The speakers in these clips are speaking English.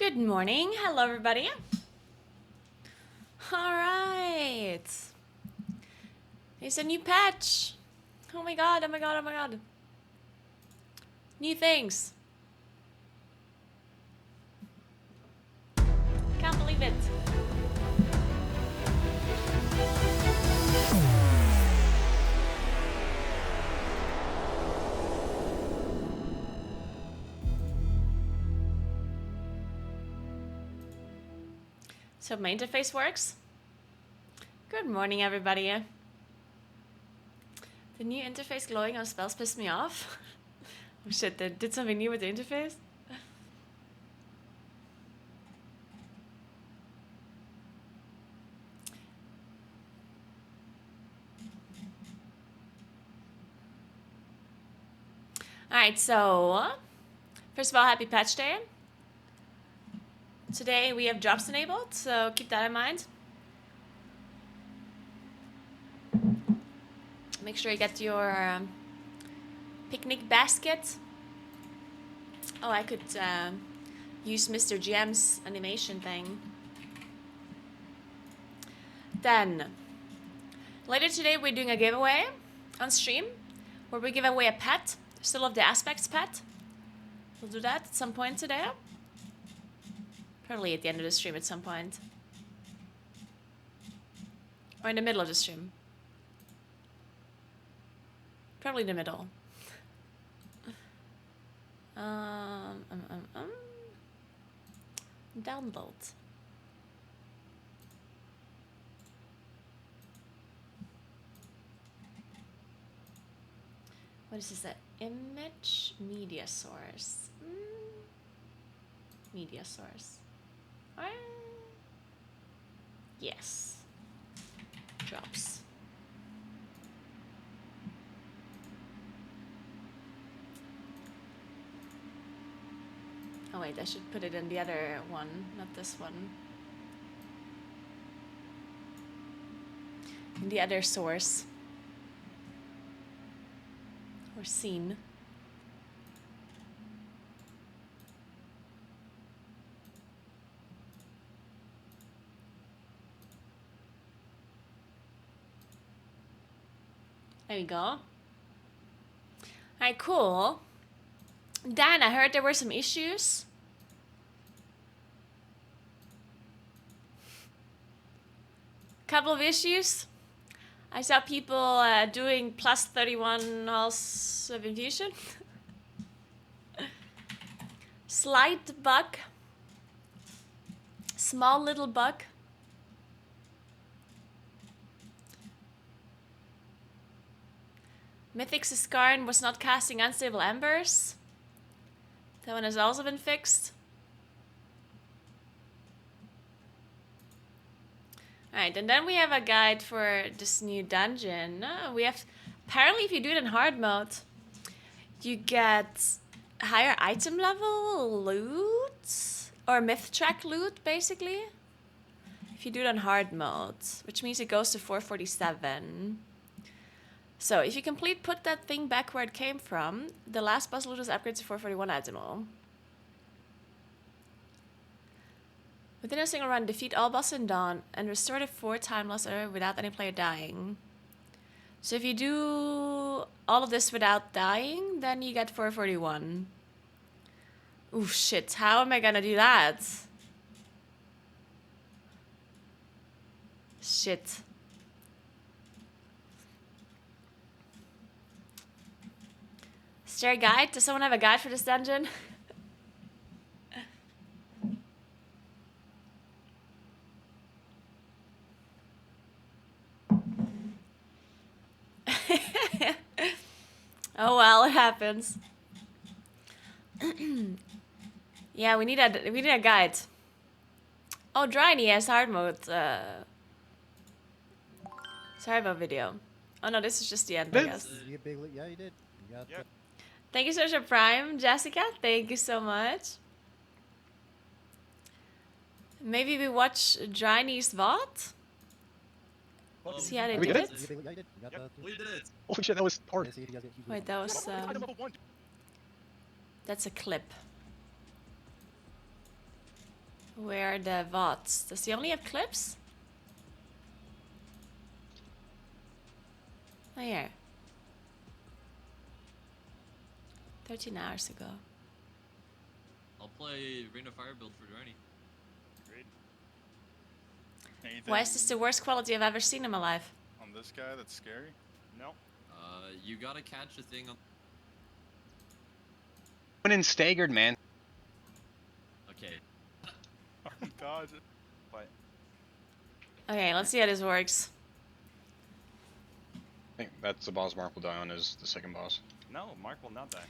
Good morning. Hello, everybody. All right. It's a new patch. Oh my god, oh my god, oh my god. New things. Can't believe it. So my interface works. Good morning, everybody. The new interface glowing on spells pissed me off. Oh shit, they did something new with the interface? Alright, so first of all, happy patch day. Today we have drops enabled, so keep that in mind. Make sure you get your picnic basket. Oh, I could use Mr. GM's animation thing. Then, later today we're doing a giveaway on stream where we give away a pet, still of the Aspects pet. We'll do that at some point today. Probably at the end of the stream at some point. Or in the middle of the stream. Probably the middle. Download. What is this? That image media source. Media source. Yes. Drops. Oh wait, I should put it in the other one, not this one. In the other source. Or scene. There we go. Alright, cool. Dan, I heard there were some issues. Couple of issues. I saw people doing plus 31 hulls of infusion. Slight bug. Small little bug. Mythic's Skarn was not casting Unstable Embers. That one has also been fixed. Alright, and then we have a guide for this new dungeon. We have, apparently if you do it in hard mode, you get higher item level loot, or myth track loot, basically. If you do it on hard mode, which means it goes to 447. So if you put that thing back where it came from, the last boss loot is upgraded to 441 item level. Within a single run, defeat all bosses in Dawn and restore the 4 time loss without any player dying. So if you do all of this without dying, then you get 441. Ooh, shit. How am I gonna do that? Shit. Is there a guide? Does someone have a guide for this dungeon? Oh well, it happens. Yeah, we need a guide. Oh, Dryny has hard mode. Sorry about video. Oh no, this is just the end, I guess. Yeah, you did. You got Yep. Thank you so much for Prime, Jessica. Thank you so much. Maybe we watch Dryny's VOD? See how they We did did it? Yeah, you did. You got Yep, the- we did it. Holy shit, that was hard. Yeah, see if you guys get huge Wait, that was Item level 1. that's a clip. Where are the VODs? Does he only have clips? Oh, yeah. 13 hours ago. I'll play Ring of Fire build for Journey. Agreed. Why is this the worst quality I've ever seen in my life? On this guy that's scary? No. You gotta catch a thing on. Went in staggered, man. Okay. Dodge it. But Okay, let's see how this works. I think that's the boss Mark will die on is the second boss. no, Mark will not die.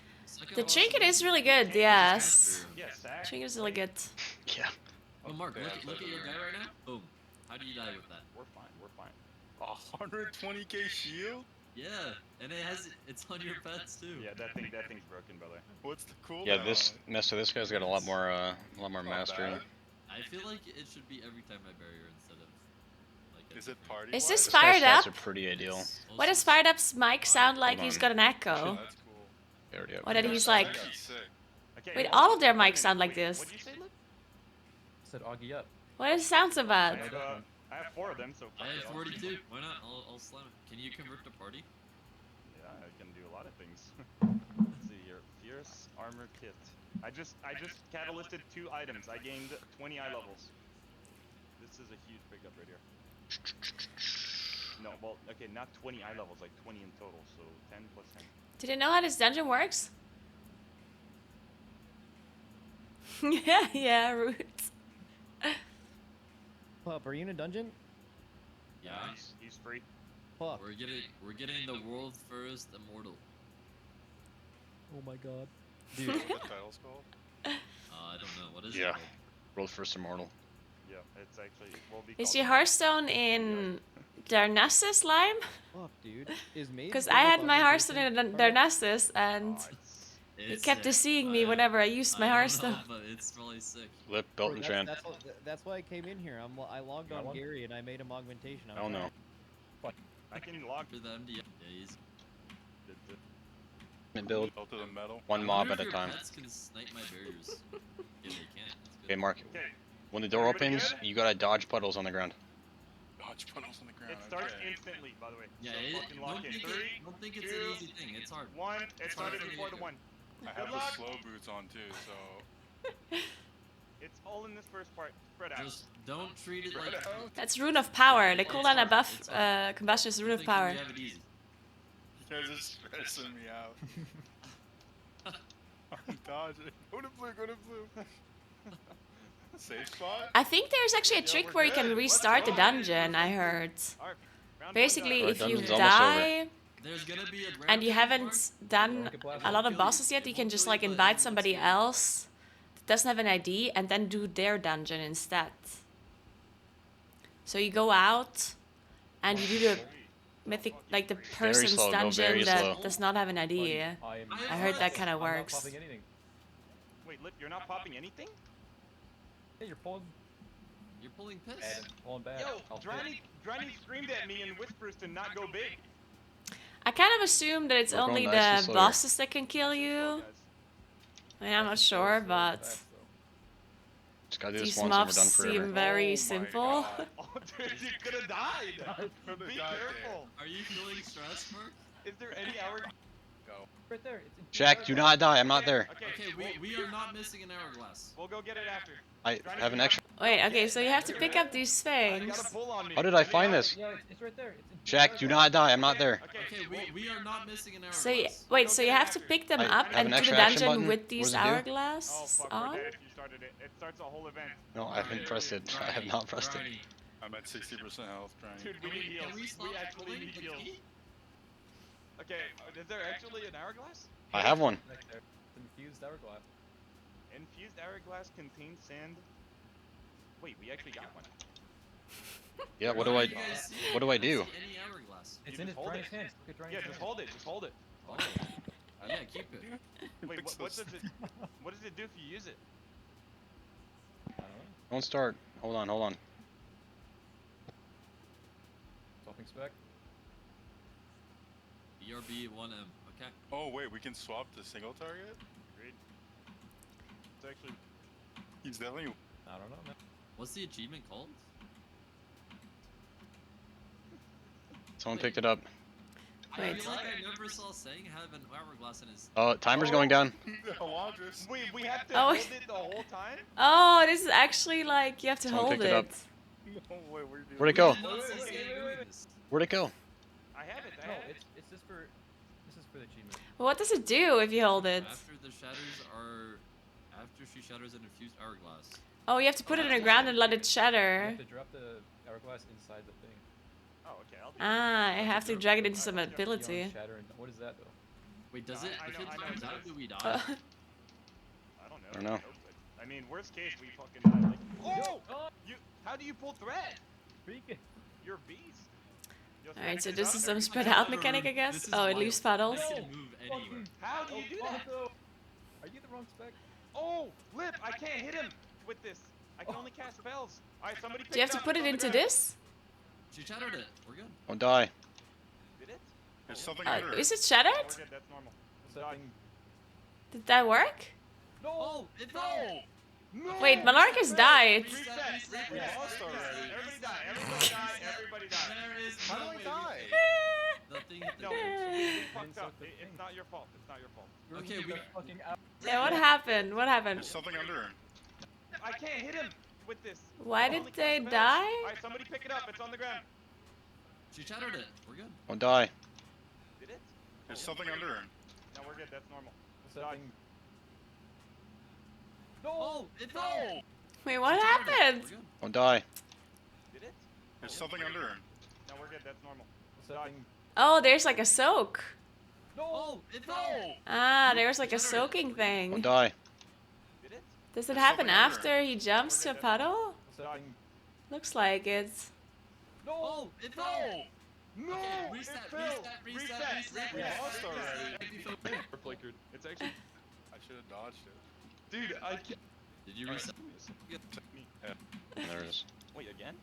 The trinket is really good, yes. Yes, Zach. Trinket is really good. Yeah. Oh, Mark, Okay, look at your guy right now. Boom. How do you die with that? We're fine. We're fine. 120k shield? Yeah, and it's on your pets too. Yeah, that thing's broken, brother. What's the cooldown? Yeah, this this guy's got a lot more mastery. bad. I feel like it should be every time I bury her instead of like. Is it party? Is wise? this This guy's fired stats up? are pretty ideal. Why does Fired Up's mic sound like Hold he's on. got an echo? That's cool. They already have Or that it. he's like... That's sick. Okay, Wait, hold all on. of their Wait a mics sound minute. like this. What'd you say, Lip? Said Augie up. Why does it sound so bad? I have 4 of them, so. I fuck have it, I'll- 42. Why not? I'll slam it. Can you convert to party? Yeah, I can do a lot of things. Let's see here. Fierce armor kit. I just catalysted 2 items. I gained 20 eye levels. This is a huge pickup right here. No, well, okay, not 20 eye levels, like 20 in total, so 10 plus 10. Did you know how this dungeon works? yeah, roots. Pup, are you in a dungeon? Yeah. He's free. Fuck. We're getting the world's first immortal. Oh my god. Dude, what the title's called? I don't know what is Yeah. it. called? World's first immortal. Yeah, it's actually, it will be Is called your that. Hearthstone in Darnassus Lime? Fuck, dude. Is Maze Because Build I a had my fucking Hearthstone decent in card? Darnassus and he It's kept sick. seeing me whenever I used my I don't Hearthstone. know, but it's really sick. Lip, Bro, belt, and Tran. that's why I came in here. I logged Got on one? Gary and I made him augmentation. I don't know. I can log For the MDF days. Mid build, to the metal. one I mob wonder at a if your time. pets can snipe my barriers. Yeah, they can. That's Okay, good. Mark. Okay, When the door Everybody opens, good? you gotta dodge puddles on the ground. dodge puddles on the ground. Oh, It starts instantly, by the way. Yeah, So fucking lock in. Three, don't think it's two, an easy thing. It's hard. 1. It It's started hard. before the 1. I have Good the luck. slow boots on too, so. It's all in this first part. Spread out. Just don't treat it like. That's Rune of Power. They call that a It's hard. buff It's hard. combustion is Rune Don't of think Power. We have it easy. You guys are stressing me out. I'm dodging. Go to blue. Safe spot? I think there's actually a Yeah, trick we're where you good. can Let's restart the go. dungeon, I heard. Alright, round Basically, one if done. you dungeon's almost over. die There's gonna be a and you random haven't mark. done Rocket blast. a lot of Kill you. bosses yet, It you can won't just kill like you, but invite it somebody looks else that doesn't have an ID and then do their dungeon instead. So you go out and you do the mythic, like the person's slow, go dungeon very that slow. does not have an ID. I heard that kind of I'm not works. popping anything. Wait, Lip, you're not popping anything? Hey, you're pulling You're pulling piss. bad. Pulling bad. Yo, I'll Drani screamed at me in whispers to not go big. I kind of assume that it's We're going only nice and the slow here. bosses that can kill you. Guys. I mean, I'm not sure, but Just gotta do these this once and we're mobs done seem forever. very Oh my simple. God. Oh, dude, you could have died. Could've Be died careful. Are you feeling stressed, Mark? Is there any hour? Go. right there. It's in Jack, do not die. I'm not there. Okay, we are not missing an hourglass. We'll go get it after. I have an extra. Wait, okay, so you have to pick up these You gotta things. pull on me. How did I Any find hour? this? Yeah, it's right there. It's in Jack, do not die. I'm not there. Okay, we are not missing an hourglass. So wait, so you have to pick them I up have and an do the extra action dungeon button. with What these does it do? Oh, hourglasses fuck, on? we're dead if you started it. It starts a whole event. No, I haven't pressed it. I have not pressed it. Alrighty. I'm at 60% health, trying. Dude, we need heals. Can we stop We actually pulling need the heals. key? Okay, is there actually an hourglass? I have one. right there. It's an infused hourglass. Infused hourglass contains sand. Wait, we actually got one. Yeah. What do Where I? you guys see it? What do I don't do? see Any hourglass? It's You in just his hold Drani's it. hands. Look at Drani's Yeah, hands. just hold it. Just hold it. Oh. Yeah, keep it. Wait, what does it? What does it do if you use it? I don't know. Don't start. Hold on. Hold on. Swapping spec. BRB 1M. Okay. Oh wait, we can swap to single target? Agreed. It's actually He's definitely. I don't know, man. What's the achievement called? Someone picked it up. I Wait. feel like I never saw Sang have an hourglass in his. Oh, timer's going down. Elondris. We have to Oh. hold it the whole time? Oh, this is actually like you have to Someone hold picked it up. No way, we're doing Where'd it go? Did not see Sang doing this. Where'd it go? I have it, I No, have it. it's just for. This is for the achievement. Well, what does it do if you hold it? After the shatters are. After she shatters an infused hourglass. Oh, you have to put it in the ground and let it You shatter. have to drop the hourglass inside the thing. Oh, okay, I'll do Ah, I have to drag it into some Beyond ability. shatter and what is that though? Wait, does No, it? I If know- it I know times what out, it do we die? I don't know. I don't know. But, I mean, worst case, we fucking die. Like, oh! You, how do you pull thread? Freak. You're a beast. Yo, Alright, so finish it this up. is some Every- spread I out never mechanic, I moved. guess. This is Oh, it wild. leaves puddles. I can move anywhere. How do you do that? Are you the wrong spec? Oh, Lip, I can't hit him with this. I can only cast spells. Alright, somebody Do you have to pick put up. it It's on into the ground. this? She shattered it. We're good. Don't die. Did it? There's something under Is it. it We're shattered? good, that's normal. What's that thing? Did that work? No! Oh, it fell. No! Wait, Malarcus died. Reset, Reset, We reset, lost reset. already. Everybody die, everybody die, everybody die. There is How no do I way die? The thing hit the No, ground. we Didn't fucked up. suck the It's thing. not your fault. It's not your fault. Okay, Leave we- the fucking out. Yeah, what happened? What happened? There's something under him. I can't hit him with this. Why I did only they cast spells. die? Alright, somebody pick it up. It's on the ground. She shattered it. We're good. Don't die. Did it? There's something under him. No, we're good. That's normal. What's that Dodge. thing? No! Oh, it fell. Wait, what She shattered it. happened? We're good. Don't die. Did it? There's something under him. No, we're good. That's normal. What's that thing? Oh, there's like a soak. No! Oh, it fell. Ah, there's like a soaking Don't thing. die. Did it? Does it There's happen something under after he jumps to a puddle? What's that thing? Looks like it. No! Oh, it fell. No! Okay, It reset, fell! reset. We lost already. We're flickered. It's actually... I should have dodged it. Dude, I can't... Did you reset? There it is. Wait, again?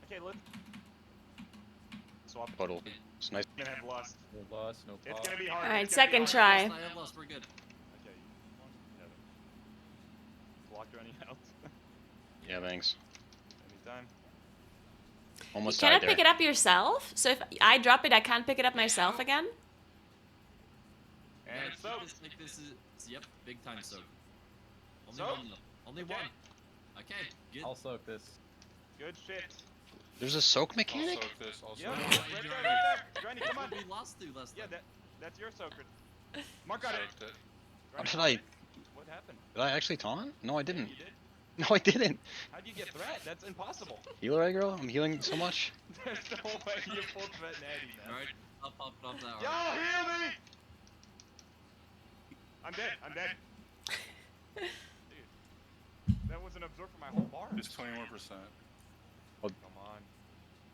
Okay, let's... Swap. Puddle. It's nice. We're gonna have lost. No loss, no It's pop. gonna be hard. Alright, It's gonna be second hard. try. I have lost. We're good. Okay. Yeah. Block running out. Yeah, thanks. Anytime. Almost Can I died pick there. it up yourself? So if I drop it, I can't pick it up myself again? Yeah, And keep so... this like this is. Yep, big time soak. Only Soak? one though. Only Okay. one. Okay, good. I'll soak this. Good shit. There's a soak I'll mechanic? soak this. I'll Yeah, soak right this. there, right there. Granny, come on. We lost to last Yeah, time. that's your soaker. Mark got it. Soaked it. How Granny, did I? what happened? Did I actually taunt? No, I didn't. You did? No, I didn't. How'd you get threat? That's impossible. Healer aggro? I'm healing so much. There's no way you pulled threat natty, man. Alright, I'll pop it off that Yo, arm. heal me! I'm dead. I'm dead. Dude, that wasn't absorbed for my whole bar. It's 21%. Come on.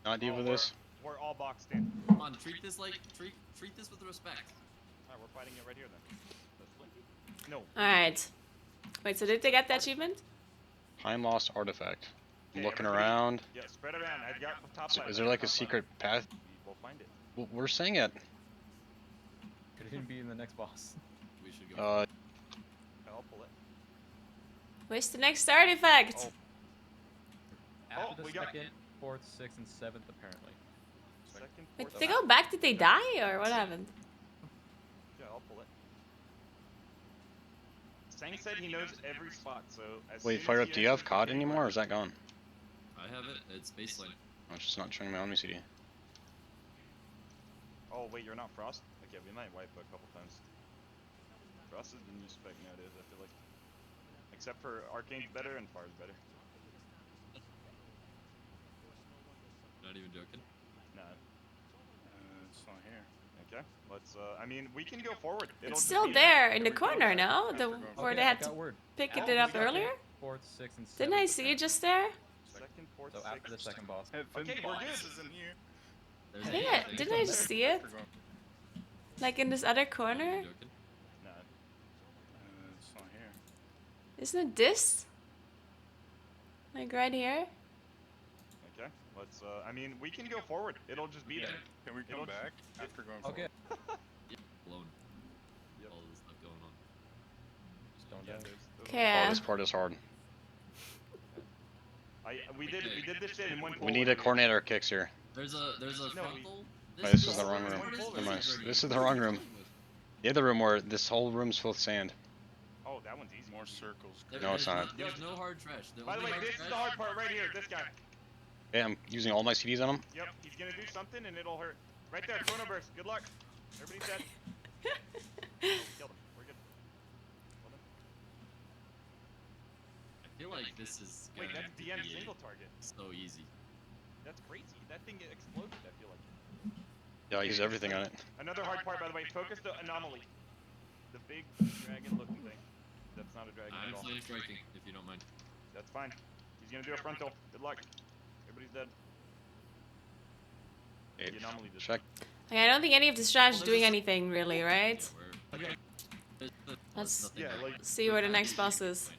Not deal Oh, with this. We're all boxed in. Come on, treat this like treat this with respect. Alright, we're fighting it right here then. Let's win. No. Alright. Wait, so did they get the achievement? Time lost artifact. I'm Okay, looking everybody- around. Yeah, spread around. I got top So left. is there I got like a top secret path? left. We'll find it. We're saying it. Could even be in the next boss. We should go. I'll pull it. Where's the next artifact? Oh. After Oh, the we got- second, fourth, sixth, and seventh, apparently. Second, Wait, fourth, did they go back? Did they die? Or what happened? Yeah, I'll pull it. Sang said he knows every spot, so as Wait, soon fire as up. he Do you have enters COD the anymore, or is that gone? I have it. It's baseline. Oh, it's just not showing me on me CD. Oh wait, you're not Frost? Okay, we might wipe a couple times. Frost is the new spec nowadays, I feel like. Except for Arcane's better and Far's better. Not even joking. Nah. It's not here. Okay, let's I mean, we can go forward. It'll It's just still be- there in the we go corner, back no? after The, going where Okay, they I had got to word. pick Oh, it we up got earlier? Fourth, sixth, and seventh. Didn't I see it just there? Second, fourth, So after the sixth. second boss. Okay, we're good. Is in here. There's I think a- I, didn't I just see it? After going- Like in this other Not corner? even joking. Nah. It's not here. Isn't it this? Like right here? Okay, let's I mean, we can go forward. It'll just be there. Can we It'll come back after going Okay. forward? Blown. Yep. All this stuff going on. Just don't Yeah, die. there's Oh, Okay. this part is hard. We did this shit in one pull. We need to coordinate our kicks here. There's a No, frontal. This is the is wrong what room. is Never mind. already? This is the What are wrong you room. dealing with? The other room where this whole room's full of sand. Oh, that one's easy. More circles. No, it's not. There's no hard trash. By the way, this is the hard part right here. This guy. Okay, I'm using all my CDs on him. Yep, he's gonna do something and it'll hurt. Right there, Chrono Burst. Good luck. Everybody's dead. Killed him. We're good. Hold him. I feel like this is Wait, gonna that's DM be single target. so easy. That's crazy. That thing exploded, I feel like. Yeah, I use everything on it. Another hard part, by the way. Focus the anomaly. The big dragon looking thing. That's not a dragon I'm at all. flame striking, if you don't mind. That's fine. He's gonna do a frontal. Good luck. Everybody's dead. Okay, The anomaly just check. Okay, I don't think any of the strats is Well, doing there's a- anything really, right? Okay. Let's Yeah, like- see where the next boss is.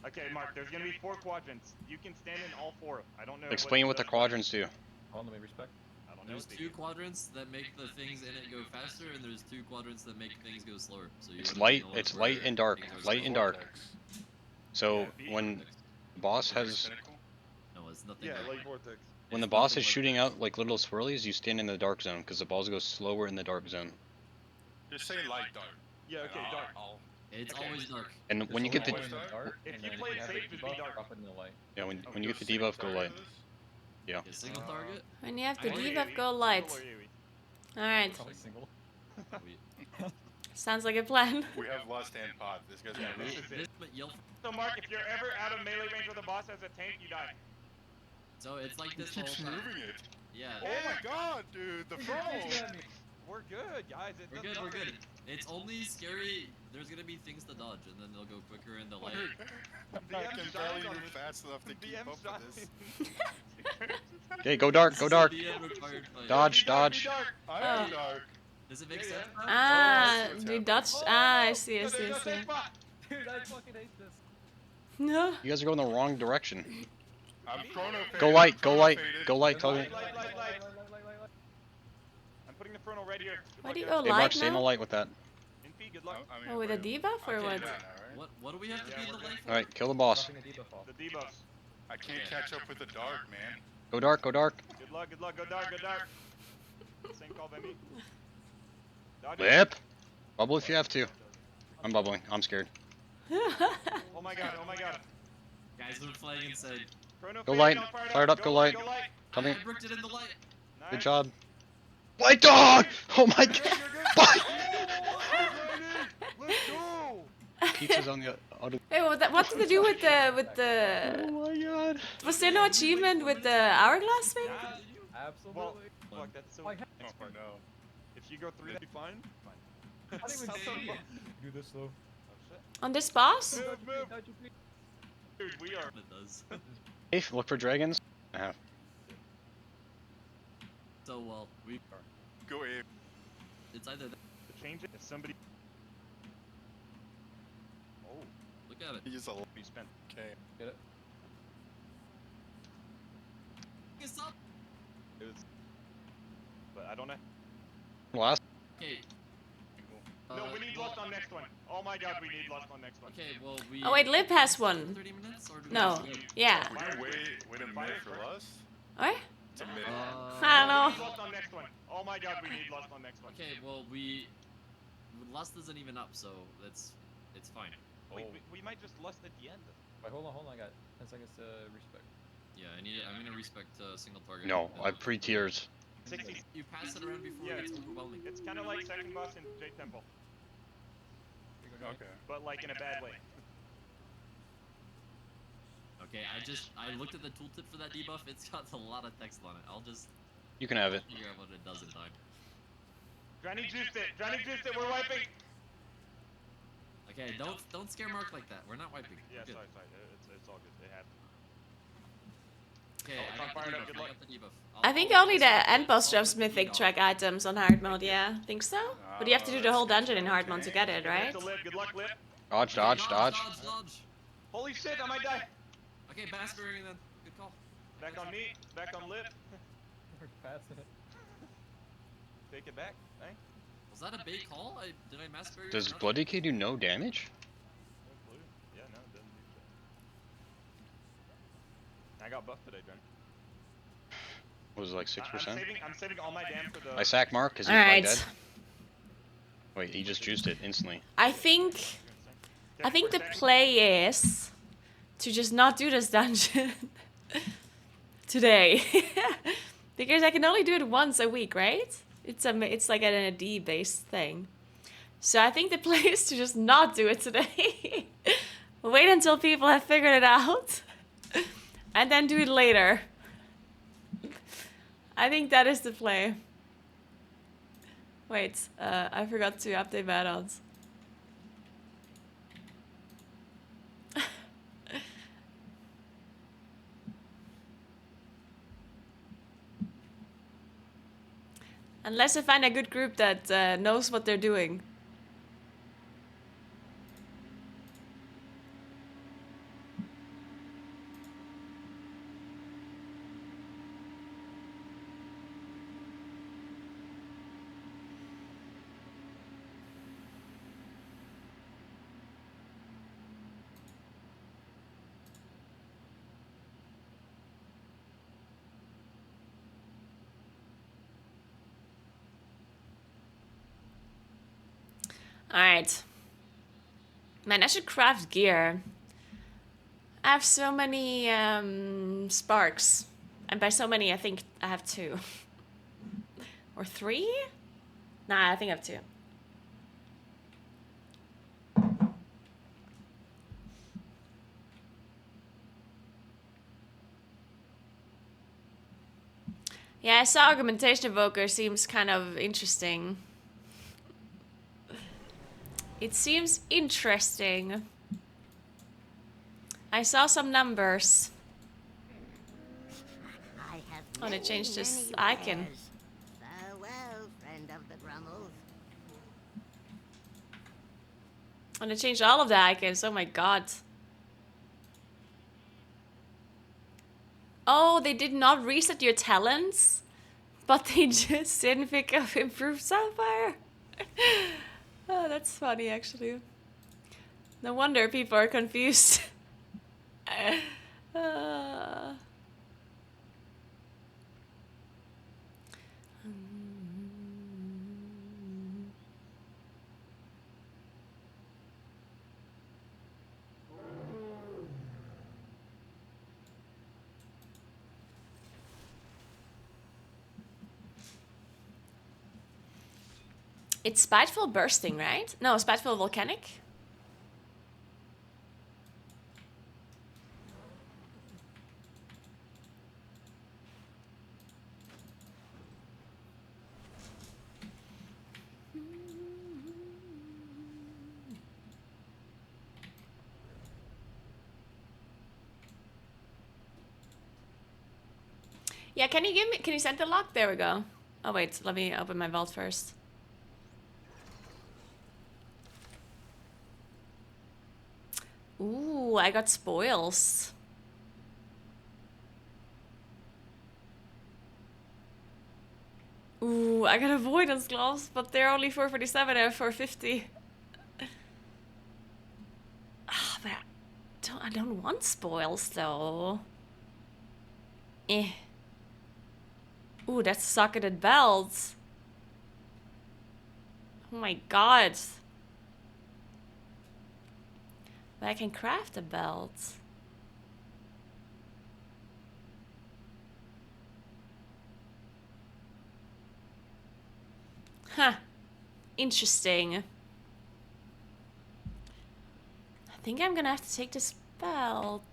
Okay, Mark, there's gonna be 4 quadrants. You can stand in all 4. I don't know. Explain what the quadrants do. Hold on, let me respect. I don't know. There's what they 2 do. quadrants that make the things in it go faster, and there's 2 quadrants that make things go slower. So you It's wanna light. be the It's one light where and dark. things are Light and slower. dark. So Yeah, be- when the boss has, No, it's nothing. Yeah, dark. like vortex. when the It's boss nothing is like shooting that. out like little swirlies, you stand in the dark zone because the balls go slower in the dark zone. Just say light dark. Yeah, okay, And dark. It's Okay. always dark. And when you get the Always in the dark, If and you then play it have the safe, just be debuff, dark. drop it in the light. yeah when you get the debuff, go light. Yeah. A single target. When you have the I- debuff, go Single light. or AoE? Alright, Probably single. We- sounds like a plan. We have lust and pot. This guy's Yeah, gonna this lose. is it. This but yell. So Mark, if you're ever out of melee range with a boss as a tank, you die. So it's like He this whole keeps time. moving it. Yeah. Oh my god, dude, the frontal! We're good, guys. It We're does good. We're nothing. good. It's only scary. There's gonna be things to dodge, and then they'll go quicker in the light. I can shines barely on move this. fast enough to keep VM up with this. shines. Okay, go dark. This Go is a dark. DM required fight. Dodge. Be dark, be Dodge. dark. I Oh. am dark. Does it make Yeah, sense? yeah. now? Ah, what's do happening. dodge. Ah, I see, I Oh, see, I there's no see. safe spot. Dude, I fucking hate this. No. You guys are going the wrong direction. I'm chrono faded. Go light. I'm Go chrono light. faded. Go light. Tell me. Light, light, light, light. I'm putting the frontal right here. Good Why luck, do you guys. go Hey, Mark, light stay in the now? light with that. Infi, good luck. I mean, Oh, with a wait. debuff or Okay, what? yeah, alright. What do we have to Yeah, be in the we're light good. for? All right, kill the boss. Dropping a debuff off. The debuffs. I can't catch up with the dark, man. Go dark. Go dark. Good luck, good luck. Go dark, go dark. Same call by me. Dodge it. Lip. Bubble if you have to. I'm bubbling. I'm scared. Oh my god, oh my god. Guys, we're playing insane. Chrono Go faded, light. don't fire Fire it up, go light. Go light. Tell me. I bricked it in the light. Nice. Good job. White dog. Oh my You're good, god. you're good. Let's go. Pizza's on the other. Hey, what did they do with the? Oh my god. Was there no achievement with the hourglass thing? Well, Absolutely. fuck, that's so Why ha- Oh next part. no. If you go through that, be fine. Fine. I didn't even see it. Do this slow. Oh shit. On this boss? Move, move. Dude, we are. It does. Hey, look for dragons. I have. So well, we. Go Abe. It's either that. To change it, if somebody. Oh, Look at it. He just a we spent. okay. Get it? It's up. It was. But I don't know. Last. Okay. No, we need lust on next one. Oh my god, we need lust on next one. Okay, well we. Oh wait, Lip has one. 30 minutes or do we No. just go? Yeah. Would you wait a minute for lust? What? It's a minute. I don't We know. need lust on next one. Oh my god, we need lust on next one. Okay, well we. Lust isn't even up, so it's fine. Wait, Oh. we might just lust at the end. Wait, hold on. I got 10 seconds to respect. Yeah, I'm gonna respect single target. No, I pre-tiers. 60. You pass it around before Yeah. it's overwhelming. It's kind of like second boss in J Temple, Okay. but like in a bad way. Okay, I looked at the tooltip for that debuff. It's got a lot of text on it. I'll just You can have it. figure out what it does in time. Granny juiced it. Granny juiced it. We're wiping. Okay, don't scare Mark like that. We're not wiping. Yeah, We're good. sorry. It's all good. It happened. Okay, Oh, I got fired the up, debuff. good I luck. got the debuff. I think I'll- only the end boss I'll drops put the mythic debuff. track items on hard mode, yeah. Think so? But you have to do the whole dungeon in hard mode to get it, right? To live. Good luck, Lip. Dodge, dodge, dodge. Dodge. Holy shit, I might die. Okay, Bassbury then. Good call. Back on me. Back on Lip. We're passing it. Take it back. Thanks. Was that a bait call? Did I Bassbury? Does Blood Decay do no damage? Yeah, no, it doesn't do I got buffed today, Jen. Was it like 6%? I'm saving all my damn for the. I sack Mark because All he's right. dead. Wait, he just juiced it instantly. I think the play is to just not do this dungeon today, because I can only do it once a week, right? It's like an AD based thing. So I think the play is to just not do it today. Wait until people have figured it out, and then do it later. I think that is the play. Wait, I forgot to update VODs. Unless I find a good group that knows what they're doing. Alright. Man, I should craft gear. I have so many sparks. And by so many, I think I have 2. Or 3? Nah, I think I have 2. Yeah, I saw Augmentation Evoker seems kind of interesting. It seems interesting. I saw some numbers. I have Oh, they many, changed this many icon. wares. Farewell, friend of the Brummels. And they changed all of the icons. Oh my god. Oh, they did not reset your talents, but they just didn't pick up improved Sapphire. Oh, that's funny, actually. No wonder people are confused. Uh. It's Spiteful Bursting, right? No, Spiteful Volcanic? Yeah, can you send the lock? There we go. Oh wait, let me open my vault first. Ooh, I got spoils. Ooh, I got avoidance gloves, but they're only 447 and 450. Ah, but I don't want spoils though. Eh. Ooh, that's socketed belts. Oh my god. But I can craft a belt. Huh. Interesting. I think I'm gonna have to take this belt.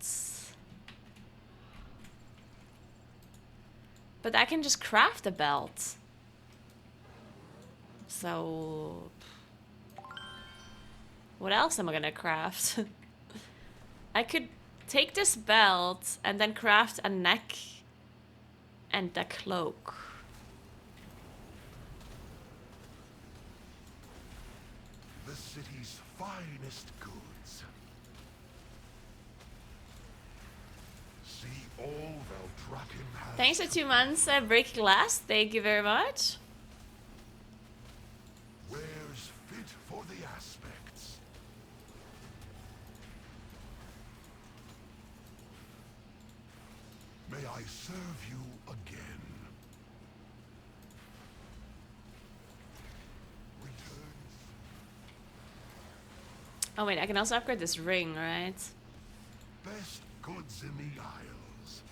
But I can just craft a belt. So... what else am I gonna craft? I could take this belt and then craft a neck and a cloak. The city's finest goods. See all Veldraken has. Thanks for 2 months, Break Glass. Thank you very much. Wares fit for the aspects. May I serve you again. Returns. Oh wait, I can also upgrade this ring, right? Best goods in the Isles.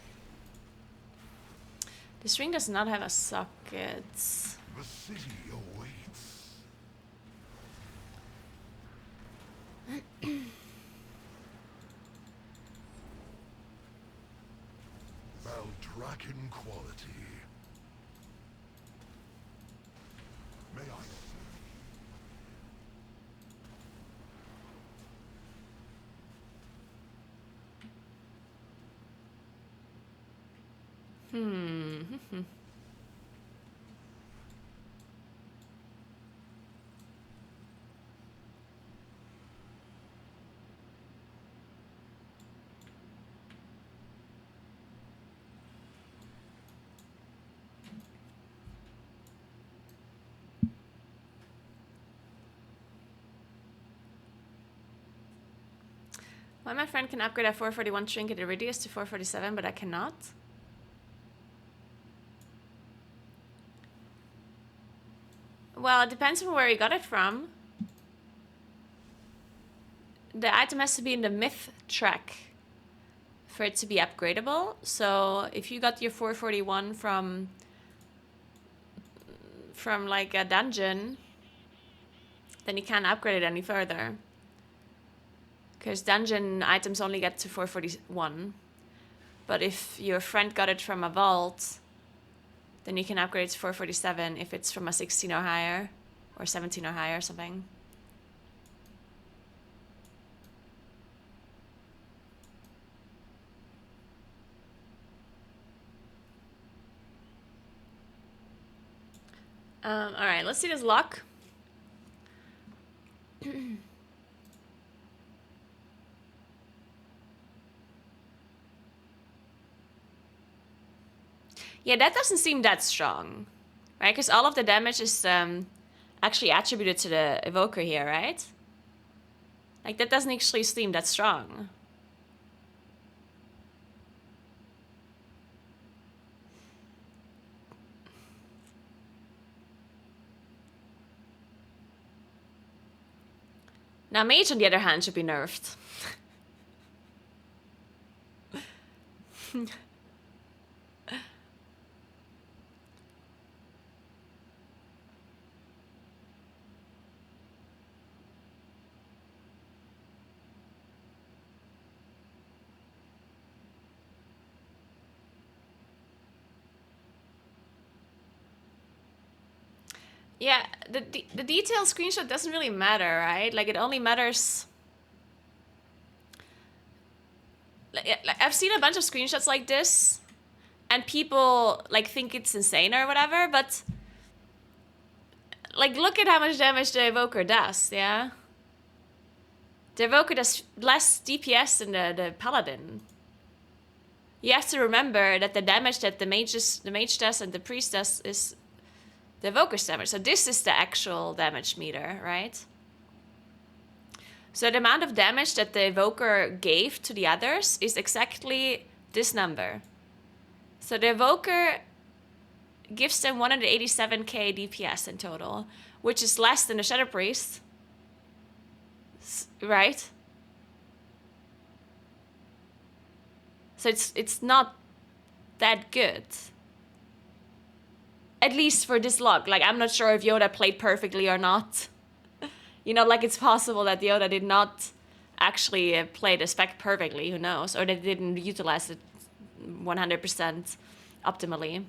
This ring does not have a socket. The city awaits. Maldraken quality. May I serve Hmm. Why my friend can upgrade a 441 trinket Iridius to 447, but I cannot? Well, it depends on where you got it from. The item has to be in the myth track for it to be upgradable. So if you got your 441 from like a dungeon, then you can't upgrade it any further. Because dungeon items only get to 441. But if your friend got it from a vault, then you can upgrade to 447 if it's from a 16 or higher, or 17 or higher or something. Alright, let's see this lock. Yeah, that doesn't seem that strong, right? Because all of the damage is actually attributed to the evoker here, right? Like, that doesn't actually seem that strong. Now, mage, on the other hand, should be nerfed. Yeah, the detailed screenshot doesn't really matter, right? Like, it only matters... Like, I've seen a bunch of screenshots like this, and people, like, think it's insane or whatever, but... Like, look at how much damage the evoker does, yeah? The evoker does less DPS than the paladin. You have to remember that the damage that the mage does and the priest does is the evoker's damage. So this is the actual damage meter, right? So the amount of damage that the evoker gave to the others is exactly this number. So the evoker gives them 187k DPS in total, which is less than the Shadow Priest, right? So it's not that good. At least for this log. Like, I'm not sure if Yoda played perfectly or not. You know, like, it's possible that Yoda did not actually play the spec perfectly, who knows? Or they didn't utilize it 100% optimally.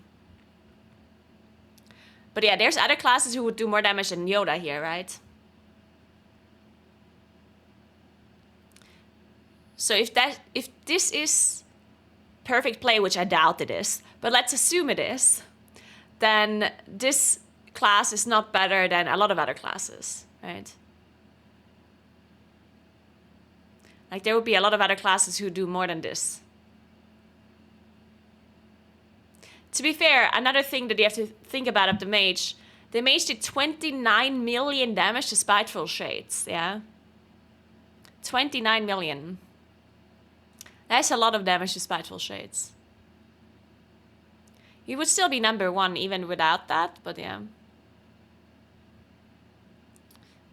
But yeah, there's other classes who would do more damage than Yoda here, right? So if this is perfect play, which I doubt it is, but let's assume it is, then this class is not better than a lot of other classes, right? Like, there would be a lot of other classes who do more than this. To be fair, another thing that you have to think about of the mage did 29 million damage to Spiteful Shades, yeah? 29 million. That's a lot of damage to Spiteful Shades. He would still be number 1 even without that, but yeah.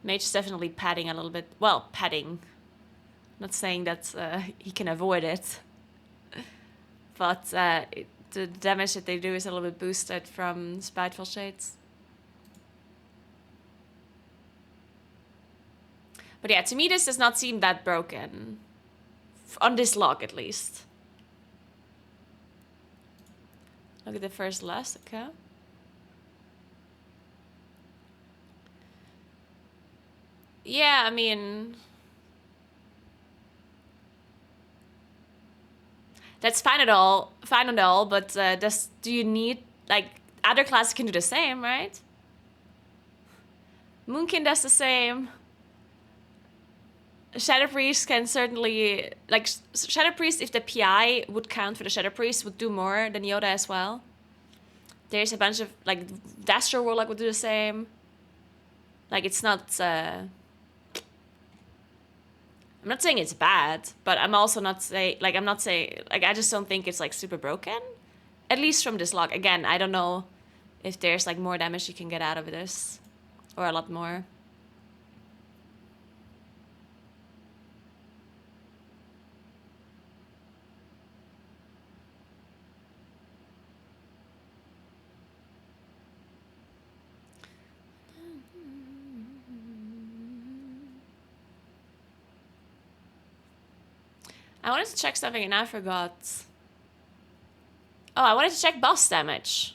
Mage is definitely padding a little bit. Well, padding. Not saying that he can avoid it. But the damage that they do is a little bit boosted from Spiteful Shades. But yeah, to me this does not seem that broken. On this log, at least. Look at the first last, okay. Yeah, I mean... That's fine and all, but do you need... Like, other classes can do the same, right? Moonkin does the same. Shadow Priest can certainly... Like, Shadow Priest, if the PI would count for the Shadow Priest, would do more than Yoda as well. There's a bunch of... Like, Dastro Warlock would do the same. Like, it's not... I'm not saying it's bad, but I'm also not saying... Like, I'm not saying... Like, I just don't think it's, like, super broken. At least from this log. Again, I don't know if there's, like, more damage you can get out of this. Or a lot more. I wanted to check something and I forgot. Oh, I wanted to check boss damage.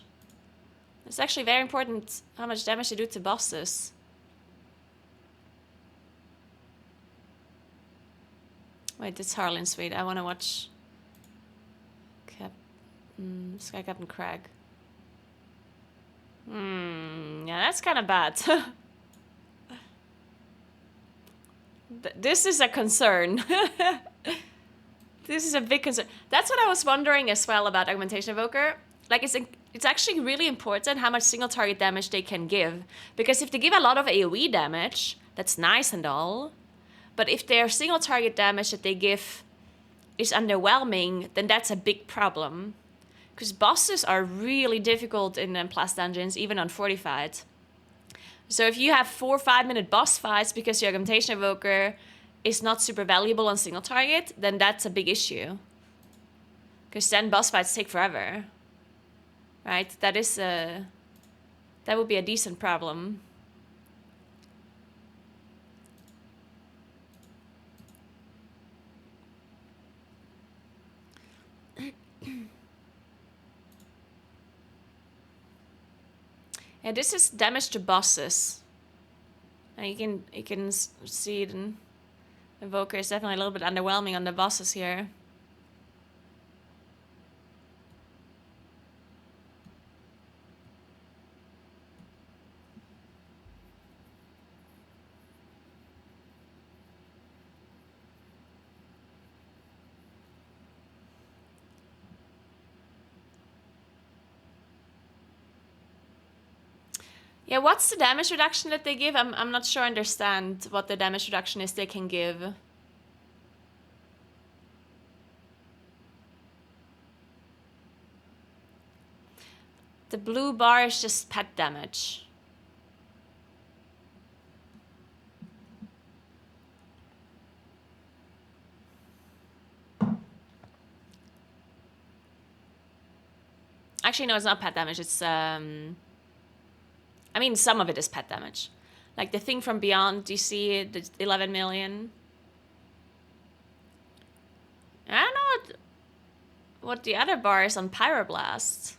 It's actually very important how much damage they do to bosses. Wait, it's Harlan Sweet. I want to watch... Sky Captain Crag. Yeah, that's kind of bad. This is a concern. This is a big concern. That's what I was wondering as well about Augmentation Evoker. Like, it's actually really important how much single target damage they can give. Because if they give a lot of AoE damage, that's nice and all. But if their single target damage that they give is underwhelming, then that's a big problem. Because bosses are really difficult in Plus Dungeons, even on Fortified. So if you have 4 or 5 minute boss fights because your Augmentation Evoker is not super valuable on single target, then that's a big issue. Because then boss fights take forever. Right? That would be a decent problem. Yeah, this is damage to bosses. And you can see it in Evoker is definitely a little bit underwhelming on the bosses here. Yeah, what's the damage reduction that they give? I'm not sure I understand what the damage reduction is they can give. The blue bar is just pet damage. Actually, no, it's not pet damage. It's I mean, some of it is pet damage. Like the thing from Beyond, you see the 11 million. I don't know what the other bar is on Pyroblast.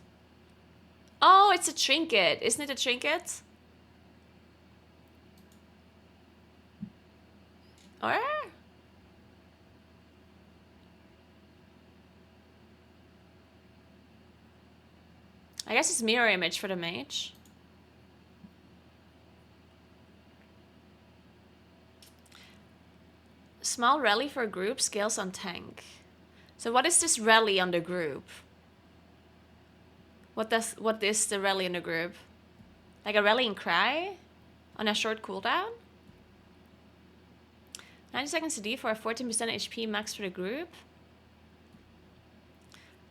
Oh, it's a trinket. Isn't it a trinket? Or? I guess it's mirror image for the mage. Small rally for group, scales on tank. So what is this rally on the group? What is the rally in the group? Like a rallying cry? On a short cooldown? 90 seconds CD for a 14% HP max for the group?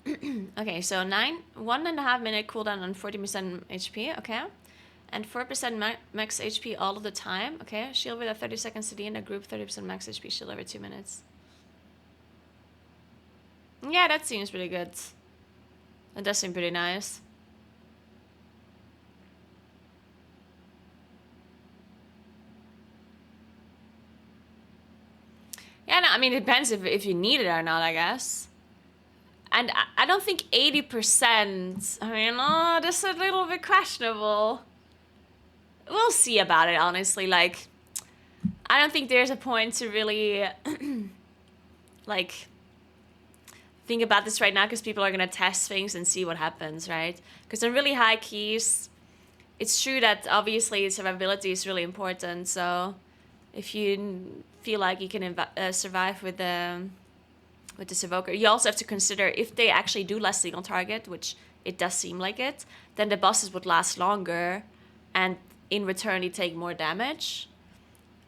Okay, so 1.5 minute cooldown on 40% HP, okay. And 4% max HP all of the time, okay. Shield with a 30-second CD in a group, 30% max HP shield every 2 minutes. Yeah, that seems pretty good. That does seem pretty nice. Yeah, no, I mean, it depends if you need it or not, I guess. And I don't think 80%, I mean, oh, that's a little bit questionable. We'll see about it, honestly. Like, I don't think there's a point to really, like, think about this right now because people are going to test things and see what happens, right? Because on really high keys, it's true that obviously survivability is really important. So if you feel like you can survive with the Survoker, you also have to consider if they actually do less single target, which it does seem like it, then the bosses would last longer and in return you take more damage.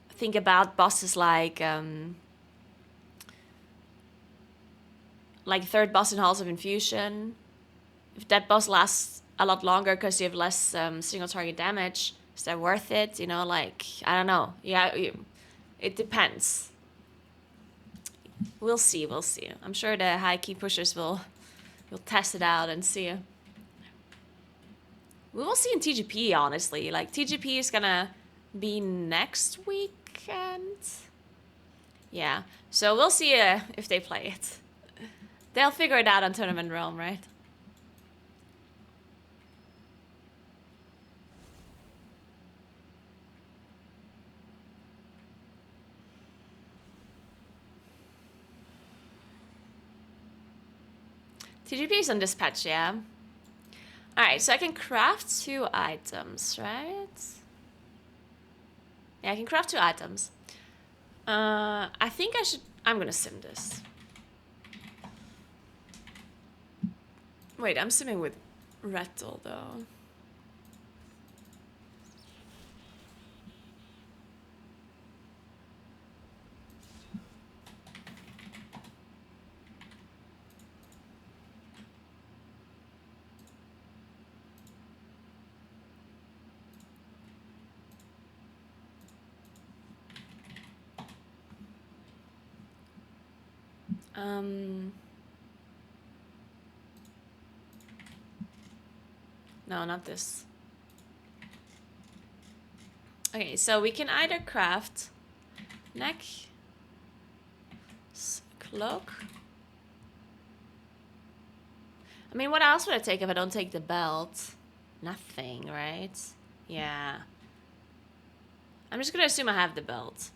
Think about bosses like third boss in Halls of Infusion. If that boss lasts a lot longer because you have less single target damage, is that worth it? You know, like, I don't know. Yeah, it depends. We'll see, we'll see. I'm sure the high key pushers will test it out and see. We will see in TGP, honestly. Like, TGP is gonna be next weekend. Yeah, so we'll see if they play it. They'll figure it out on Tournament Realm, right? TGP is on dispatch, yeah. Alright, so I can craft 2 items, right? Yeah, I can craft 2 items. I think I'm gonna sim this. Wait, I'm simming with Rattle, though. No, not this. Okay, so we can either craft neck, cloak. I mean, what else would I take if I don't take the belt? Nothing, right? Yeah. I'm just gonna assume I have the belt.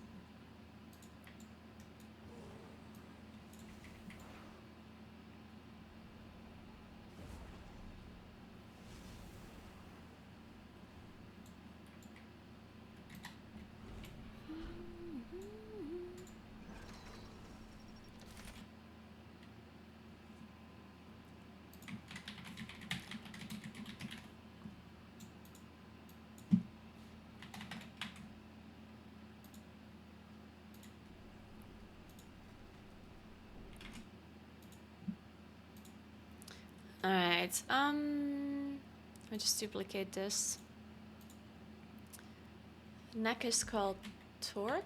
Alright, let me just duplicate this. Neck is called Torque?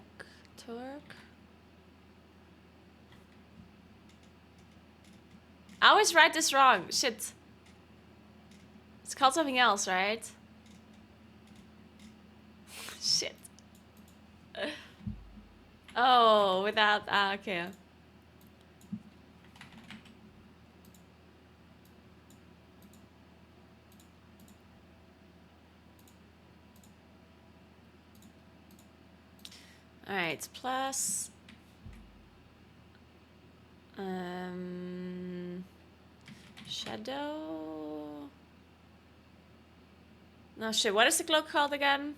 I always write this wrong, shit. It's called something else, right? Shit. Oh, without, okay. Alright, plus shadow. No shit, what is the cloak called again?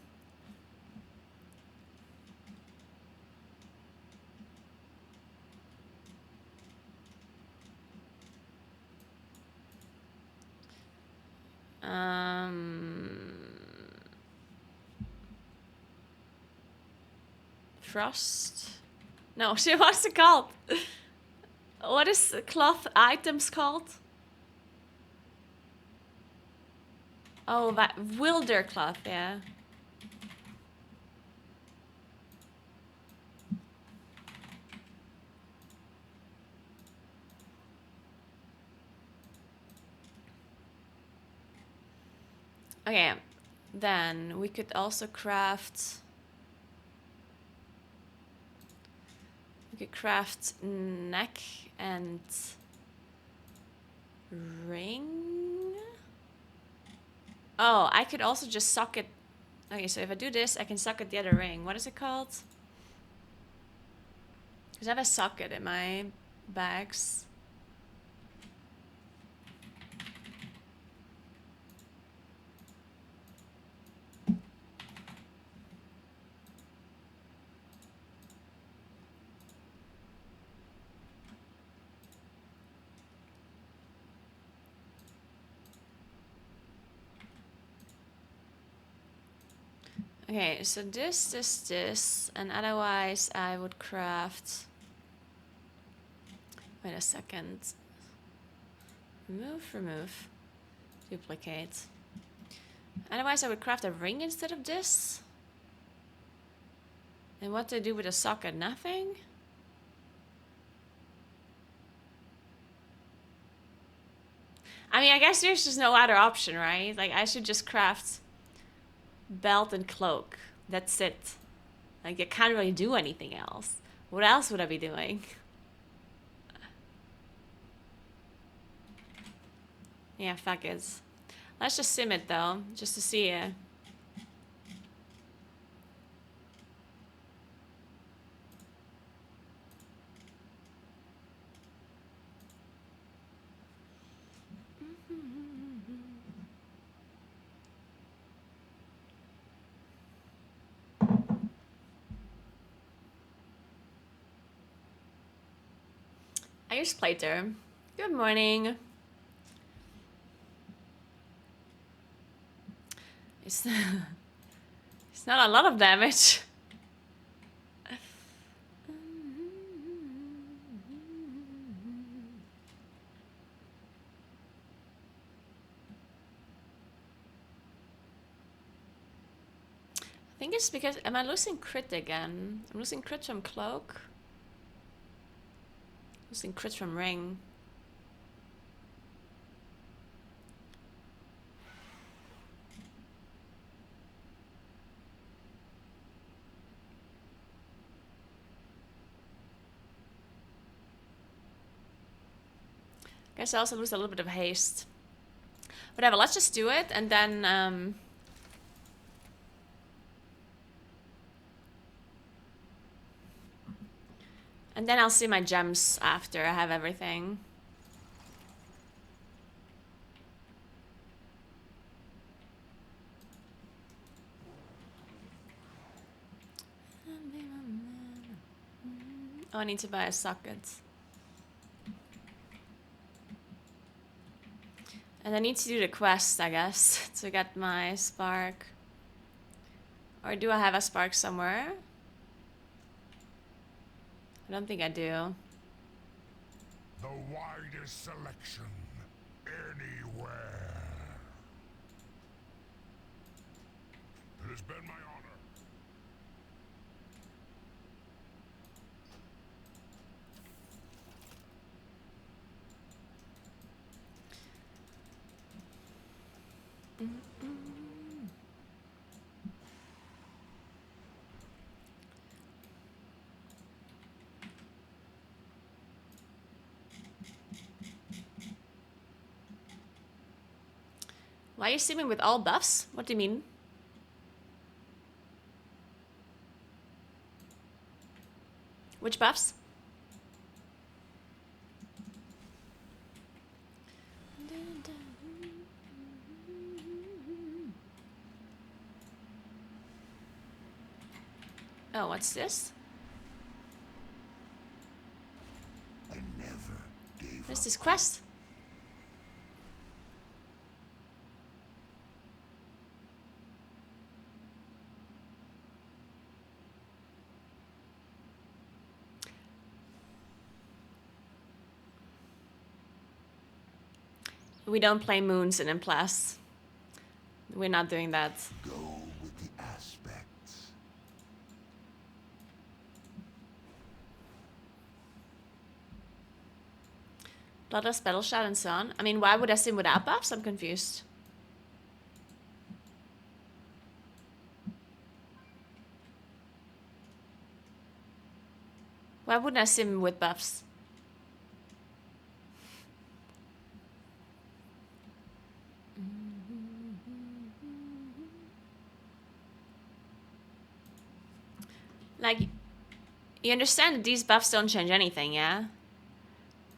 Frost? No, shit, what's it called? What is cloth items called? Oh, that wilder cloth, yeah. Okay, then we could also craft. We could craft neck and ring. Oh, I could also just socket. Okay, so if I do this, I can socket the other ring. What is it called? Because I have a socket in my bags. Okay, so this, and otherwise I would craft. Wait a second. Remove, duplicate. Otherwise I would craft a ring instead of this. And what do I do with a socket? Nothing? I mean, I guess there's just no other option, right? Like, I should just craft belt and cloak. That's it. Like, I can't really do anything else. What else would I be doing? Yeah, fuck it. Let's just sim it, though, just to see it. I just played there. Good morning. It's it's not a lot of damage. I think it's because, am I losing crit again? I'm losing crit from cloak. Losing crit from ring. Guess I also lose a little bit of haste. Whatever, let's just do it and then I'll see my gems after I have everything. Oh, I need to buy a socket. And I need to do the quest, I guess, to get my spark. Or do I have a spark somewhere? I don't think I do. The widest selection anywhere. It has been my honor. Why are you streaming with all buffs? What do you mean? Which buffs? Oh, what's this? I never gave What's up. this quest? We don't play moons in M+. We're not doing that. Go with the aspects. Bloodlust, Battle Shout, and so on. I mean, why would I sim without buffs? I'm confused. Why wouldn't I sim with buffs? Like, you understand that these buffs don't change anything, yeah?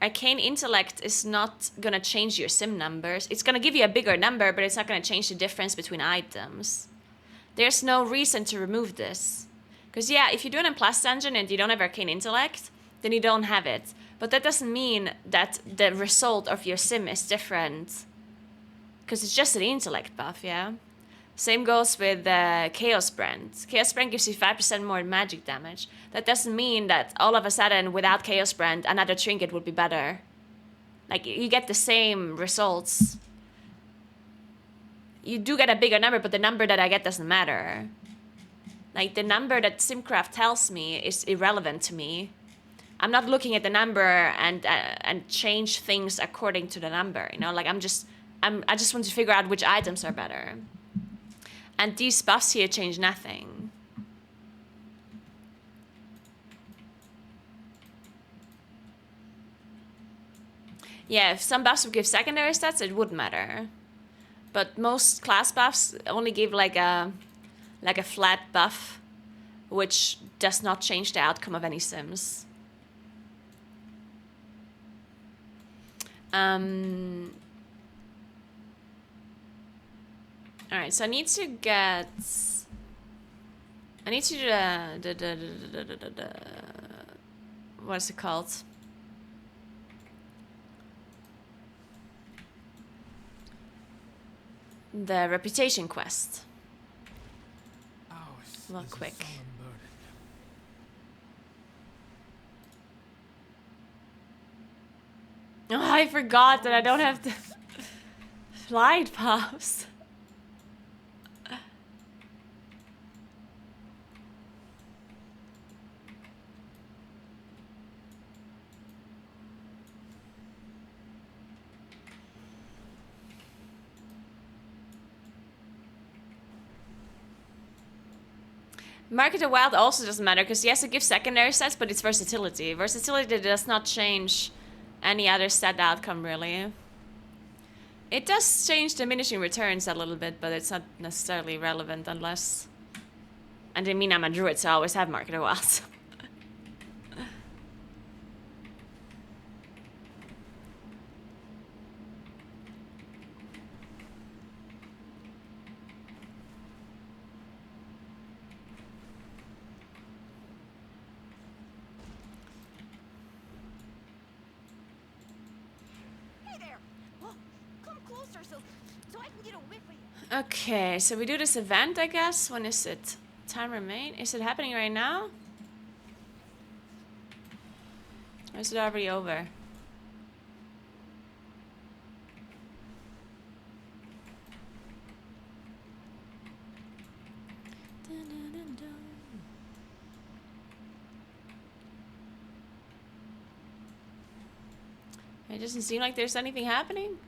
Arcane Intellect is not gonna change your sim numbers. It's gonna give you a bigger number, but it's not gonna change the difference between items. There's no reason to remove this. Because yeah, if you do it in Plus Dungeon and you don't have Arcane Intellect, then you don't have it. But that doesn't mean that the result of your sim is different. Because it's just an intellect buff, yeah? Same goes with Chaos Brand. Chaos Brand gives you 5% more magic damage. That doesn't mean that all of a sudden, without Chaos Brand, another trinket would be better. Like, you get the same results. You do get a bigger number, but the number that I get doesn't matter. Like, the number that Simcraft tells me is irrelevant to me. I'm not looking at the number and change things according to the number, you know? Like, I just want to figure out which items are better. And these buffs here change nothing. Yeah, if some buffs would give secondary stats, it would matter. But most class buffs only give like a flat buff, which does not change the outcome of any sims. Alright, so I need to get... I need to do the what is it called? The reputation quest. Real quick. Oh, I forgot that I don't have the flight paths. Market of Wild also doesn't matter, because yes, it gives secondary stats, but it's versatility. Versatility does not change any other stat outcome, really. It does change diminishing returns a little bit, but it's not necessarily relevant unless... And I mean, I'm a druid, so I always have Market of Wild. Okay, so we do this event, I guess. When is it? Time remain? Is it happening right now? Or is it already over? It doesn't seem like there's anything happening.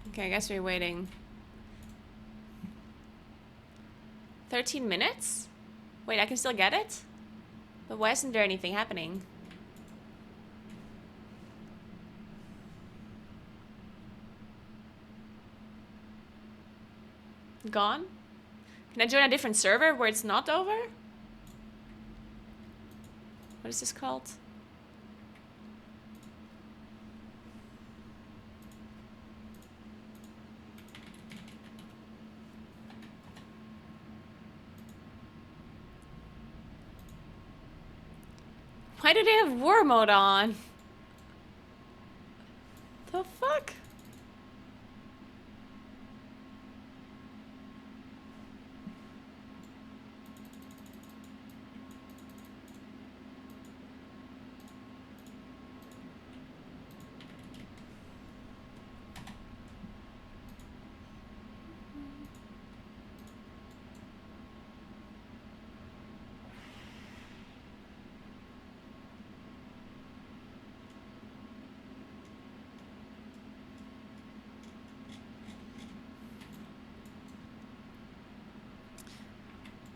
Okay, I guess we're waiting. 13 minutes? Wait, I can still get it? But why isn't there anything happening? Gone? Can I join a different server where it's not over? What is this called? Why do they have war mode on? The fuck?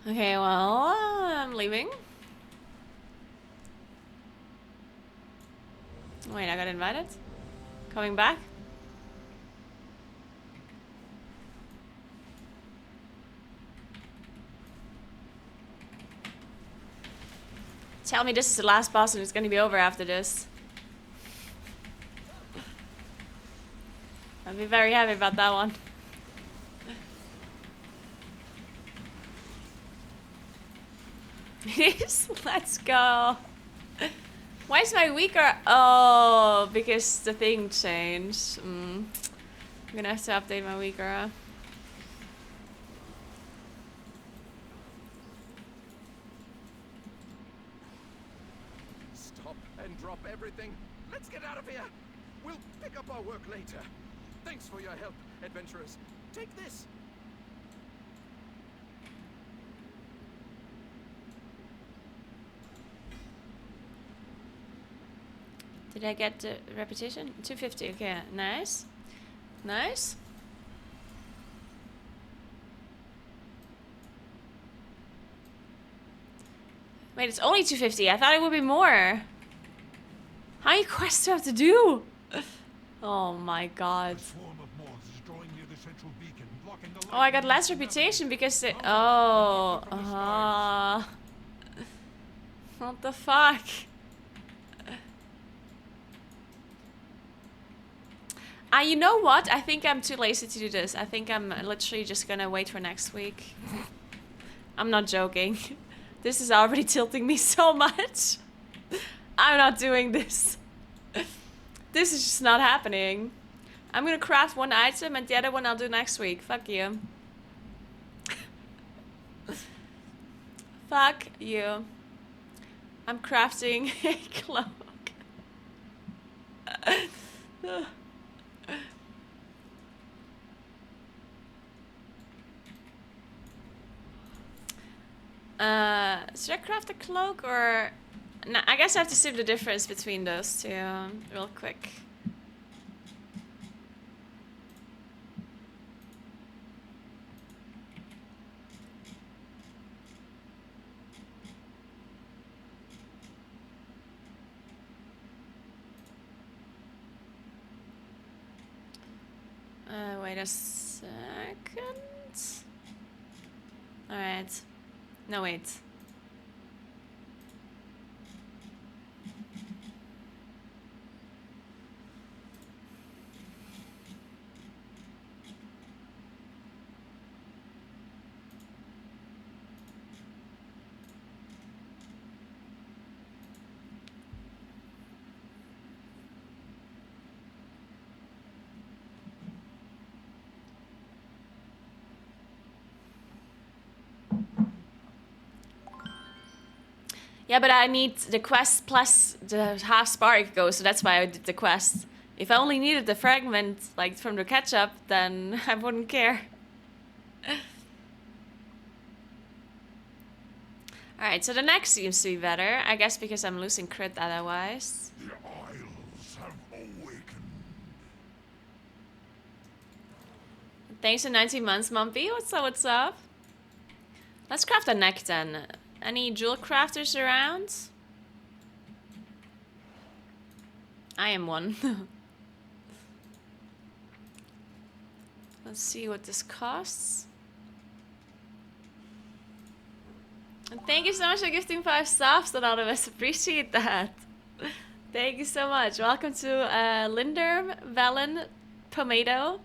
Okay, well, I'm leaving. Wait, I got invited? Coming back? Tell me this is the last boss and it's gonna be over after this. I'll be very happy about that one. It is. Let's go. Why is my weaker? Oh, because the thing changed. I'm gonna have to update my weaker. Stop and drop everything. Let's get out of here. We'll pick up our work later. Thanks for your help, adventurers. Take this. Did I get the repetition? 250. Okay, nice. Nice. Wait, it's only 250. I thought it would be more. How many quests do I have to do? Oh my god. Oh, I got less reputation because it... Oh. What the fuck? You know what? I think I'm too lazy to do this. I think I'm literally just gonna wait for next week. I'm not joking. This is already tilting me so much. I'm not doing this. This is just not happening. I'm gonna craft one item and the other one I'll do next week. Fuck you. Fuck you. I'm crafting a cloak. Should I craft a cloak or... No, I guess I have to see the difference between those two real quick. Wait a second. Alright. No, wait. Yeah, but I need the quest plus the half spark go, so that's why I did the quest. If I only needed the fragment, like, from the ketchup, then I wouldn't care. Alright, so the next seems to be better. I guess because I'm losing crit otherwise. The Isles have awakened. Thanks for 19 months, Mumpy. What's up, what's up? Let's craft a neck then. Any jewel crafters around? I am one. Let's see what this costs. And thank you so much for gifting 5 subs, Anonymous. Appreciate that. Thank you so much. Welcome to Linderm, Valen, Pomado,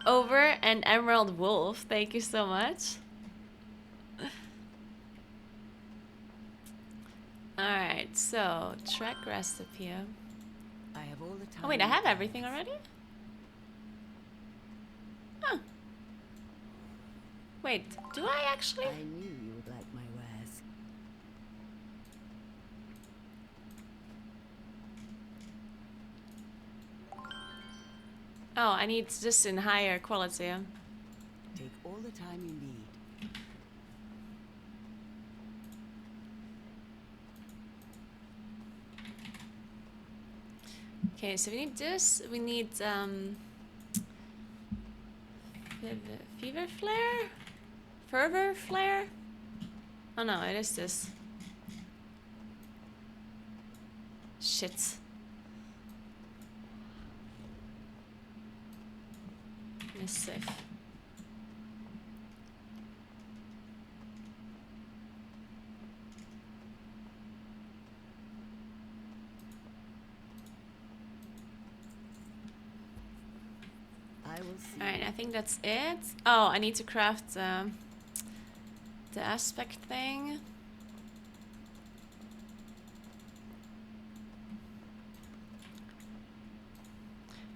Over, and Emerald Wolf. Thank you so much. Alright, so track recipe. I have all the time. Oh wait, I have everything already? Huh. Wait, do I actually? I knew you would like my wares. Oh, I need this in higher quality. Take all the time you need. Okay, so we need this. We need fever flare, fervor flare. Oh no, it is this. Shit. Miss safe. I will see. Alright, I think that's it. Oh, I need to craft the aspect thing.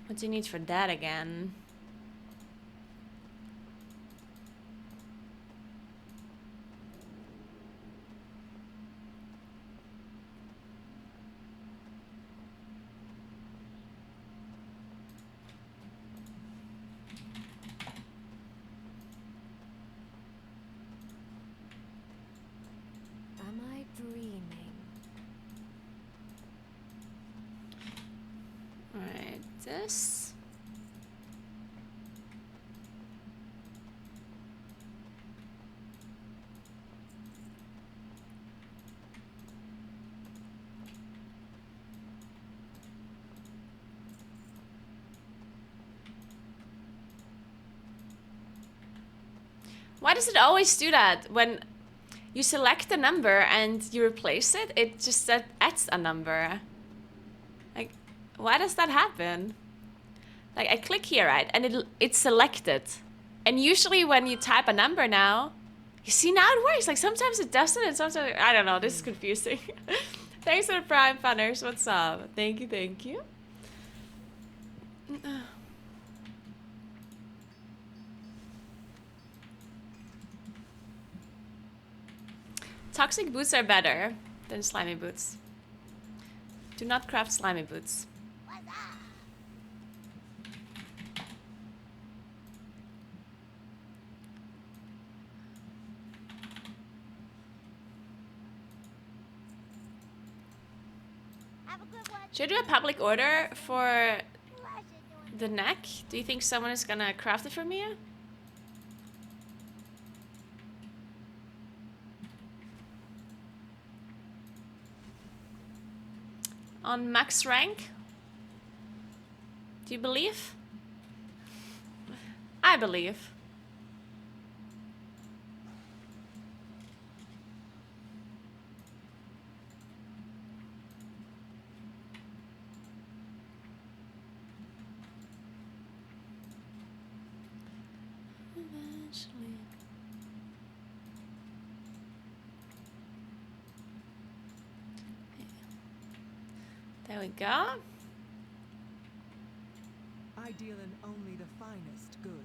What do you need for that again? Am I dreaming? Alright, this. Why does it always do that? When you select a number and you replace it, it just adds a number. Like, why does that happen? Like, I click here, right, and it's selected. And usually when you type a number now, you see now it works. Like, sometimes it doesn't and sometimes, I don't know, this is confusing. Thanks for the Prime Funners, what's up? Thank you, thank you. Toxic boots are better than slimy boots. Do not craft slimy boots. Should I do a public order for the neck? Do you think someone is gonna craft it for me? On max rank? Do you believe? I believe. Eventually. There we go. I deal in only the finest goods.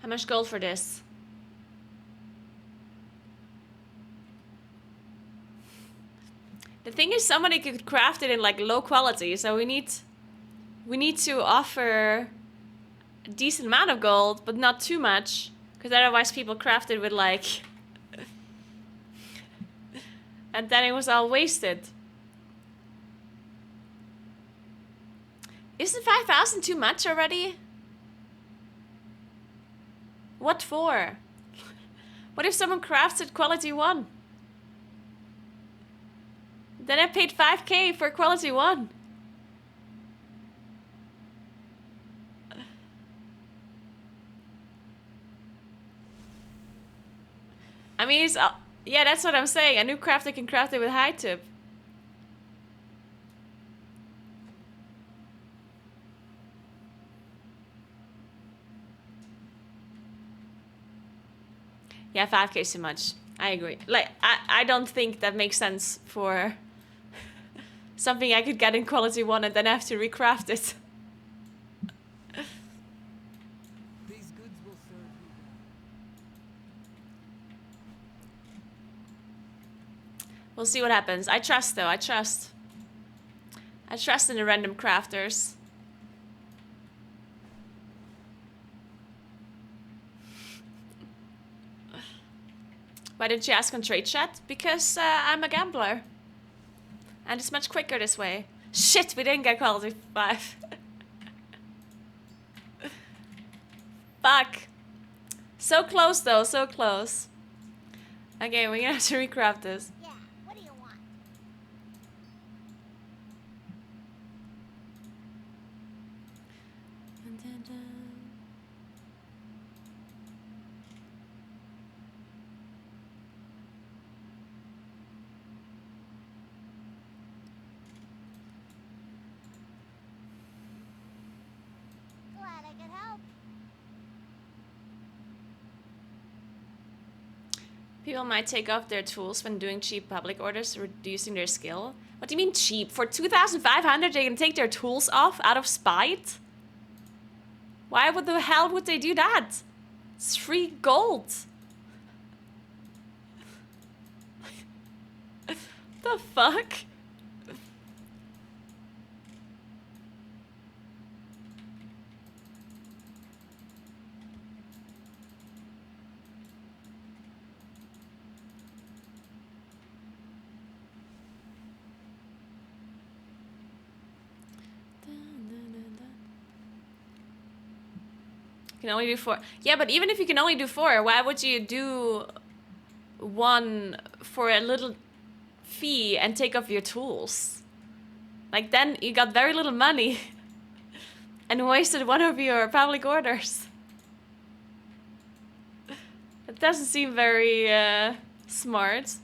How much gold for this? The thing is, somebody could craft it in like low quality, so we need to offer a decent amount of gold, but not too much, because otherwise people craft it with like, and then it was all wasted. Isn't 5,000 too much already? What for? What if someone crafts it quality 1? Then I paid 5k for quality 1. I mean, it's... yeah, that's what I'm saying. A new crafter can craft it with high tip. Yeah, 5k is too much. I agree. Like, I don't think that makes sense for something I could get in quality 1 and then have to recraft it. These goods will serve you We'll see what happens. I trust though, I trust. I trust in the random crafters. Why didn't you ask on trade chat? Because I'm a gambler. And it's much quicker this way. Shit, we didn't get quality 5. Fuck. So close though, so close. Okay, we're gonna have to recraft this. Yeah, what do you want? Glad I could help. People might take off their tools when doing cheap public orders, reducing their skill. What do you mean cheap? For 2,500 they can take their tools off out of spite? Why would the hell would they do that? It's free gold. The fuck? You can only do 4. Yeah, but even if you can only do 4, why would you do 1 for a little fee and take off your tools? Like, then you got very little money and wasted 1 of your public orders. It doesn't seem very smart.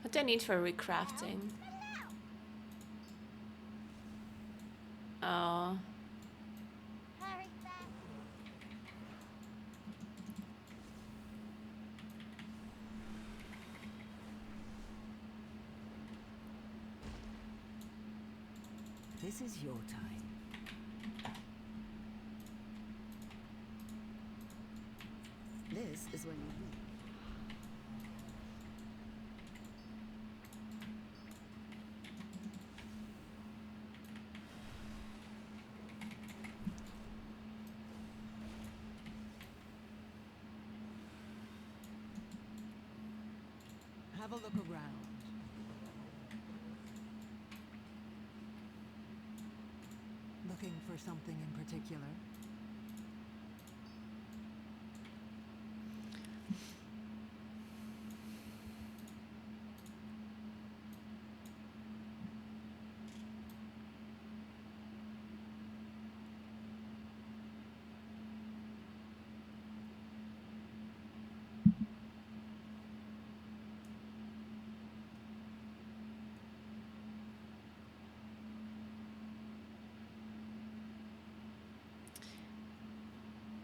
What do I need for recrafting? Oh. Hurry back. This is your time. This is when you leave. Have a look around. Looking for something in particular?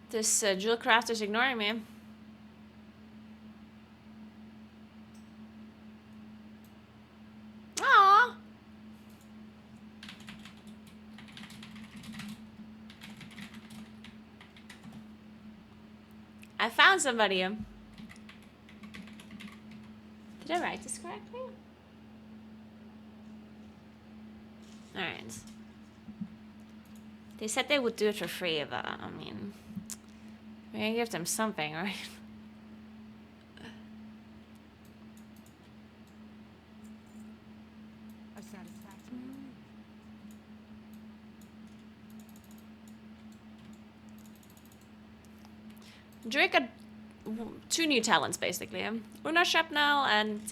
This jewel crafter's ignoring me. Aww. I found somebody. Did I write this correctly? Alright. They said they would do it for free, but I mean, we're gonna give them something, right? A satisfactory. Drake got 2 new talents, basically. Lunar Shrapnel and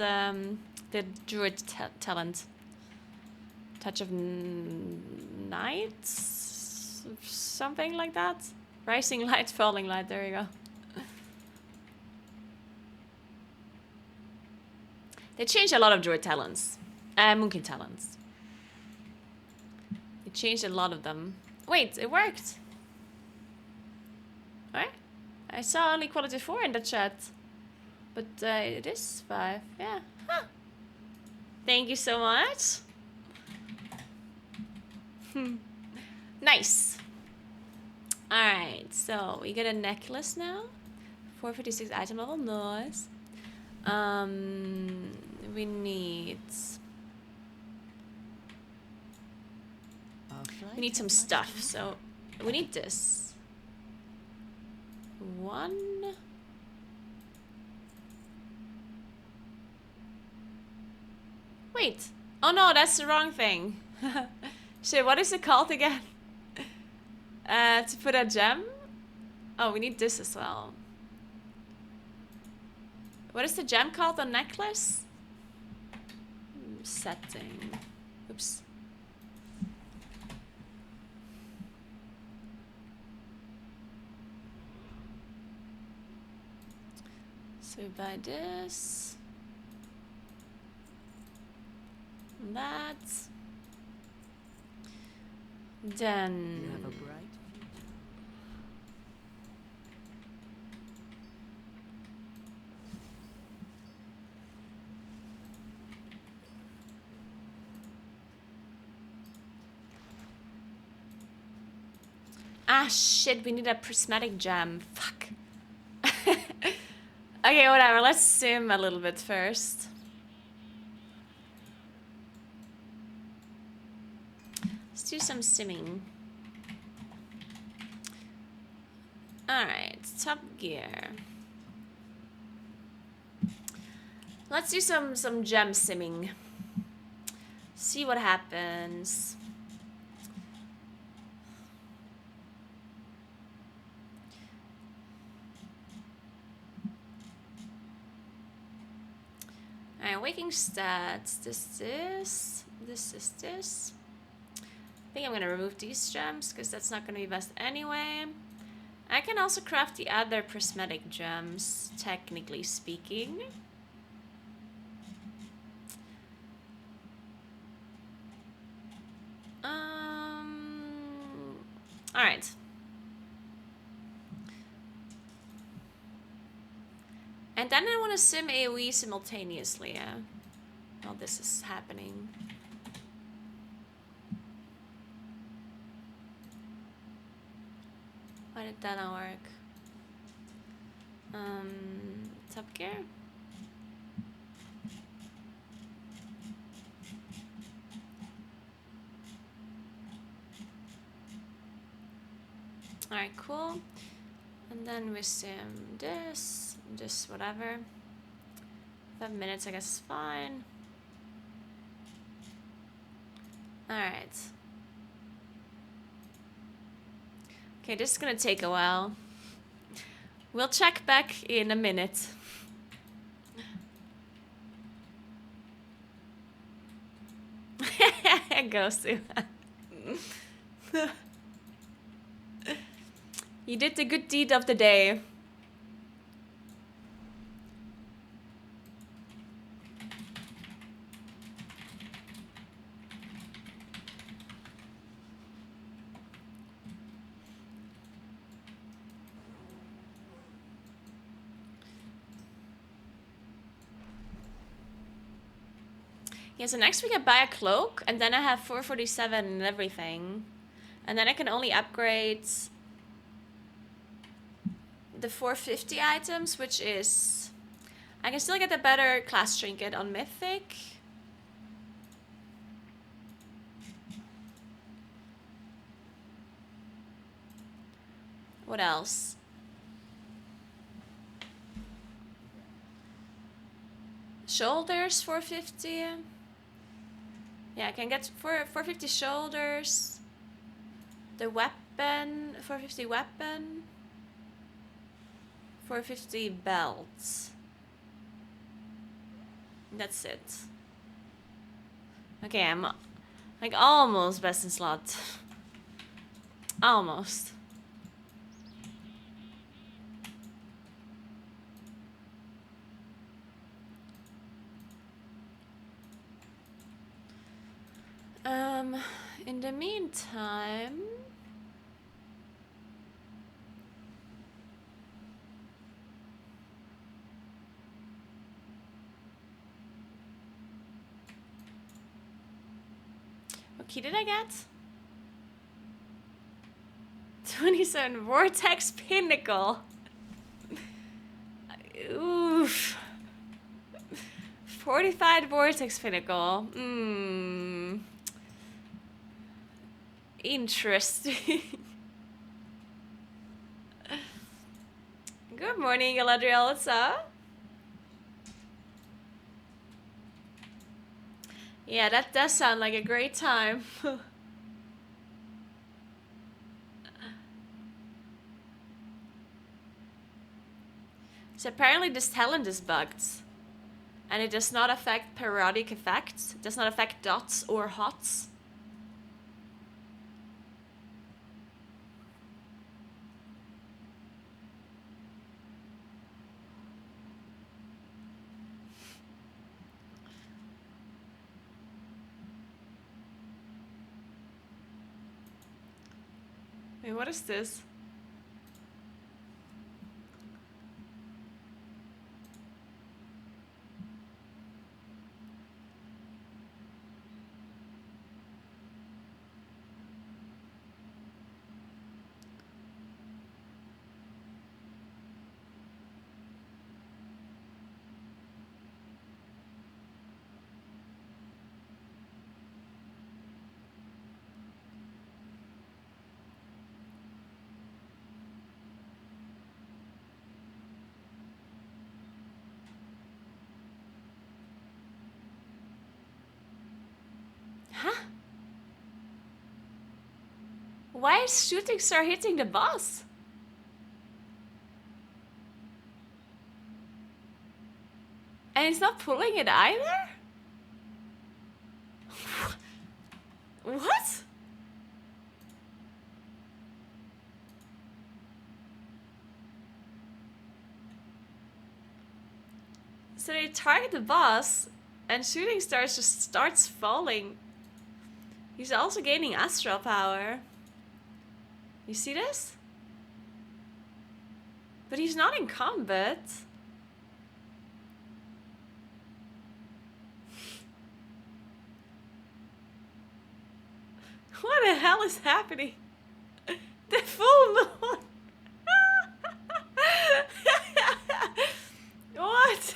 the Druid talent. Touch of Night? Something like that? Rising Light, Falling Light, there you go. They changed a lot of Druid talents. Moonkin talents. They changed a lot of them. Wait, it worked. Alright. I saw only quality 4 in the chat. But it is 5. Yeah. Huh. Thank you so much. Nice. Alright, so we get a necklace now. 456 item level, nice. We need... We need some stuff, so we need this. 1. Wait. Oh no, that's the wrong thing. Shit, what is it called again? To put a gem? Oh, we need this as well. What is the gem called on necklace? Setting. Oops. So we buy this. That. Then. You have a bright Ah, shit, we need a prismatic gem. Fuck. Okay, whatever. Let's sim a little bit first. Let's do some simming. Alright, Top Gear. Let's do some gem simming. See what happens. Alright, waking stats. This is this. I think I'm gonna remove these gems because that's not gonna be best anyway. I can also craft the other prismatic gems, technically speaking. Alright. And then I want to sim AoE simultaneously, yeah. While this is happening. Why did that not work? Top Gear? Alright, cool. And then we sim this, whatever. 5 minutes, I guess is fine. Alright. Okay, this is gonna take a while. We'll check back in a minute. Ghostu. You did the good deed of the day. Yeah, so next week I buy a cloak, and then I have 447 and everything. And then I can only upgrade the 450 items, which is... I can still get a better class trinket on Mythic. What else? Shoulders, 450. Yeah, I can get 450 shoulders. The weapon, 450 weapon. 450 belts. That's it. Okay, I'm like almost best in slot. Almost. In the meantime... What key did I get? 27 Vortex Pinnacle. Oof. 45 Vortex Pinnacle. Interesting. Good morning, Galadriel. What's up? Yeah, that does sound like a great time. So apparently this talent is bugged. And it does not affect periodic effects. It does not affect dots or hots. Wait, what is this? Huh? Why is shooting star hitting the boss? And he's not pulling it either? What? So they target the boss and shooting stars just starts falling. He's also gaining astral power. You see this? But he's not in combat. What the hell is happening? The full moon! What?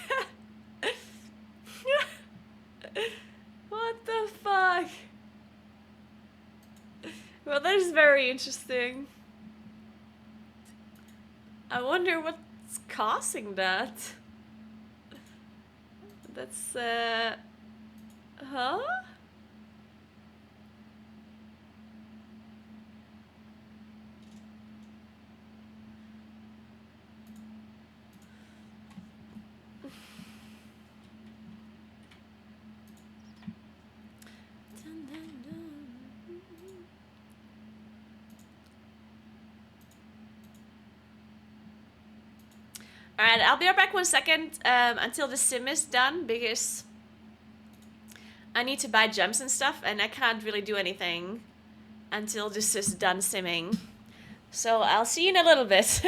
What the fuck? Well, that is very interesting. I wonder what's causing that. That's, huh? Alright, I'll be right back 1 second until the sim is done because I need to buy gems and stuff and I can't really do anything until this is done simming. So I'll see you in a little bit.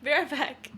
Be right back.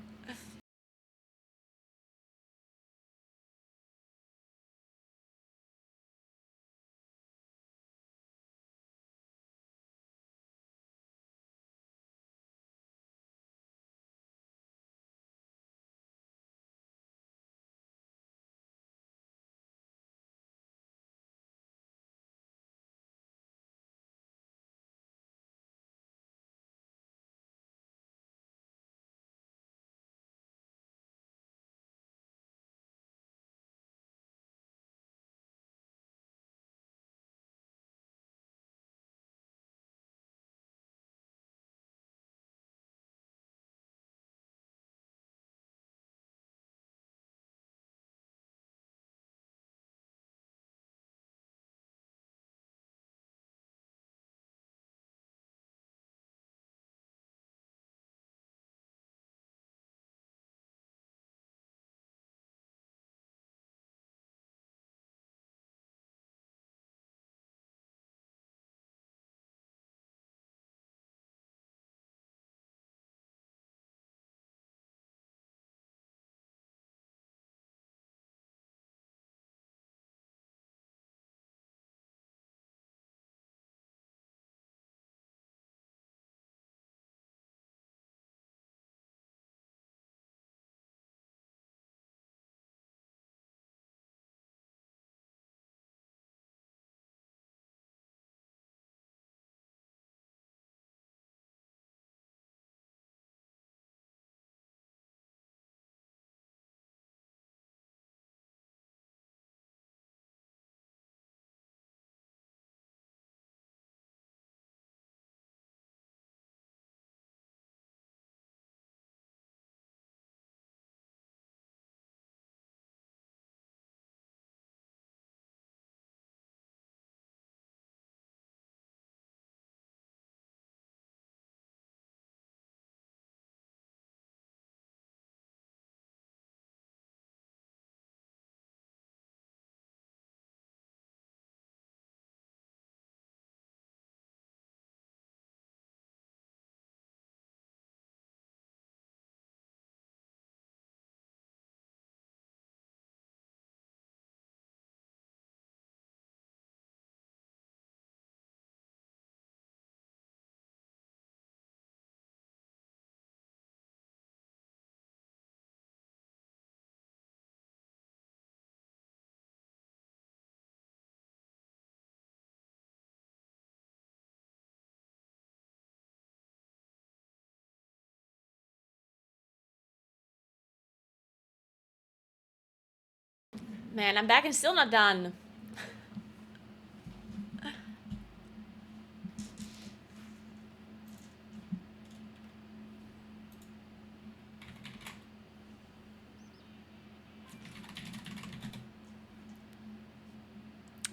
Man, I'm back and still not done.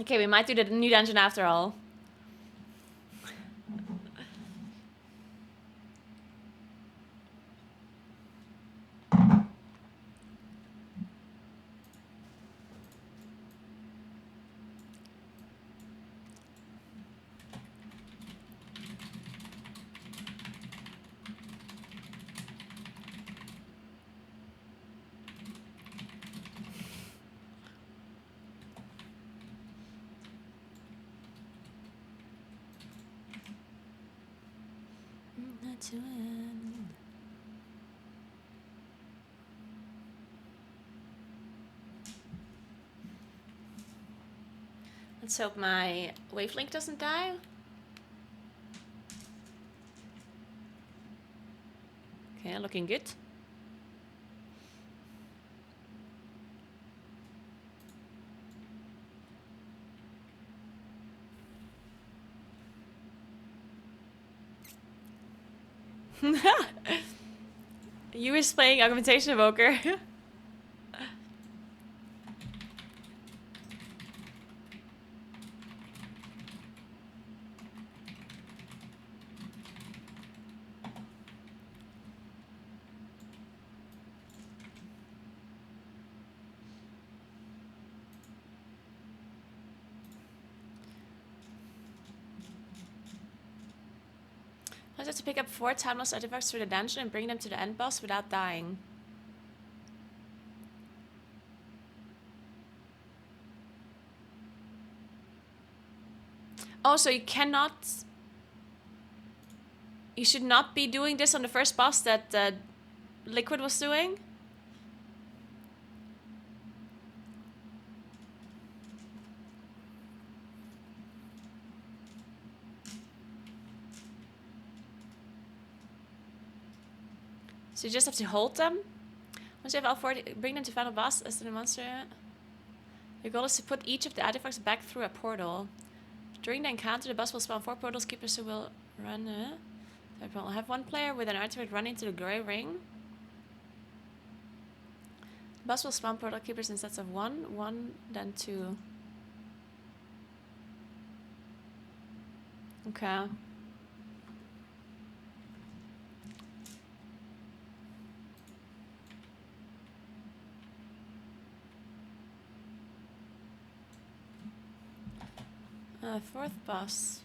Okay, we might do the new dungeon after all. Not to end. Let's hope my wavelength doesn't die. Okay, looking good. You was playing Augmentation Evoker. I have to pick up 4 timeless artifacts through the dungeon and bring them to the end boss without dying. Oh, so you cannot... You should not be doing this on the first boss that Liquid was doing? So you just have to hold them? Once you have all 4, bring them to final boss as to the monster. Your goal is to put each of the artifacts back through a portal. During the encounter, the boss will spawn 4 portals. Keepers who will run... I'll have 1 player with an artifact run into the grey ring. The boss will spawn portal keepers in sets of 1, 1, then 2. Okay. Fourth boss.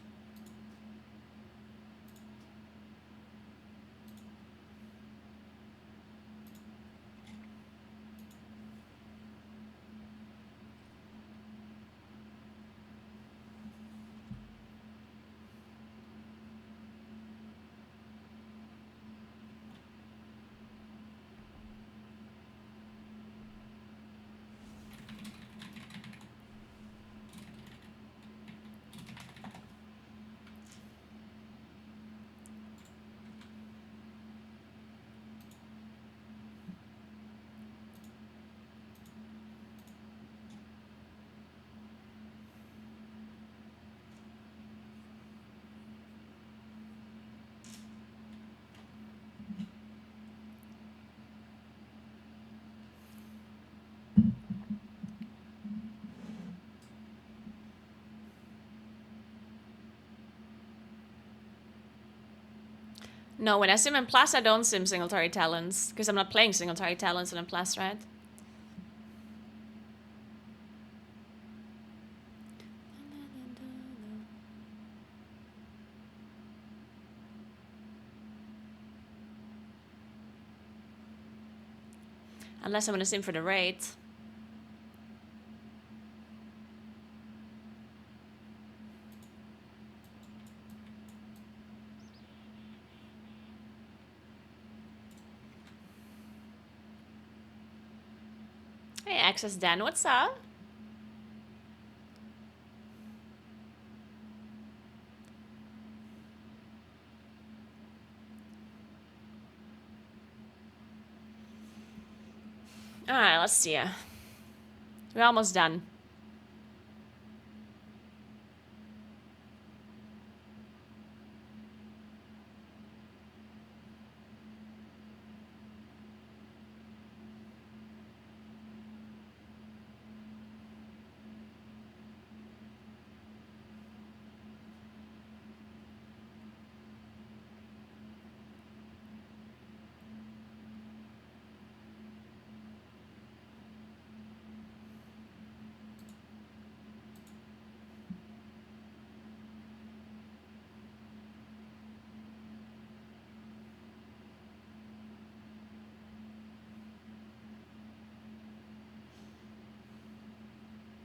No, when I sim in Plus, I don't sim single-target talents. Because I'm not playing single-target talents in Plus, right? Unless I'm gonna sim for the raid. Hey, Access Dan, what's up? Alright, let's see. We're almost done.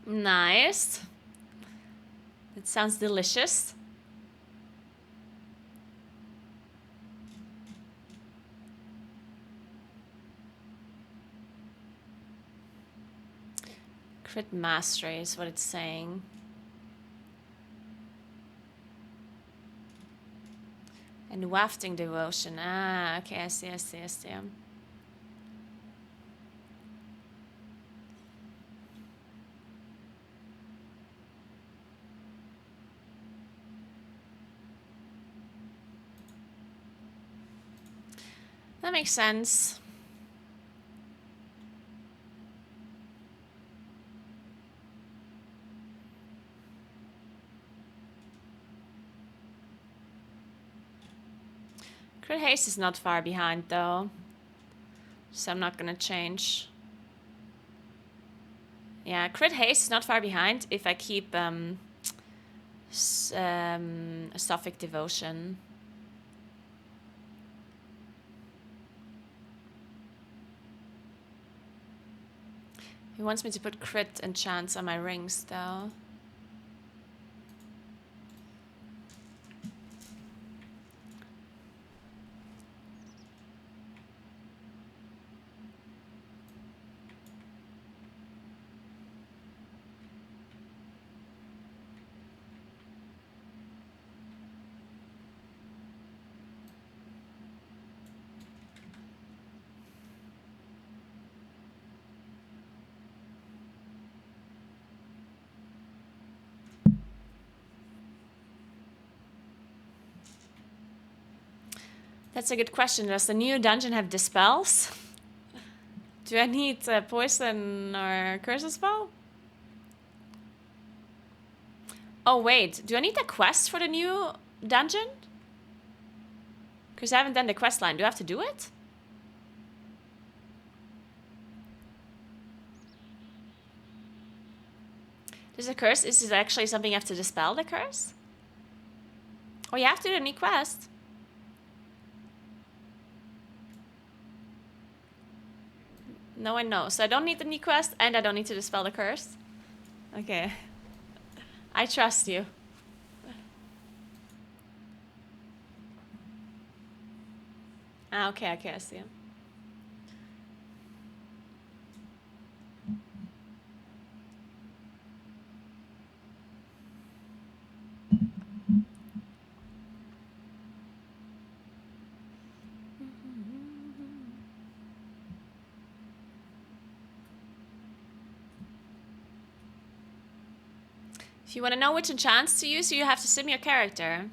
Nice. It sounds delicious. Crit mastery is what it's saying. And wafting devotion. Ah, okay, I see. That makes sense. Crit haste is not far behind though, so I'm not gonna change. Yeah, crit haste is not far behind if I keep Sophic devotion. He wants me to put crit and chance on my rings though. That's a good question. Does the new dungeon have dispels? Do I need poison or curse spell? Oh wait, do I need a quest for the new dungeon? Because I haven't done the quest line. Do I have to do it? There's a curse. Is this actually something you have to dispel, the curse? Oh, you have to do a new quest. No one knows. So I don't need the new quest and I don't need to dispel the curse. Okay. I trust you. Ah, okay, I see. If you want to know which enchants to use, you have to sim your character.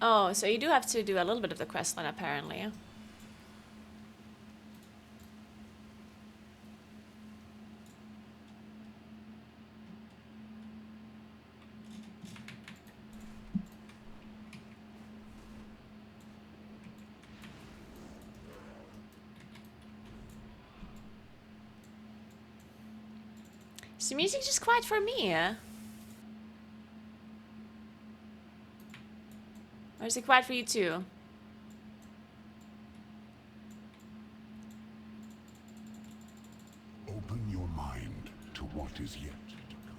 Oh, so you do have to do a little bit of the quest line, apparently. Is the music just quiet for me? Or is it quiet for you too? Open your mind to what is yet to come.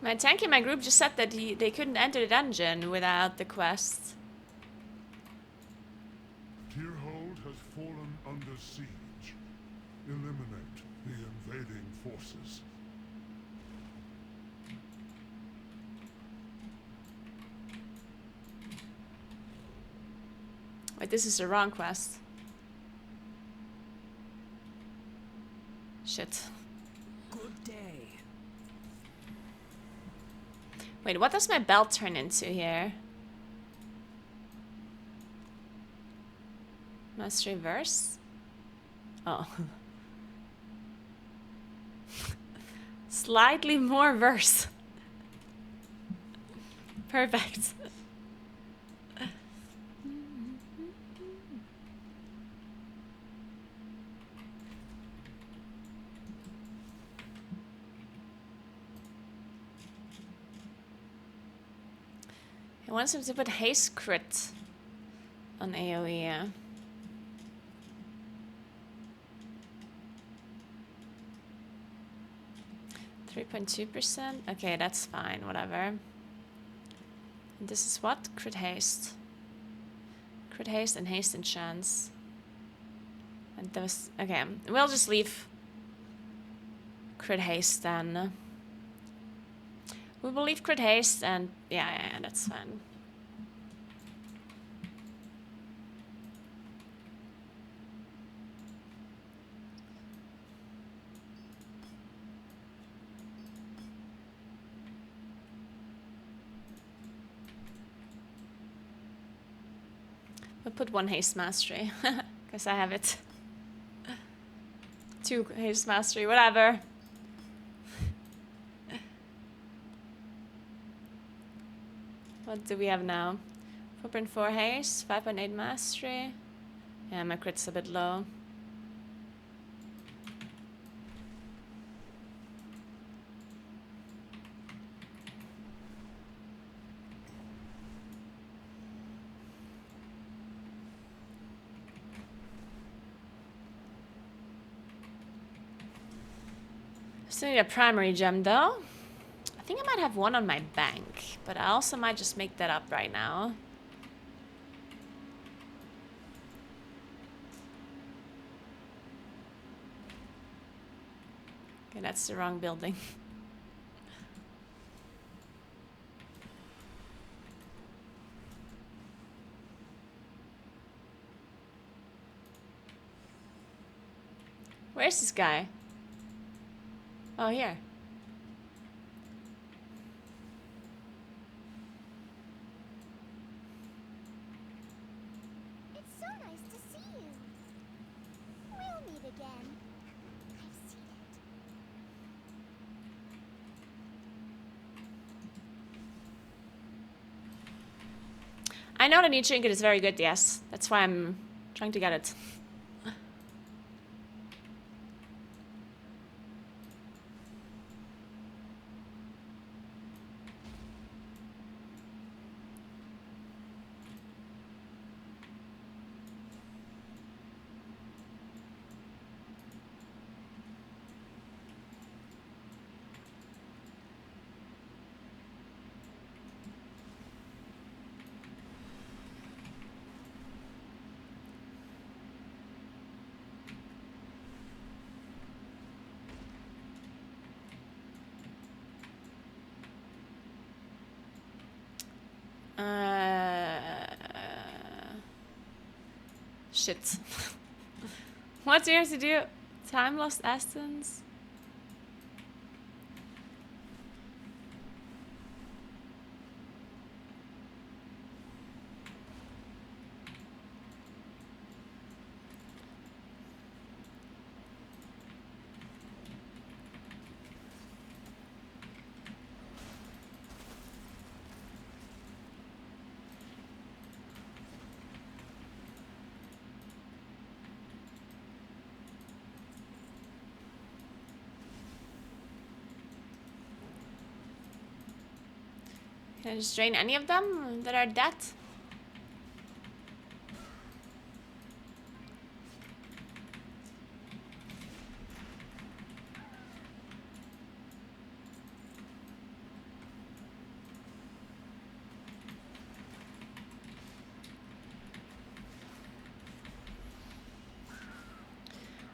My tank in my group just said that they couldn't enter the dungeon without the quest. Tierhold has fallen under siege. Eliminate the invading forces. Wait, this is the wrong quest. Shit. Good day. Wait, what does my belt turn into here? Mastery verse? Oh. Slightly more verse. Perfect. He wants him to put haste crit on AoE. Yeah. 3.2%? Okay, that's fine, whatever. And this is what? Crit haste. Crit haste and haste enchants. And those... Okay, we'll just leave crit haste then. We will leave crit haste and... Yeah, that's fine. We'll put 1 haste mastery, because I have it. 2 haste mastery, whatever. What do we have now? 4.4 haste, 5.8 mastery. Yeah, my crit's a bit low. Still need a primary gem though. I think I might have 1 on my bank, but I also might just make that up right now. Okay, that's the wrong building. Where's this guy? Oh, here. It's so nice to see you. We'll meet again. I've seen it. I know the new trinket is very good, yes. That's why I'm trying to get it. Shit. What do you have to do? Time lost essence? Can I just drain any of them that are dead?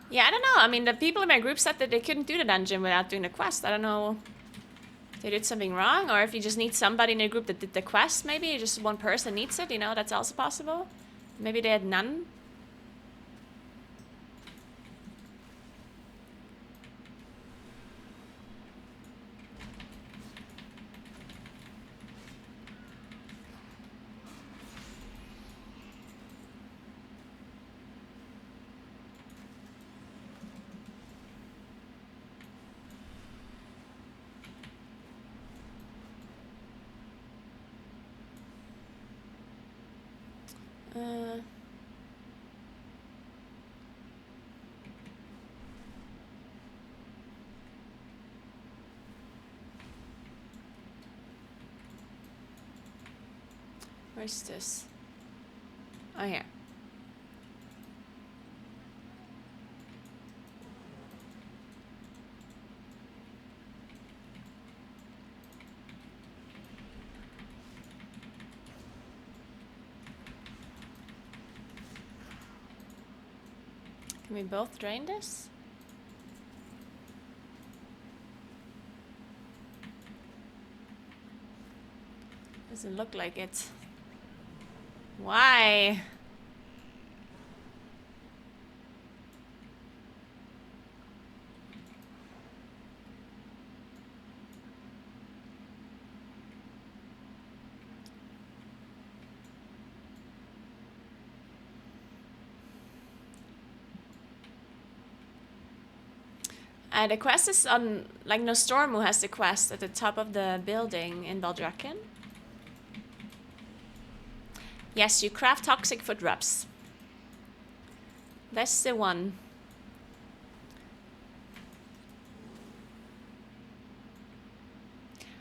Yeah, I don't know. I mean, the people in my group said that they couldn't do the dungeon without doing the quest. I don't know if they did something wrong, or if you just need somebody in the group that did the quest, maybe. Just one person needs it, you know, that's also possible. Maybe they had none. Where's this? Oh, here. Can we both drain this? Doesn't look like it. Why? The quest is on, like, Nostormu has the quest at the top of the building in Baldraken. Yes, you craft toxic foot rubs. That's the one.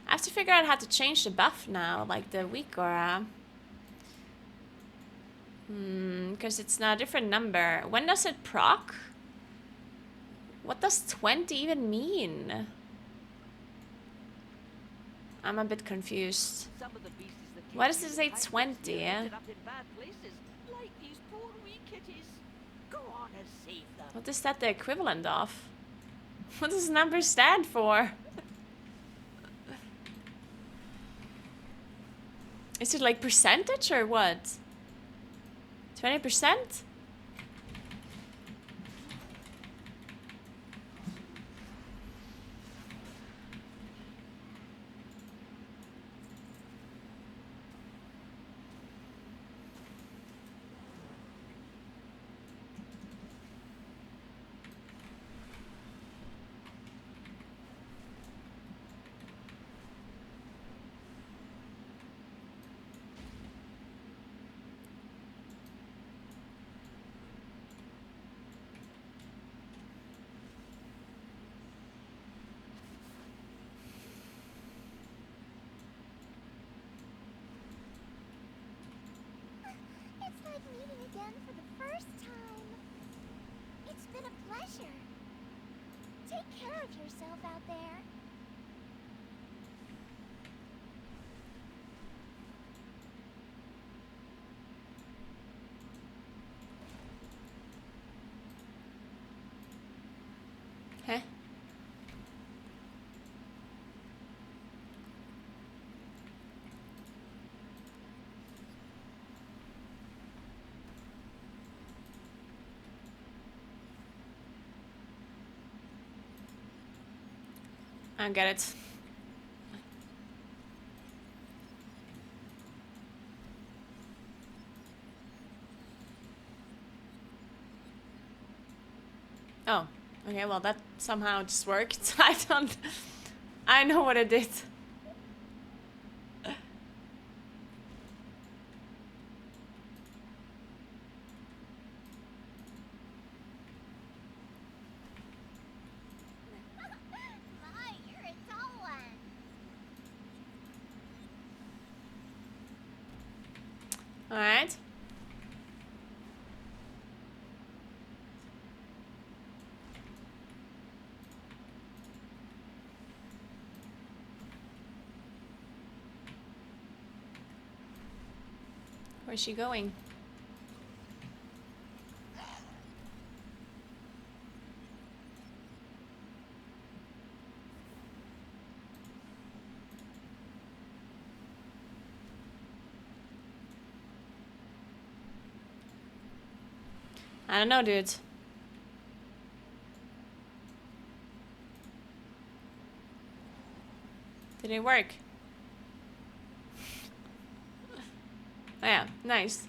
I have to figure out how to change the buff now, like the weak aura. Because it's now a different number. When does it proc? What does 20 even mean? I'm a bit confused. Why does it say 20? What is that the equivalent of? What does number stand for? Is it like percentage or what? 20%? It's like meeting again for the first time. It's been a pleasure. Take care of yourself out there. Huh? I get it. Oh, okay, well that somehow just worked. I know what I did. My, you're a tall one. Alright. Where's she going? I don't know, dude. Did it work? Oh yeah, nice.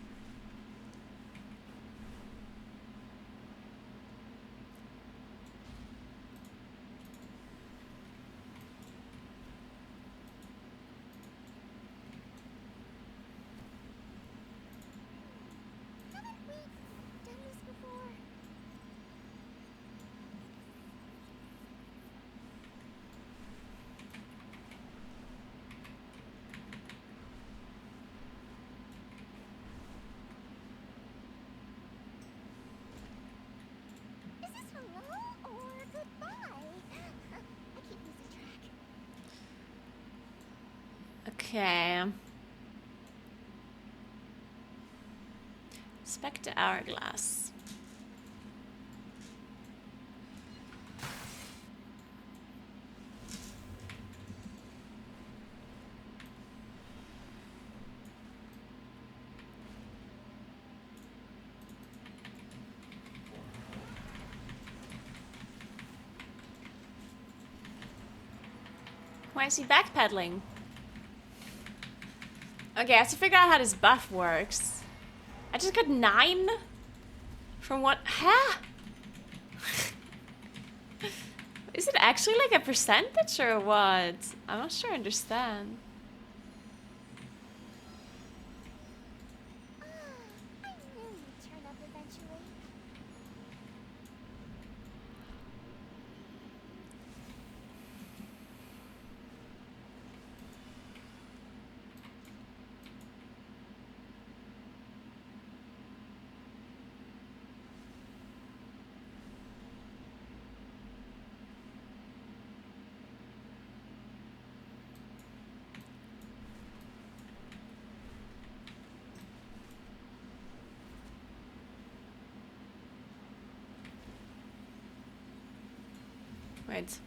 Haven't we done this before? Is this hello or goodbye? I keep losing track. Okay. Inspect the hourglass. Why is he backpedaling? Okay, I have to figure out how this buff works. I just got 9 from what? Huh? Is it actually like a percentage or what? I'm not sure I understand. I knew you'd turn up eventually. Wait.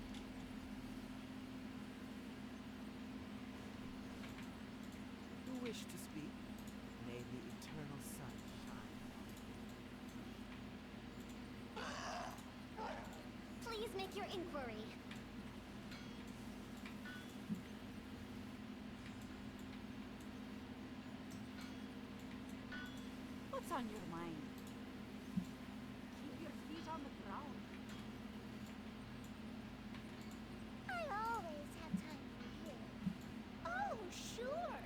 Who wish to speak? May the eternal sun shine. Please make your inquiry. What's on your mind? Keep your feet on the ground. I always have time for you. Oh, sure.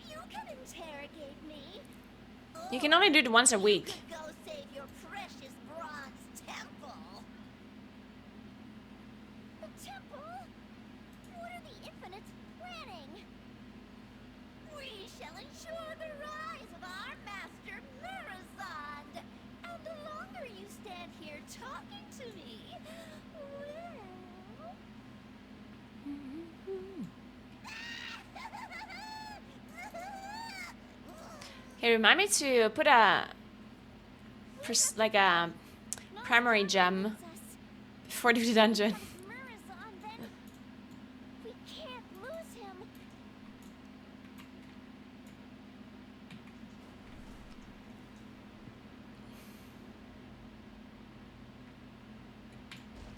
You can interrogate me. You can only do it once a week. You could go save your precious bronze temple. The temple? What are the infinites planning? We shall ensure the rise of our master Mirazond. And the longer you stand here talking to me, well... Hey, remind me to put a like a primary gem before do the dungeon. Mirazond, then we can't lose him.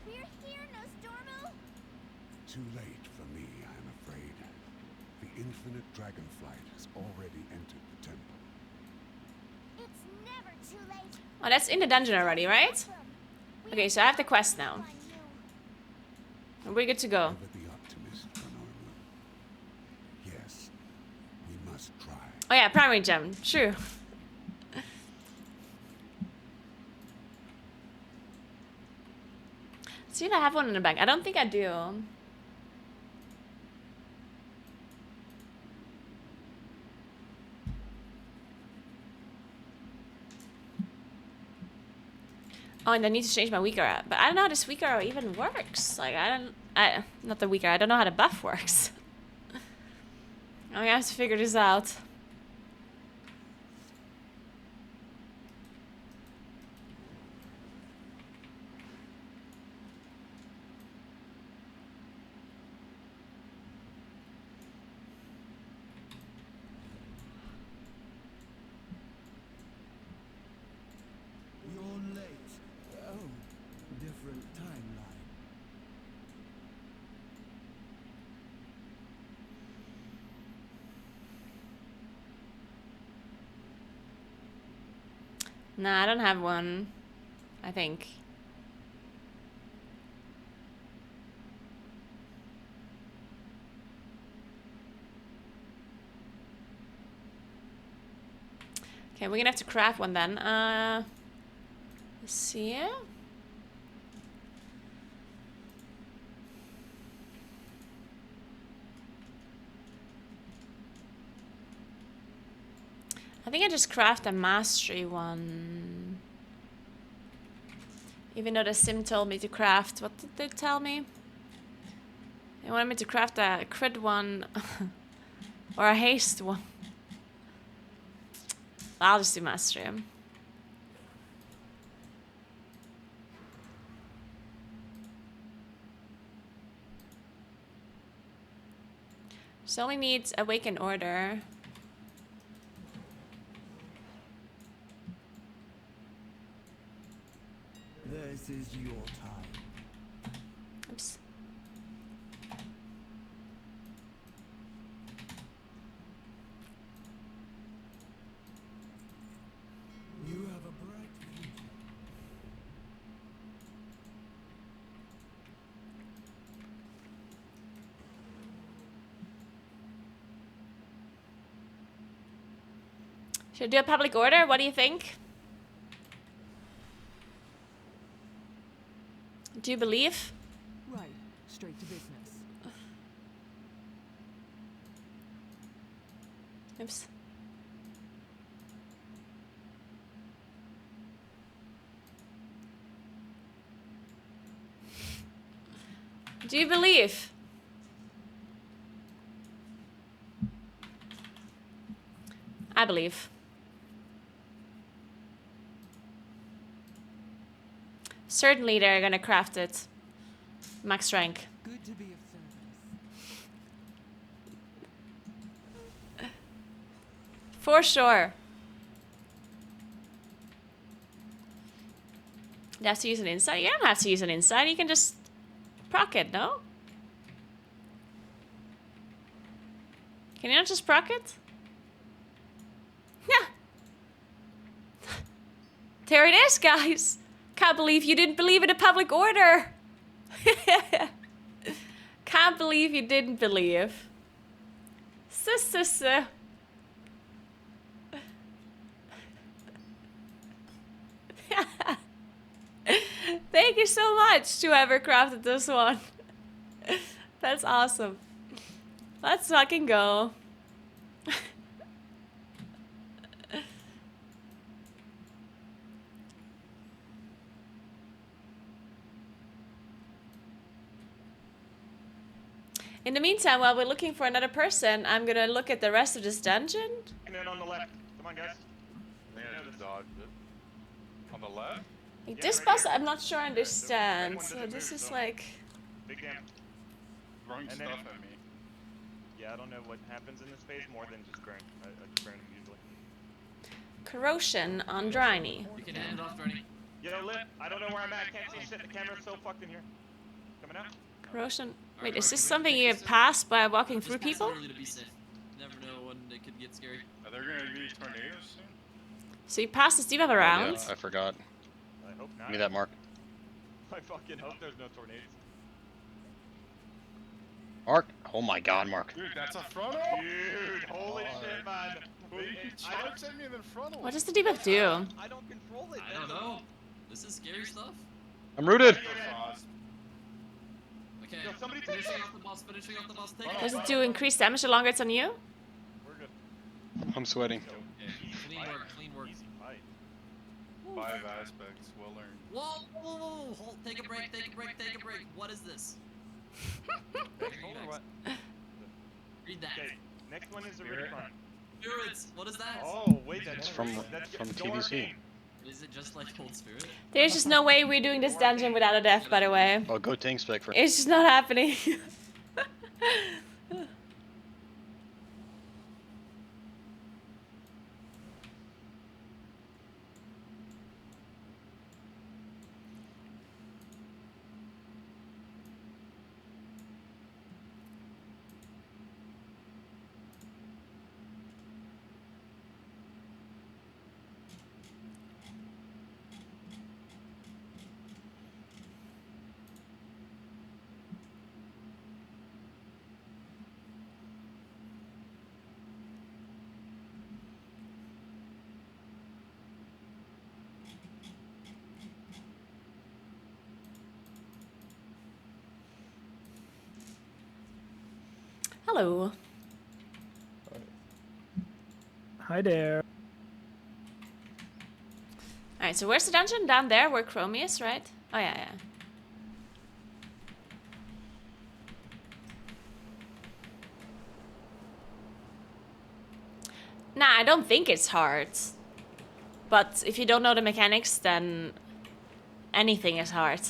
We're here, Nostormo. Too late for me, I am afraid. The infinite dragonflight has already entered the temple. It's never too late. Oh, that's in the dungeon already, right? Okay, so I have the quest now. And we're good to go. Ever the optimist, Panorama. Yes, we must try. Oh yeah, primary gem. True. See if I have one in the back. I don't think I do. Oh, and I need to change my weak arrow. But I don't know how this weak arrow even works. Like, not the weak arrow, I don't know how the buff works. I have to figure this out. You're late. Oh, different timeline. Nah, I don't have one. I think. Okay, we're gonna have to craft one then. Let's see. I think I just craft a mastery one. Even though the sim told me to craft, what did they tell me? They wanted me to craft a crit one or a haste one. I'll just do mastery. Just only needs awaken order. This is your time. Oops. You have a bright future. Should I do a public order? What do you think? Do you believe? Right, straight to business. Oops. Do you believe? I believe. Certainly they're gonna craft it. Max rank. Good to be of service. For sure. You have to use an insight? You don't have to use an insight. You can just proc it, no? Can you not just proc it? Yeah. There it is, guys. Can't believe you didn't believe in a public order. Can't believe you didn't believe. Thank you so much to whoever crafted this one. That's awesome. Let's fucking go. In the meantime, while we're looking for another person, I'm gonna look at the rest of this dungeon. And then on the left. Come on, guys. I think I just dodged it. On the left? Like, Yeah, this right boss, here. I'm not sure I understand. That one So doesn't this move, is so- like Big damn. Throwing And stuff then- at me. Yeah, I don't know what happens in this phase more than just burn. I just burn them usually. corrosion on Dryny. You can hand it off, Drenny. Yo, Lip, I don't know where I'm at. Can't see shit. The camera's so fucked in here. Coming out? Corrosion. Wait, Alright, is this can we something take you this in? pass by walking Just through pass it people? early to be safe. Never know when it could get scary. Are there gonna be tornadoes soon? So you pass this debuff around? Yeah, I forgot. I hope not. Give me that mark. I fucking hope there's no tornadoes. Mark? Oh my god, Mark. Dude, that's a frontal? Dude, holy shit, man. Well, you can charge at me in the frontal. What does the debuff do? I don't control it. I don't know. This is scary stuff. I'm rooted! Frost. Okay. Yo, somebody take finishing it. off the boss, finishing off the boss. Take Does it. it do increased damage the longer it's on you? We're good. I'm sweating. Okay. Clean work, clean work. Easy fight. 5 aspects, well earned. Whoa! Hold, take a break, take a break, take a break. What is this? Thankful or what? Read that. Okay, next one is already fun. Spirits, what is that? Oh, wait, It's that's from your TBC. game. Is it just like Old Spirit? There's just no way we're doing this dungeon without a death, by the way. Oh, go tank spec for. It's just not happening. Hello. Hi there. Alright, so where's the dungeon? Down there where Chromie is, right? Oh, yeah, yeah. Nah, I don't think it's hard. But if you don't know the mechanics, then anything is hard.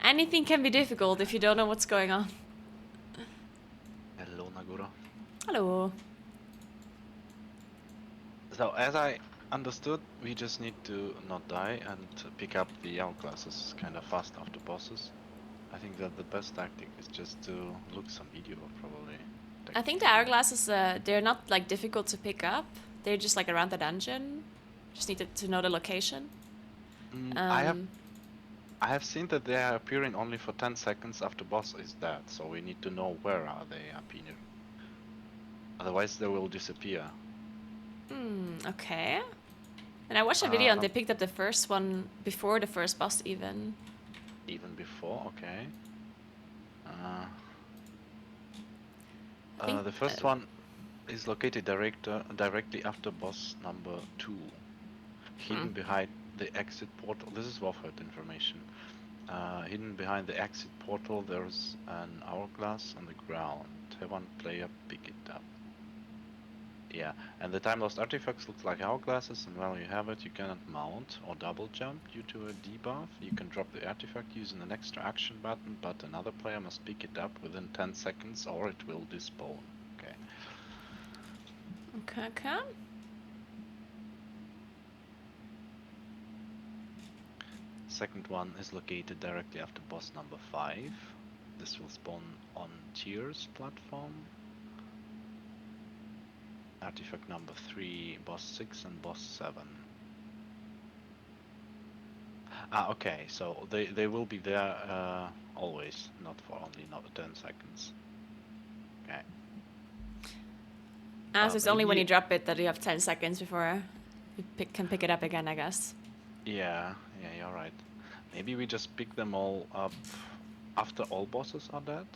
Anything can be difficult if you don't know what's going on. Hello, Naguura. Hello. So, as I understood, we just need to not die and pick up the hourglasses kind of fast after bosses. I think that the best tactic is just to look some video, probably. I think the hourglasses, they're not like difficult to pick up. They're just like around the dungeon. Just need to know the location. I have seen that they are appearing only for 10 seconds after boss is dead, so we need to know where are they appearing. Otherwise they will disappear. Okay. And I watched a video and they picked up the first one before the first boss even. Even before, okay. The first one is located directly after boss number 2. Hidden behind the exit portal. This is Warford information. Hidden behind the exit portal there's an hourglass on the ground. Have one player pick it up. Yeah, and the time lost artifacts looks like hourglasses, and while you have it you cannot mount or double jump due to a debuff. You can drop the artifact using an extra action button, but another player must pick it up within 10 seconds or it will despawn. Okay. Okay. Second one is located directly after boss number 5. This will spawn on Tier's platform. Artifact number 3, boss 6 and boss 7. Okay, so they will be there always, not for only 10 seconds. Okay. So it's only when you drop it that you have 10 seconds before you can pick it up again, I guess. Yeah, you're right. Maybe we just pick them all up after all bosses are dead?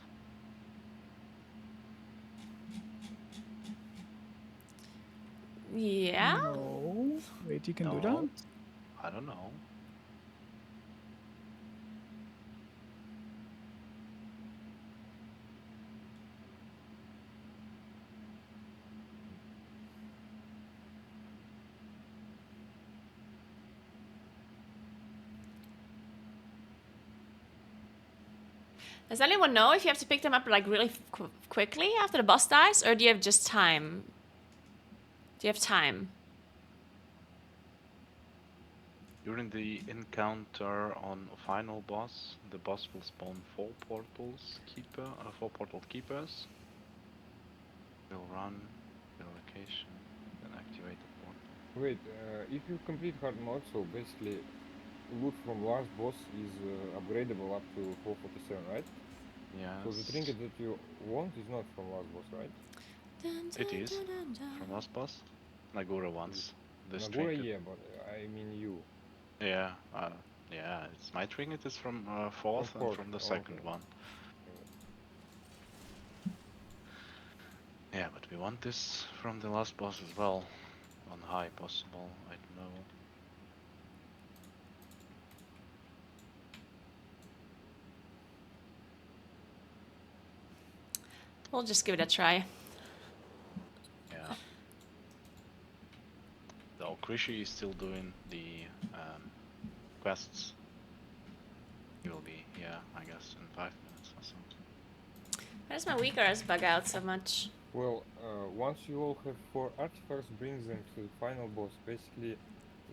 Yeah? No. Wait, you can do No. that? I don't know. Does anyone know if you have to pick them up like really quickly after the boss dies, or do you have just time? Do you have time? During the encounter on final boss, the boss will spawn 4 portal keepers. Will run the location, then activate the portal. Wait, if you complete hard mode, so basically loot from last boss is upgradable up to 447, right? Yes. So the trinket that you want is not from last boss, right? It is from last boss. Naguura wants this Naguura, trinket. yeah, but I mean you. Yeah, it's my trinket is from 4th and from the second one. Yeah, but we want this from the last boss as well. on high possible. I don't know. We'll just give it a try. Yeah. Though Krishi is still doing the quests. He will be here, I guess, in 5 minutes or so. Why does my weakers bug out so much? Well, once you all have 4 artifacts, brings them to the final boss. Basically, it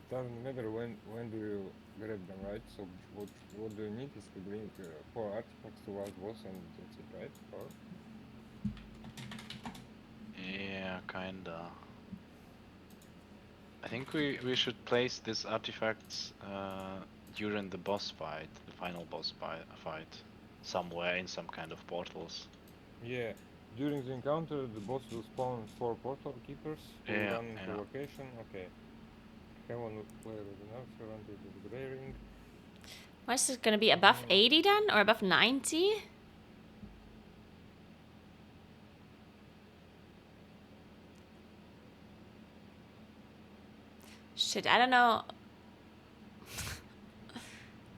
doesn't matter when do you grab them, right? So what do you need is to bring 4 artifacts to last boss, and that's it, right? Or Yeah, kinda. I think we should place these artifacts during the boss fight, the final boss fight, somewhere in some kind of portals. yeah, during the encounter, the boss will spawn 4 portal keepers who Yeah, run into yeah. location. Okay. Have one player with an axe around it with the gray ring. Why is it gonna be above 80 then? Or above 90? Shit, I don't know.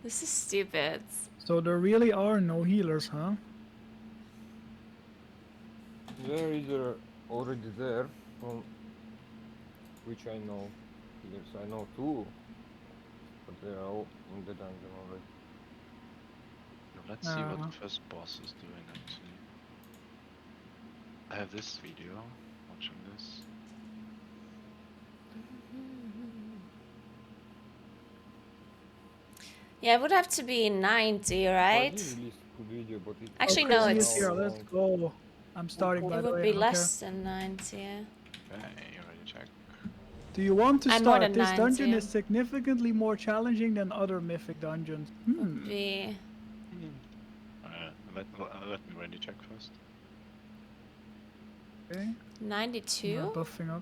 This is stupid. So there really are no healers, huh? They're either already there, from which I know. Yes, I know 2, but they are all in the dungeon already. Let's see what the first boss is doing actually. I have this video, watching this. Yeah, it would have to be 90, right? Released good video, but it Actually, no, Crazy it's... is here. Let's go. I'm starting, by It the way. would I be don't less than 90, yeah. Okay, you ready to check? Do you want to I'm more start? than This 90. dungeon is significantly more challenging than other mythic dungeons. Would be... Let me ready check first. Okay. 92? We're buffing up.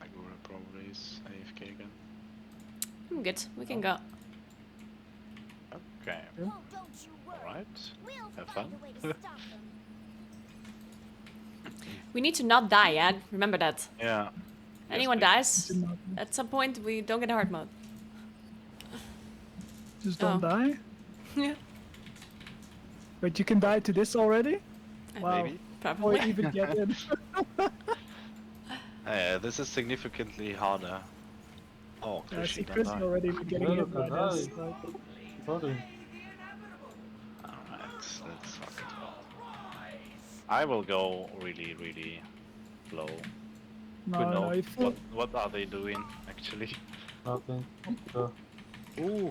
Naguura probably is AFK again. I'm good, we can go. Okay. Alright. Have fun. We need to not die, yeah? Remember that. Yeah. Anyone dies, at some point we don't get a hard mode. Just don't die? Yeah. But you can die to this already? Wow. Maybe. Probably. Or even get in. This is significantly harder. Oh, Yeah, I see Krishi, don't Chris die. already getting hit by this. Alright, let's fuck it up. I will go really, really low. No, Who no, knows you full... what are they doing actually? Nothing. Ooh.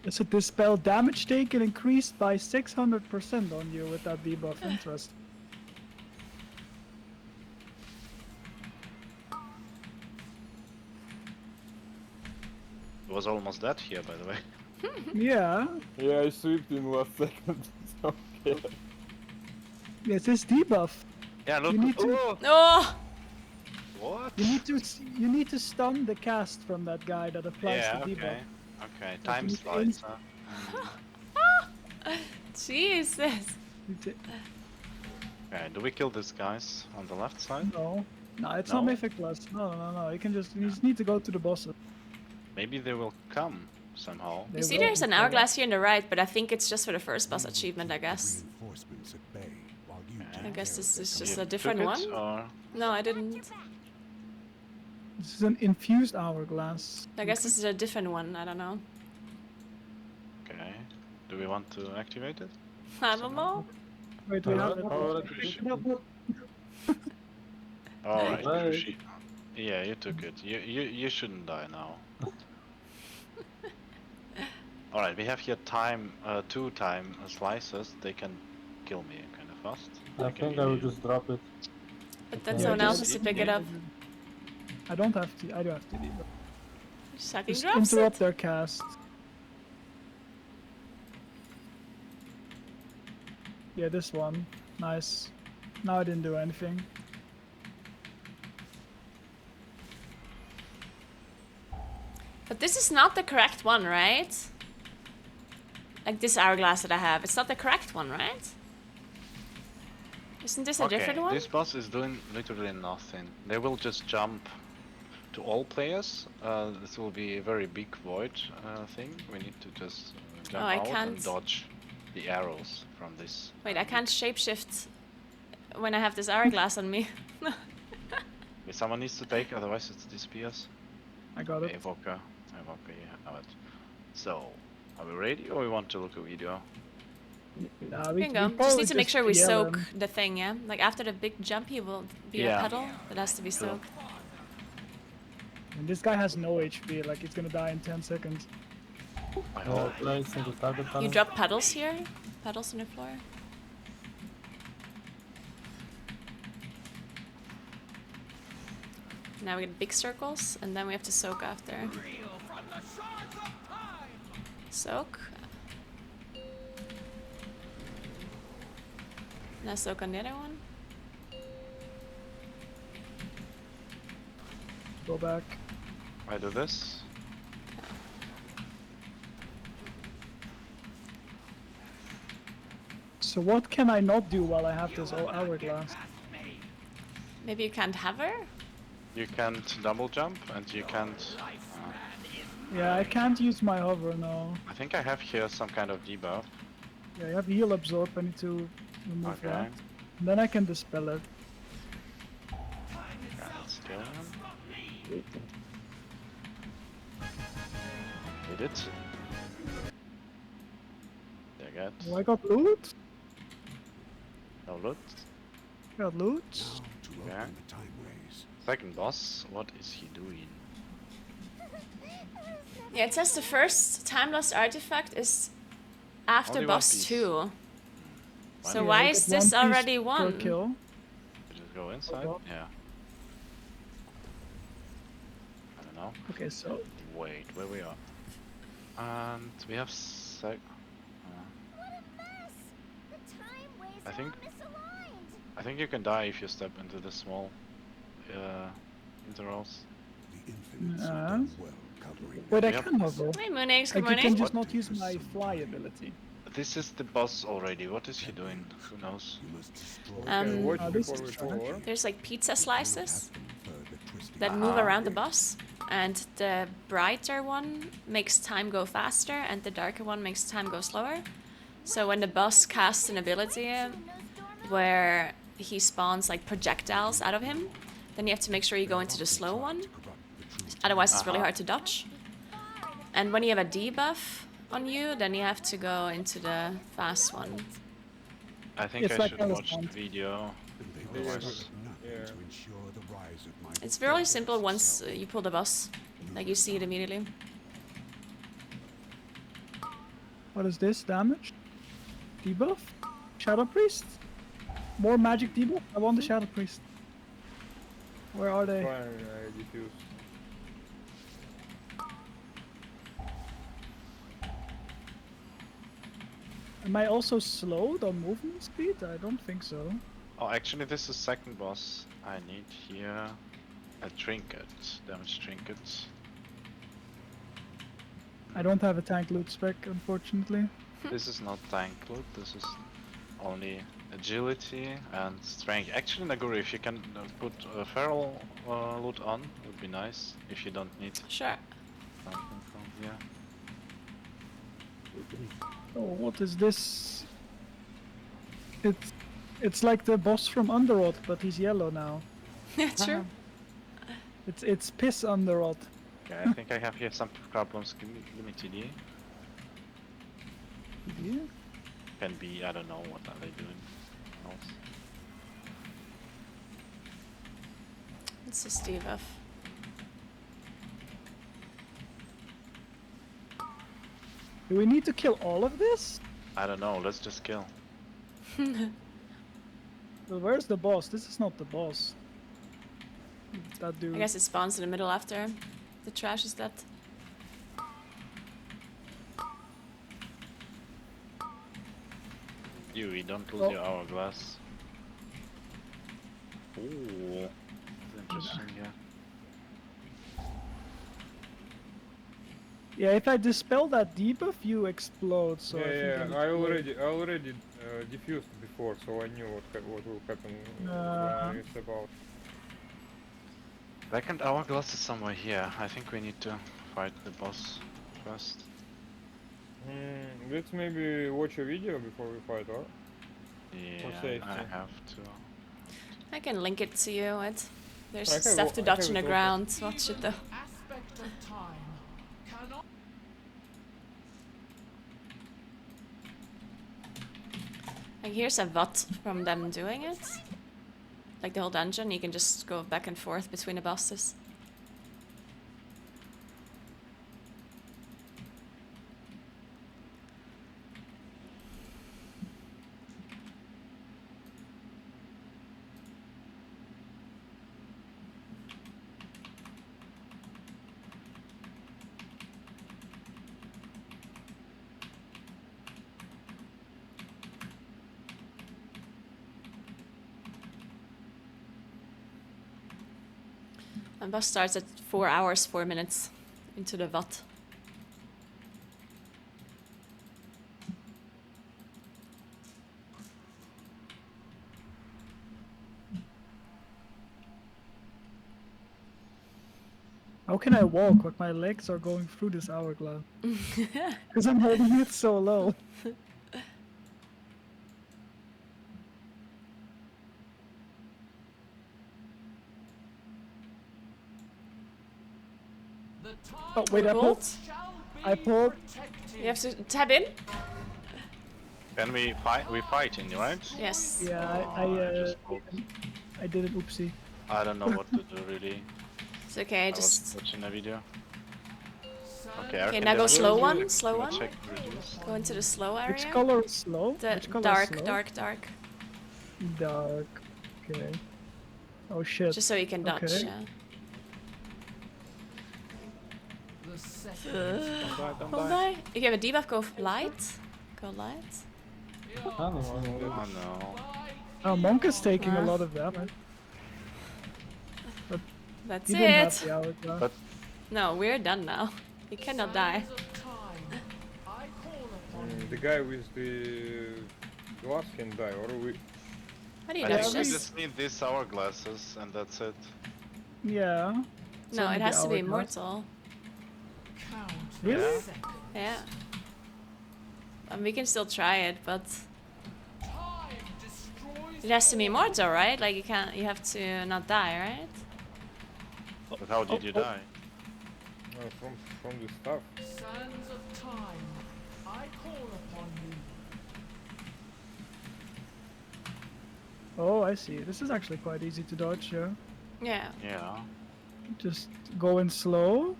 So dispel damage taken increased by 600% on you with that debuff. Interesting. It was almost dead here, by the way. Yeah. Yeah, I swept in last second. Okay. It's this debuff. Yeah, look. You need to. Oh! What? You need to stun the cast from that guy that applies Yeah, the debuff. okay. Okay, Like, time you slides, huh? Jesus. Okay, do we kill these guys on the left side? No. No, it's No? not Mythic Plus. No. You just need to go to the bosses. Maybe they will come somehow. You see there's an hourglass here on the right, but I think it's just for the first boss achievement, I guess. I guess this is just You a different took one. it, or? No, I didn't. This is an infused hourglass. I guess this is a different one, I don't know. Okay. Do we want to activate it? I don't know. Wait, we have it. Alright, Right. Krishi. Yeah, you took it. You shouldn't die now. Alright, we have here time, 2 time slices. They can kill me kind of fast. I think I will just drop it. But then Yeah, someone else just- has to pick it up. I don't have to. I do have to debuff. Sucking Just drops interrupt it. their cast. Yeah, this one. Nice. Now I didn't do anything. But this is not the correct one, right? Like this hourglass that I have. It's not the correct one, right? Isn't this a different one? This boss is doing literally nothing. They will just jump to all players. This will be a very big void thing. We need to just jump I out and can't. dodge the arrows from this. Wait, I can't shapeshift when I have this hourglass on me. Okay, someone needs to take, otherwise it disappears. I got it. Evoker, you have it. So, are we ready or we want to look a video? We can go. Just need to make sure we soak the thing, yeah? Like after the big jump, he will be a pedal. It has to be soaked. And this guy has no HP, like he's gonna die in 10 seconds. I hope. You drop pedals here? Pedals on the floor? Now we get big circles, and then we have to soak after. Soak. Now soak on the other one. Go back. I do this. So what can I not do while I have this hourglass? Maybe you can't hover? You can't double jump and you can't... Yeah, I can't use my hover now. I think I have here some kind of debuff. Yeah, I have heal absorb, I need to remove Okay. that. And then I can dispel it. Yeah, let's kill him. Did it? There got. Oh, I got loot? No loot. Got loot? Yeah. Second boss, what is he doing? Yeah, it says the first time lost artifact is after Only one boss piece. 2. So Yeah, why I is got this one piece already per one? kill. We just go inside? Oh. Yeah. I don't know. Okay, so Wait, where we are? And we have I think you can die if you step into the small intervals. wait, I Yep. can hover. Hey, Moonix, good Like, you morning. can just not use my fly ability. This is the boss already. What is he doing? Who knows? There's like pizza slices that move around the boss, and the brighter one makes time go faster, and the darker one makes time go slower. So when the boss casts an ability where he spawns like projectiles out of him, then you have to make sure you go into the slow one. Otherwise, it's really hard to dodge. And when you have a debuff on you, then you have to go into the fast one. I think It's I like should watch the Elephant. video. Otherwise, It's really simple once you pull the boss. Like you see it immediately. What is this? Damage? Debuff? Shadow Priest? More magic debuff? I want the Shadow Priest. Where are they? Diffuse. Am I also slowed on movement speed? I don't think so. oh, actually, this is second boss. I need here a trinket, damage trinket. I don't have a tank loot spec, unfortunately. This is not tank loot. This is only agility and strength. Actually, Naguura, if you can put feral loot on, would be nice. If you don't need Sure. something from here. Oh, what is this? It's like the boss from Underoath, but he's yellow now. Yeah, true. It's piss Underoath. Okay, I think I have here some problems. Give me TD. Yeah. Can be, I don't know, what are they doing else? It's just debuff. Do we need to kill all of this? I don't know, let's just kill. Well, where's the boss? This is not the boss. That dude. I guess it spawns in the middle after the trash is dead. You don't lose your hourglass. Ooh, that's interesting, yeah. Yeah, if I dispel that debuff, you explode. So I think I already diffused before, so I knew what will happen when I step out. Second hourglass is somewhere here. I think we need to fight the boss first. Let's maybe watch a video before we fight, or? For Yeah, safety. I have to. I can link it to you. There's I have stuff to I dodge have in the it open. ground. Watch it though. Aspect of time cannot. Like here's a VOD from them doing it. Like the whole dungeon, you can just go back and forth between the bosses. And boss starts at 4 hours, 4 minutes into the VOD. How can I walk when my legs are going through this hourglass? Because I'm holding it so low. Oh wait, I pulled. I pulled. You have to tab in? Can we fight? We fighting, right? Yes. Yeah, I did an oopsie. I don't know what to do really. It's okay, I just... was watching a video. Okay, Okay, now go slow one, slow one. Check reduce. Go into the slow area. Which color is slow? The Which color dark, is slow? dark, dark. Dark. Okay. Oh shit. Just so you can dodge, Okay. yeah. Don't Don't die. If you have a debuff, go light. Go light. Oh no. Oh, Monk is taking a lot of damage. But That's he didn't have it. the hourglass. But No, we're done now. You cannot die. The guy with the glass can die, or we... How do you I dodge think we this? just need these hourglasses and that's it. Yeah. It's No, only it the has to be hourglass. immortal. Really? Yeah. We can still try it, but it has to be immortal, right? Like you have to not die, right? But how did you die? From the stuff. Sands of time, I call upon you. Oh, I see. This is actually quite easy to dodge, yeah. Yeah. Yeah. Just go in slow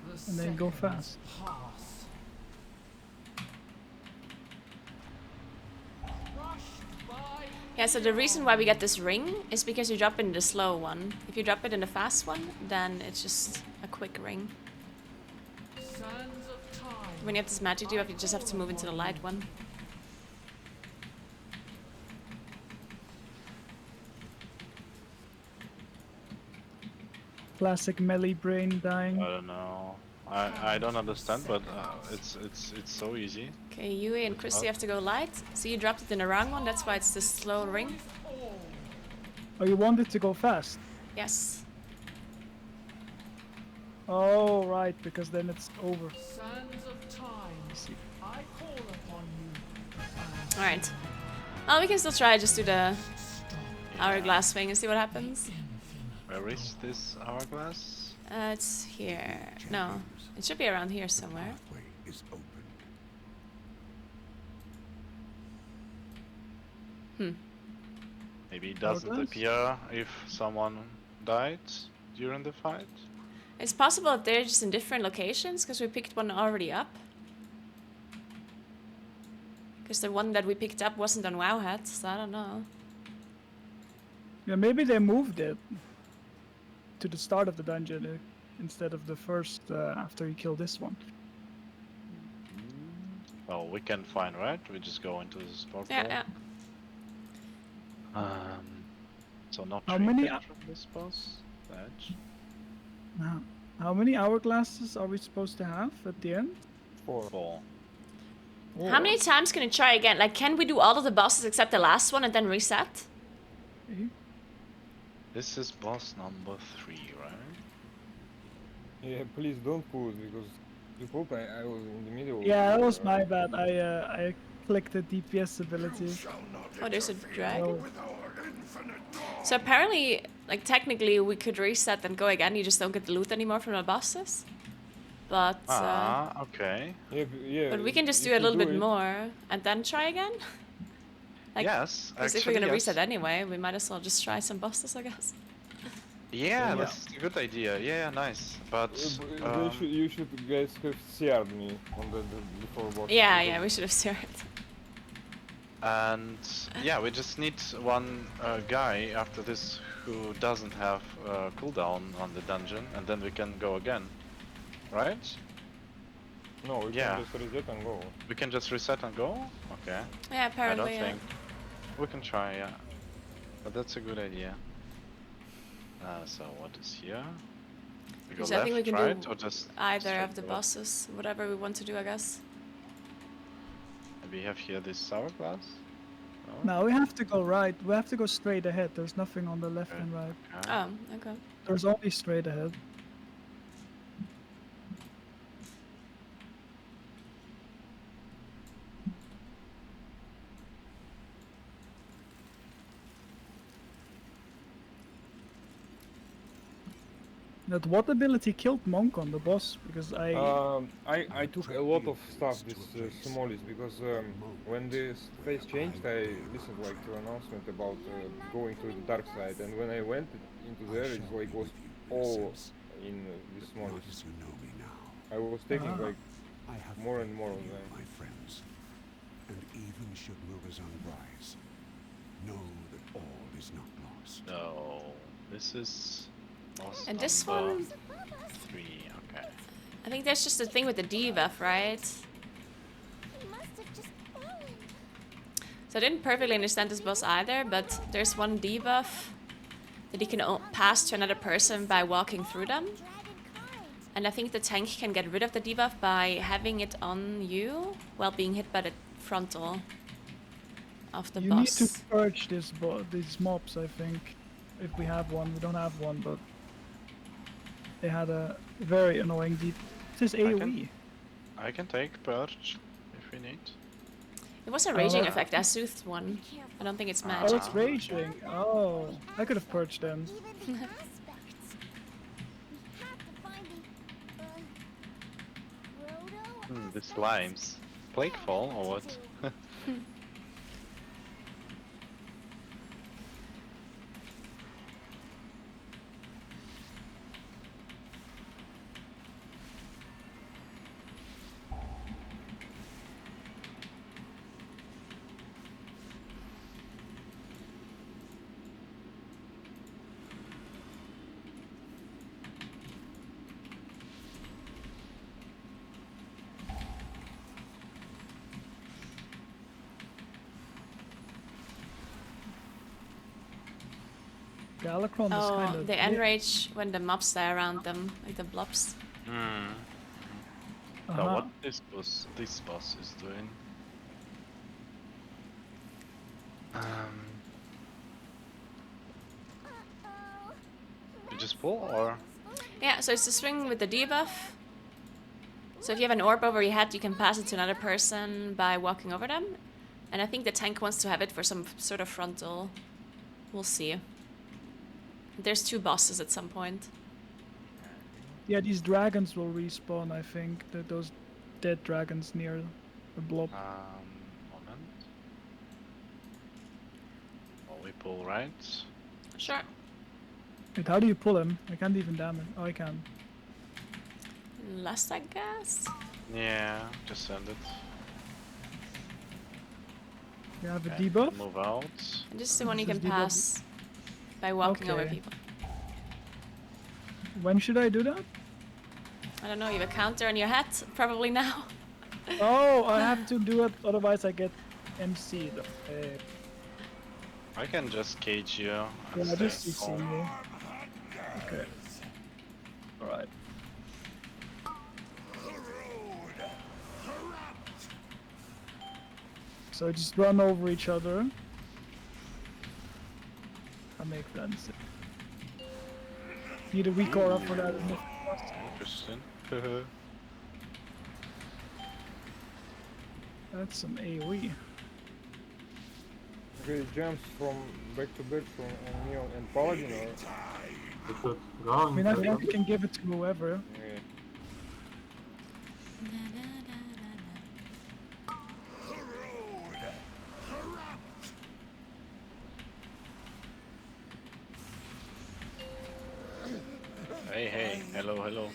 The and then go seconds fast. pass. Crushed by Yeah, so the reason why we get this ring is because you drop it in the slow one. If you drop it in the fast one, then it's just a quick ring. sands of time. When you have this magic debuff, you just have to move into the light one. Classic melee brain dying. I don't know. I don't understand, but it's so easy. Okay, Yui and Christy have to go light. So you dropped it in the wrong one, that's why it's the slow ring. Oh, you want it to go fast? Yes. Oh, right, because then it's over. Sands of time, I call upon you. Alright. Well, we can still try, just do the hourglass thing and see what happens. Where is this hourglass? It's here. No, it should be around here somewhere. Pathway is open. Maybe it doesn't Hourglass? appear if someone died during the fight. It's possible that they're just in different locations, because we picked one already up. Because the one that we picked up wasn't on Wowhead, so I don't know. Yeah, maybe they moved it to the start of the dungeon instead of the first after you kill this one. Well, we can find, right? We just go into the spot. Yeah, yeah. So not How many treated from this boss. Badge. Now, how many hourglasses are we supposed to have at the end? 4. How many times can you try again? Like, can we do all of the bosses except the last one and then reset? This is boss number 3, right? Yeah, please don't pull because you pulled. I was in the middle. Yeah, that was my bad. I clicked the DPS ability. Oh, there's a dragon. Oh. So apparently, like technically, we could reset and go again. You just don't get the loot anymore from the bosses. But okay. Yeah, but we can just do if a you little bit it- more and then try again. Like, Yes, because if we're actually, gonna yes. reset anyway, we might as well just try some bosses, I guess. Yeah, that's a good idea. Yeah, nice. But you should guys have CR'd me on the before boss. Yeah, yeah, we should have started. and yeah, we just need one guy after this who doesn't have cooldown on the dungeon, and then we can go again, right? No, we can just reset and go. We can just reset and go? Okay. Yeah, apparently, I don't think. We can try, yeah. But that's a good idea. So what is here? We go Because left, I think we can right? do Or just either straight of the go? bosses, whatever we want to do, I guess. And we have here this hourglass. No, we have to go right. We have to go straight ahead. There's nothing on the left and right. Oh, okay. There's only straight ahead. That what ability killed Monk on the boss? Because I took a lot of stuff this Somalis because when this phase changed, I listened like to announcement about going to the dark side, and when I went into there, it like was all in this Somalis. I was taking like more and more of them. My friends, and even should Murazan rise, know that all is not lost. No, this is. Boss And this number one- 3, okay. I think that's just the thing with the debuff, right? So I didn't perfectly understand this boss either, but there's one debuff that you can pass to another person by walking through them. And I think the tank can get rid of the debuff by having it on you while being hit by the frontal of the you boss. need to purge these mobs, I think. If we have one, we don't have one, but they had a very annoying deep. This is AoE. I can take Purge if we need. It was a raging effect, I soothed one. I don't think it's Oh, magic. it's raging. Oh, I could have purged them. The slimes. Plaguefall or what? Galacron is Oh, kind of. they enrage when the mobs die around them, like the blobs. Hmm. So what this boss is doing? You just pull or? Yeah, so it's a swing with the debuff. So if you have an orb over your head, you can pass it to another person by walking over them. And I think the tank wants to have it for some sort of frontal. We'll see. There's 2 bosses at some point. Yeah, these dragons will respawn, I think. Those dead dragons near the blob. Moment. Oh, we pull right. Sure. Wait, how do you pull him? I can't even damage. Oh, I can. Less, I guess. Yeah, just send it. You have a Okay, debuff? move out. And this is the one you This can is debuff. pass by walking over Okay. people. When should I do that? I don't know, you have a counter on your head? Probably now. Oh, I have to do it, otherwise I get MC'd. I can just cage you. and Yeah, stay just CC calm. me. Okay. Alright. So just run over each other. I make friends. Need a weak aura for that. Isn't it? Interesting. That's some AoE. Okay, jumps from back to back from Neon and Paladin or? We could go I and mean, I get think them. we can give it to whoever. Yeah. Hey, hey, hello, hello.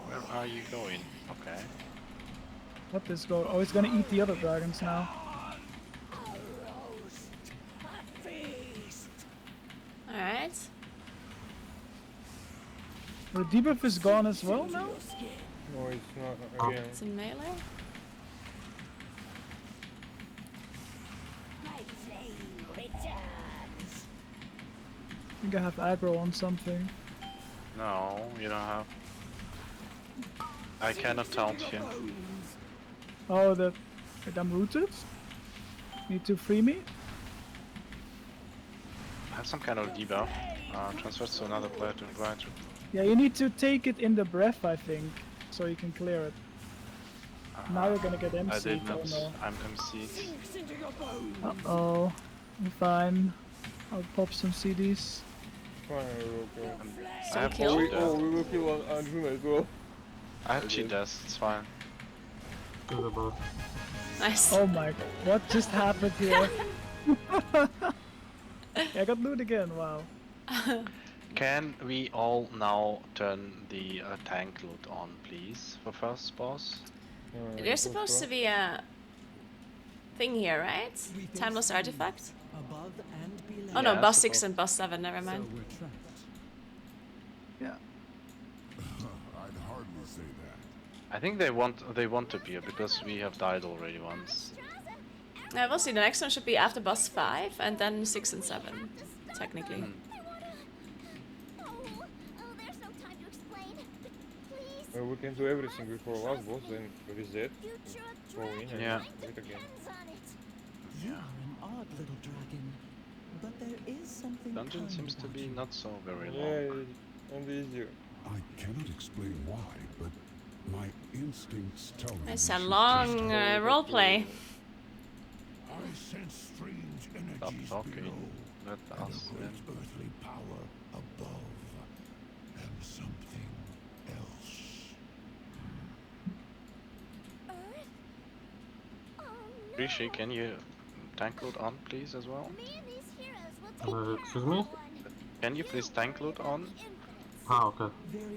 Where are you going? Okay. What is going? Oh, he's gonna eat the other dragons now. Alright. The debuff is gone as well now? No, it's not again. It's in melee. I think I have aggro on something. No, you don't have. I cannot taunt him. Oh, wait, I'm rooted? Need to free me? I have some kind of debuff. Transfers to another player to invite you. Yeah, you need to take it in the breath, I think, so you can clear it. Now you're gonna get I MC'd. did not. Oh no. I'm MC'd. Uh-oh. I'm fine. I'll pop some CDs. Fine, we will kill. I have kill? cheat Oh, dust. we will kill Arjuna as well. I have cheat dust, it's fine. To the boss. Nice. Oh my god, what just happened here? I got loot again, wow. Can we all now turn the tank loot on, please, for first boss? There's supposed to be a thing here, right? Timeless artifact? Above and below. Oh no, Yeah, boss supposed- 6 and boss 7, never So mind. we're trapped. Yeah. I'd hardly say that. I think they want to be here because we have died already once. Yeah, we'll see. The next one should be after boss 5 and then 6 and 7, technically. Hmm. There's no time to explain. Please. We can do everything before last boss, then reset, go in and Yeah. do it again. You are an odd little dragon, but there is something. Dungeon kind seems to about be you. not so very long. Yeah, and easier. I cannot explain why, but my instincts tell me. It's we a should long just roleplay. I sense strange Stop energies talking. below, Let and us a great in. earthly power above, and something else. Rishi, can you tank loot on, please, as well? Excuse me? Can you please tank loot on? Ah, okay.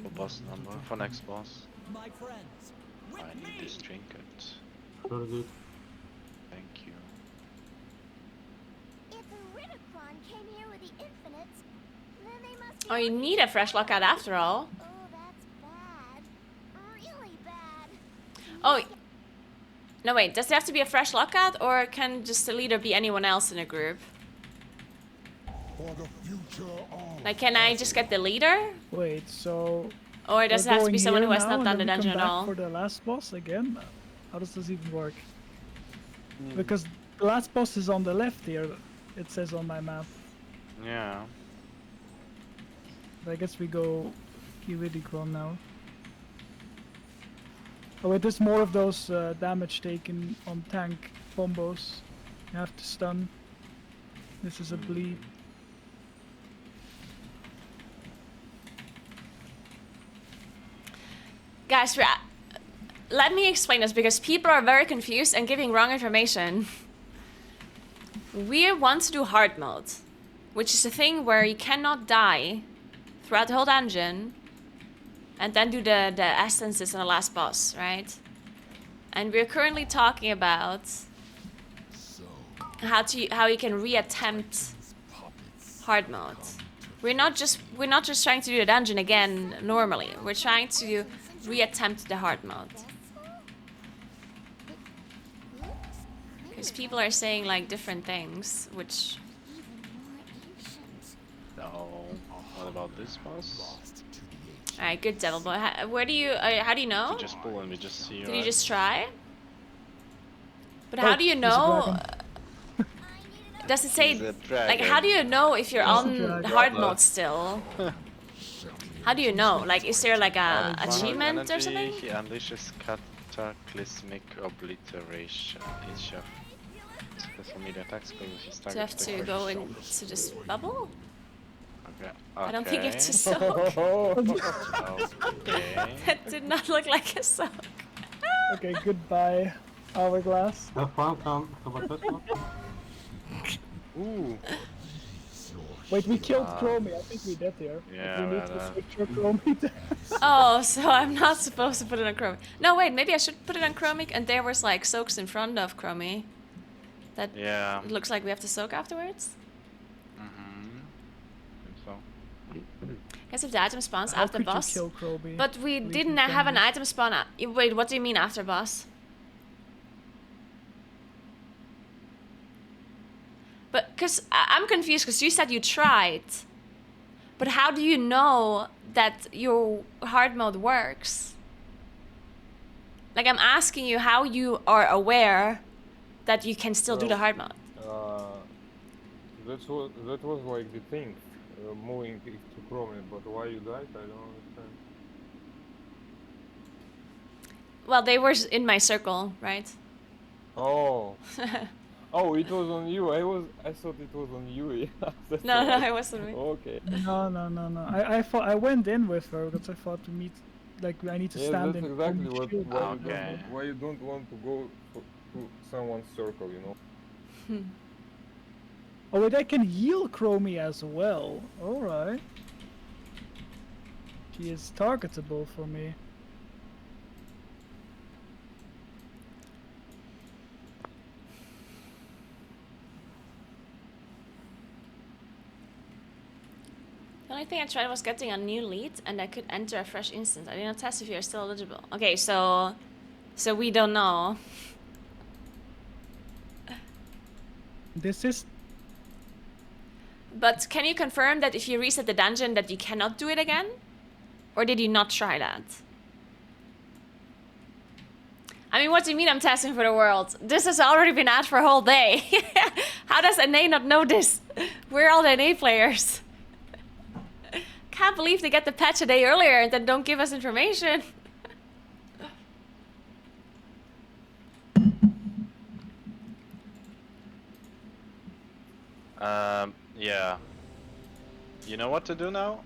For boss number, for next boss. My friends, I need this trinket. Sure did. Thank you. If the Ridicron came here with the infinites, then they must be. Oh, you need a fresh lockout after all. Oh, that's bad. Really bad. Oh, no wait, does it have to be a fresh lockout or can just the leader be anyone else in a group? For the future of Like, can I just get the leader? Wait, so... Or does it we're have to going be someone here who has now not done and the then we dungeon come at back all? for the last boss again? How does this even work? Because the last boss is on the left here, it says on my map. Yeah. But I guess we go Kiridikron now. Oh wait, there's more of those damage taken on tank combos. You have to stun. This is a bleed. Guys, let me explain this because people are very confused and giving wrong information. We want to do hard mode, which is a thing where you cannot die throughout the whole dungeon and then do the essences on the last boss, right? And we're currently talking about how you can reattempt hard mode. We're not just trying to do the dungeon again normally. We're trying to reattempt the hard mode. Because people are saying like different things, which... No. What about this boss? Alright, good Devil Boy. Where do you, how do you know? We just pull and we just see. Did you right? just try? But Oh, how do you there's a know? dragon. Does it say, He's a like, how do you know if you're There's a on dragon. hard mode still? How do you know? Like, is there like a On 100 achievement or energy, something? he unleashes cataclysmic obliteration. Each of special media attacks causes his Do you target have to go into this bubble? Okay. I don't think you have to soak. Okay. That did not look like a soak. Okay, goodbye, hourglass. Have fun, come about this one. Ooh. Wait, we killed Chromie. I think we did here. Yeah, we need but, to switch your Chromie. Oh, so I'm not supposed to put it on Chromie. No, wait, maybe I should put it on Chromie, and there was like soaks in front of Chromie. That Yeah. it looks like we have to soak afterwards. Mm-hmm. I think so. Guess if the item spawns How after could you boss. kill Chromie? But we Leave didn't him have an friendly. item spawn. Wait, what do you mean after boss? But because I'm confused, because you said you tried. But how do you know that your hard mode works? Like, I'm asking you how you are aware that you can still do the hard mode. That was like the thing, moving it to Chromie, but why you died, I don't understand. Well, they were in my circle, right? Oh. Oh, it was on you. I thought it was on you. Yeah. That's No, why. it wasn't me. Okay. No. I thought I went in with her because I thought to meet, like I need to Yeah, stand that's in. exactly Chromie's what, shield. why you don't want to go to someone's circle, you know. Oh wait, I can heal Chromie as well. All right. She is targetable for me. The only thing I tried was getting a new lead, and I could enter a fresh instance. I did not test if you are still eligible. Okay, so we don't know. This is. But can you confirm that if you reset the dungeon that you cannot do it again? Or did you not try that? I mean, what do you mean I'm testing for the world? This has already been out for a whole day. How does NA not know this? We're all the NA players. Can't believe they get the patch a day earlier and then don't give us information. Yeah. You know what to do now?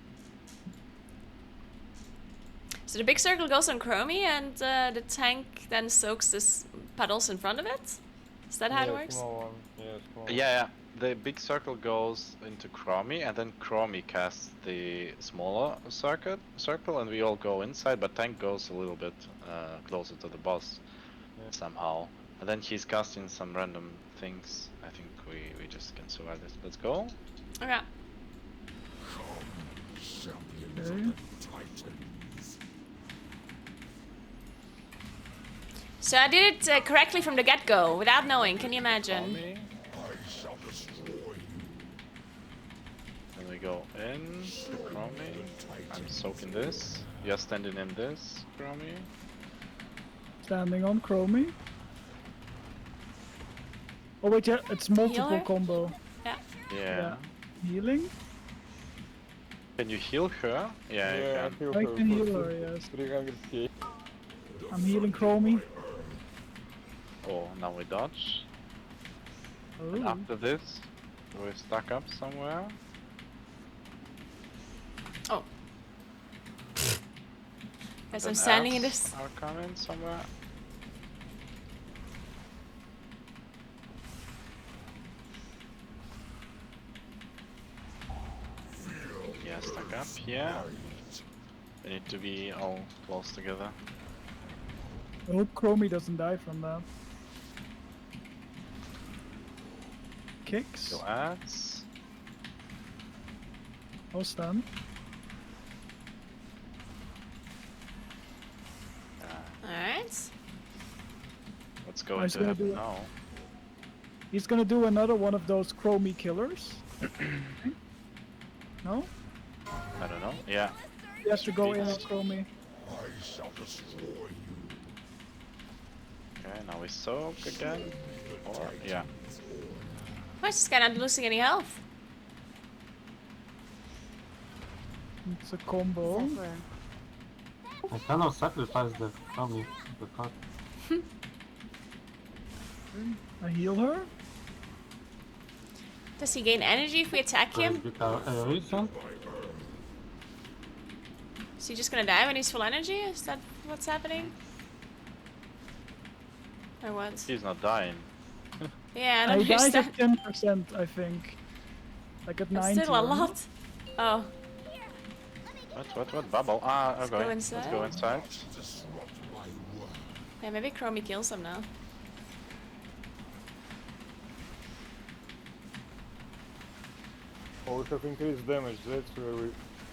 So the big circle goes on Chromie and the tank then soaks this puddles in front of it? Is that how it works? Small one. Yeah, small one. Yeah. The big circle goes into Chromie, and then Chromie casts the smaller circle, and we all go inside, but tank goes a little bit closer to the boss somehow. And then he's casting some random things. I think we just can survive this. Let's go. Okay. Okay. So I did it correctly from the get-go, without knowing. Can you imagine? Then we go in to Chromie. I'm soaking this. You're standing in this, Chromie. Standing on Chromie. Oh wait, yeah, it's multiple Healer? combo. Yeah. Healing? Can you heal her? Yeah, you can. I can heal her, yes. 300k. I'm healing Chromie. Oh, now we dodge. And Oh. after this, we're stuck up somewhere. Oh. Guess I'm Then standing in elves this. are coming somewhere. Yeah, stuck up here. We need to be all close together. I hope Chromie doesn't die from that. Kicks. Go ads. I'll stun. Alright. What's Oh, going he's to gonna happen do it. now? He's gonna do another one of those Chromie killers. No? I don't know. Yeah. He has to go in on Chromie. Okay, now we soak again. Or, yeah. Why is this guy not losing any health? It's a combo. Zephyr. I cannot sacrifice the family. The card. I heal her. Does he gain energy if we attack There is him? bit aeration. Is he just gonna die when he's full energy? Is that what's happening? Or what? He's not dying. Yeah, I don't He dies understand. at 10%, I think. Like at That's 90. still a or not? lot. Oh. What? Bubble. Ah, Let's okay. go inside. Let's go inside. Yeah, maybe Chromie kills him now. Oh, we have increased damage, that's where we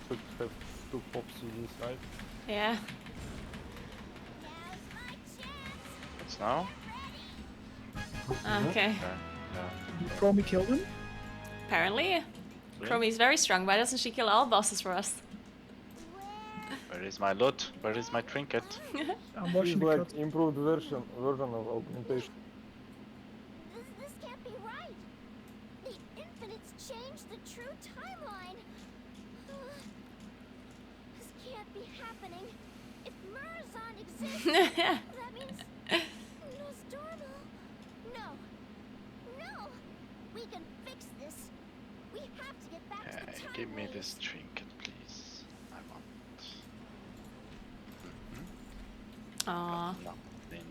should have 2 pop CDs, right? Yeah. What's now? Okay. Did Chromie kill him? Apparently. Really? Chromie's very strong. Why doesn't she kill all bosses for us? Where is my loot? Where is my trinket? I'm It's watching the like cut. improved version of augmentation. This can't be right. The Infinites changed the true timeline. This can't be happening. If Murazan exists, that means Nostormo. No. We can fix this. We have to get back to the time. Give me this trinket, please. I want. Aww. Nothing.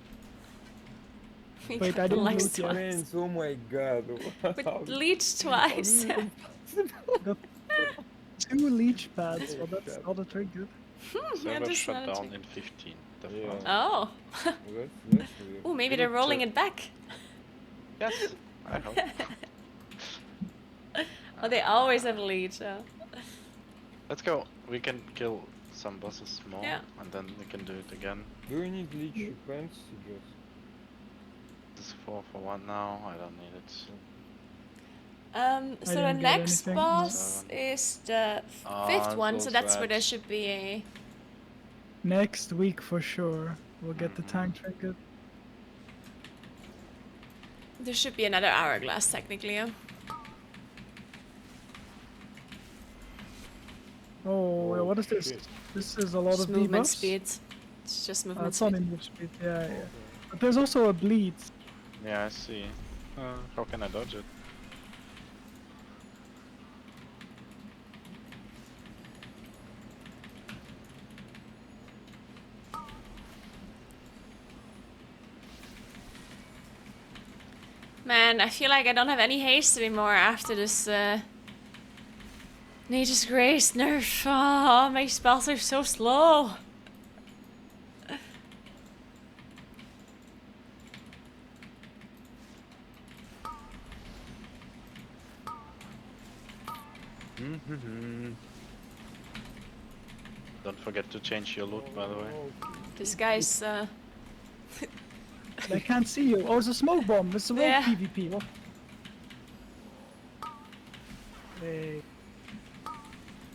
We Wait, got I didn't Lex loot yet. twice. Friends, oh my god. With leech twice. Got 2 leech pads, well that's not a trigger. Yeah, Server just shut not a down trick. in 15. The Yeah. fuck? Oh. That's weird. Ooh, maybe We they're need rolling to- it back. Yes, I hope. Oh, they always have leech. Oh. Let's go. We can kill some bosses more, Yeah. and then we can do it again. Do you need leech pants? Just This is 4 for 1 now. I don't need it. So the didn't get next anything. boss is the Ah, 5th one, so those that's where there rats. should be a... Next week for sure. We'll get the tank trinket. There should be another hourglass, technically. Yeah. Oh, Oh, what is this? shit. This is a lot Just of movement debuffs. speed. It's just movement It's speed. only move speed, yeah. But there's also a bleed. Yeah, I see. How can I dodge it? Man, I feel like I don't have any haste anymore after this Nature's Grace nerf. Oh, my spells are so slow. Don't forget to change your loot, by the way. This guy's I can't see you. Oh, it's a smoke bomb. It's a rogue Yeah. PvP. What?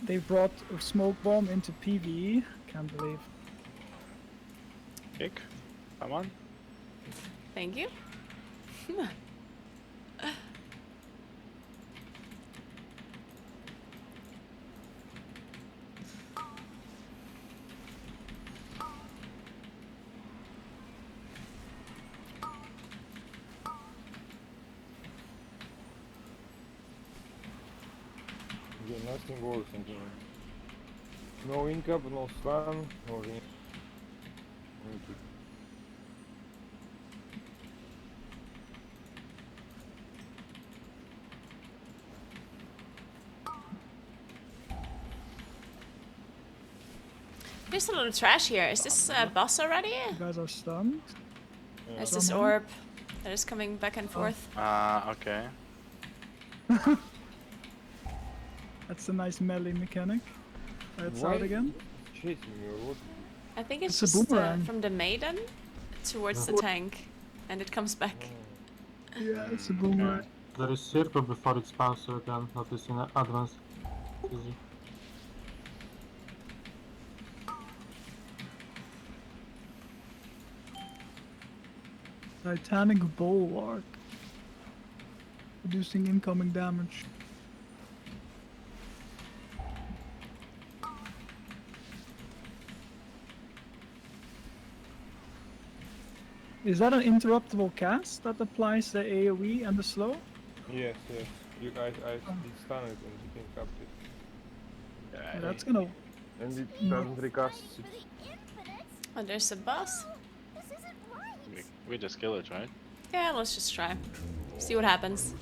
They brought a smoke bomb into PvE. Can't believe. Kick. Come on. Thank you. Yeah, nothing works in here. No incap, no stun, no ring. There's a lot of trash here. Is this boss already? You guys are stunned. There's this Somehow. orb that is coming back and forth. Okay. That's a nice melee mechanic. Let's Why out again. chasing me or what? I think it's It's a just boomerang. from the maiden towards the tank, and it comes back. Yeah, it's a boomerang. There is circle before it spawns again. That is in advanced. Easy. Titanic bulwark. Reducing incoming damage. Is that an interruptible cast that applies the AoE and the slow? Yes, yes. You guys, I stun it and you can cap it. Yeah, that's gonna. And it doesn't recast it. Oh, there's a boss. We just kill it, right? Yeah, let's just try. See what happens.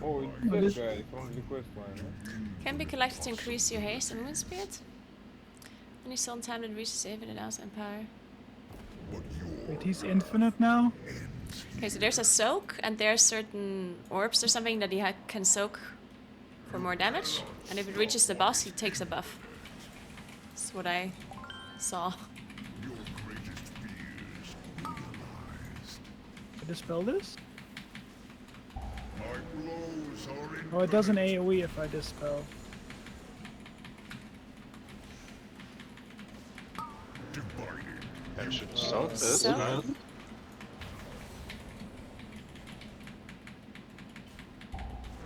Oh, it's that guy from the quest line, huh? Can be collected to increase your haste and movement speed. When you still in time to reach the save in the House Empire. Wait, he's infinite now? Okay, so there's a soak, and there's certain orbs or something that he can soak for more damage. And if it reaches the boss, he takes a buff. That's what I saw. I dispel this? Oh, it does an AoE if I dispel. That should soak this, Soak? right?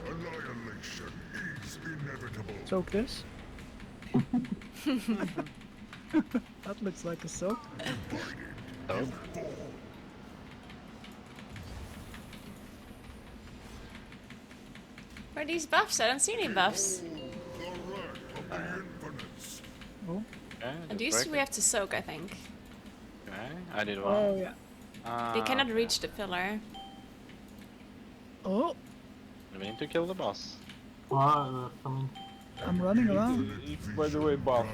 Annihilation is inevitable. Soak this? That looks like a soak. Soak. Where are these buffs? I don't see any buffs. Oh. Okay, And these two we have to soak, I think. Okay, I did one. Oh, yeah. They cannot reach the pillar. Oh, We need to kill the boss. I'm running around. It's, by the way, buff.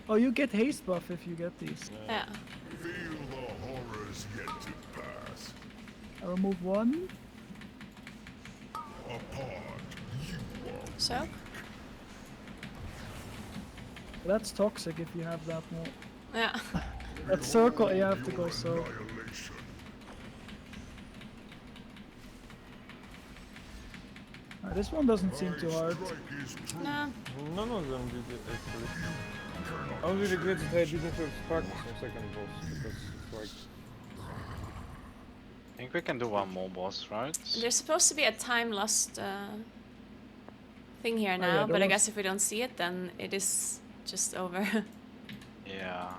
Oh, you get haste buff if you get these. Yeah. Feel the horrors yet to pass. I remove one. Soak? That's toxic if you have that one. Yeah. That circle, you have to go so. This one doesn't seem too hard. No. None of them did it actually. I only regret that I didn't have practice on second boss because it's like. I think we can do one more boss, right? There's supposed to be a time lost thing here now, yeah, but I was- guess if we don't see it, then it is just over. Yeah.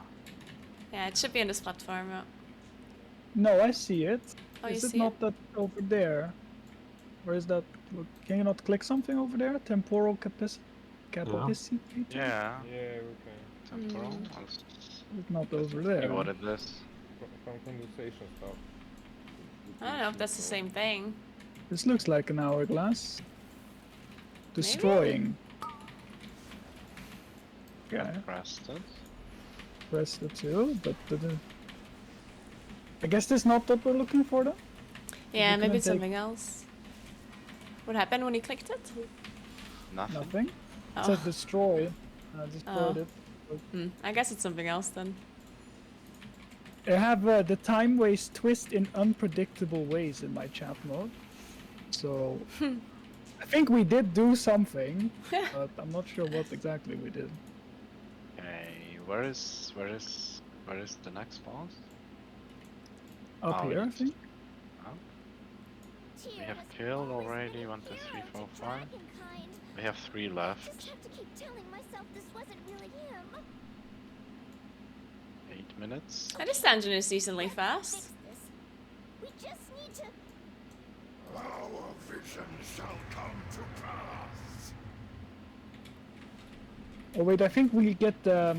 Yeah, it should be on this platform. No, I see it. Oh, you Is it see not it? that over there? Or is that? Can you not click something over there? Temporal capacity. Capacity. Yeah. Yeah, we can. Temporal. It's not over there. See what it is. From condensation stuff. I don't know if that's the same thing. This looks like an hourglass. Destroying. Yeah, Pressed it. press the two, but I guess this is not what we're looking for then? Yeah, we maybe couldn't it's take- something else. What happened when you clicked it? Nothing. Nothing. It Oh. says destroy. I destroyed Oh. it. Hmm. I guess it's something else then. I have the time waste twist in unpredictable ways in my chat mode. So I think we did do something, but I'm not sure what exactly we did. Okay, where is the next boss? Up Oh, here, I it's- think. We have killed already 1, 2, 3, 4, 5. We have 3 left. Just have to keep telling myself this wasn't really him. 8 minutes. And this dungeon is decently fast. We just need to. Our vision shall come to pass. Oh wait, I think we get the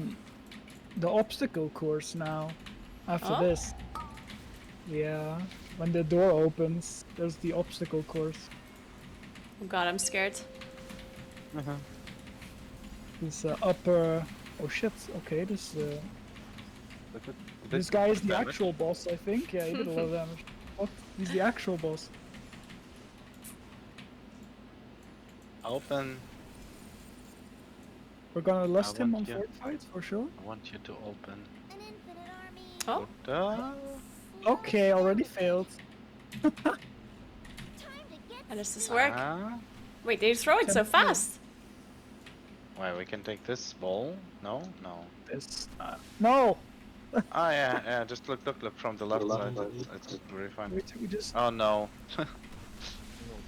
obstacle course now. After Oh? this. Yeah. When the door opens, there's the obstacle course. Oh god, I'm scared. This upper. Oh shit. Okay, this guy is the actual boss, I think. Yeah, he did a lot of damage. What? He's the actual boss. Open. We're gonna lust him on want you. Fortified for sure. I want you to open. Oh. Okay, already failed. How does this work? Ah. Wait, they throw it so fast. Wait, we can take this ball? No? No. This. No! Ah, yeah, just look from the left side. It's very fine. We just. Oh no.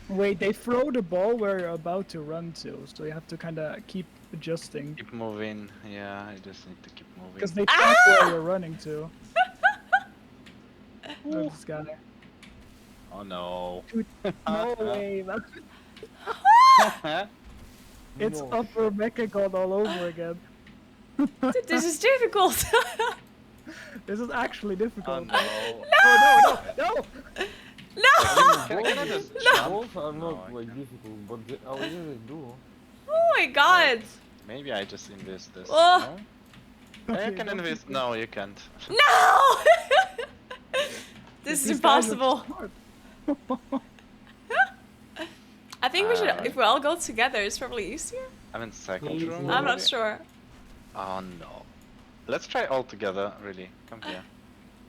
Wait, they throw the ball where you're about to run to, so you have to kind of keep adjusting. Keep moving. Yeah, I just need to keep moving. Because they track where you're running to. Look at this guy. Oh no. Dude, no way, man. It's No. Upper Mechagon all over again. Dude, this is difficult. This is actually Oh difficult. no. No! Can I just Balls are not like difficult, but they really do. Oh my god. Maybe I just invest this. Oh. No? Okay, I can don't invest. No, you can't. No! This is These guys look impossible. smart. I think we should, if we all go together, it's probably easier. I'm in second Please, room. I'm not already. sure. Oh no. Let's try all together, really. Come here.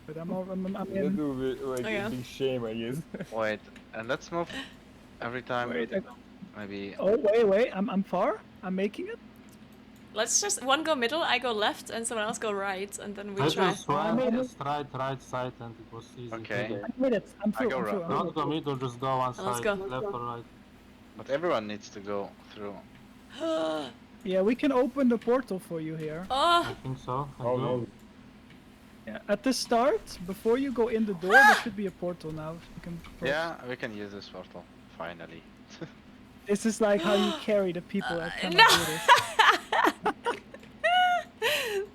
But I'm in. That will be like Okay. a big shame, I guess. Wait, and let's move every time. Wait, Maybe. oh, wait, I'm far? I'm making it? Let's just one go middle, I go left, and someone else go right, and then we I try. just went right side and it was easy. Okay. I made it. I'm I through. go I'm through. right. Don't go middle, just go one Let's side, go. left or right. But everyone needs to go through. Yeah, we can open the portal for you here. Oh, I think so. I Oh do. no. Yeah, at the start, before you go in the door, there should be a portal now. You can cross. Yeah, we can use this portal. Finally. This is like how you carry the people that cannot no. do this.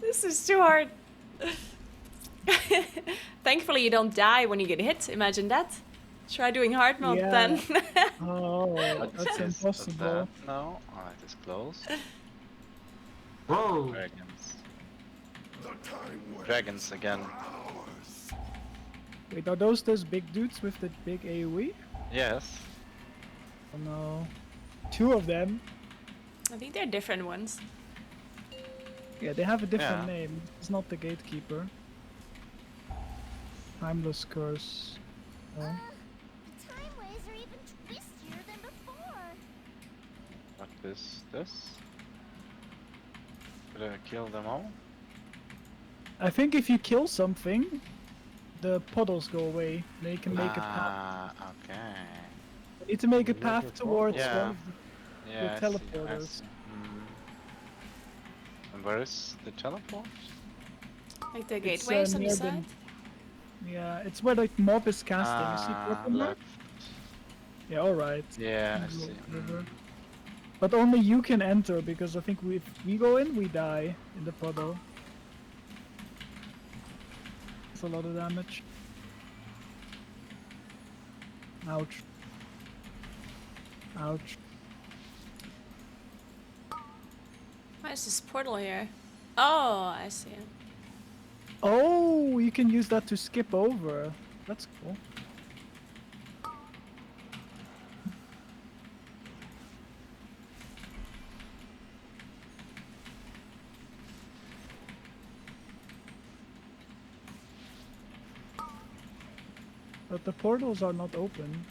This is too hard. Thankfully, you don't die when you get hit. Imagine that. Try doing hard mode Yeah. then. Oh, What's that's this? What's impossible. that? No, it is closed. Whoa! Dragons. Dragons again. Wait, are those big dudes with the big AoE? Yes. Oh no. Two of them. I think they're different ones. Yeah, they have a different Yeah. name. It's not the gatekeeper. Timeless curse. No. The timeways are even twistier than before. What is this? Did I kill them all? I think if you kill something, the puddles go away. They can make a path. Ah, okay. You need to make a Make path a towards Yeah. one of Yeah, the I see, I teleporters. see. And where is the teleport? Like the It's, gateways on the near side. Yeah, it's where the mob is casting. You see Ah, purple mark? left. Yeah, alright. Yeah, I Go see. over. But only you can enter, because I think if we go in, we die in the puddle. It's a lot of damage. Ouch. Ouch. Why is this portal here? Oh, I see it. Oh, you can use that to skip over. That's cool. But the portals are not open.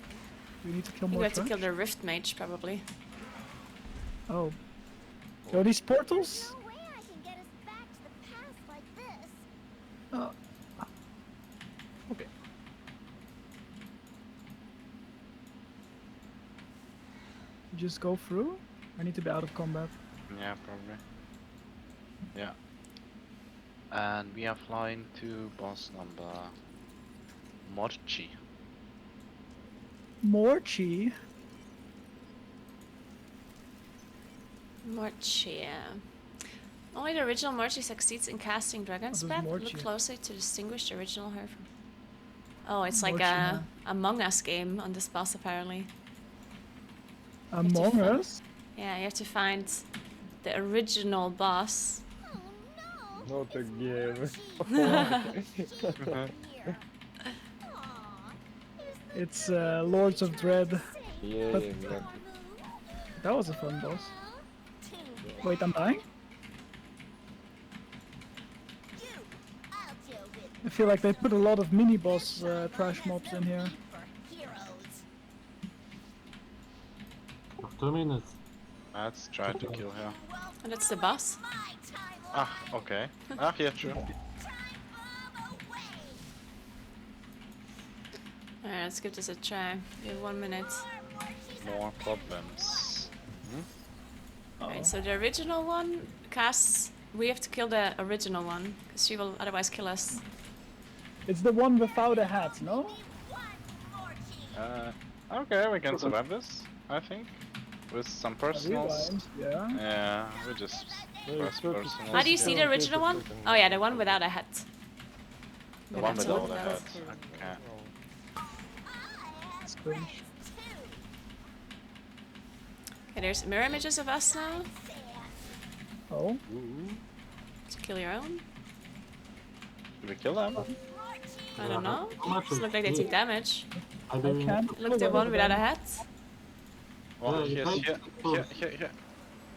We need to kill I think we more have to kill trash? the Rift Mage, probably. Oh. So these portals? No way I can get us back to the past like this. Okay. Just go through? I need to be out of combat. Yeah, probably. Yeah. And we are flying to boss number Morchi. Morchi? Morchi. Only the original Morchi succeeds in casting Dragon's Oh, Breath. there's Look Morchi. closely to distinguish the original her from... Oh, it's like Morchi a now. Among Us game on this boss, apparently. Among find- Us? Yeah, you have to find the original boss. Not again. It's Lords of Dread. Yeah, But- exactly. That was a fun boss. Wait, I'm dying? I feel like they put a lot of mini-boss trash mobs in here. For 2 minutes. Let's try to kill her. And that's the boss. Ah, okay. Ah, yeah, true. Alright, let's give this a try. We have 1 minute. more problems. Alright, so the original one casts. We have to kill the original one, because she will otherwise kill us. It's the one without a hat, no? Okay, we can survive this, I think. With some personals. Rewind, yeah. Yeah, we just press personals. How do you see the original one? Oh yeah, the one without a hat. The We'll one have to without look a at hat. that. Okay. It's cringe. Okay, there's mirror images of us now. Oh. To kill your own? Did we kill them? I don't know. How much Doesn't is look like they it? take damage. I can't. Look, the one without a hat. Well, Yeah, here.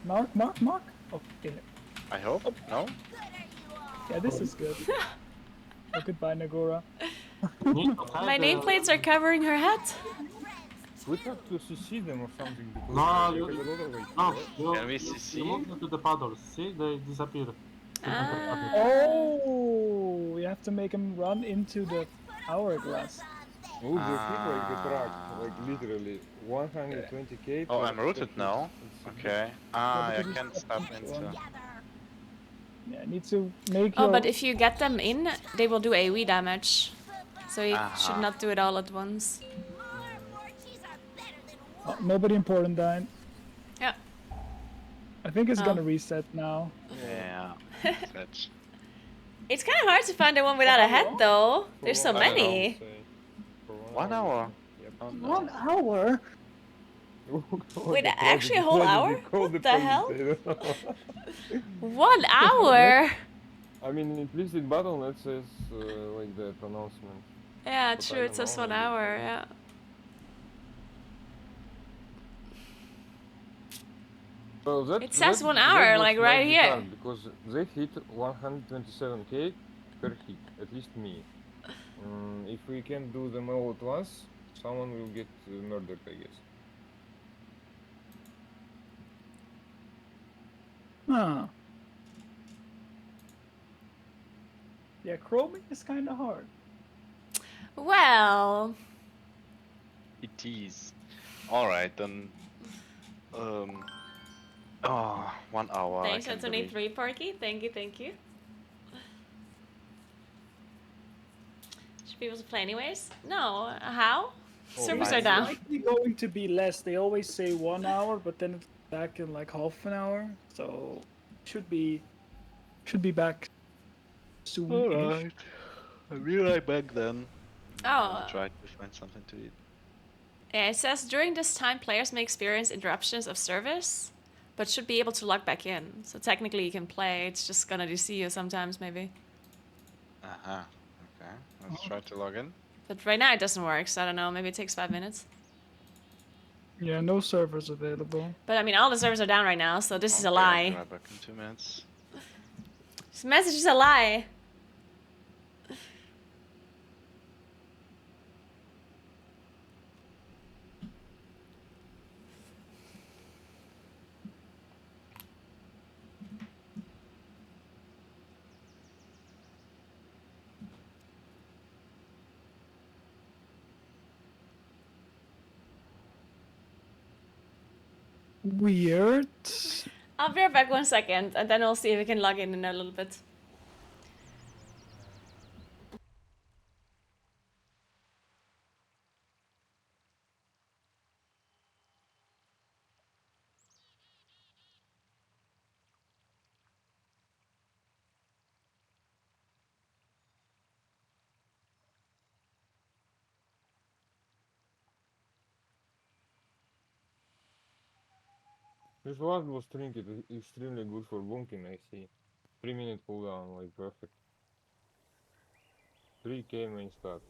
Mark. Okay. I hope. No? Yeah, this is good. Oh, goodbye, Naguura. My nameplates are covering her hat. We have to CC them or something because No, they you, have a lot of weight. no, Can we you CC? move them to the paddles. See, they disappear. Oh, we have to make him run into the hourglass. Oh, they hit like the truck, like literally 120k. Oh, per- I'm per rooted hit. now. It's Okay. Ah, I because can't it's step each into. one. Yeah, I need to make Oh, your... but if you get them in, they will do AoE damage. So you should Aha. not do it all at once. Oh, nobody important died. Yeah. I think it's Oh. gonna reset now. Yeah. Fetch. It's kind of hard to find the one without a hat, though. There's so I don't know. many. 1 hour. Oh, no. 1 hour? Wait, actually a whole hour? Call What the hell? police. 1 hour? I mean, implicit button that says like that announcement. Yeah, But true. I It don't says know, 1 maybe. hour. Yeah. Well, that, It says that, 1 that hour, was like might right be here. hard because they hit 127k per hit, at least me. If we can't do them all at once, someone will get murdered, I guess. Huh. Yeah, chroming is kind of hard. Well, It is. Alright, then. Oh, 1 hour. thanks I for can believe. 23, Porky. Thank you, thank you. Should be able to play anyways? No. How? Servers are It's down. likely going to be less. They always say 1 hour, but then it's back in like half an hour. So should be back soon. Alright. I'll be right back then. Oh. I'll try to find something to eat. Yeah, it says during this time players may experience interruptions of service, but should be able to log back in. So technically you can play, it's just gonna DC you sometimes maybe. Uh-huh. Okay. Let's try to log in. But right now it doesn't work, so I don't know, maybe it takes 5 minutes. Yeah, no servers available. But I mean all the servers are down right now, so this is a Okay, I'll be lie. right back in 2 minutes. This message is a lie. Weird. I'll be right back 1 second, and then we'll see if we can log in a little bit. This one was trinket, extremely good for bunking, I see. 3-minute cooldown, like perfect. 3k main stat.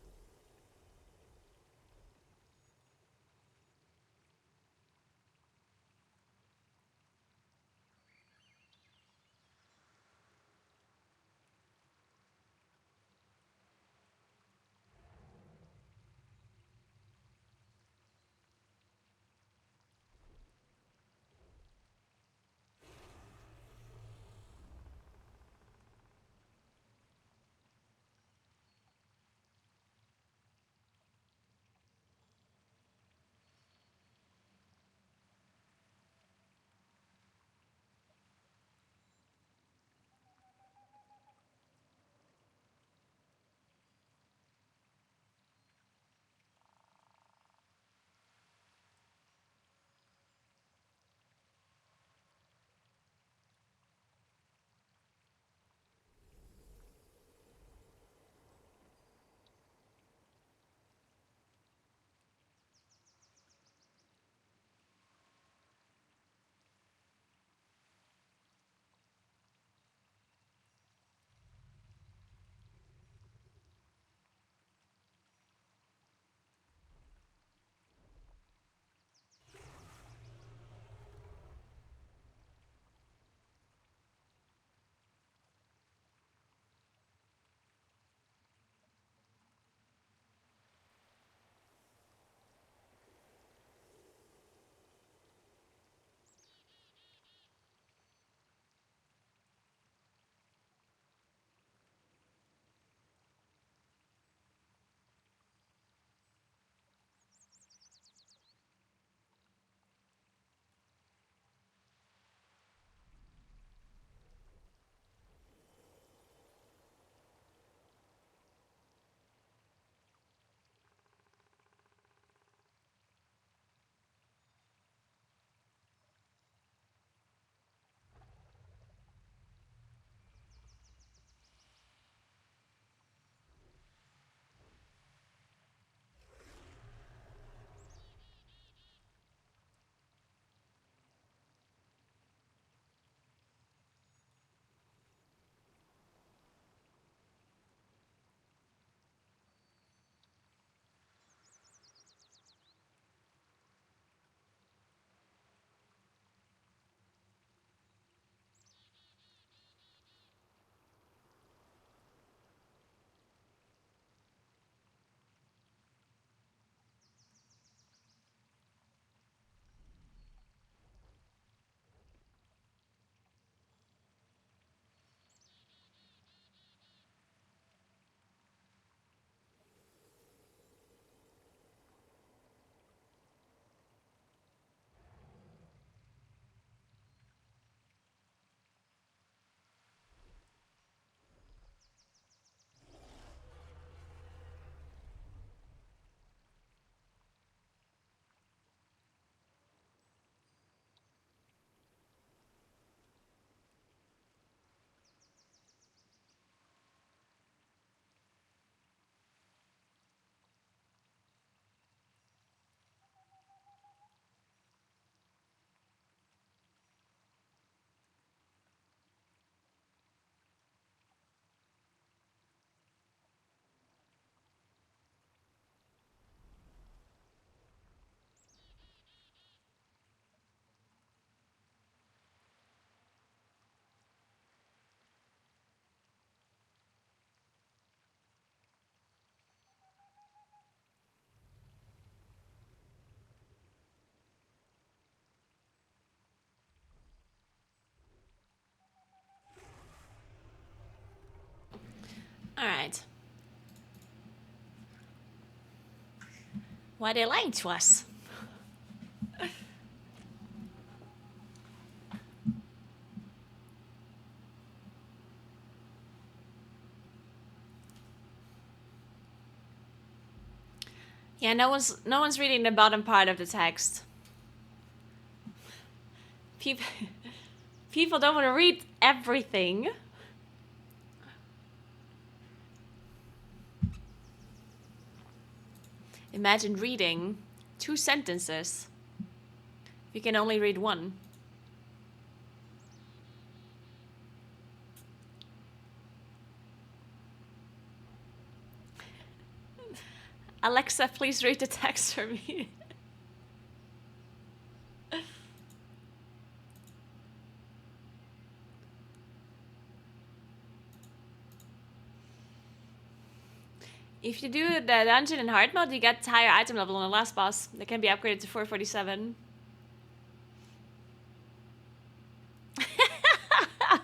Alright. Why they lying to us? Yeah, no one's reading the bottom part of the text. People don't want to read everything. Imagine reading 2 sentences. You can only read one. Alexa, please read the text for me. If you do the dungeon in hard mode, you get higher item level on the last boss. That can be upgraded to 447.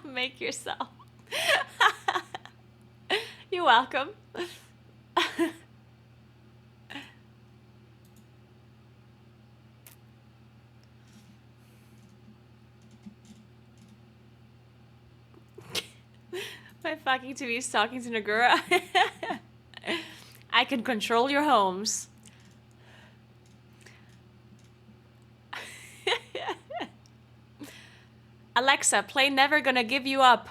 Make yourself. You're welcome. My fucking TV is talking to Naguura. I can control your homes. Alexa, play Never Gonna Give You Up.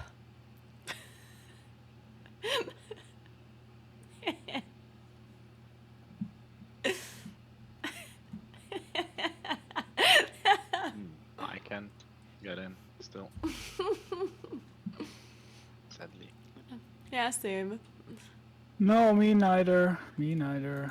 I can't get in still. Sadly. Yeah, same. No, me neither. Me neither.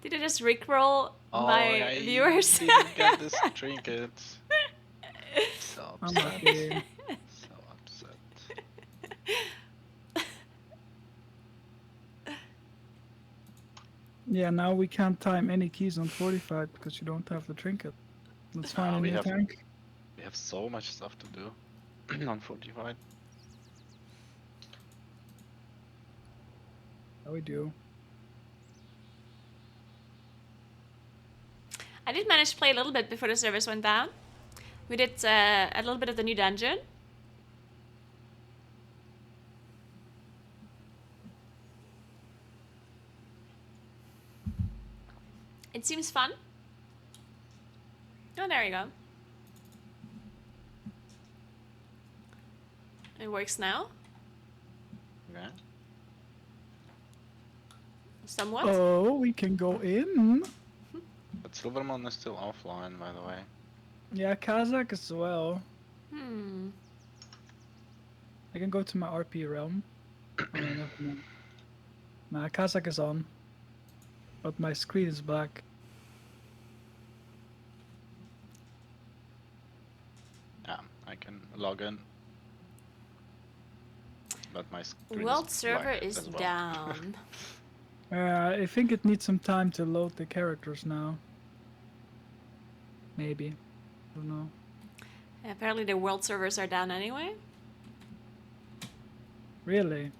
Did I just rickroll Oh, my I viewers? didn't get this trinket. So upset. Unlucky. So upset. Yeah, now we can't time any keys on Fortified because you don't have the trinket. Let's find a we new have tank. we have so much stuff to do on Fortified. Yeah, we do. I did manage to play a little bit before the servers went down. We did a little bit of the new dungeon. It seems fun. Oh, there you go. It works now. Yeah. Somewhat. Oh, we can go in. But Silvermon is still offline, by the way. Yeah, Kazakh as well. Hmm. I can go to my RP realm. Oh, no, never mind. Nah, Kazakh is on. But my screen is black. Yeah, I can log in. But my screen World is server black is as well. down. I think it needs some time to load the characters now. Maybe. I don't know. Apparently the world servers are down anyway. Really?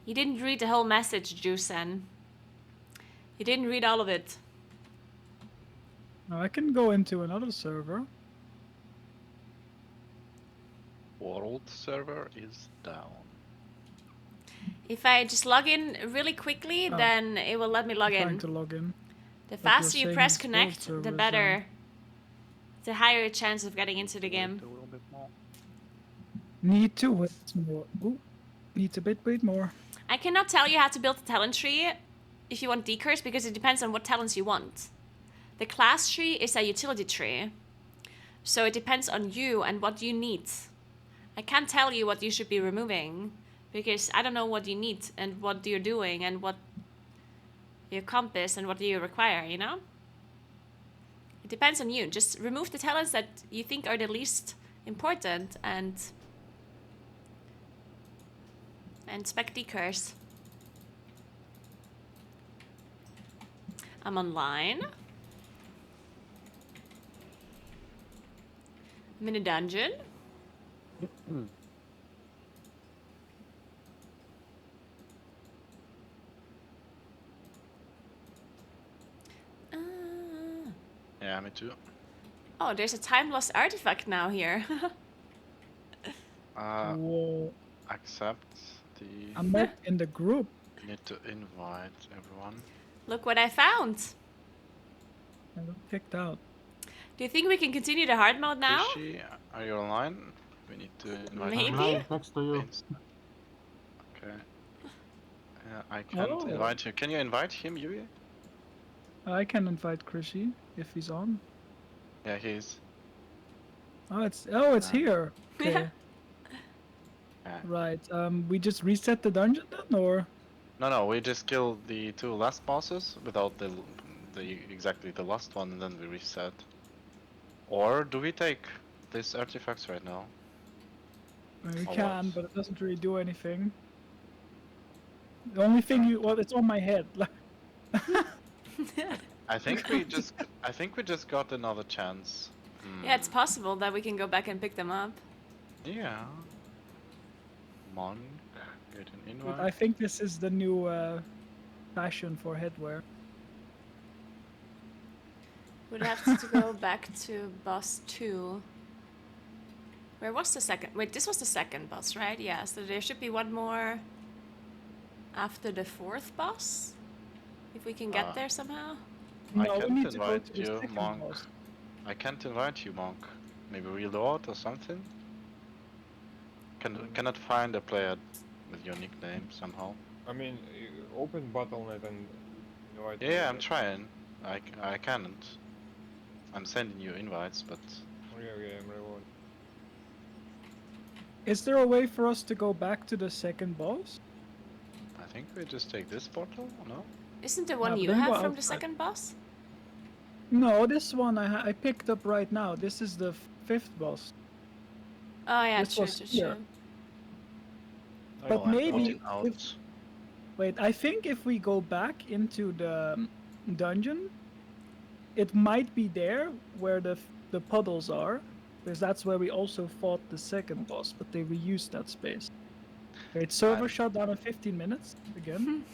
You didn't read the whole message, Jusen. You didn't read all of it. No, I can go into another server. World server is down. If I just log in really quickly, Oh. then it will let me log Trying in. to log in. The But faster you're you saying press this world connect, server the is better. The higher chance of getting into the game. A little bit more. Need to wait more. Ooh, need a bit more. I cannot tell you how to build a talent tree if you want decurs because it depends on what talents you want. The class tree is a utility tree. So it depends on you and what you need. I can't tell you what you should be removing because I don't know what you need and what you're doing and what your comp is and what you require, you know? It depends on you. Just remove the talents that you think are the least important and spec decurs. I'm online. I'm in a dungeon. Yeah, me too. Oh, there's a time lost artifact now here. Whoa. Accept the... I'm not in the group. Need to invite everyone. Look what I found. I got kicked out. Do you think we can continue the hard mode now? Rishi, are you online? We need to invite Maybe? Rishi. Next to you. Okay. I can't invite you. Can you invite him, Yui? I can invite Krishy if he's on. Yeah, he is. Oh, it's here. Okay. Yeah. Right. We just reset the dungeon then, or? No, we just killed the 2 last bosses without the exactly the last one, and then we reset. Or do we take these artifacts right now? We Or can, what? but it doesn't really do anything. The only thing well, it's on my head. I think we just got another chance. Yeah, it's possible that we can go back and pick them up. Yeah. Monk, get an invite. I think this is the new fashion for headwear. We'd have to go back to boss 2. Where was the second? Wait, this was the second boss, right? Yeah, so there should be one more after the 4th boss. If we can get there somehow. I No, we can't need to go invite to the you, second Monk. boss. I can't invite you, Monk. Maybe reload or something? Cannot find a player with your nickname somehow. I mean, open Battle.net and invite. Yeah, I'm trying. I can't. I'm sending you invites, but... Yeah, I'm reloading. Is there a way for us to go back to the second boss? I think we just take this portal, no? Isn't the one No, you then have go from the outside. second boss? No, this one I picked up right now. This is the 5th boss. Oh yeah, This true, was true, here. true. But Oh, I'm maybe voting out. wait, I think if we go back into the dungeon, it might be there where the puddles are, because that's where we also fought the second boss, but they reused that space. Wait, server shut down in 15 minutes again.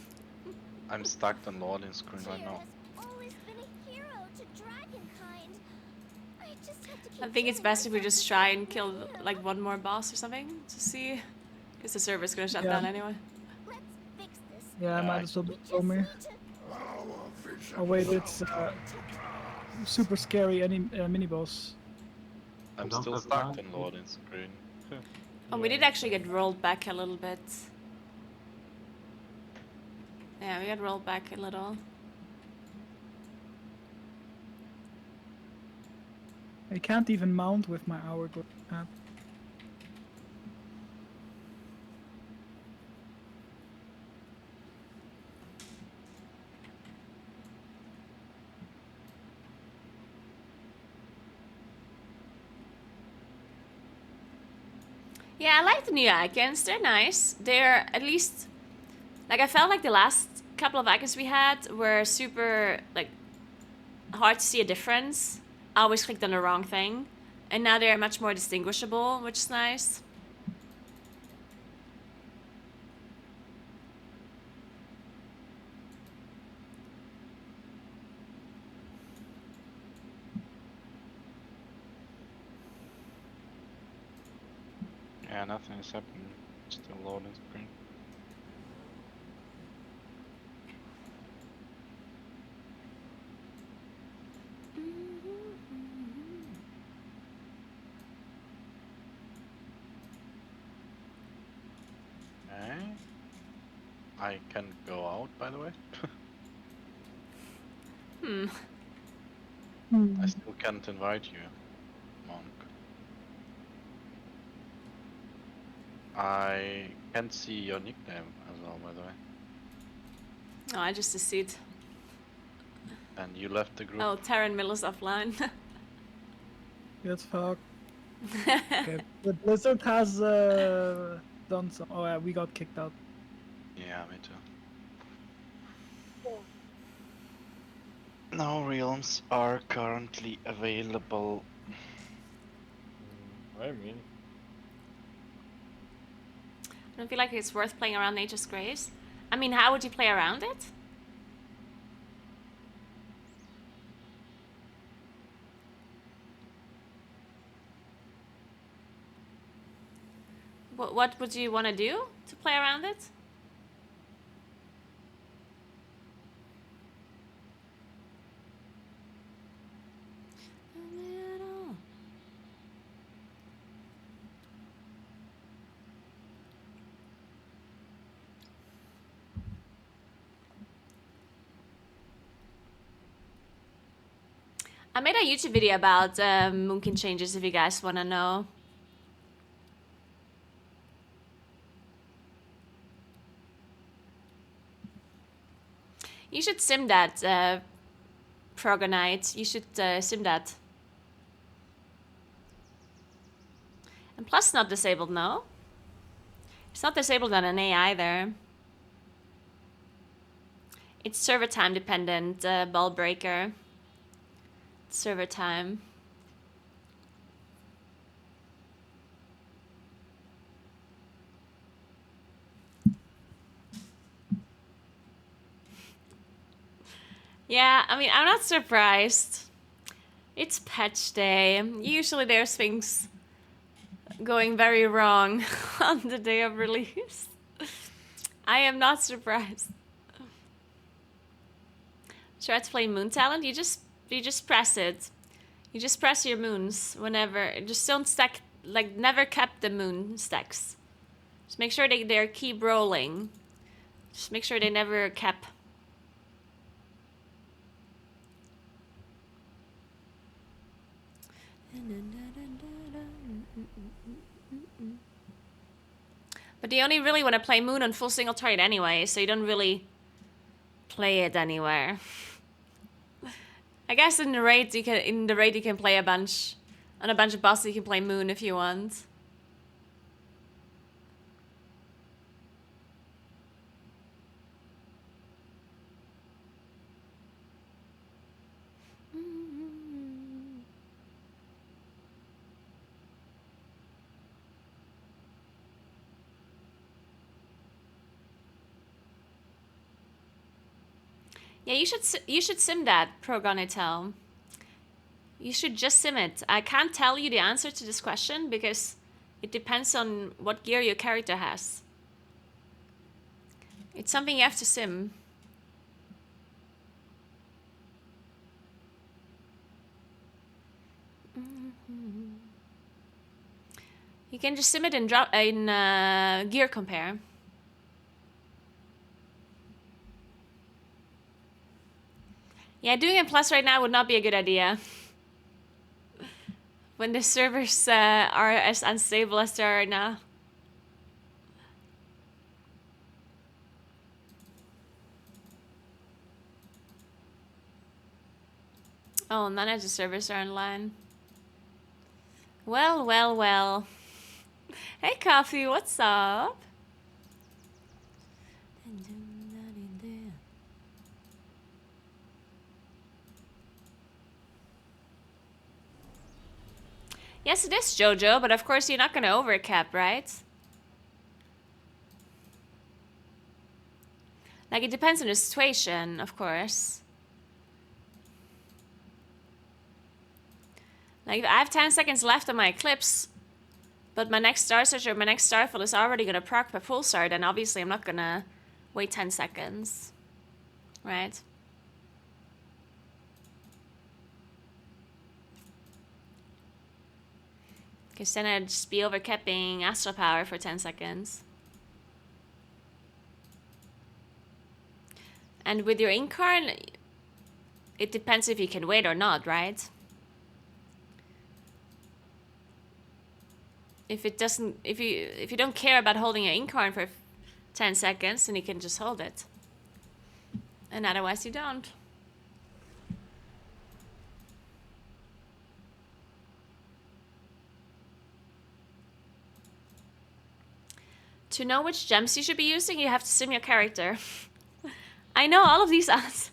I'm stuck on loading screen right now. Always been a hero to dragonkind. I just have to keep I think it's best if we just try and kill like one more boss or something to see, because the server's gonna shut down anyway. Let's fix this. Yeah, I might as well show me. Oh wait, it's super scary mini boss. I'm still stuck on loading screen. Oh, we did actually get rolled back a little bit. Yeah, we got rolled back a little. I can't even mount with my hourglass app. Yeah, I like the new icons. They're nice. They're at least... Like, I felt like the last couple of icons we had were super, like, hard to see a difference. I always clicked on the wrong thing. And now they're much more distinguishable, which is nice. Yeah, nothing is happening. Still loading screen. Okay. I can go out, by the way. I still can't invite you, Monk. I can't see your nickname as well, by the way. Oh, I just see And you left the group. Oh, Taryn Miller's offline. That's fuck. Okay, but Blizzard has done some. Oh yeah, we got kicked out. Yeah, me too. No realms are currently available. I mean, I don't feel like it's worth playing around Nature's Grace. I mean, how would you play around it? What would you want to do to play around it? I made a YouTube video about Moonkin changes if you guys want to know. You should sim that, Progonite. You should sim that. And plus not disabled, no? It's not disabled on an A either. It's server time dependent, ball breaker. Server time. Yeah, I mean, I'm not surprised. It's patch day. Usually there's things going very wrong on the day of release. I am not surprised. Try to play Moon Talent. You just press it. You just press your moons whenever. Just don't stack, like, never kept the moon stacks. Just make sure they keep rolling. Just make sure they never cap. But you only really want to play Moon on full single target anyway, so you don't really play it anywhere. I guess in the raid you can play a bunch of bosses. You can play Moon if you want. Yeah, you should sim that, Progonitel. You should just sim it. I can't tell you the answer to this question because it depends on what gear your character has. It's something you have to sim. You can just sim it and drop in gear compare. Yeah, doing it plus right now would not be a good idea. When the servers are as unstable as they are right now. Oh, none of the servers are online. Well, well, well. Hey, Coffee, what's up? Yes, it is JoJo, but of course you're not gonna overcap, right? Like, it depends on the situation, of course. Like, if I have 10 seconds left on my Eclipse, but my next Star Search or my next Starfield is already gonna proc per Pulsar, then obviously I'm not gonna wait 10 seconds. Right? Because then I'd just be overcapping Astral Power for 10 seconds. And with your Incarn, it depends if you can wait or not, right? If you don't care about holding your Incarn for 10 seconds, then you can just hold it. And otherwise you don't. To know which gems you should be using, you have to sim your character. I know all of these answers.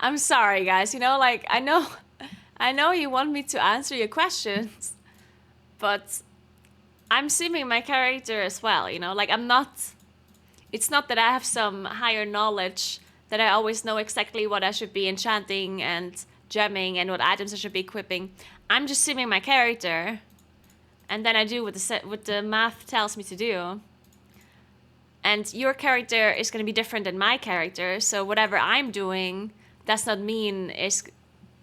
I'm sorry, guys. You know, like, I know you want me to answer your questions, but I'm simming my character as well, you know? Like, it's not that I have some higher knowledge that I always know exactly what I should be enchanting and gemming and what items I should be equipping. I'm just simming my character, and then I do what the math tells me to do. And your character is going to be different than my character, so whatever I'm doing does not mean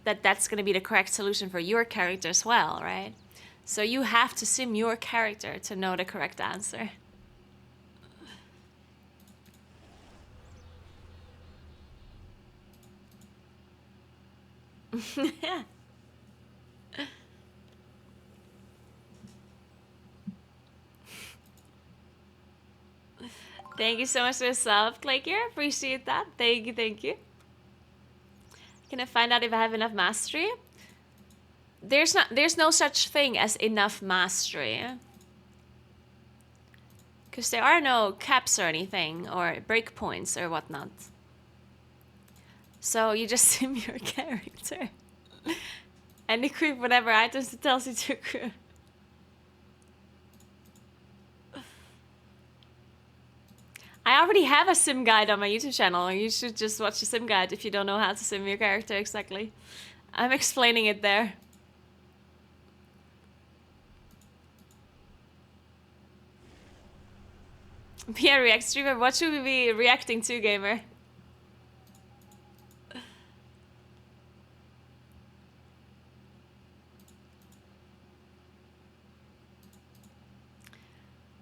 that's going to be the correct solution for your character as well, right? So you have to sim your character to know the correct answer. Thank you so much for the sub, Claker. Appreciate that. Thank you, thank you. Can I find out if I have enough mastery? There's no such thing as enough mastery. Because there are no caps or anything, or breakpoints or whatnot. So you just sim your character. And equip whatever items it tells you to equip. I already have a sim guide on my YouTube channel. You should just watch the sim guide if you don't know how to sim your character exactly. I'm explaining it there. Pierre react streamer, what should we be reacting to, gamer?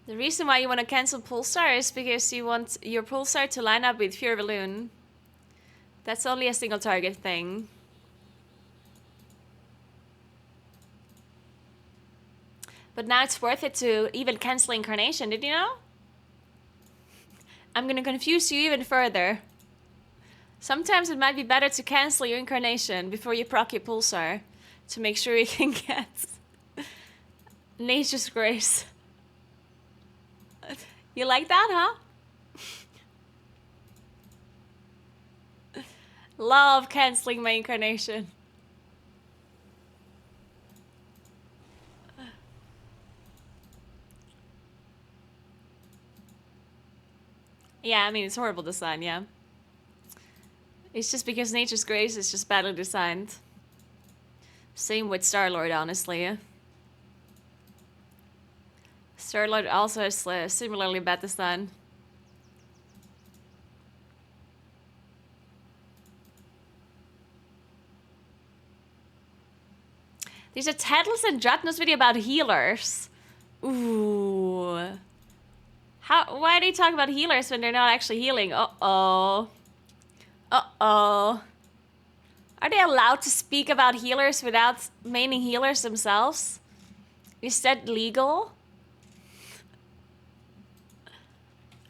The reason why you want to cancel Pulsar is because you want your Pulsar to line up with Pure Balloon. That's only a single target thing. But now it's worth it to even cancel Incarnation, did you know? I'm gonna confuse you even further. Sometimes it might be better to cancel your Incarnation before you proc your Pulsar to make sure you can get Nature's Grace. You like that, huh? Love canceling my Incarnation. Yeah, I mean, it's horrible design, yeah. It's just because Nature's Grace is just badly designed. Same with Star-Lord, honestly. Star-Lord also has similarly bad design. There's a Tedless and Dratnos video about healers. Ooh. Why do you talk about healers when they're not actually healing? Uh-oh. Uh-oh. Are they allowed to speak about healers without maining healers themselves? Is that legal?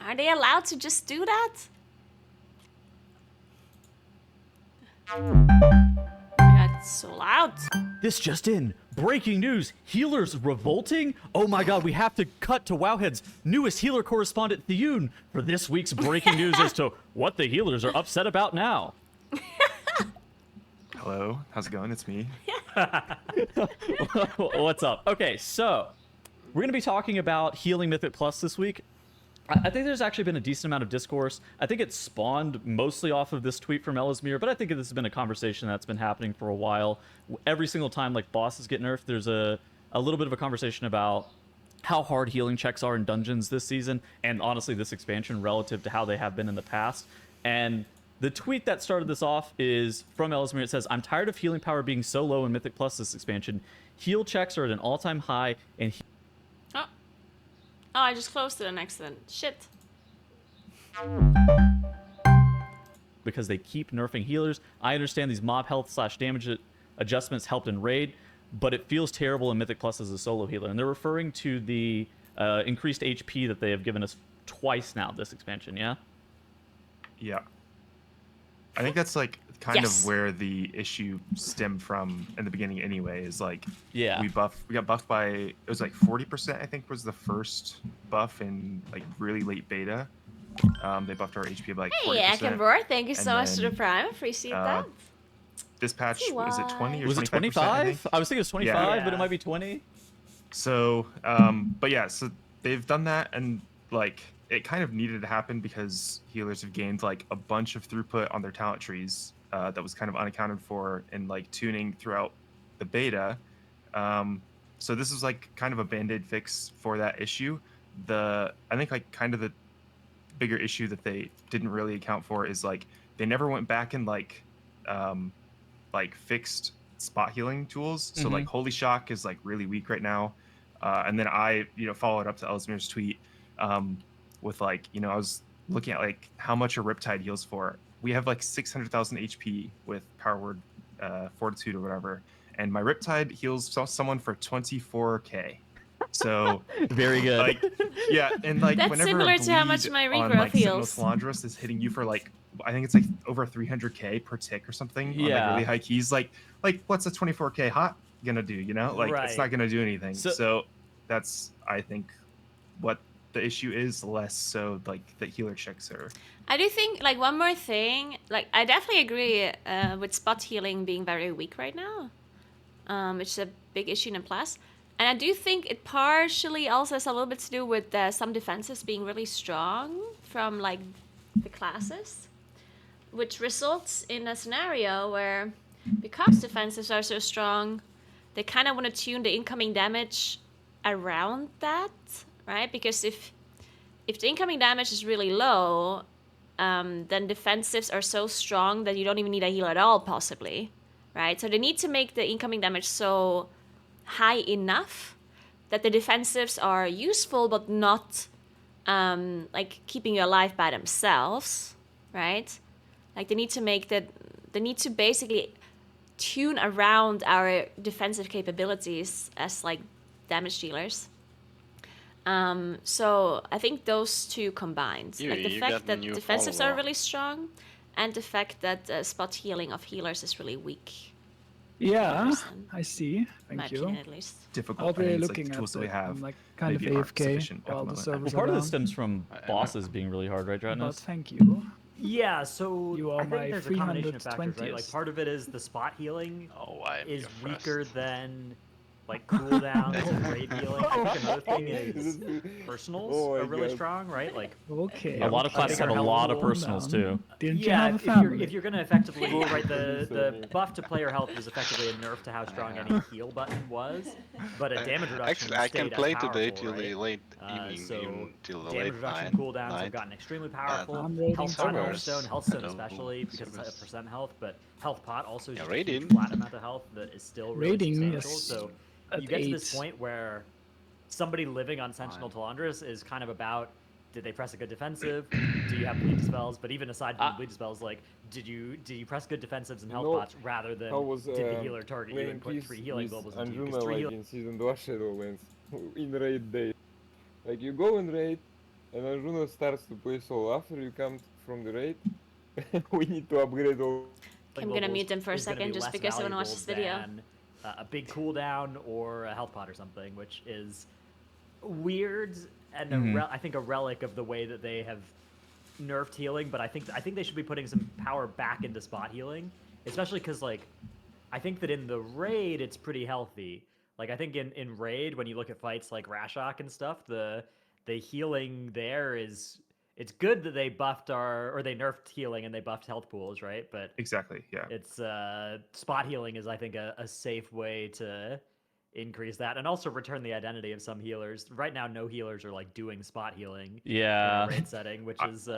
Are they allowed to just do that? Oh my god, it's so loud. This just in. Breaking news. Healers revolting? Oh my god, we have to cut to Wowhead's newest healer correspondent, Thune, for this week's breaking news as to what the healers are upset about now. Hello, how's it going? It's me. What's up? Okay, so we're going to be talking about healing Mythic Plus this week. I think there's actually been a decent amount of discourse. I think it spawned mostly off of this tweet from Elismir, but I think this has been a conversation that's been happening for a while. Every single time like bosses get nerfed, there's a little bit of a conversation about how hard healing checks are in dungeons this season, and honestly this expansion relative to how they have been in the past. And the tweet that started this off is from Elismir. It says, "I'm tired of healing power being so low in Mythic Plus this expansion. Heal checks are at an all-time high, and Oh, I just closed it on accident. Shit. because they keep nerfing healers. I understand these mob health / damage adjustments helped in Raid, but it feels terrible in Mythic Plus as a solo healer." And they're referring to the increased HP that they have given us twice now this expansion, yeah? Yeah. I think that's like kind of where the issue stemmed from in the beginning anyway, is like we got buffed by, it was like 40% I think was the first buff in like really late beta, They buffed our HP by like 40%. Hey, I can roar. Thank you so And much for the then, prime. Appreciate that. This patch, was it 20 or 25%? Was it 25? I was thinking it was 25, but it might be 20. So, but yeah, so they've done that, and like it kind of needed to happen because healers have gained like a bunch of throughput on their talent trees that was kind of unaccounted for in like tuning throughout the beta. So this is like kind of a band-aid fix for that issue. I think like kind of the bigger issue that they didn't really account for is like they never went back and like fixed spot healing tools. So like Holy Shock is like really weak right now. And then I, followed up to Ellesmere's tweet with like, I was looking at like how much a Riptide heals for. We have like 600,000 HP with Power Word Fortitude or whatever. And my Riptide heals someone for 24k. So very good. Like, yeah, and like That's whenever similar a to how much bleed my on regrowth like Sentinel heals. Talandros is hitting you for like, I think it's like over 300k per tick or something on like really high keys. Like what's a 24k hot gonna do? Like it's not gonna do anything. So that's, I think, what the issue is, less so like the healer checks are. I do think, like, one more thing, like, I definitely agree with spot healing being very weak right now, which is a big issue in Plus. And I do think it partially also has a little bit to do with some defenses being really strong from, like, the classes, which results in a scenario where, because defenses are so strong, they kind of want to tune the incoming damage around that, right? Because if the incoming damage is really low, then defensives are so strong that you don't even need a heal at all, possibly, right? So they need to make the incoming damage so high enough that the defensives are useful, but not like keeping you alive by themselves, right? Like they need to basically tune around our defensive capabilities as like damage dealers. So I think those two combined, like the fact that defensives are really strong, and the fact that spot healing of healers is really weak. Yeah, I see. Thank you. Opinion, at least. Difficult. I'll be it's looking like the tools at that we it. have. I'm like kind of maybe aren't AFK sufficient at while the the moment. servers Well, part are of this down. stems from bosses being really hard, right, But Drytness? thank you. Yeah, so You are I think my there's a combination of factors, right? Like 320th. part of it is the spot healing is your weaker than like cooldowns and raid healing. I think another thing is personals are really strong, right? Like Okay. A lot of classes have a lot of personals too. Didn't you yeah, have a if family? you're gonna effectively right, the buff to player health was effectively a nerf to how strong any heal button was, but a damage reduction Actually, I can stayed play as today powerful, till the right? late evening, So even till the damage late reduction night. cooldowns have gotten extremely powerful. I'm raiding Health pot, servers. Healthstone, Healthstone Hello, especially because servers. it's a percent health, but Health pot also is Yeah, just a huge raiding. flat amount of health that is still really Raiding substantial. is So at you get to this 8. point where somebody living on Sentinel Talandris is kind of about, did they press a good defensive? Do you have bleed dispels? But even aside from bleed dispels, like did you press good defensives and health pots rather than did the healer target you and put 3 healing bubbles into you? Anjuna, like in season 2 Shadowlands, in raid day. Like you go in raid, and Anjuna starts to play solo. After you come from the raid, we need to upgrade all. I'm gonna mute them for a second just because I want to watch this video. A big cooldown or a health pot or something, which is weird and I think a relic of the way that they have nerfed healing. But I think they should be putting some power back into spot healing, especially because like I think that in the raid it's pretty healthy. Like I think in raid when you look at fights like Rashok and stuff, the healing there is. It's good that they buffed or they nerfed healing and they buffed health pools, right? But exactly, yeah. It's spot healing is I think a safe way to increase that and also return the identity of some healers. Right now, no healers are like doing spot healing in a raid setting, which is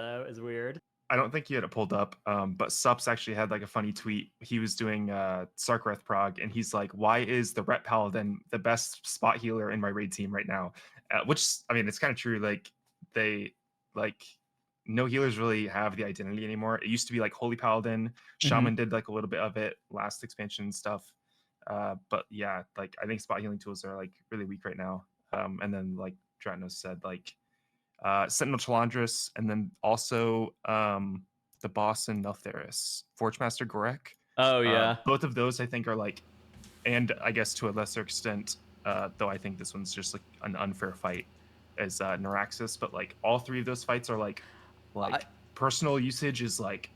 weird. I don't think he had it pulled up, but Sups actually had like a funny tweet. He was doing Sarkareth Prog, and he's like, "Why is the Ret Paladin the best spot healer in my raid team right now?" Which I mean, it's kind of true. Like no healers really have the identity anymore. It used to be like Holy Paladin, Shaman did like a little bit of it last expansion and stuff. But yeah, like I think spot healing tools are like really weak right now. And then like Dratnos said, like Sentinel Talandris, and then also the boss in Neltharis, Forge Master Gorek. Oh yeah. Both of those I think are like, and I guess to a lesser extent, though I think this one's just like an unfair fight, as Neuraxis, but like all 3 of those fights are like Like personal usage is like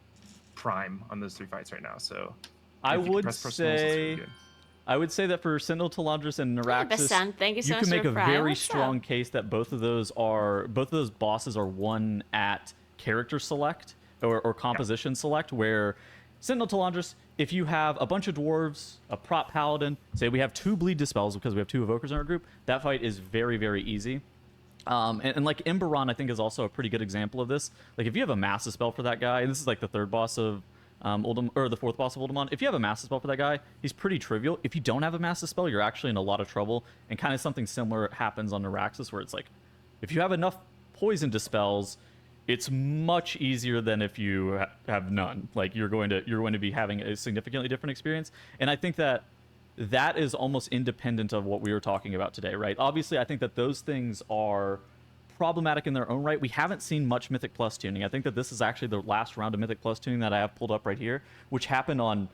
prime on those 3 fights right now. So I if you can would press personals, it's really say, good. I would say that for Sentinel Talandris and Naraxis, Basan, thank you so you much can for make the a prime. very What's strong up? case that both of those bosses are won at character select or composition select, where Sentinel Talandris, if you have a bunch of dwarves, a prop paladin, say we have 2 bleed dispels because we have 2 evokers in our group, that fight is very, very easy. And like Imbaran, I think, is also a pretty good example of this. Like if you have a massive spell for that guy, and this is like the 3rd boss of or the 4th boss of Uldamon, if you have a massive spell for that guy, he's pretty trivial. If you don't have a massive spell, you're actually in a lot of trouble. And kind of something similar happens on Naraxis, where it's like, if you have enough poison dispels, it's much easier than if you have none. Like you're going to be having a significantly different experience. And I think that is almost independent of what we were talking about today, right? Obviously, I think that those things are problematic in their own right. We haven't seen much Mythic Plus tuning. I think that this is actually the last round of Mythic Plus tuning that I have pulled up right here, which happened on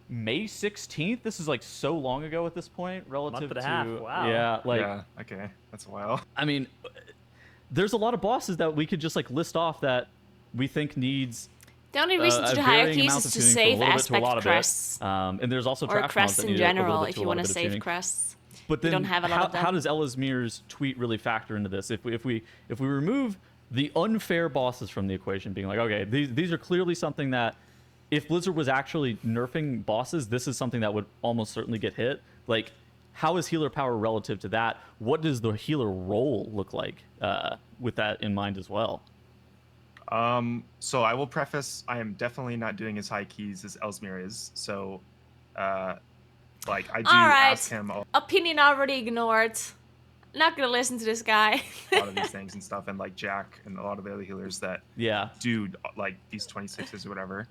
May 16th. This is like so long ago at this point, relative Month and to a half. Wow. yeah, like yeah, okay, that's a while. I mean, there's a lot of bosses that we could just like list off that we think needs The only reason to do hierarchies is to save aspect crests. And there's also or trash crests that in need a little general bit if to you a lot want of to bit of save tuning. crests. But then you don't have a lot of them. How does Elismir's tweet really factor into this? If we remove the unfair bosses from the equation, being like, okay, these are clearly something that if Blizzard was actually nerfing bosses, this is something that would almost certainly get hit. Like, how is healer power relative to that? What does the healer role look like with that in mind as well? So I will preface, I am definitely not doing as high keys as Ellesmere is. So, like, I do ask him a Opinion already ignored. Not gonna listen to this guy. lot of these things and stuff, and like Jack and a lot of the other healers that do like these 26s or whatever.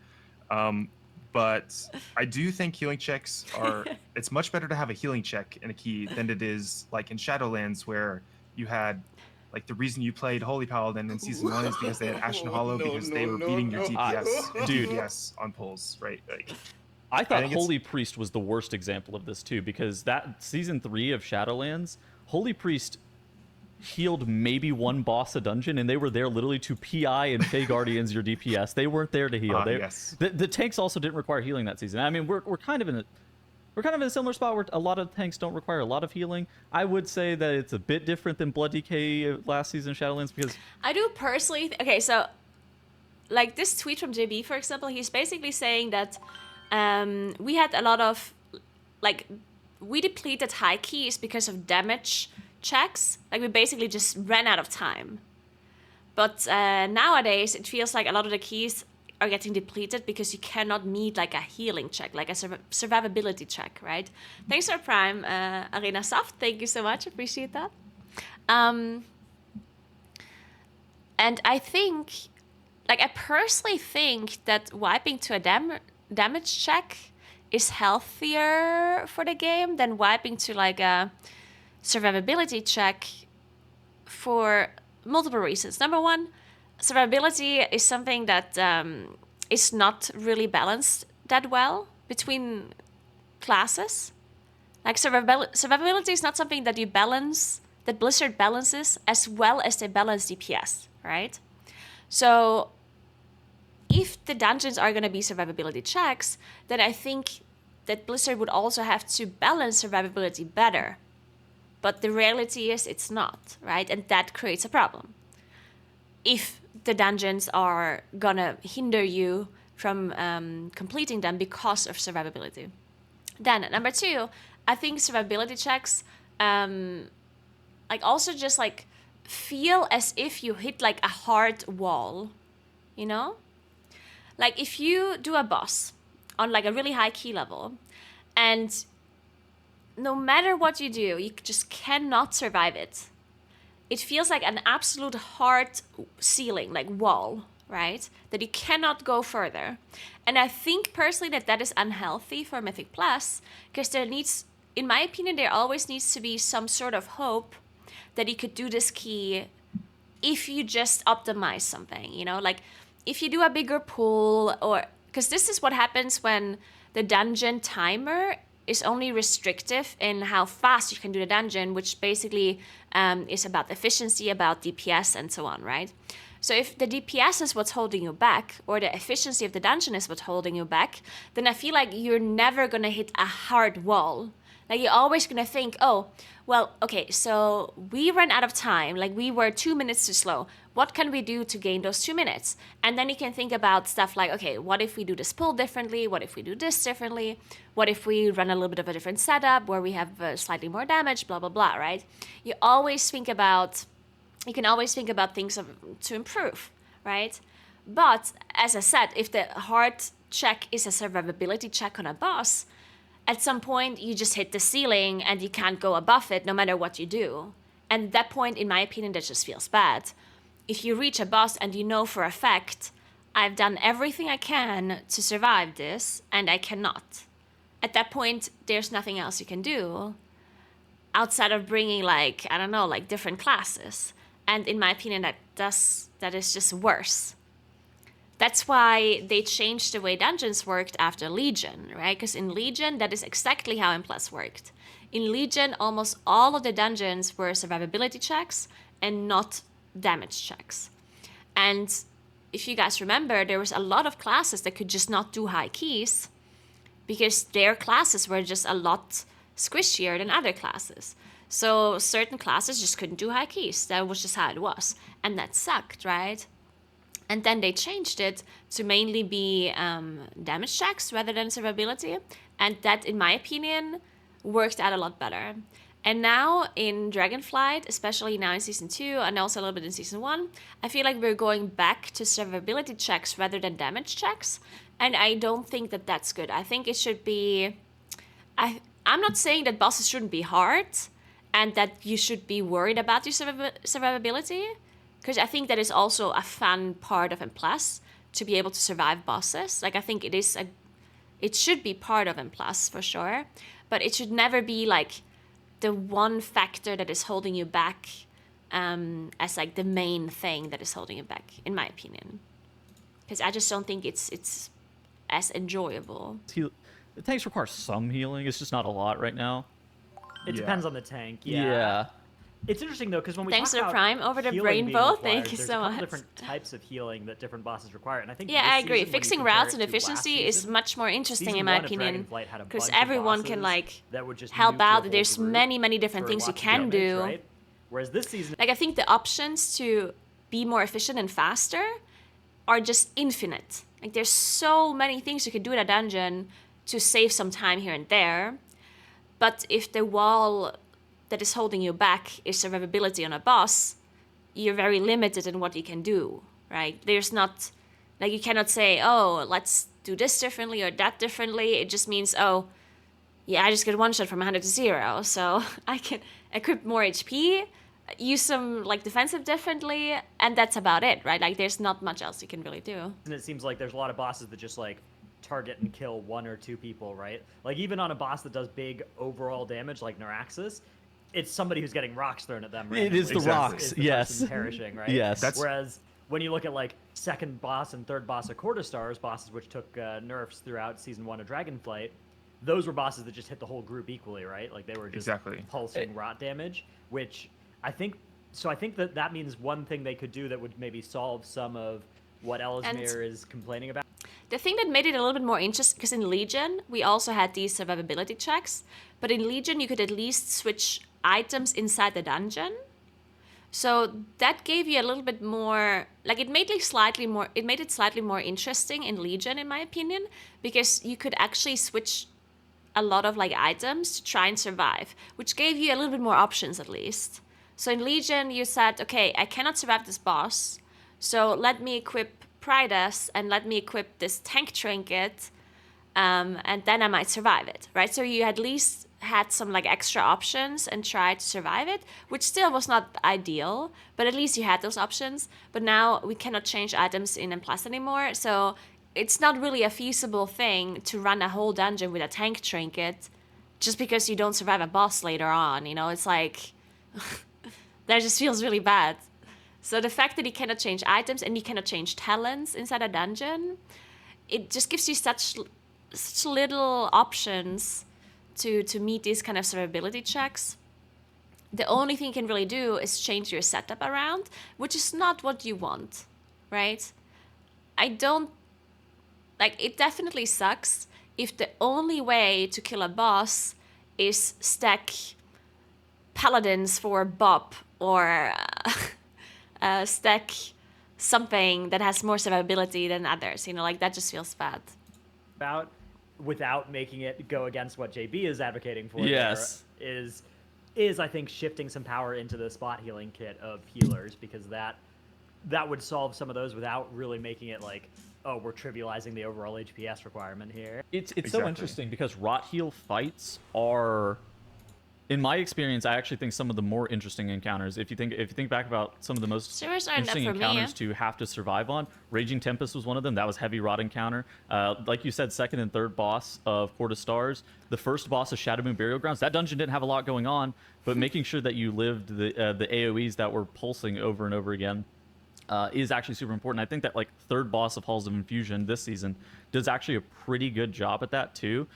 But I do think healing checks are, it's much better to have a healing check in a key than it is like in Shadowlands, where you had like the reason you played Holy Paladin in season 1 is because they had Ashen Hollow because they were beating your DPS and DPS on pulls, right? Like, I thought think Holy Priest was the worst example of this too, because that season 3 of Shadowlands, Holy Priest healed maybe one boss a dungeon, and they were there literally to PI and Fey Guardians your DPS. They weren't there to heal. Yes. The tanks also didn't require healing that season. I mean, we're kind of in a similar spot where a lot of tanks don't require a lot of healing. I would say that it's a bit different than Blood DK last season Shadowlands, because I do personally. Okay, so like this tweet from JB, for example, he's basically saying that we had a lot of like we depleted high keys because of damage checks. Like we basically just ran out of time. But nowadays it feels like a lot of the keys are getting depleted because you cannot meet like a healing check, like a survivability check, right? Thanks for Prime, Arena Soft. Thank you so much. Appreciate that. And I think, like I personally think that wiping to a damage check is healthier for the game than wiping to like a survivability check for multiple reasons. Number one, survivability is something that is not really balanced that well between classes. Like survivability is not something that you balance, that Blizzard balances as well as they balance DPS, right? So if the dungeons are going to be survivability checks, then I think that Blizzard would also have to balance survivability better. But the reality is it's not, right? And that creates a problem. If the dungeons are gonna hinder you from completing them because of survivability. Then, number two, I think survivability checks like also just like feel as if you hit like a hard wall, you know? Like if you do a boss on like a really high key level and no matter what you do, you just cannot survive it. It feels like an absolute hard ceiling, like wall, right? That you cannot go further. And I think personally that is unhealthy for Mythic Plus, because there needs, in my opinion, there always needs to be some sort of hope that you could do this key if you just optimize something, you know? Like if you do a bigger pool, or because this is what happens when the dungeon timer is only restrictive in how fast you can do the dungeon, which basically is about efficiency, about DPS, and so on, right? So if the DPS is what's holding you back, or the efficiency of the dungeon is what's holding you back, then I feel like you're never gonna hit a hard wall. Like you're always gonna think, oh, well, okay, so we ran out of time. Like we were 2 minutes too slow. What can we do to gain those 2 minutes? And then you can think about stuff like, okay, what if we do this pull differently? What if we do this differently? What if we run a little bit of a different setup where we have slightly more damage, blah, blah, blah, right? You can always think about things to improve, right? But as I said, if the hard check is a survivability check on a boss, at some point you just hit the ceiling and you can't go above it no matter what you do. And at that point, in my opinion, that just feels bad. If you reach a boss and you know for a fact, I've done everything I can to survive this and I cannot. At that point, there's nothing else you can do outside of bringing like, I don't know, like different classes. And in my opinion, that is just worse. That's why they changed the way dungeons worked after Legion, right? Because in Legion, that is exactly how M+ worked. In Legion, almost all of the dungeons were survivability checks and not damage checks. And if you guys remember, there was a lot of classes that could just not do high keys because their classes were just a lot squishier than other classes. So certain classes just couldn't do high keys. That was just how it was. And that sucked, right? And then they changed it to mainly be damage checks rather than survivability. And that, in my opinion, worked out a lot better. And now in Dragonflight, especially now in Season 2 and also a little bit in Season 1, I feel like we're going back to survivability checks rather than damage checks. And I don't think that that's good. I think it should be... I'm not saying that bosses shouldn't be hard and that you should be worried about your survivability, because I think that is also a fun part of M+, to be able to survive bosses. Like, I think it should be part of M+, for sure, but it should never be like the one factor that is holding you back as like the main thing that is holding you back, in my opinion. Because I just don't think it's as enjoyable. The tanks require some healing. It's just not a lot right now. It depends on the tank. Yeah. It's interesting though, because when we Thanks talk to about Prime over the healing being rainbow. required, Thank you there's so a couple much. different types of healing that different bosses require, and I think Yeah, this I agree. season, when you Fixing compare routes it and to last efficiency is season, much more interesting, Season in my 1 of opinion, Dragonflight had a because bunch of everyone can bosses like that would just help nuke your out. whole There's group many different for things you lots of can damage, do. right? Whereas this season, Like, I think the options to be more efficient and faster are just infinite. Like, there's so many things you can do in a dungeon to save some time here and there. But if the wall that is holding you back is survivability on a boss, you're very limited in what you can do, right? There's not, like, you cannot say, oh, let's do this differently or that differently. It just means, oh, yeah, I just get one shot from 100 to 0, so I can equip more HP, use some like defensive differently, and that's about it, right? Like, there's not much else you can really do. and it seems like there's a lot of bosses that just like target and kill 1 or 2 people, right? Like even on a boss that does big overall damage like Neuraxis, it's somebody who's getting rocks thrown at them. It is the rocks, is the yes. person perishing, right? Yes. Whereas when you look at like second boss and third boss of Quarter Stars, bosses which took nerfs throughout Season 1 of Dragonflight, those were bosses that just hit the whole group equally, right? Like they were just pulsing rot damage, which I think that means one thing they could do that would maybe solve some of what Ellesmere is complaining about. The thing that made it a little bit more interesting, because in Legion, we also had these survivability checks, but in Legion, you could at least switch items inside the dungeon. So that gave you a little bit more, like it made it slightly more interesting in Legion, in my opinion, because you could actually switch a lot of like items to try and survive, which gave you a little bit more options at least. So in Legion, you said, okay, I cannot survive this boss, so let me equip Pridus and let me equip this tank trinket, and then I might survive it, right? So you at least had some like extra options and tried to survive it, which still was not ideal, but at least you had those options. But now we cannot change items in M+ anymore, so it's not really a feasible thing to run a whole dungeon with a tank trinket just because you don't survive a boss later on, you know? It's like, that just feels really bad. So the fact that you cannot change items and you cannot change talents inside a dungeon, it just gives you such little options to meet these kind of survivability checks. the only thing you can really do is change your setup around, which is not what you want, right? I don't, like, it definitely sucks if the only way to kill a boss is stack paladins for Bob or stack something that has more survivability than others, you know, like that just feels bad. Without making it go against what JB is advocating for. Yes. There is I think shifting some power into the spot healing kit of healers, because that would solve some of those without really making it like, oh, we're trivializing the overall HPS requirement here. It's so interesting because rot heal fights are, in my experience, I actually think some of the more interesting encounters. If you think back about some of the most Servers aren't interesting enough for me, encounters to have to survive on, Raging Tempest was one of them. That was heavy rot encounter. Like you said, second and third boss of Court of Stars. The first boss of Shadow Moon Burial Grounds. That dungeon didn't have a lot going on, but making sure that you lived the AoEs that were pulsing over and over again is actually super important. I think that like third boss of Halls of Infusion this season does actually a pretty good job at that too.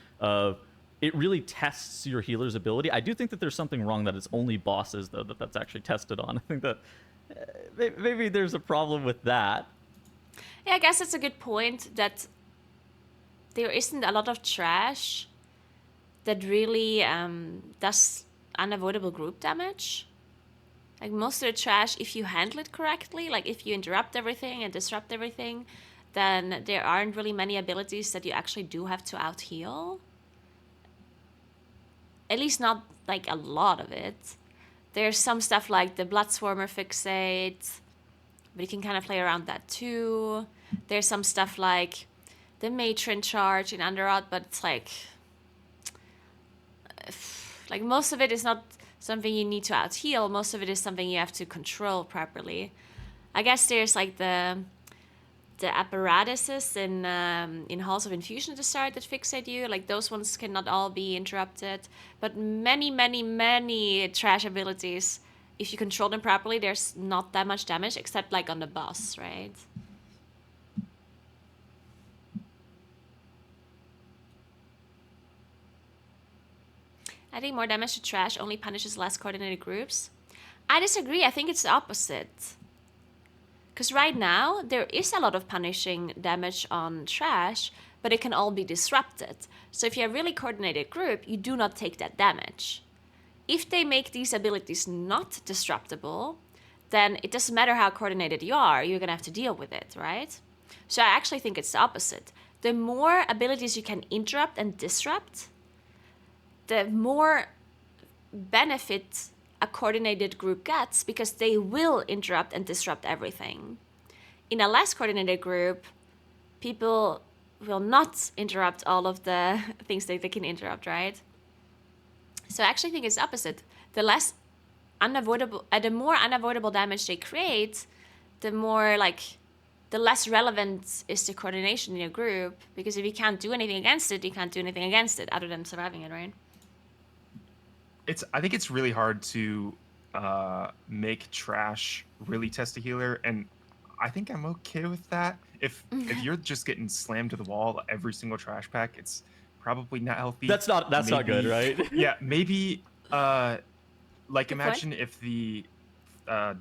It really tests your healer's ability. I do think that there's something wrong that it's only bosses though that's actually tested on. I think that maybe there's a problem with that. Yeah, I guess it's a good point that there isn't a lot of trash that really does unavoidable group damage. Like most of the trash, if you handle it correctly, like if you interrupt everything and disrupt everything, then there aren't really many abilities that you actually do have to out-heal. At least not like a lot of it. There's some stuff like the Bloodswarmer Fixate, but you can kind of play around that too. There's some stuff like the Matron Charge in Underrot, but it's like most of it is not something you need to out-heal. Most of it is something you have to control properly. I guess there's like the apparatuses in Halls of Infusion at the start that fixate you. Like those ones cannot all be interrupted. But many trash abilities, if you control them properly, there's not that much damage except like on the boss, right? Adding more damage to trash only punishes less coordinated groups. I disagree. I think it's the opposite. Because right now, there is a lot of punishing damage on trash, but it can all be disrupted. So if you have a really coordinated group, you do not take that damage. If they make these abilities not disruptible, then it doesn't matter how coordinated you are, you're going to have to deal with it, right? So I actually think it's the opposite. The more abilities you can interrupt and disrupt, the more benefit a coordinated group gets, because they will interrupt and disrupt everything. In a less coordinated group, people will not interrupt all of the things that they can interrupt, right? So I actually think it's opposite. The more unavoidable damage they create, the less relevant is the coordination in your group, because if you can't do anything against it, you can't do anything against it other than surviving it, right? I think it's really hard to make trash really test a healer, and I think I'm okay with that. If you're just getting slammed to the wall every single trash pack, it's probably not healthy. That's not good, right? Yeah, maybe like imagine if the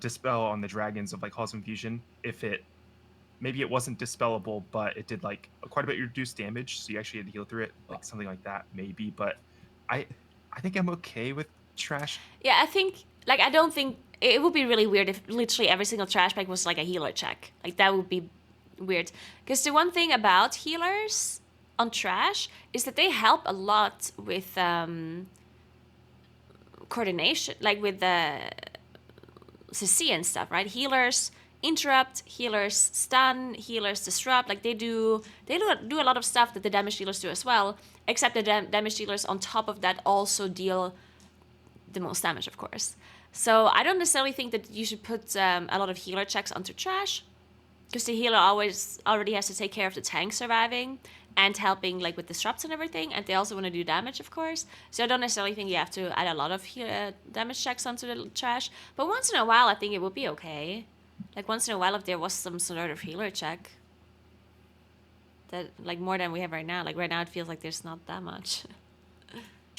dispel on the dragons of like Halls of Infusion, maybe it wasn't dispellable, but it did like quite a bit reduced damage, so you actually had to heal through it, like something like that, maybe. But I think I'm okay with trash. Yeah, I don't think it would be really weird if literally every single trash pack was like a healer check. Like that would be weird. Because the one thing about healers on trash is that they help a lot with coordination, like with the CC and stuff, right? Healers interrupt, healers stun, healers disrupt. Like they do a lot of stuff that the damage dealers do as well, except the damage dealers on top of that also deal the most damage, of course. So I don't necessarily think that you should put a lot of healer checks onto trash, because the healer already has to take care of the tank surviving and helping like with disrupts and everything, and they also want to do damage, of course. So I don't necessarily think you have to add a lot of damage checks onto the trash, but once in a while I think it would be okay. Like once in a while if there was some sort of healer check, that like more than we have right now. Like right now it feels like there's not that much.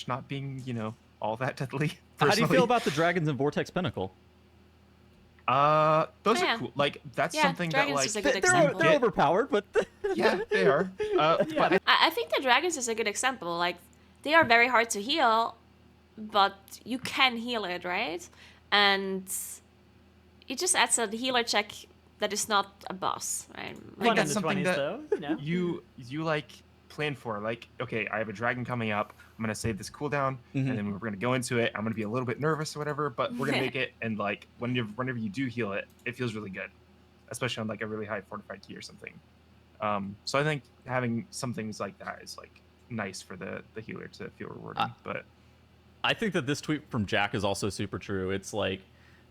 Not being, all that deadly. How do you personally. feel about the dragons in Vortex Pinnacle? Those Oh, are cool. Like that's Yeah, something that dragons like is a good They're example. overpowered, but yeah, they are. But I think the dragons is a good example. Like, they are very hard to heal, but you can heal it, right? And it just adds a healer check that is not a boss, right? I think that's something that you like plan for. Like, okay, I have a dragon coming up. I'm gonna save this cooldown, and then we're gonna go into it. I'm gonna be a little bit nervous or whatever, but we're gonna make it. And like whenever you do heal it, it feels really good, especially on like a really high fortified key or something. So I think having some things like that is like nice for the healer to feel rewarding. But I think that this tweet from Jack is also super true. It's like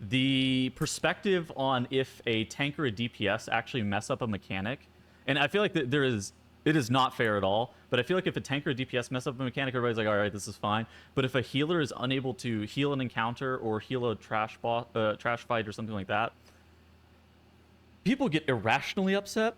the perspective on if a tank or a DPS actually mess up a mechanic, and I feel like that it is not fair at all. But I feel like if a tank or a DPS mess up a mechanic, everybody's like, all right, this is fine. But if a healer is unable to heal an encounter or heal a trash fight or something like that, people get irrationally upset.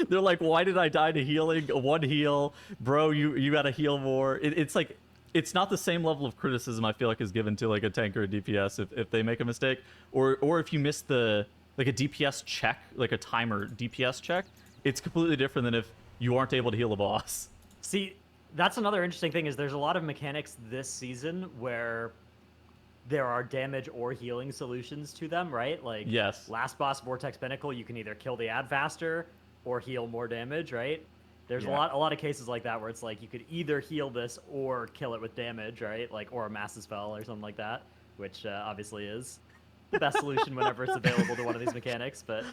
They're like, why did I die to healing? One heal, bro. You gotta heal more. It's like, it's not the same level of criticism I feel like is given to like a tank or a DPS if they make a mistake, or if you miss the like a DPS check, like a timer DPS check. It's completely different than if you aren't able to heal a boss. See, that's another interesting thing is there's a lot of mechanics this season where there are damage or healing solutions to them, right? Like yes, last boss Vortex Pinnacle, you can either kill the ad faster or heal more damage, right? There's a lot of cases like that where it's like you could either heal this or kill it with damage, right? Like or a massive spell or something like that, which obviously is the best solution whenever it's available to one of these mechanics. But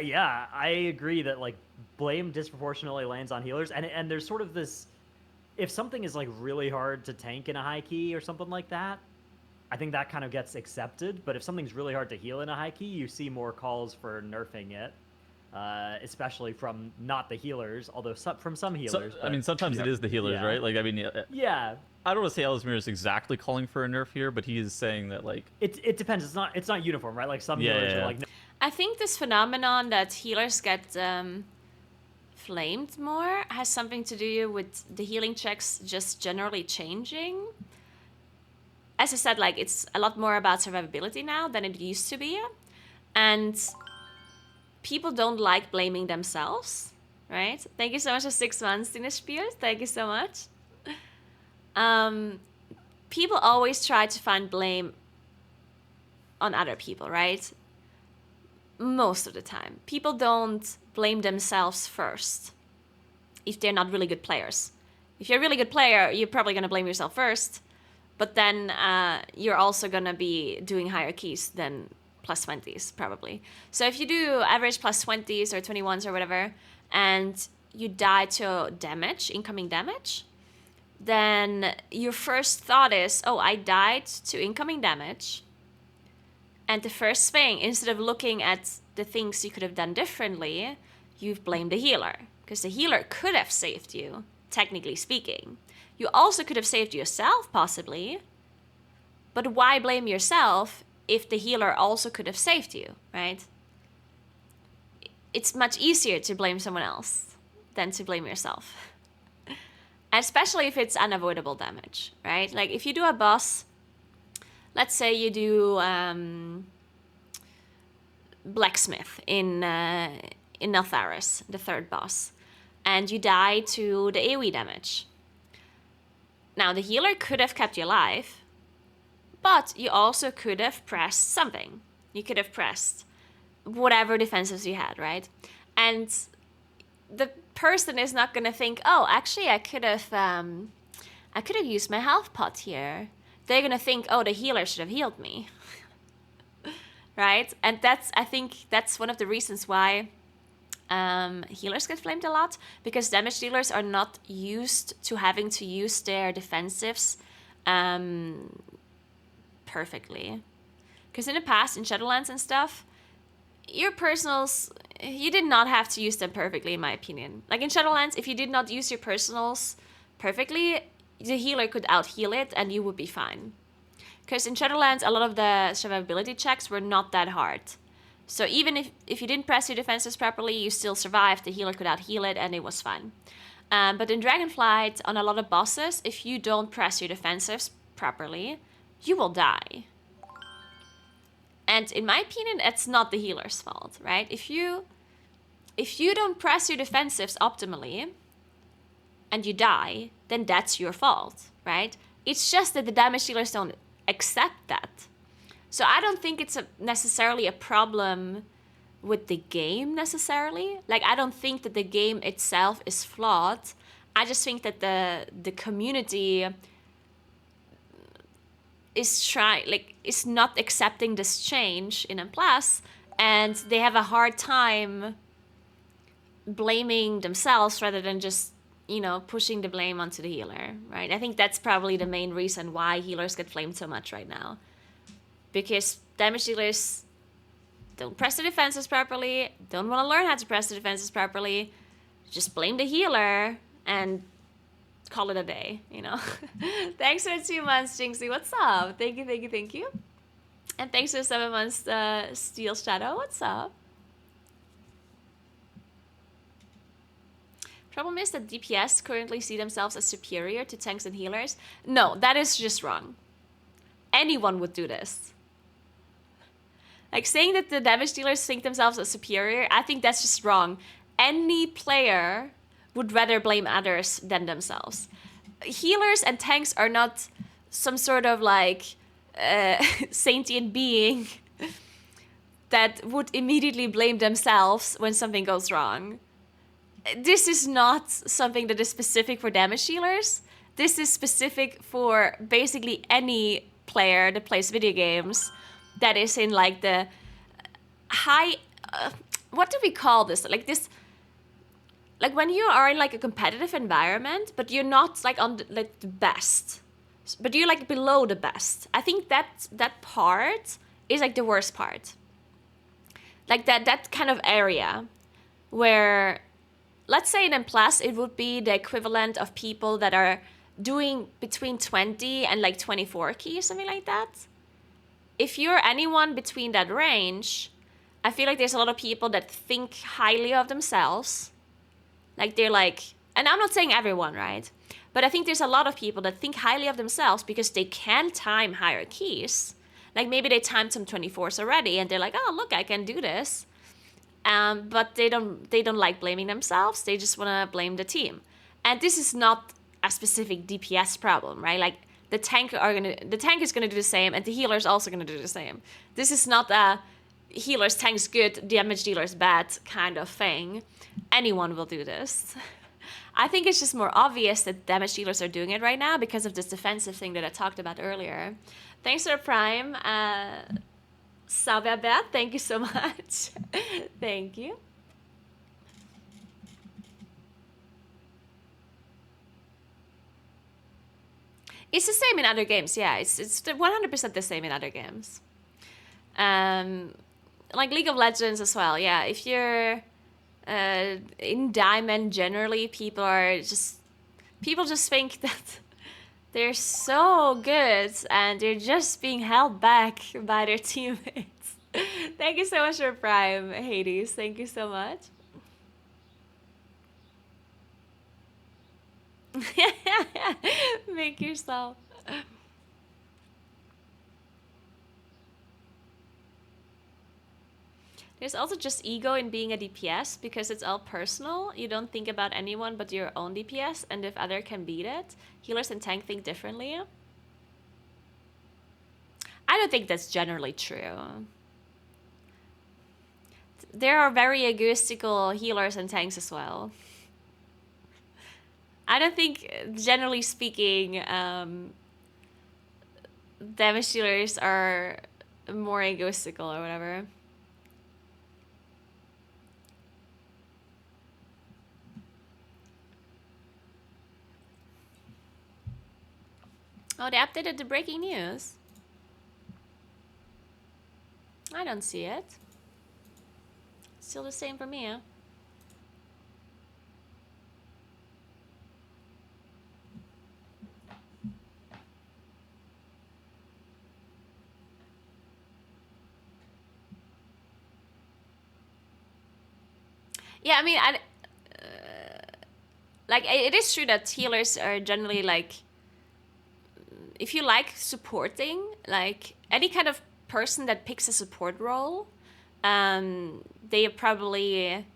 yeah, I agree that like blame disproportionately lands on healers, and there's sort of this, if something is like really hard to tank in a high key or something like that, I think that kind of gets accepted. But if something's really hard to heal in a high key, you see more calls for nerfing it. Especially from not the healers, although from some healers. I mean, sometimes it is the healers, right? Like, I mean, yeah. I don't want to say Ellesmere is exactly calling for a nerf here, but he is saying that like it depends. It's not uniform, right? Like some healers are like. I think this phenomenon that healers get flamed more has something to do with the healing checks just generally changing. As I said, like it's a lot more about survivability now than it used to be, and people don't like blaming themselves, right? Thank you so much for 6 months, Tina Spears. Thank you so much. People always try to find blame on other people, right? Most of the time. People don't blame themselves first if they're not really good players. If you're a really good player, you're probably going to blame yourself first, but then you're also going to be doing higher keys than plus 20s probably. So if you do average plus 20s or 21s or whatever, and you die to damage, incoming damage, then your first thought is, oh, I died to incoming damage. And the first thing, instead of looking at the things you could have done differently, you've blamed the healer. Because the healer could have saved you, technically speaking. You also could have saved yourself, possibly. But why blame yourself if the healer also could have saved you, right? It's much easier to blame someone else than to blame yourself. Especially if it's unavoidable damage, right? Like if you do a boss, let's say you do Blacksmith in Neltharis, the third boss, and you die to the AoE damage. Now the healer could have kept you alive, but you also could have pressed something. You could have pressed whatever defensives you had, right? And the person is not gonna think, oh, actually I could have used my health pot here. They're gonna think, oh, the healer should have healed me, right? And I think that's one of the reasons why healers get flamed a lot, because damage dealers are not used to having to use their defensives perfectly. Because in the past, in Shadowlands and stuff, your personals, you did not have to use them perfectly, in my opinion. Like in Shadowlands, if you did not use your personals perfectly, the healer could out-heal it and you would be fine. Because in Shadowlands, a lot of the survivability checks were not that hard. So even if you didn't press your defenses properly, you still survived, the healer could out-heal it and it was fine. But in Dragonflight, on a lot of bosses, if you don't press your defensives properly, you will die. And in my opinion, it's not the healer's fault, right? If you don't press your defensives optimally and you die, then that's your fault, right? It's just that the damage dealers don't accept that. So I don't think it's necessarily a problem with the game necessarily. Like, I don't think that the game itself is flawed. I just think that the community is not accepting this change in M+, and they have a hard time blaming themselves rather than just, you know, pushing the blame onto the healer, right? I think that's probably the main reason why healers get flamed so much right now. Because damage dealers don't press the defenses properly, don't want to learn how to press the defenses properly, just blame the healer and call it a day, you know? Thanks for 2 months, Jinxie. What's up? Thank you, thank you, thank you. And thanks for 7 months, Steel Shadow. What's up? Problem is that DPS currently see themselves as superior to tanks and healers. No, that is just wrong. Anyone would do this. Like, saying that the damage dealers think themselves as superior, I think that's just wrong. Any player would rather blame others than themselves. Healers and tanks are not some sort of like sentient being that would immediately blame themselves when something goes wrong. This is not something that is specific for damage dealers. This is specific for basically any player that plays video games that is in like the high, what do we call this? Like this, like when you are in like a competitive environment, but you're not like on like the best, but you're like below the best. I think that part is like the worst part. Like that kind of area where, let's say in M+, it would be the equivalent of people that are doing between 20 and like 24 keys, something like that. If you're anyone between that range, I feel like there's a lot of people that think highly of themselves. Like they're like, and I'm not saying everyone, right? But I think there's a lot of people that think highly of themselves because they can time higher keys. Like maybe they timed some 24s already and they're like, oh, look, I can do this. But they don't like blaming themselves. They just want to blame the team. And this is not a specific DPS problem, right? Like the tank is gonna do the same, and the healer is also gonna do the same. This is not a healer's tank's good, damage dealer's bad kind of thing. Anyone will do this. I think it's just more obvious that damage dealers are doing it right now because of this defensive thing that I talked about earlier. Thanks for Prime. Salve, thank you so much. Thank you. It's the same in other games, yeah. It's 100% the same in other games. Like League of Legends as well, yeah. If you're in Diamond, generally, people just think that they're so good and they're just being held back by their teammates. Thank you so much for Prime, Hades. Thank you so much. Make yourself. There's also just ego in being a DPS because it's all personal. You don't think about anyone but your own DPS, and if other can beat it. Healers and tank think differently. I don't think that's generally true. There are very egoistical healers and tanks as well. I don't think, generally speaking, damage dealers are more egoistical or whatever. Oh, they updated the breaking news. I don't see it. Still the same for me, huh? Yeah, I mean, like, it is true that healers are generally, like, if you like supporting, like any kind of person that picks a support role, they are probably,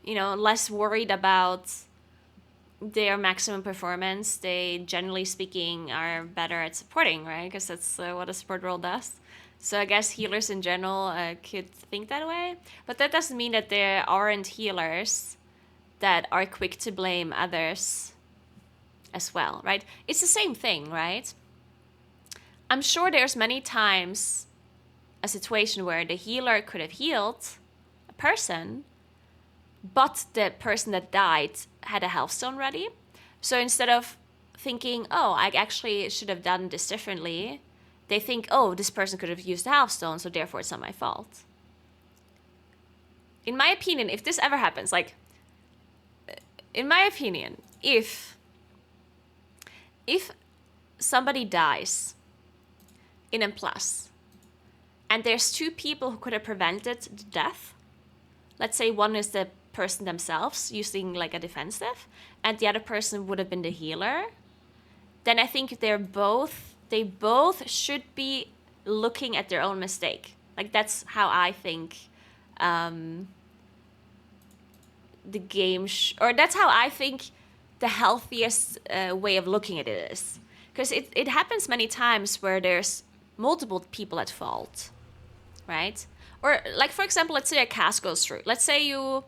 you know, less worried about their maximum performance. They, generally speaking, are better at supporting, right? Because that's what a support role does. So I guess healers in general could think that way. But that doesn't mean that there aren't healers that are quick to blame others as well, right? It's the same thing, right? I'm sure there's many times a situation where the healer could have healed a person, but the person that died had a health stone ready. So instead of thinking, oh, I actually should have done this differently, they think, oh, this person could have used a health stone, so therefore it's not my fault. In my opinion, if this ever happens, like, in my opinion, if somebody dies in M+, and there's two people who could have prevented the death, let's say one is the person themselves using like a defensive, and the other person would have been the healer, then I think they both should be looking at their own mistake. Like, that's how I think the game, or that's how I think the healthiest way of looking at it is. Because it happens many times where there's multiple people at fault, right? Or like, for example, let's say a cast goes through. Let's say you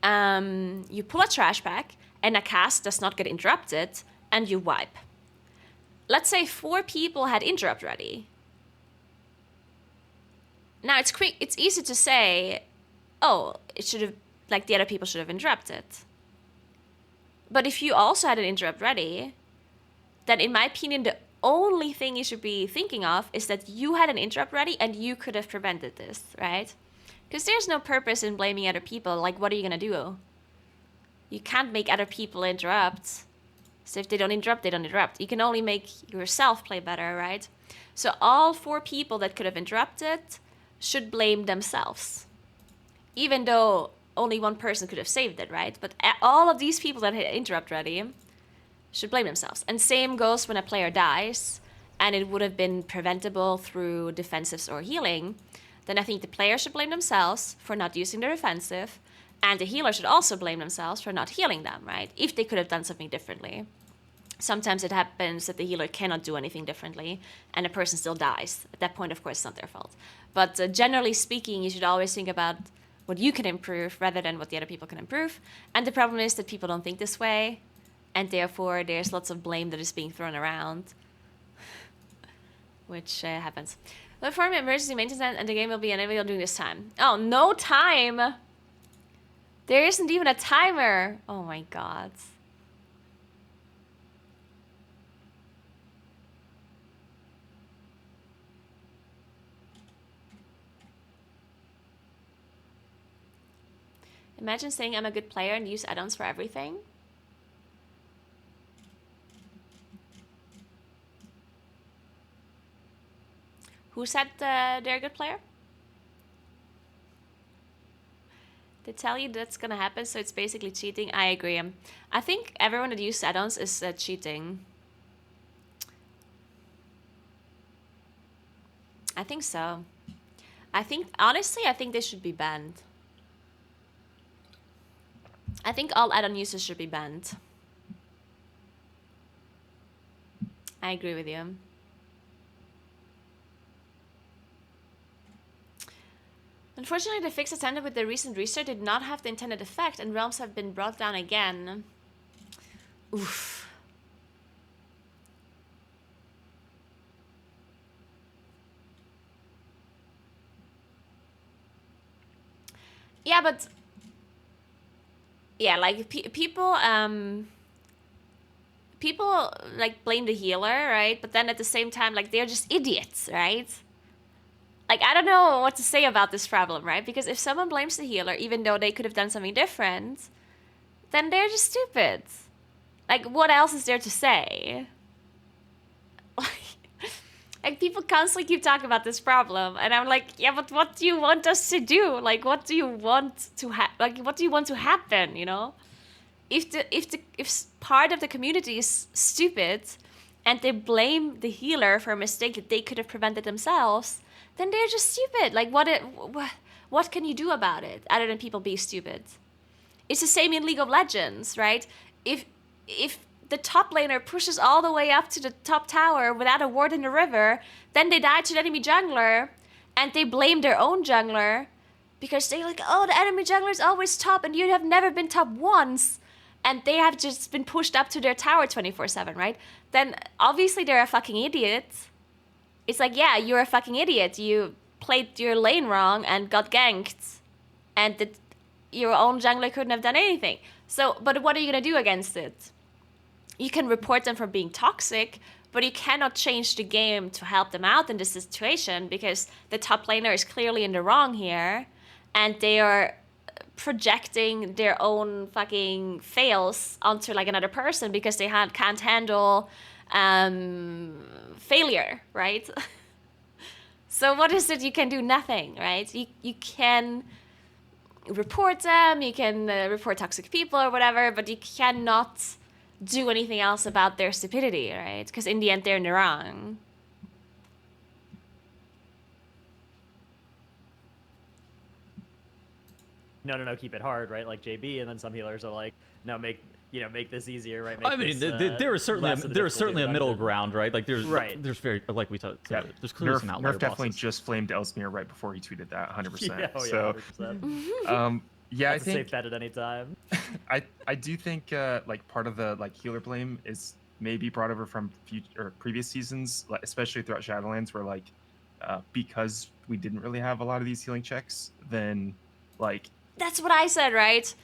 pull a trash bag and a cast does not get interrupted and you wipe. Let's say 4 people had interrupt ready. Now it's quick. It's easy to say, oh, it should have, like, the other people should have interrupted. But if you also had an interrupt ready, then in my opinion, the only thing you should be thinking of is that you had an interrupt ready and you could have prevented this, right? Because there's no purpose in blaming other people. Like, what are you going to do? You can't make other people interrupt. So if they don't interrupt, they don't interrupt. You can only make yourself play better, right? So all 4 people that could have interrupted should blame themselves. Even though only one person could have saved it, right? But all of these people that had interrupt ready should blame themselves. And same goes when a player dies and it would have been preventable through defensives or healing. Then I think the player should blame themselves for not using the defensive, and the healer should also blame themselves for not healing them, right? If they could have done something differently. Sometimes it happens that the healer cannot do anything differently and a person still dies. At that point, of course, it's not their fault. But generally speaking, you should always think about what you can improve rather than what the other people can improve. And the problem is that people don't think this way, and therefore there's lots of blame that is being thrown around, which happens. Perform emergency maintenance and the game will be unable during this time. Oh, no time! There isn't even a timer! Oh my god. Imagine saying I'm a good player and use add-ons for everything. Who said they're a good player? They tell you that's gonna happen, so it's basically cheating. I agree. I think everyone that uses add-ons is cheating. I think so. Honestly, I think they should be banned. I think all add-on users should be banned. I agree with you. Unfortunately, the fix attempted with the recent restart did not have the intended effect, and realms have been brought down again. Oof. Yeah, but... yeah, like, people, like, blame the healer, right? But then at the same time, like, they're just idiots, right? Like, I don't know what to say about this problem, right? Because if someone blames the healer, even though they could have done something different, then they're just stupid. Like, what else is there to say? Like, people constantly keep talking about this problem, and I'm like, yeah, but what do you want us to do? Like, what do you want to what do you want to happen, you know? if part of the community is stupid and they blame the healer for a mistake that they could have prevented themselves, then they're just stupid. Like what can you do about it other than people be stupid? It's the same in League of Legends, right? If the top laner pushes all the way up to the top tower without a ward in the river, then they die to the enemy jungler, and they blame their own jungler because they're like, oh, the enemy jungler is always top and you have never been top once, and they have just been pushed up to their tower 24/7, right? Then obviously they're a fucking idiot. It's like, yeah, you're a fucking idiot. You played your lane wrong and got ganked, and your own jungler couldn't have done anything. So, but what are you gonna do against it? You can report them for being toxic, but you cannot change the game to help them out in this situation because the top laner is clearly in the wrong here, and they are projecting their own fucking fails onto like another person because they can't handle failure, right? So what is it you can do? Nothing, right? You can report them, you can report toxic people or whatever, but you cannot do anything else about their stupidity, right? Because in the end, they're in the wrong. No, keep it hard, right? Like JB, and then some healers are like, no, make this easier, right? I mean, there is certainly a middle ground, right? Like there's very, like we talked, there's clearly some outlier Nerf definitely bosses. just flamed Ellesmere right before he tweeted that 100%. Yeah, so 100%. yeah, That's I a think safe bet at any time. I do think like part of the like healer blame is maybe brought over from previous seasons, like, especially throughout Shadowlands, where like because we didn't really have a lot of these healing checks, then like that's what I said, right?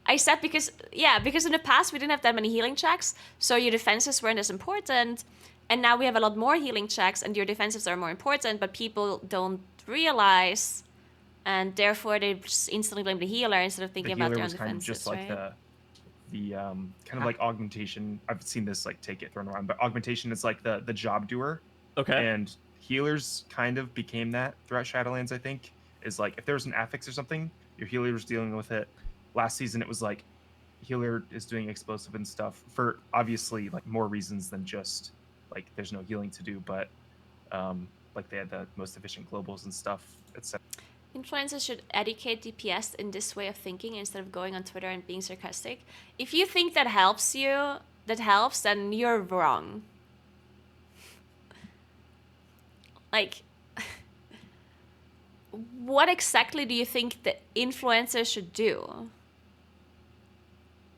I said because in the past we didn't have that many healing checks, so your defenses weren't as important, and now we have a lot more healing checks, and your defensives are more important, but people don't realize, and therefore they just instantly blame the healer instead of thinking about their own kind of defenses, just right? like the kind of like augmentation. I've seen this like take it thrown around, but augmentation is like the job doer. Okay. And healers kind of became that throughout Shadowlands. I think is like if there's an affix or something, your healer's dealing with it. Last season it was like healer is doing explosive and stuff for obviously like more reasons than just like there's no healing to do, but like they had the most efficient globals and stuff, etc. Influencers should educate DPS in this way of thinking instead of going on Twitter and being sarcastic. If you think that helps, then you're wrong. Like, what exactly do you think the influencers should do?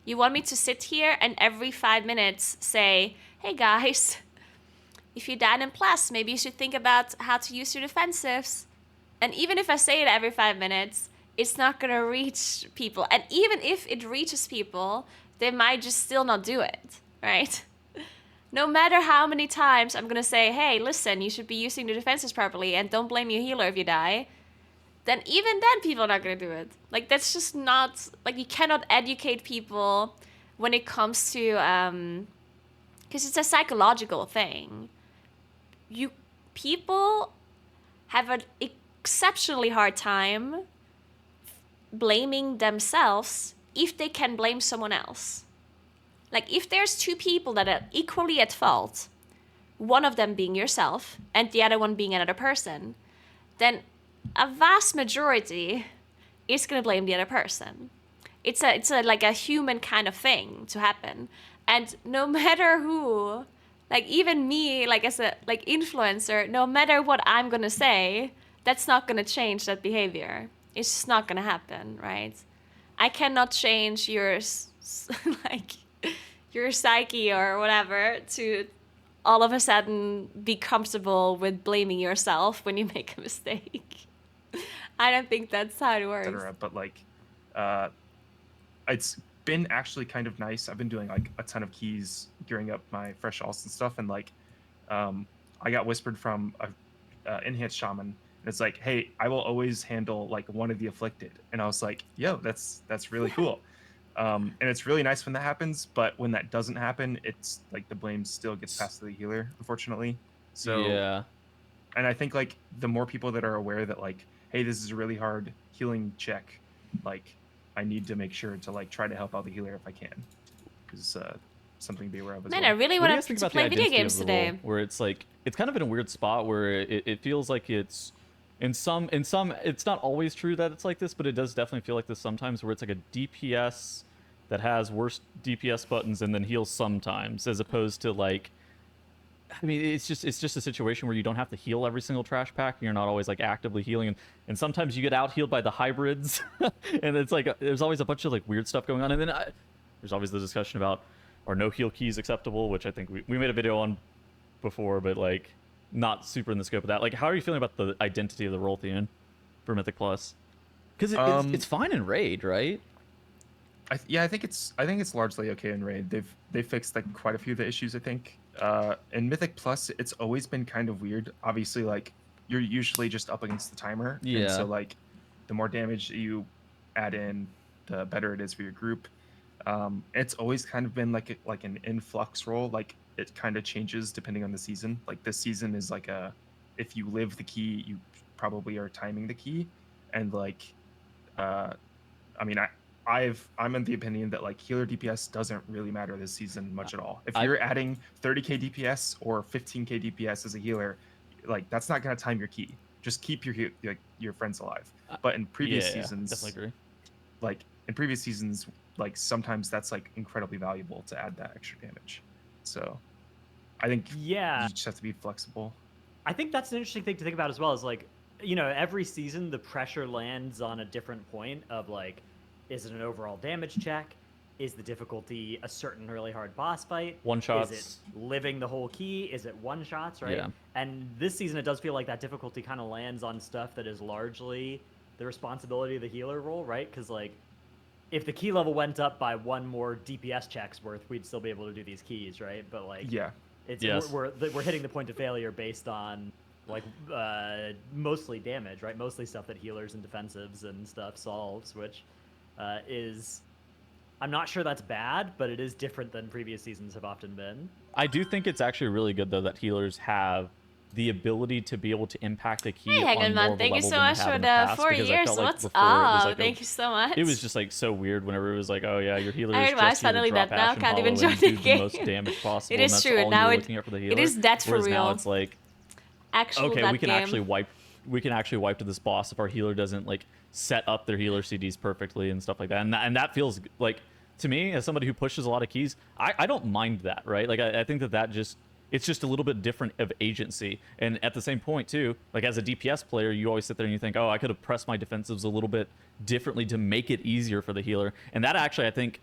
You want me to sit here and every 5 minutes say, hey guys, if you died in Plus, maybe you should think about how to use your defensives. And even if I say it every 5 minutes, it's not going to reach people. And even if it reaches people, they might just still not do it, right? No matter how many times I'm going to say, hey, listen, you should be using the defenses properly and don't blame your healer if you die, then even then people are not going to do it. Like, that's just not, like, you cannot educate people when it comes to, because it's a psychological thing. People have an exceptionally hard time blaming themselves if they can blame someone else. Like, if there's two people that are equally at fault, one of them being yourself and the other one being another person, then a vast majority is going to blame the other person. It's a like a human kind of thing to happen. And no matter who, like even me, like as a like influencer, no matter what I'm going to say, that's not going to change that behavior. It's just not going to happen, right? I cannot change your like your psyche or whatever to all of a sudden be comfortable with blaming yourself when you make a mistake. I don't think that's how it works. But like, it's been actually kind of nice. I've been doing like a ton of keys, gearing up my fresh alts and stuff, and like, I got whispered from a enhanced shaman, and it's like, hey, I will always handle like one of the afflicted, and I was like, yo, that's really cool. And it's really nice when that happens, but when that doesn't happen, it's like the blame still gets passed to the healer, unfortunately. So yeah. And I think like the more people that are aware that like, hey, this is a really hard healing check, like I need to make sure to like try to help out the healer if I can, because something to be aware of as Man, well. I really What do you want guys think to about the play video identity games of the role, today. where it's like it's kind of in a weird spot where it feels like it's in some it's not always true that it's like this, but it does definitely feel like this sometimes, where it's like a DPS that has worse DPS buttons and then heals sometimes, as opposed to like, I mean, it's just a situation where you don't have to heal every single trash pack, and you're not always like actively healing, and sometimes you get out healed by the hybrids, and it's like there's always a bunch of like weird stuff going on, and then there's always the discussion about are no heal keys acceptable, which I think we made a video on before, but like not super in the scope of that. Like, how are you feeling about the identity of the role, Theon, for Mythic Plus? Because it's fine in Raid, right? I think it's largely okay in Raid. They've fixed like quite a few of the issues, I think. In Mythic Plus, it's always been kind of weird. Obviously, like you're usually just up against the timer, Yeah. and so like the more damage that you add in, the better it is for your group. It's always kind of been like an influx role. Like it kind of changes depending on the season. Like this season is like if you live the key, you probably are timing the key, and like I mean I'm in the opinion that like healer DPS doesn't really matter this season much at all. If you're adding 30k DPS or 15k DPS as a healer, like that's not gonna time your key. Just keep your friends alive. But in previous seasons, definitely agree. Like in previous seasons, like sometimes that's like incredibly valuable to add that extra damage. So I think you just have to be flexible. I think that's an interesting thing to think about as well. Is like, you know, every season the pressure lands on a different point of like, is it an overall damage check? Is the difficulty a certain really hard boss fight? One-shots. Is it living the whole key? Is it one-shots, right? Yeah. And this season it does feel like that difficulty kind of lands on stuff that is largely the responsibility of the healer role, right? Because like, if the key level went up by one more DPS checks worth, we'd still be able to do these keys, right? But like, we're hitting the point of failure based on like mostly damage, right? Mostly stuff that healers and defensives and stuff solves, which is, I'm not sure that's bad, but it is different than previous seasons have often been. I do think it's actually really good though that healers have the ability to be able to impact a key on more of a Thank you level so than much they have for in the the past, 4 because I years. felt like What's before it was up? like Thank you so much. It was just like so weird whenever it was like, oh yeah, your healer I is heard why just here to suddenly drop that now Ashen can't even Hollow join and the do the most game. damage possible. It And is that's true. all Now you're it- looking at for the it healer. is that for Whereas now real. it's like, Actual okay, that we can game. actually wipe to this boss if our healer doesn't like set up their healer CDs perfectly and stuff like that. And that feels like, to me, as somebody who pushes a lot of keys, I don't mind that, right? Like I think that just, it's just a little bit different of agency. And at the same point too, like as a DPS player, you always sit there and you think, oh, I could have pressed my defensives a little bit differently to make it easier for the healer. And that actually, I think,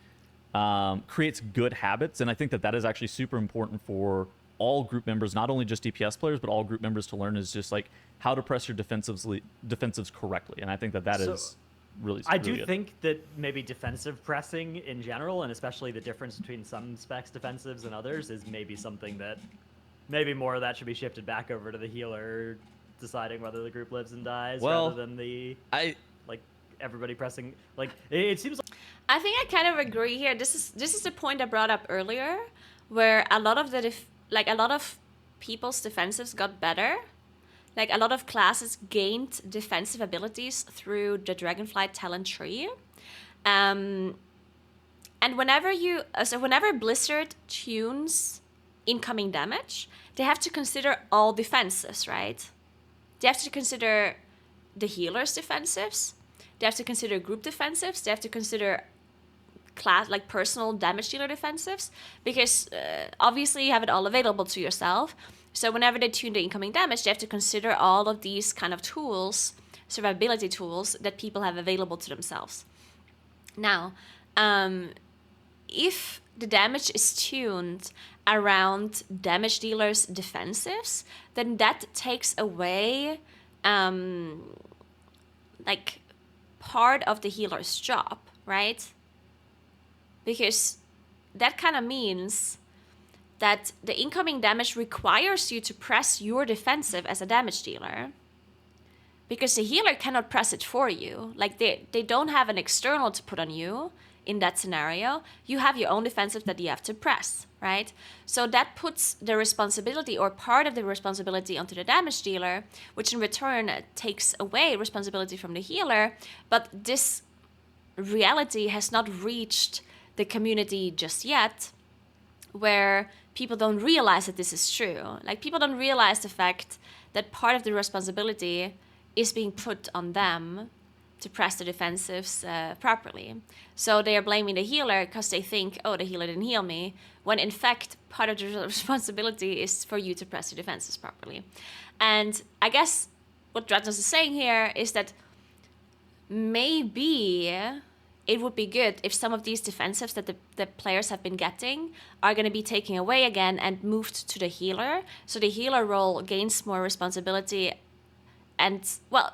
creates good habits. And I think that is actually super important for all group members, not only just DPS players, but all group members to learn, is just like how to press your defensives correctly. And I think that is really, I really do good. think that maybe defensive pressing in general, and especially the difference between some specs defensives and others, is maybe something that maybe more of that should be shifted back over to the healer deciding whether the group lives and dies, Well, rather than like everybody pressing. Like it seems like I think I kind of agree here. This is the point I brought up earlier, where a lot of a lot of people's defensives got better. Like a lot of classes gained defensive abilities through the Dragonflight talent tree. And whenever Blizzard tunes incoming damage, they have to consider all defenses, right? They have to consider the healer's defensives. They have to consider group defensives. They have to consider class, like personal damage dealer defensives, because obviously you have it all available to yourself. So whenever they tune the incoming damage, they have to consider all of these kind of tools, survivability tools that people have available to themselves. Now, if the damage is tuned around damage dealers' defensives, then that takes away like part of the healer's job, right? Because that kind of means that the incoming damage requires you to press your defensive as a damage dealer, because the healer cannot press it for you. Like they don't have an external to put on you in that scenario. You have your own defensive that you have to press, right? So that puts the responsibility, or part of the responsibility, onto the damage dealer, which in return takes away responsibility from the healer. But this reality has not reached the community just yet, where people don't realize that this is true. Like, people don't realize the fact that part of the responsibility is being put on them to press the defensives properly. So they are blaming the healer because they think, oh, the healer didn't heal me, when in fact part of the responsibility is for you to press the defenses properly. And I guess what Dratnos is saying here is that maybe it would be good if some of these defensives that the players have been getting are going to be taken away again and moved to the healer, so the healer role gains more responsibility. And, well,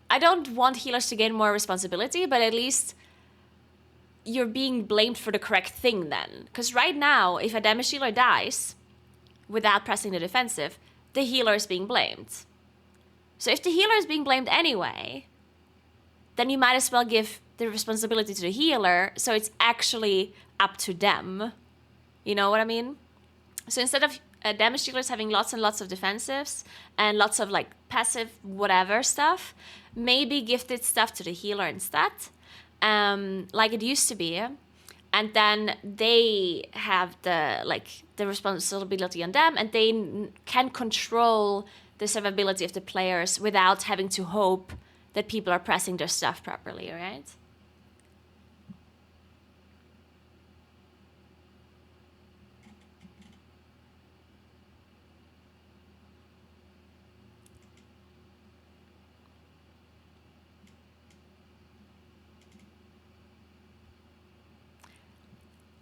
I don't want healers to gain more responsibility, but at least you're being blamed for the correct thing then. Because right now, if a damage healer dies without pressing the defensive, the healer is being blamed. So if the healer is being blamed anyway, then you might as well give the responsibility to the healer, so it's actually up to them. You know what I mean? So instead of damage dealers having lots and lots of defensives and lots of like passive whatever stuff, maybe gifted stuff to the healer instead, like it used to be, and then they have the responsibility on them, and they can control the survivability of the players without having to hope that people are pressing their stuff properly, right?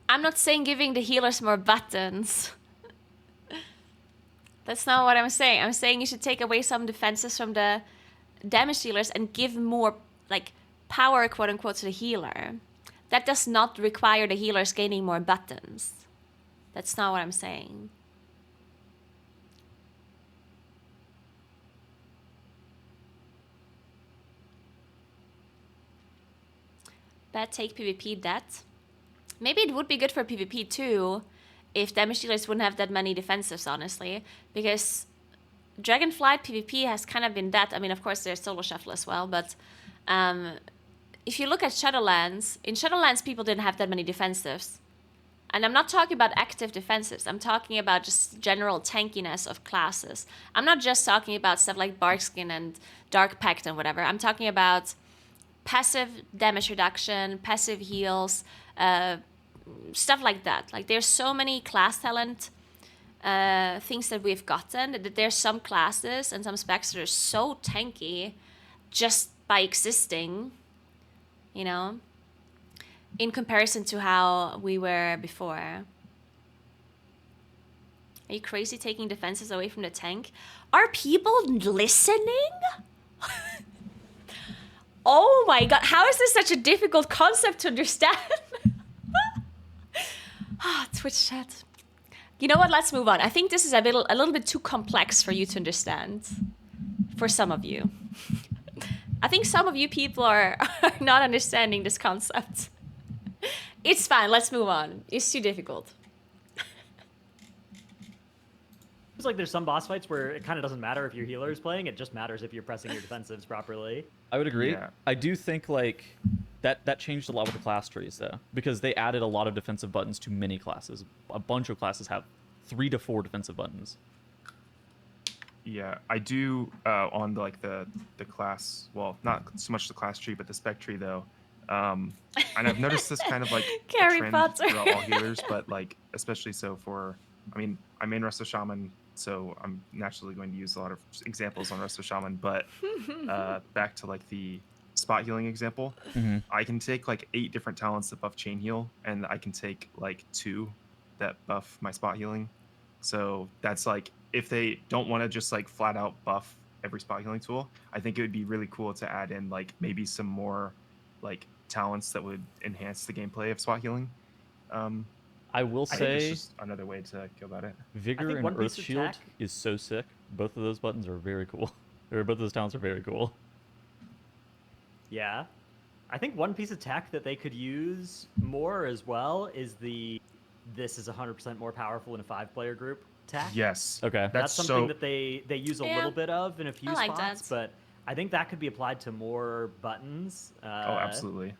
I'm not saying giving the healers more buttons. That's not what I'm saying. I'm saying you should take away some defenses from the damage dealers and give more like power, quote unquote, to the healer. That does not require the healers gaining more buttons. That's not what I'm saying. Bad take PvP debt. Maybe it would be good for PvP too if damage dealers wouldn't have that many defensives, honestly. Because Dragonflight PvP has kind of been that. I mean, of course, there's Solo Shuffle as well, but if you look at Shadowlands, in Shadowlands, people didn't have that many defensives. And I'm not talking about active defensives. I'm talking about just general tankiness of classes. I'm not just talking about stuff like Barkskin and Dark Pact and whatever. I'm talking about passive damage reduction, passive heals, stuff like that. Like, there's so many class talent things that we've gotten that there's some classes and some specs that are so tanky just by existing, you know, in comparison to how we were before. Are you crazy taking defenses away from the tank? Are people listening? Oh my god, how is this such a difficult concept to understand? Twitch chat. You know what, let's move on. I think this is a little bit too complex for you to understand. For some of you. I think some of you people are not understanding this concept. It's fine, let's move on. It's too difficult. It's like there's some boss fights where it kind of doesn't matter if your healer is playing, it just matters if you're pressing your defensives properly. I would agree. Yeah. I do think like that changed a lot with the class trees though, because they added a lot of defensive buttons to many classes. A bunch of classes have 3 to 4 defensive buttons. Yeah, I do on the class. Well, not so much the class tree, but the spec tree though. And I've noticed this kind of like a Harry trend Potter. throughout all healers, but like especially so for. I mean, I main Resto Shaman, so I'm naturally going to use a lot of examples on Resto Shaman. But back to like the spot healing example, I can take like 8 different talents that buff chain heal, and I can take like 2 that buff my spot healing. So that's like, if they don't want to just like flat out buff every spot healing tool, I think it would be really cool to add in like maybe some more like talents that would enhance the gameplay of spot healing. I will I think it's say just another way to go about it. Vigor and Earth Shield is so sick. Both of those buttons are very cool. Or both of those talents are very cool. Yeah. I think one piece of tech that they could use more as well is this is 100% more powerful in a 5-player group tech. Yes. Okay. That's something that they use a little bit of in a few I like spots, that. but I think that could be applied to more buttons. Oh, absolutely.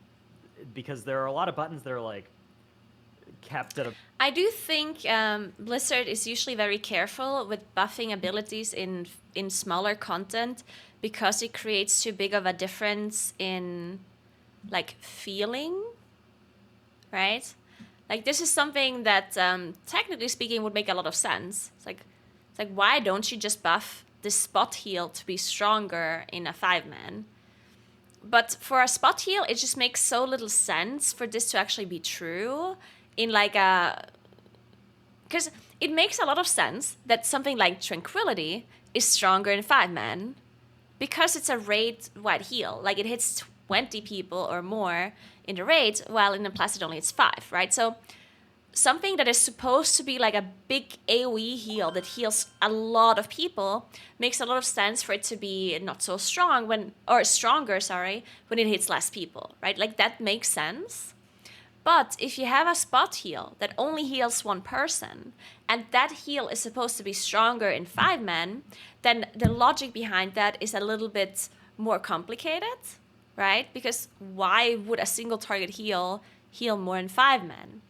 because there are a lot of buttons that are like kept at a I do think Blizzard is usually very careful with buffing abilities in smaller content because it creates too big of a difference in like feeling, right? Like this is something that technically speaking would make a lot of sense. It's like why don't you just buff the spot heal to be stronger in a 5-man? But for a spot heal, it just makes so little sense for this to actually be true in like a... Because it makes a lot of sense that something like Tranquility is stronger in 5-man because it's a raid-wide heal. Like it hits 20 people or more in the raid, while in the Placid only it's 5, right? So something that is supposed to be like a big AoE heal that heals a lot of people makes a lot of sense for it to be not so strong stronger, when it hits less people, right? Like that makes sense. But if you have a spot heal that only heals one person, and that heal is supposed to be stronger in 5-man, then the logic behind that is a little bit more complicated, right? Because why would a single target heal more in 5-man?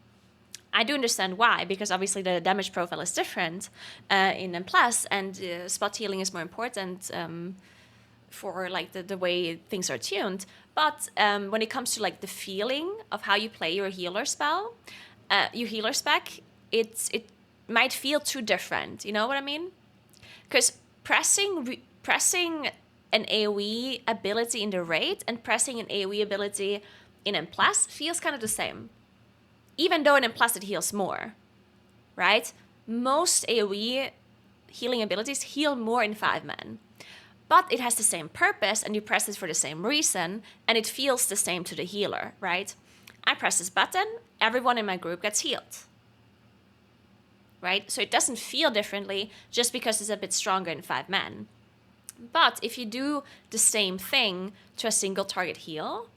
I do understand why, because obviously the damage profile is different in M+, and spot healing is more important for like the way things are tuned. But when it comes to like the feeling of how you play your healer spell, your healer spec, it might feel too different. You know what I mean? Because pressing an AoE ability in the raid and pressing an AoE ability in M+ feels kind of the same. Even though in M+ it heals more, right? Most AoE healing abilities heal more in 5-man. But it has the same purpose, and you press it for the same reason, and it feels the same to the healer, right? I press this button, everyone in my group gets healed, right? So it doesn't feel differently just because it's a bit stronger in 5-man. But if you do the same thing to a single target heal,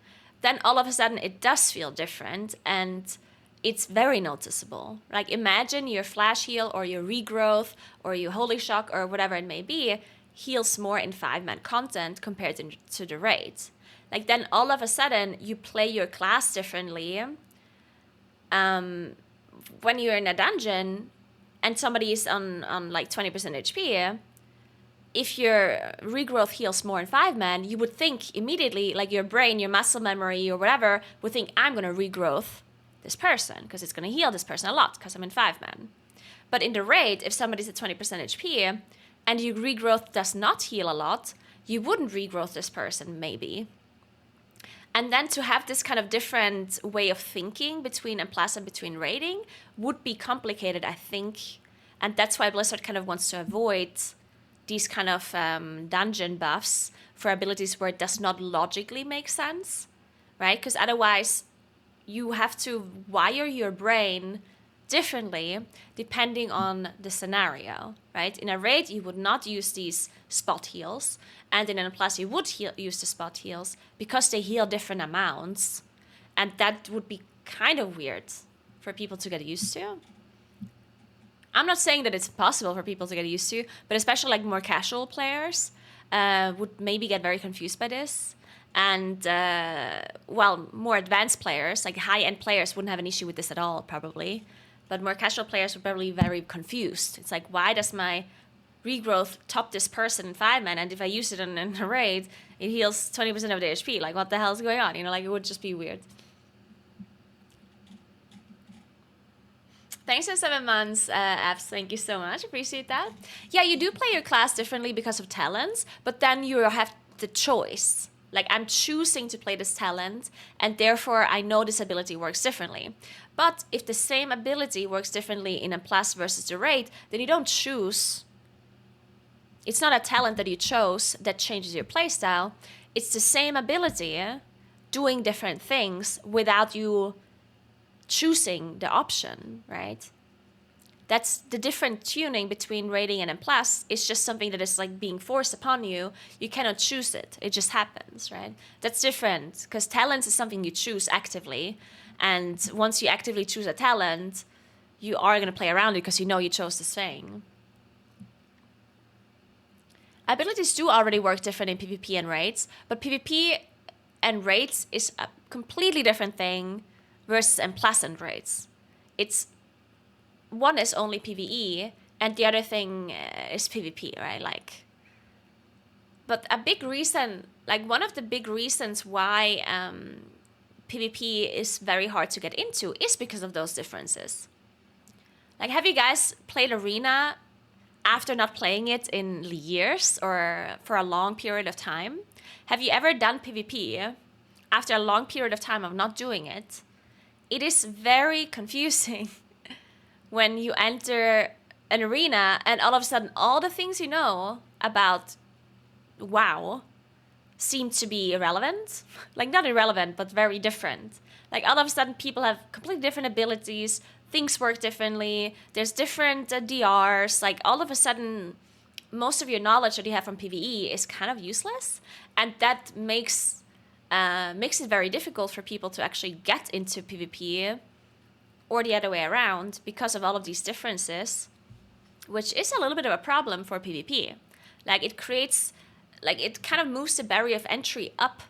then all of a sudden it does feel different, and it's very noticeable. Like imagine your flash heal or your regrowth or your holy shock or whatever it may be heals more in 5-man content compared to the raid. Like then all of a sudden you play your class differently. When you're in a dungeon and somebody is on like 20% HP, if your regrowth heals more in 5-man, you would think immediately, like your brain, your muscle memory or whatever would think, I'm gonna regrowth this person because it's gonna heal this person a lot because I'm in 5-man. But in the raid, if somebody's at 20% HP and your regrowth does not heal a lot, you wouldn't regrowth this person, maybe. And then to have this kind of different way of thinking between M+ and between raiding would be complicated, I think. And that's why Blizzard kind of wants to avoid these kind of dungeon buffs for abilities where it does not logically make sense, right? Because otherwise, you have to wire your brain differently depending on the scenario, right? In a raid, you would not use these spot heals, and in a plus, you would use the spot heals because they heal different amounts, and that would be kind of weird for people to get used to. I'm not saying that it's possible for people to get used to, but especially like more casual players would maybe get very confused by this. And, well, more advanced players, like high-end players, wouldn't have an issue with this at all, probably. But more casual players would probably be very confused. It's like, why does my regrowth top this person in 5-man, and if I use it in a raid, it heals 20% of the HP? Like, what the hell is going on? You know, like, it would just be weird. Thanks for 7 months, Apps. Thank you so much. Appreciate that. Yeah, you do play your class differently because of talents, but then you have the choice. Like, I'm choosing to play this talent, and therefore I know this ability works differently. But if the same ability works differently in a plus versus the raid, then you don't choose. It's not a talent that you chose that changes your playstyle. It's the same ability doing different things without you choosing the option, right? That's the different tuning between raiding and M+. It's just something that is like being forced upon you. You cannot choose it. It just happens, right? That's different because talents is something you choose actively. And once you actively choose a talent, you are going to play around it because you know you chose this thing. Abilities do already work different in PvP and raids, but PvP and raids is a completely different thing versus unpleasant raids. It's one is only PvE and the other thing is PvP, right? Like, but a big reason, like one of the big reasons why PvP is very hard to get into is because of those differences. Like, have you guys played Arena after not playing it in years or for a long period of time? Have you ever done PvP after a long period of time of not doing it? It is very confusing when you enter an arena and all of a sudden all the things you know about WoW seem to be irrelevant. Like, not irrelevant, but very different. Like, all of a sudden people have completely different abilities, things work differently, there's different DRs, like all of a sudden most of your knowledge that you have from PvE is kind of useless, and that makes it very difficult for people to actually get into PvP or the other way around because of all of these differences, which is a little bit of a problem for PvP. Like, it creates, like, it kind of moves the barrier of entry up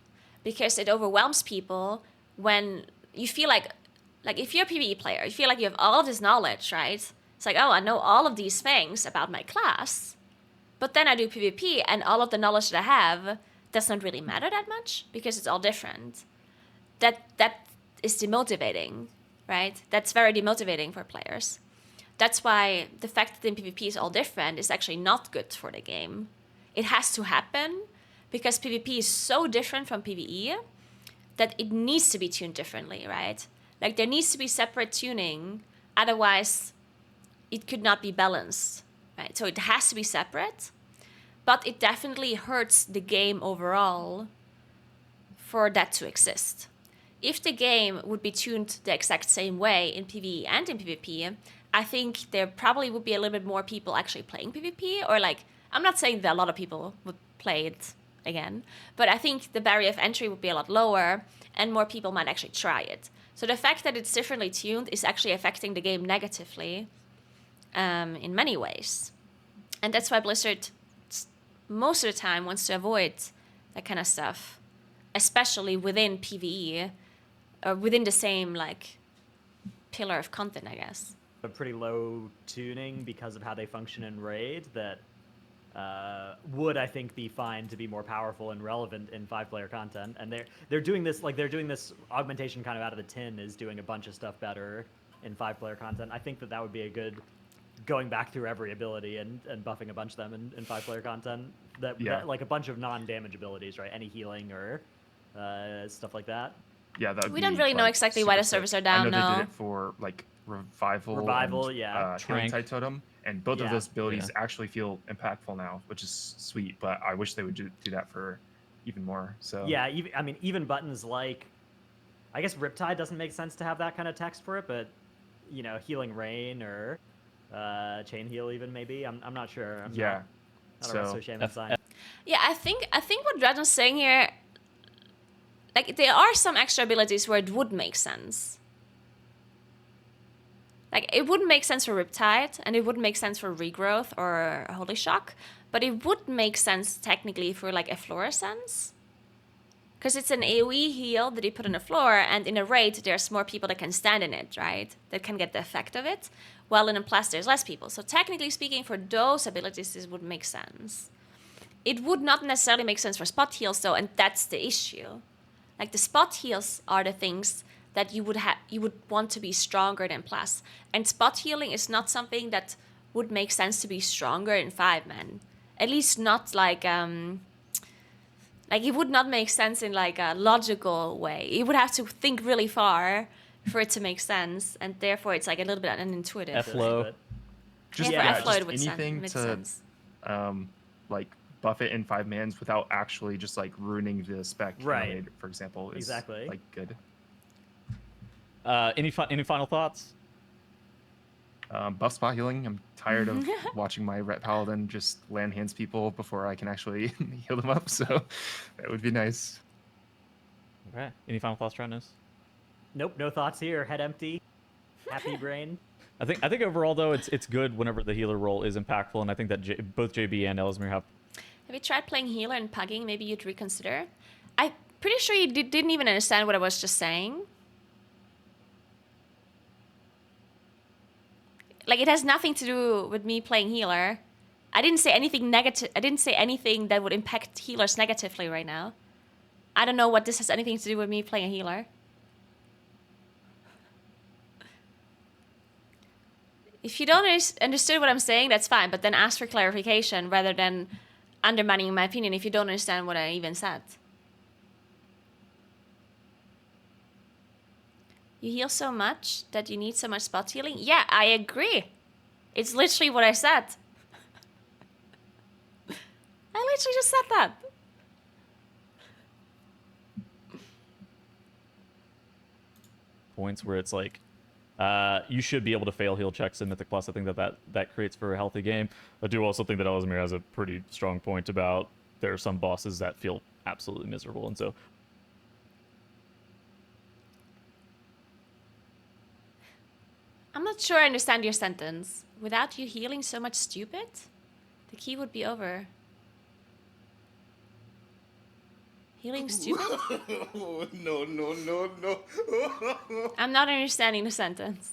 because it overwhelms people when you feel like if you're a PvE player, you feel like you have all of this knowledge, right? It's like, oh, I know all of these things about my class, but then I do PvP and all of the knowledge that I have does not really matter that much because it's all different. That is demotivating, right? That's very demotivating for players. That's why the fact that in PvP is all different is actually not good for the game. It has to happen because PvP is so different from PvE that it needs to be tuned differently, right? Like, there needs to be separate tuning, otherwise it could not be balanced, right? So it has to be separate, but it definitely hurts the game overall for that to exist. If the game would be tuned the exact same way in PvE and in PvP, I think there probably would be a little bit more people actually playing PvP, or like, I'm not saying that a lot of people would play it again, but I think the barrier of entry would be a lot lower and more people might actually try it. So the fact that it's differently tuned is actually affecting the game negatively in many ways. And that's why Blizzard most of the time wants to avoid that kind of stuff, especially within PvE, or within the same, like, pillar of content, I guess. A pretty low tuning because of how they function in Raid that would, I think, be fine to be more powerful and relevant in 5-player content. And they're doing this, like, they're doing this augmentation kind of out of the tin, is doing a bunch of stuff better in 5-player content. I think that would be a good going back through every ability and buffing a bunch of them in 5-player content. That, like a bunch of non-damage abilities, right? Any healing or stuff like that. Yeah, that would we don't really know exactly why the servers are down now. I know they did it for like revival, and, Tide Totem, and both of those abilities actually feel impactful now, which is sweet. But I wish they would do that for even more. So yeah, even buttons like, I guess Riptide doesn't make sense to have that kind of text for it, but you know, Healing Rain or Chain Heal even maybe. I'm not sure. I'm not a Shaman sign. Yeah, I think what Dragon's saying here, like, there are some extra abilities where it would make sense. Like, it wouldn't make sense for Riptide, and it wouldn't make sense for Regrowth or Holy Shock, but it would make sense technically for, like, Efflorescence. Because it's an AoE heal that you put on the floor, and in a raid, there's more people that can stand in it, right? That can get the effect of it, while in a plus, there's less people. So technically speaking, for those abilities, this would make sense. It would not necessarily make sense for spot heals, though, and that's the issue. Like, the spot heals are the things that you would want to be stronger than plus. And spot healing is not something that would make sense to be stronger in 5-man. At least not like it would not make sense in like a logical way. You would have to think really far for it to make sense, and therefore it's like a little bit unintuitive. F-Flow. Just anything to like buff it in 5-mans without actually just like ruining the spec, right? For example, is exactly like good. Any final thoughts? Buff spot healing. I'm tired of watching my Ret Paladin just land hands people before I can actually heal them up. So that would be nice. Okay. Any final thoughts, Travis? Nope. No thoughts here. Head empty. Happy brain. I think overall though it's good whenever the healer role is impactful, and I think that both JB and Ellesmere have. Have you tried playing healer and pugging? Maybe you'd reconsider. I pretty sure you didn't even understand what I was just saying. Like, it has nothing to do with me playing healer. I didn't say anything negative. I didn't say anything that would impact healers negatively right now. I don't know what this has anything to do with me playing a healer. If you don't understand what I'm saying, that's fine, but then ask for clarification rather than undermining my opinion if you don't understand what I even said. You heal so much that you need so much spot healing? Yeah, I agree. It's literally what I said. I literally just said that. Points where it's like, you should be able to fail heal checks in Mythic Plus. I think that creates for a healthy game. I do also think that Ellesmere has a pretty strong point about there are some bosses that feel absolutely miserable, and so I'm not sure I understand your sentence. Without you healing so much stupid, the key would be over. Healing stupid? No. I'm not understanding the sentence.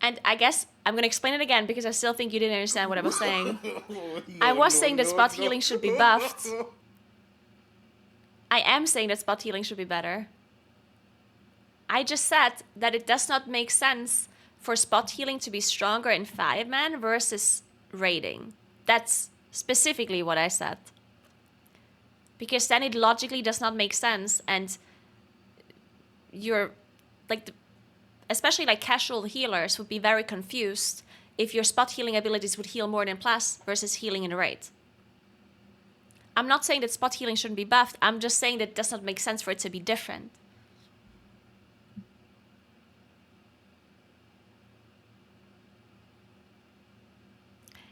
And I guess I'm going to explain it again because I still think you didn't understand what I was saying. I was saying that spot healing should be buffed. I am saying that spot healing should be better. I just said that it does not make sense for spot healing to be stronger in 5-man versus raiding. That's specifically what I said. Because then it logically does not make sense, and you're like, especially like casual healers would be very confused if your spot healing abilities would heal more than plus versus healing in a raid. I'm not saying that spot healing shouldn't be buffed. I'm just saying that it does not make sense for it to be different.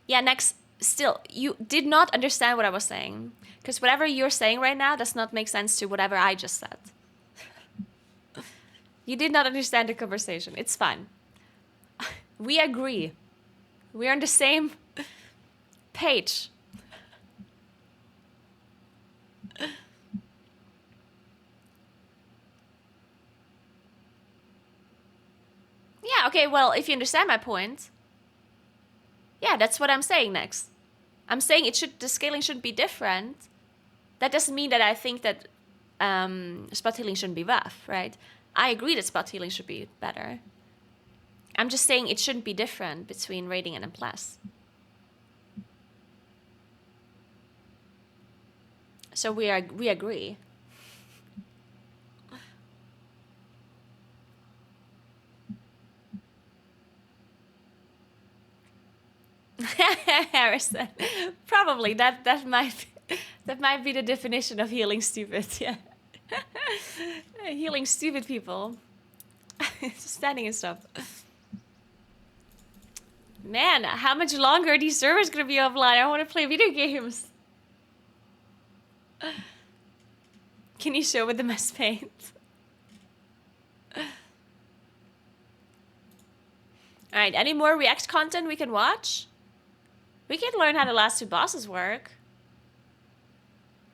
Yeah, next, still, you did not understand what I was saying. Because whatever you're saying right now does not make sense to whatever I just said. You did not understand the conversation. It's fine. We agree. We're on the same page. Yeah, okay, well, if you understand my point, yeah, that's what I'm saying next. I'm saying the scaling shouldn't be different. That doesn't mean that I think that spot healing shouldn't be buff, right? I agree that spot healing should be better. I'm just saying it shouldn't be different between raiding and plus. So we agree. Harrison, probably that might be the definition of healing stupid. Yeah, healing stupid people. Standing and stuff. Man, how much longer are these servers gonna be offline? I want to play video games. Can you show with the mess paint? Alright, any more React content we can watch? We can learn how the last 2 bosses work.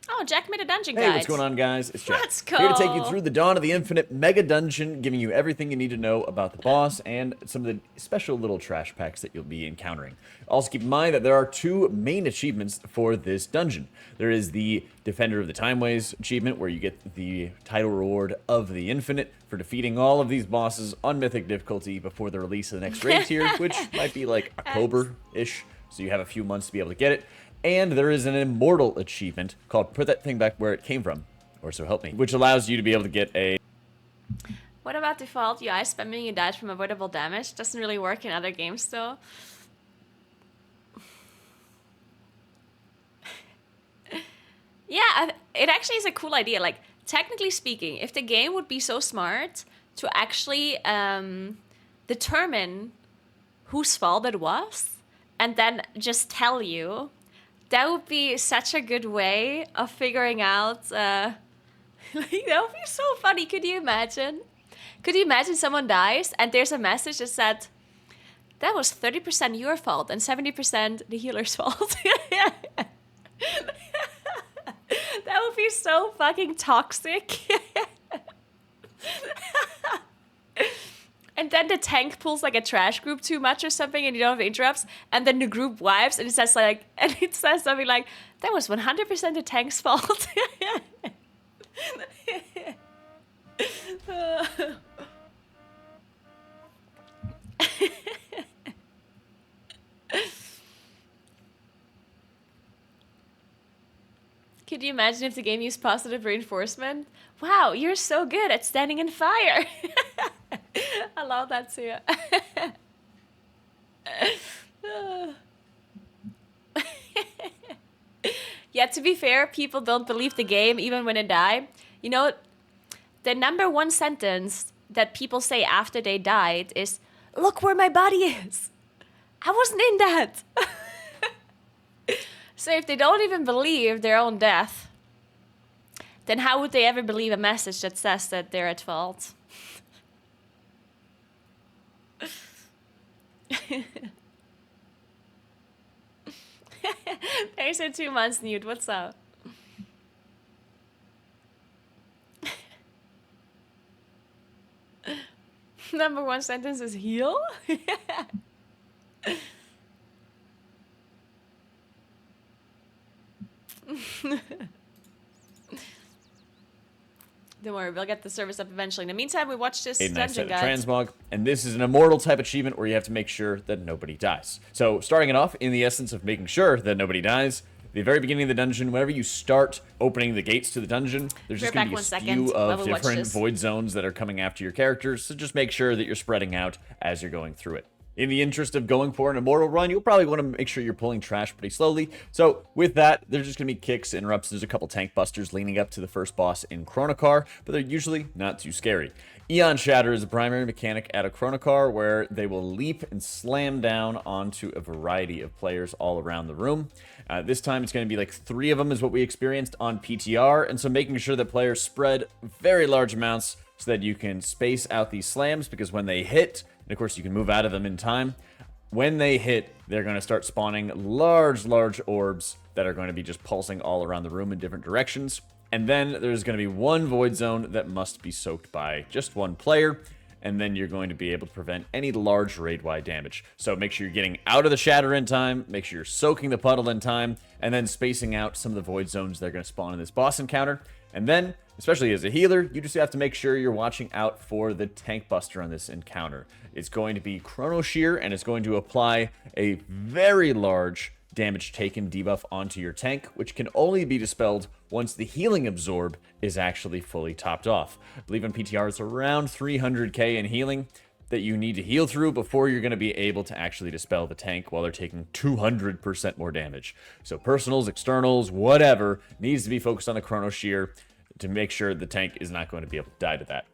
Oh, Jack made a dungeon guide. Hey, what's going on, guys? It's Jack. Let's go. Here to take you through the Dawn of the Infinite Mega Dungeon, giving you everything you need to know about the boss and some of the special little trash packs that you'll be encountering. Also, keep in mind that there are 2 main achievements for this dungeon. There is the Defender of the Timeways achievement, where you get the title reward of the Infinite for defeating all of these bosses on Mythic difficulty before the release of the next raid tier, which might be like October-ish, so you have a few months to be able to get it. And there is an Immortal achievement called Put That Thing Back Where It Came From, or So Help Me, which allows you to be able to get a... What about default UI spamming you died from avoidable damage? Doesn't really work in other games though. Yeah, it actually is a cool idea. Like, technically speaking, if the game would be so smart to actually determine whose fault it was, and then just tell you, that would be such a good way of figuring out, like, that would be so funny. Could you imagine? Could you imagine someone dies and there's a message that said, that was 30% your fault and 70% the healer's fault. That would be so fucking toxic. And then the tank pulls like a trash group too much or something and you don't have interrupts, and then the group wipes and it says something like, that was 100% the tank's fault. Could you imagine if the game used positive reinforcement? Wow, you're so good at standing in fire. I love that too. Yeah, to be fair, people don't believe the game even when they die. You know, the number one sentence that people say after they died is, look where my body is. I wasn't in that. So if they don't even believe their own death, then how would they ever believe a message that says that they're at fault? Thanks for 2 months, Newt. What's up? Number one sentence is heal? Don't worry, we'll get the service up eventually. In the meantime, we watch this A nice set dungeon of guide. transmog, and this is an immortal type achievement where you have to make sure that nobody dies. So starting it off in the essence of making sure that nobody dies, the very beginning of the dungeon, whenever you start opening the gates to the dungeon, there's just going to be a spew of different void zones that are coming after your characters, so just make sure that you're spreading out as you're going through it. In the interest of going for an immortal run, you'll probably want to make sure you're pulling trash pretty slowly. So with that, there's just going to be kicks, interrupts. There's a couple tank busters leading up to the first boss in Chronocar, but they're usually not too scary. Eon Shatter is a primary mechanic at a Chronocar where they will leap and slam down onto a variety of players all around the room. This time it's going to be like 3 of them is what we experienced on PTR, and so making sure that players spread very large amounts so that you can space out these slams, because when they hit, and of course you can move out of them in time, when they hit, they're going to start spawning large orbs that are going to be just pulsing all around the room in different directions. And then there's going to be one void zone that must be soaked by just one player, and then you're going to be able to prevent any large raid-wide damage. So make sure you're getting out of the shatter in time, make sure you're soaking the puddle in time, and then spacing out some of the void zones that are going to spawn in this boss encounter. And then, especially as a healer, you just have to make sure you're watching out for the tank buster on this encounter. It's going to be Chrono Shear, and it's going to apply a very large damage taken debuff onto your tank, which can only be dispelled once the healing absorb is actually fully topped off. I believe in PTR it's around 300k in healing that you need to heal through before you're going to be able to actually dispel the tank while they're taking 200% more damage. So personals, externals, whatever, needs to be focused on the Chrono Shear to make sure the tank is not going to be able to die to that.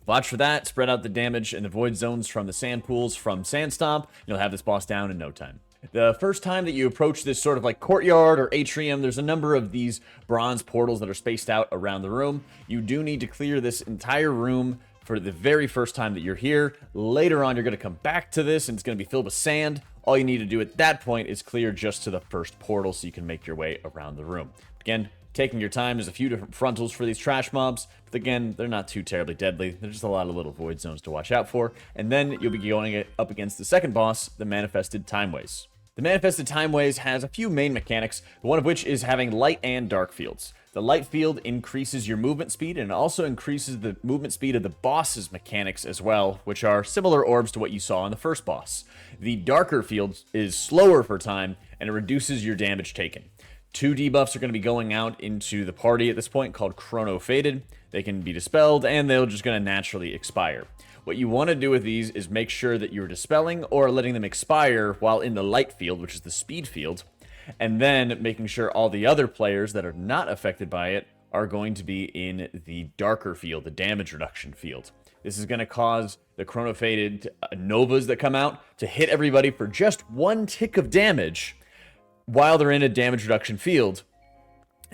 Watch for that, spread out the damage and the void zones from the sand pools from Sandstomp, you'll have this boss down in no time. The first time that you approach this sort of like courtyard or atrium, there's a number of these bronze portals that are spaced out around the room. You do need to clear this entire room for the very first time that you're here. Later on, you're going to come back to this and it's going to be filled with sand. All you need to do at that point is clear just to the first portal so you can make your way around the room. Again, taking your time, there's a few different frontals for these trash mobs, but again, they're not too terribly deadly. There's just a lot of little void zones to watch out for. And then you'll be going up against the second boss, the Manifested Timeways. The Manifested Timeways has a few main mechanics, one of which is having light and dark fields. The light field increases your movement speed and also increases the movement speed of the boss's mechanics as well, which are similar orbs to what you saw in the first boss. The darker field is slower for time and it reduces your damage taken. 2 debuffs are going to be going out into the party at this point called Chrono Faded. They can be dispelled and they're just going to naturally expire. What you want to do with these is make sure that you're dispelling or letting them expire while in the light field, which is the speed field, and then making sure all the other players that are not affected by it are going to be in the darker field, the damage reduction field. This is going to cause the Chrono Faded Novas that come out to hit everybody for just 1 tick of damage while they're in a damage reduction field.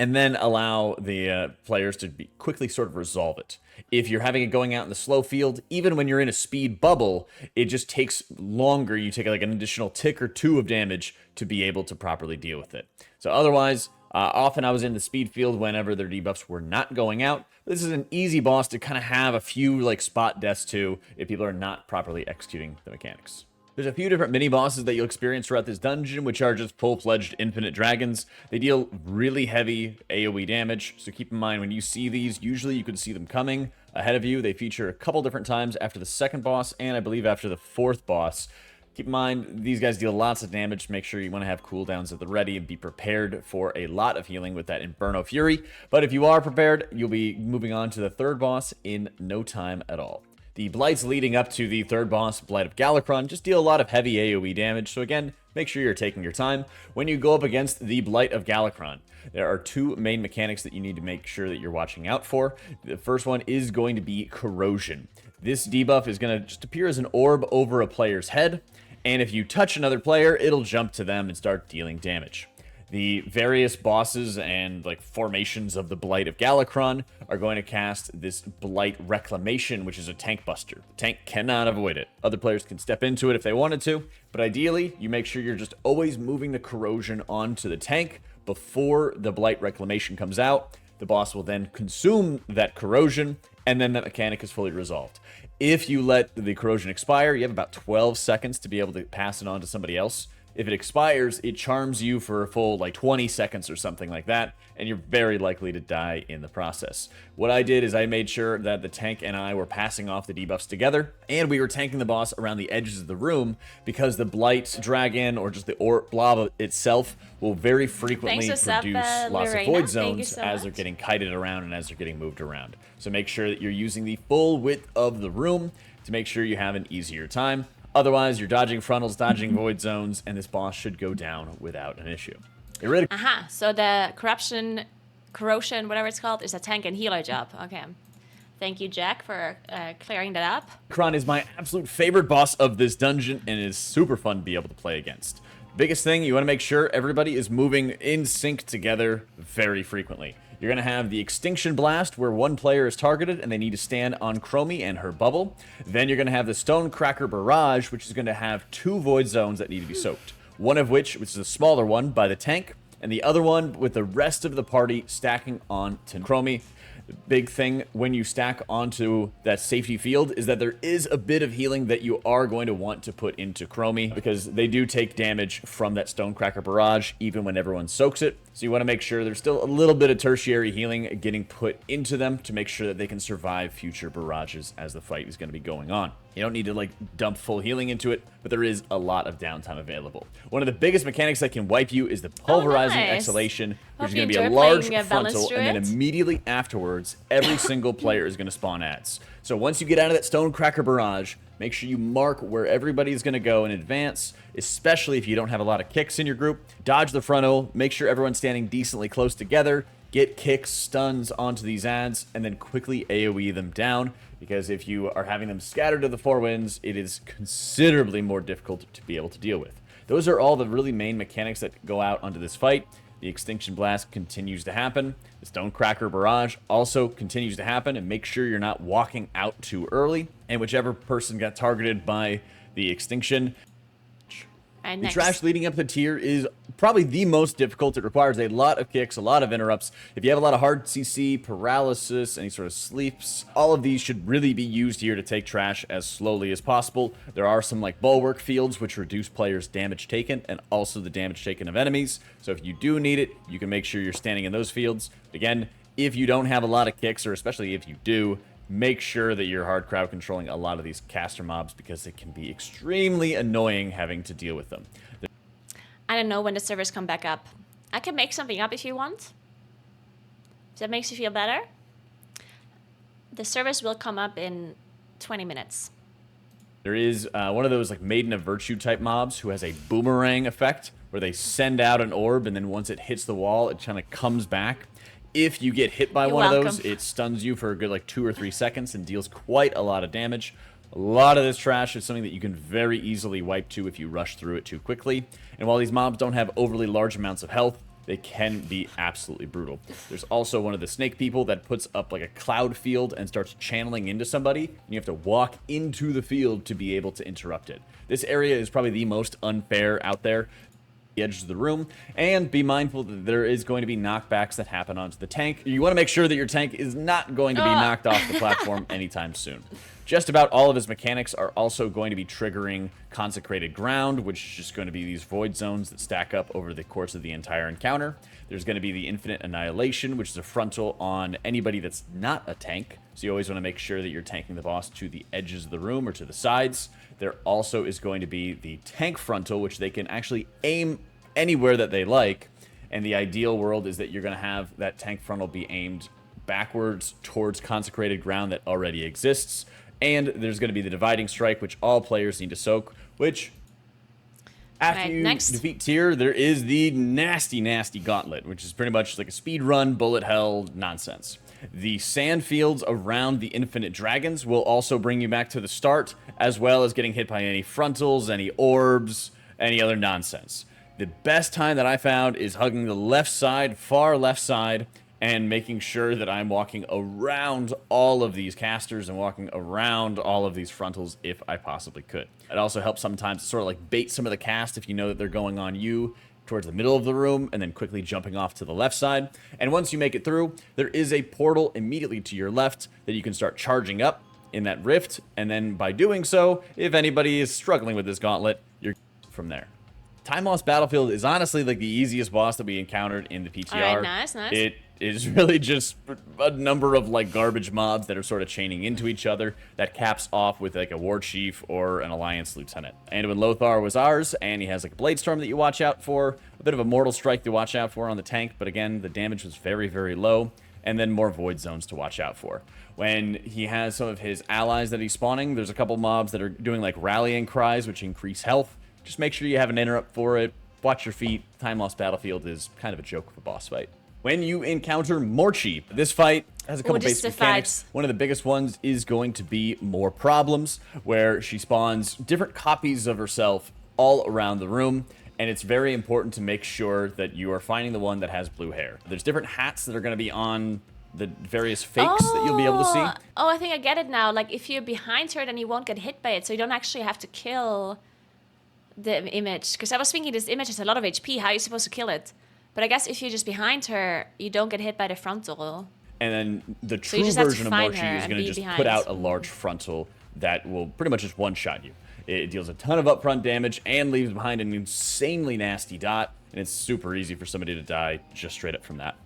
and then allow the players to quickly sort of resolve it. If you're having it going out in the slow field, even when you're in a speed bubble, it just takes longer. You take like an additional tick or two of damage to be able to properly deal with it. So otherwise, often I was in the speed field whenever their debuffs were not going out. This is an easy boss to kind of have a few like spot deaths to if people are not properly executing the mechanics. There's a few different mini-bosses that you'll experience throughout this dungeon, which are just full-fledged infinite dragons. They deal really heavy AoE damage, so keep in mind when you see these, usually you can see them coming ahead of you. They feature a couple different times after the second boss, and I believe after the fourth boss. Keep in mind, these guys deal lots of damage. Make sure you want to have cooldowns at the ready and be prepared for a lot of healing with that Inferno Fury. But if you are prepared, you'll be moving on to the third boss in no time at all. The Blights leading up to the third boss, Blight of Galakron, just deal a lot of heavy AoE damage, so again, make sure you're taking your time. When you go up against the Blight of Galakron, there are two main mechanics that you need to make sure that you're watching out for. The first one is going to be Corrosion. This debuff is going to just appear as an orb over a player's head, and if you touch another player, it'll jump to them and start dealing damage. The various bosses and like formations of the Blight of Galakron are going to cast this Blight Reclamation, which is a tank buster. The tank cannot avoid it. Other players can step into it if they wanted to, but ideally, you make sure you're just always moving the Corrosion onto the tank before the Blight Reclamation comes out. The boss will then consume that Corrosion, and then that mechanic is fully resolved. If you let the Corrosion expire, you have about 12 seconds to be able to pass it on to somebody else. If it expires, it charms you for a full like 20 seconds or something like that, and you're very likely to die in the process. What I did is I made sure that the tank and I were passing off the debuffs together, and we were tanking the boss around the edges of the room because the Blight Dragon or just the blob itself will very frequently produce lots of void zones as they're getting kited around and as they're getting moved around. So make sure that you're using the full width of the room to make sure you have an easier time. Otherwise, you're dodging frontals, dodging void zones, and this boss should go down without an issue. Aha, so the corrosion, whatever it's called, is a tank and healer job. Okay. Thank you, Jack, for clearing that up. Kron is my absolute favorite boss of this dungeon, and it is super fun to be able to play against. Biggest thing, you want to make sure everybody is moving in sync together very frequently. You're going to have the Extinction Blast, where one player is targeted and they need to stand on Chromie and her bubble. Then you're going to have the Stonecracker Barrage, which is going to have two void zones that need to be soaked. One of which is a smaller one, by the tank, and the other one with the rest of the party stacking onto Chromie. The big thing when you stack onto that safety field is that there is a bit of healing that you are going to want to put into Chromie because they do take damage from that Stonecracker Barrage even when everyone soaks it. So you want to make sure there's still a little bit of tertiary healing getting put into them to make sure that they can survive future barrages as the fight is going to be going on. You don't need to like dump full healing into it, but there is a lot of downtime available. One of the biggest mechanics that can wipe you is the Pulverizing Exhalation, which is going to be a large frontal, and then immediately afterwards, every single player is going to spawn ads. So once you get out of that Stonecracker Barrage, make sure you mark where everybody's going to go in advance, especially if you don't have a lot of kicks in your group. Dodge the frontal, make sure everyone's standing decently close together, get kicks, stuns onto these ads, and then quickly AoE them down, because if you are having them scattered to the four winds, it is considerably more difficult to be able to deal with. Those are all the really main mechanics that go out onto this fight. The Extinction Blast continues to happen. The Stonecracker Barrage also continues to happen, and make sure you're not walking out too early. And whichever person got targeted by the Extinction, the trash leading up the tier is probably the most difficult. It requires a lot of kicks, a lot of interrupts. If you have a lot of hard CC, paralysis, any sort of sleeps, all of these should really be used here to take trash as slowly as possible. There are some like bulwark fields which reduce players' damage taken and also the damage taken of enemies. So if you do need it, you can make sure you're standing in those fields. Again, if you don't have a lot of kicks, or especially if you do, make sure that you're hard crowd controlling a lot of these caster mobs because it can be extremely annoying having to deal with them. I don't know when the servers come back up. I can make something up if you want. If that makes you feel better. The servers will come up in 20 minutes. There is one of those like Maiden of Virtue type mobs who has a boomerang effect where they send out an orb and then once it hits the wall, it kind of comes back. If you get hit by one of those, it stuns you for a good like 2 or 3 seconds and deals quite a lot of damage. A lot of this trash is something that you can very easily wipe to if you rush through it too quickly. And while these mobs don't have overly large amounts of health, they can be absolutely brutal. There's also one of the snake people that puts up like a cloud field and starts channeling into somebody, and you have to walk into the field to be able to interrupt it. This area is probably the most unfair out there, the edge of the room, and be mindful that there is going to be knockbacks that happen onto the tank. You want to make sure that your tank is not going to be knocked off the platform anytime soon. Just about all of his mechanics are also going to be triggering Consecrated Ground, which is just going to be these void zones that stack up over the course of the entire encounter. There's going to be the Infinite Annihilation, which is a frontal on anybody that's not a tank. So you always want to make sure that you're tanking the boss to the edges of the room or to the sides. There also is going to be the Tank Frontal, which they can actually aim anywhere that they like. And the ideal world is that you're going to have that Tank Frontal be aimed backwards towards Consecrated Ground that already exists. And there's going to be the Dividing Strike, which all players need to soak, which after you defeat Tyr, there is the nasty, nasty Gauntlet, which is pretty much like a speed run, bullet hell nonsense. The sand fields around the Infinite Dragons will also bring you back to the start, as well as getting hit by any frontals, any orbs, any other nonsense. The best time that I found is hugging the left side, far left side, and making sure that I'm walking around all of these casters and walking around all of these frontals if I possibly could. It also helps sometimes to sort of like bait some of the cast if you know that they're going on you towards the middle of the room and then quickly jumping off to the left side. And once you make it through, there is a portal immediately to your left that you can start charging up in that rift. And then by doing so, if anybody is struggling with this gauntlet, you're from there. Time Lost Battlefield is honestly like the easiest boss that we encountered in the PTR. All right, nice, nice. It is really just a number of like garbage mobs that are sort of chaining into each other that caps off with like a war chief or an alliance lieutenant. And when Lothar was ours, and he has like a blade storm that you watch out for, a bit of a mortal strike to watch out for on the tank, but again, the damage was very, very low, and then more void zones to watch out for. When he has some of his allies that he's spawning, there's a couple mobs that are doing like rallying cries, which increase health. Just make sure you have an interrupt for it. Watch your feet. Time Lost Battlefield is kind of a joke of a boss fight. When you encounter Morchi, this fight has a couple basic mechanics. One of the biggest ones is going to be More Problems, where she spawns different copies of herself all around the room, and it's very important to make sure that you are finding the one that has blue hair. There's different hats that are going to be on the various fakes that you'll be able to see. Oh, I think I get it now. Like, if you're behind her, then you won't get hit by it, so you don't actually have to kill the image. Because I was thinking this image has a lot of HP. How are you supposed to kill it? But I guess if you're just behind her, you don't get hit by the frontal. And then the true version of Morchi is going to just put out a large frontal that will pretty much just one-shot you. It deals a ton of upfront damage and leaves behind an insanely nasty dot, and it's super easy for somebody to die just straight up from that.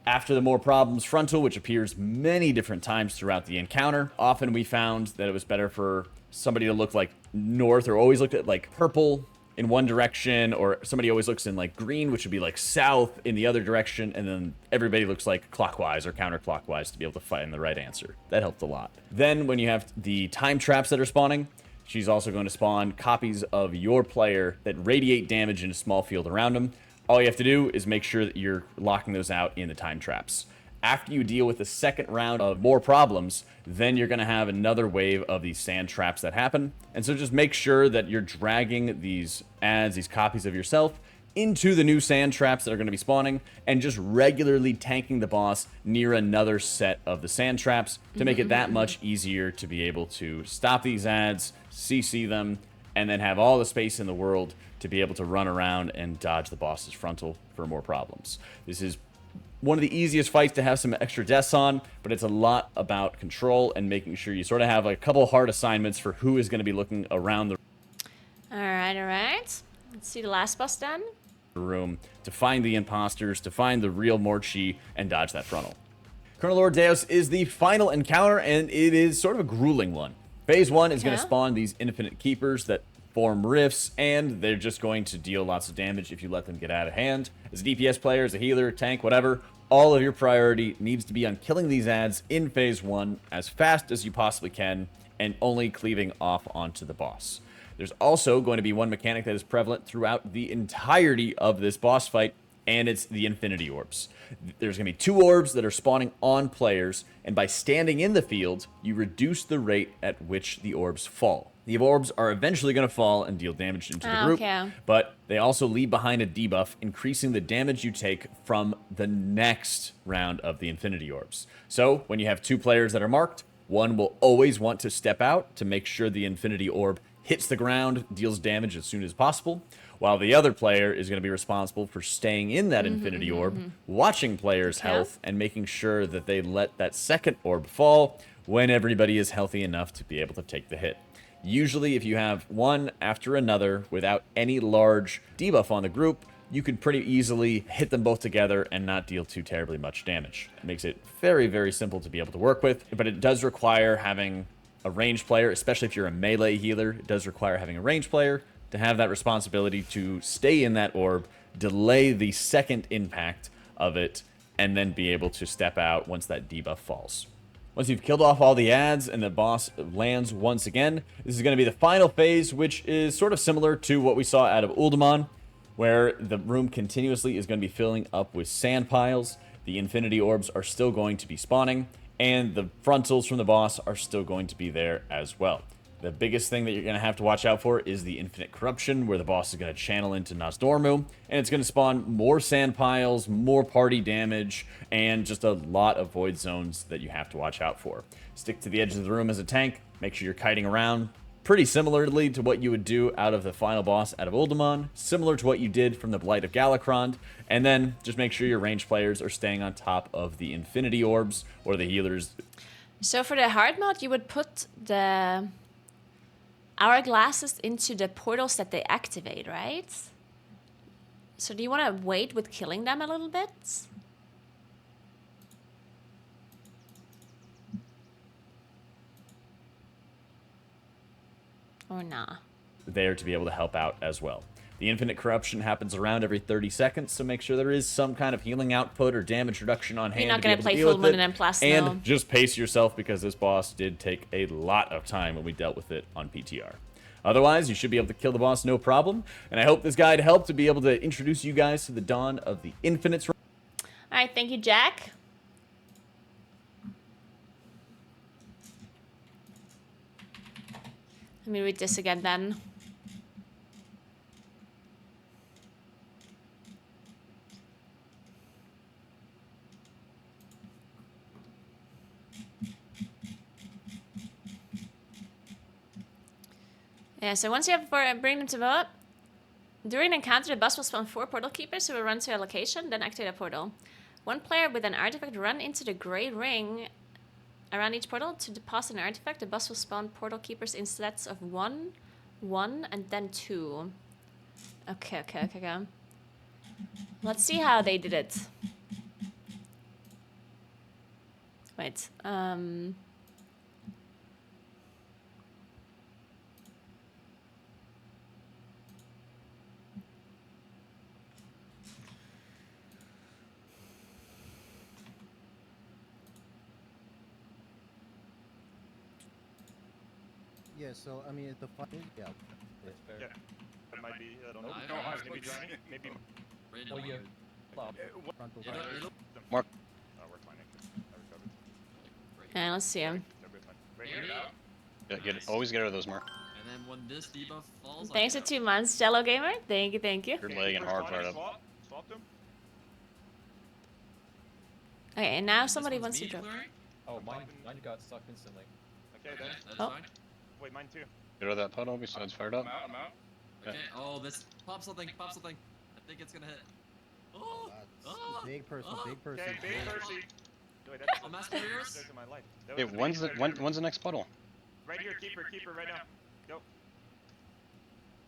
After the More Problems frontal, which appears many different times throughout the encounter, often we found that it was better for somebody to look like north, or always looked at like purple in one direction, or somebody always looks in like green, which would be like south in the other direction, and then everybody looks like clockwise or counterclockwise to be able to find the right answer. That helped a lot. Then when you have the time traps that are spawning, she's also going to spawn copies of your player that radiate damage in a small field around them. All you have to do is make sure that you're locking those out in the time traps. After you deal with the second round of More Problems, then you're going to have another wave of these sand traps that happen. And so just make sure that you're dragging these ads, these copies of yourself, into the new sand traps that are going to be spawning, and just regularly tanking the boss near another set of the sand traps to make it that much easier to be able to stop these ads, CC them, and then have all the space in the world to be able to run around and dodge the boss's frontal for More Problems. This is one of the easiest fights to have some extra deaths on, but it's a lot about control and making sure you sort of have a couple hard assignments for who is going to be looking around the Alright. Let's see the last boss then. Room to find the imposters, to find the real Morchi, and dodge that frontal. Colonel Lord Deus is the final encounter, and it is sort of a grueling one. Phase 1 is going to spawn these infinite keepers that form rifts, and they're just going to deal lots of damage if you let them get out of hand. As a DPS player, as a healer, tank, whatever, all of your priority needs to be on killing these ads in Phase 1 as fast as you possibly can, and only cleaving off onto the boss. There's also going to be one mechanic that is prevalent throughout the entirety of this boss fight, and it's the Infinity Orbs. There's going to be 2 orbs that are spawning on players, and by standing in the field, you reduce the rate at which the orbs fall. The orbs are eventually going to fall and deal damage into the group, Okay. but they also leave behind a debuff, increasing the damage you take from the next round of the Infinity Orbs. So, when you have 2 players that are marked, one will always want to step out to make sure the Infinity Orb hits the ground, deals damage as soon as possible, while the other player is going to be responsible for staying in that Infinity Orb, watching players' health, and making sure that they let that second orb fall when everybody is healthy enough to be able to take the hit. Usually, if you have one after another without any large debuff on the group, you can pretty easily hit them both together and not deal too terribly much damage. It makes it very, very simple to be able to work with, but it does require having a ranged player, especially if you're a melee healer. It does require having a ranged player to have that responsibility to stay in that orb, delay the second impact of it, and then be able to step out once that debuff falls. Once you've killed off all the ads and the boss lands once again, this is going to be the final phase, which is sort of similar to what we saw out of Uldaman, where the room continuously is going to be filling up with sand piles. The Infinity Orbs are still going to be spawning, and the frontals from the boss are still going to be there as well. The biggest thing that you're going to have to watch out for is the Infinite Corruption, where the boss is going to channel into Nosdormu, and it's going to spawn more sand piles, more party damage, and just a lot of void zones that you have to watch out for. Stick to the edge of the room as a tank, make sure you're kiting around, pretty similarly to what you would do out of the final boss out of Uldaman, similar to what you did from the Blight of Galakrond, and then just make sure your ranged players are staying on top of the Infinity Orbs, or the healers. So for the hard mode, you would put the hourglasses into the portals that they activate, right? So do you want to wait with killing them a little bit? Or nah? There to be able to help out as well. The Infinite Corruption happens around every 30 seconds, so make sure there is some kind of healing output or damage reduction on hand. You're not going gonna to play deal full with moon it. and plus, and no. just pace yourself, because this boss did take a lot of time when we dealt with it on PTR. Otherwise, you should be able to kill the boss no problem, and I hope this guide helped to be able to introduce you guys to the dawn of the Infinites. All right, thank you, Jack. Let me read this again then. Yeah, so once you have bring them to vote, during an encounter, the boss will spawn 4 portal keepers who will run to a location, then activate a portal. One player with an artifact run into the gray ring around each portal to deposit an artifact. The boss will spawn portal keepers in sets of 1, 1, and then 2. Okay. Let's see how they did it. Wait, Yeah, so I mean, the fun is yeah. Yeah, that might be. I don't know. No, Maybe Johnny. Maybe. Oh, yeah. Frontal Mark. Oh, we're fine. I recovered. yeah, let's see him. Right here. Always get rid of those, Mark. And then when this debuff falls, Thanks for 2 months, Jello Gamer. Thank you. You're lagging hard right up. Swap them. Okay, and now somebody wants to drop. Oh, mine got stuck instantly. Okay, then. That's Oh. fine. Wait, mine too. Get rid of that puddle besides fired up. I'm out. Okay. Oh, this pop something. I think it's gonna hit. Oh, Big person, big person. Okay, big Percy. Wait, that's Oh, Master Warriors? of my life. That Hey, was when's the amazing. when's the next puddle? Right here, keeper, right now. Go.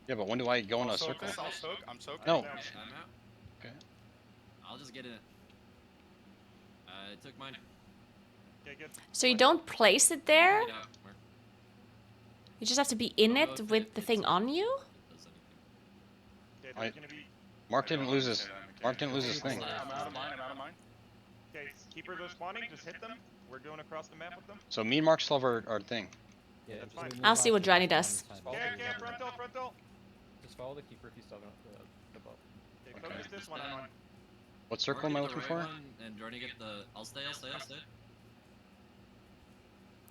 Yeah, but when do I go in a circle? I'm soaked. No. I'm out. Okay. I'll just get in it. I took mine. Okay, good. So you don't place it there? Yeah, Mark. You just have to be in it with the thing on you? Does anything. Okay, I- there's gonna be. Mark didn't lose his. Mark didn't lose his thing. I'm out of mine. Okay, keepers are spawning. Just hit them. We're going across the map with them. So me and Mark still have our thing. Yeah, That's fine. I'll see what Johnny does. Okay, frontal. Just follow the keeper if you still don't the boat. Okay, focus this one on. What circle am I looking for? And Jordan get the. I'll stay.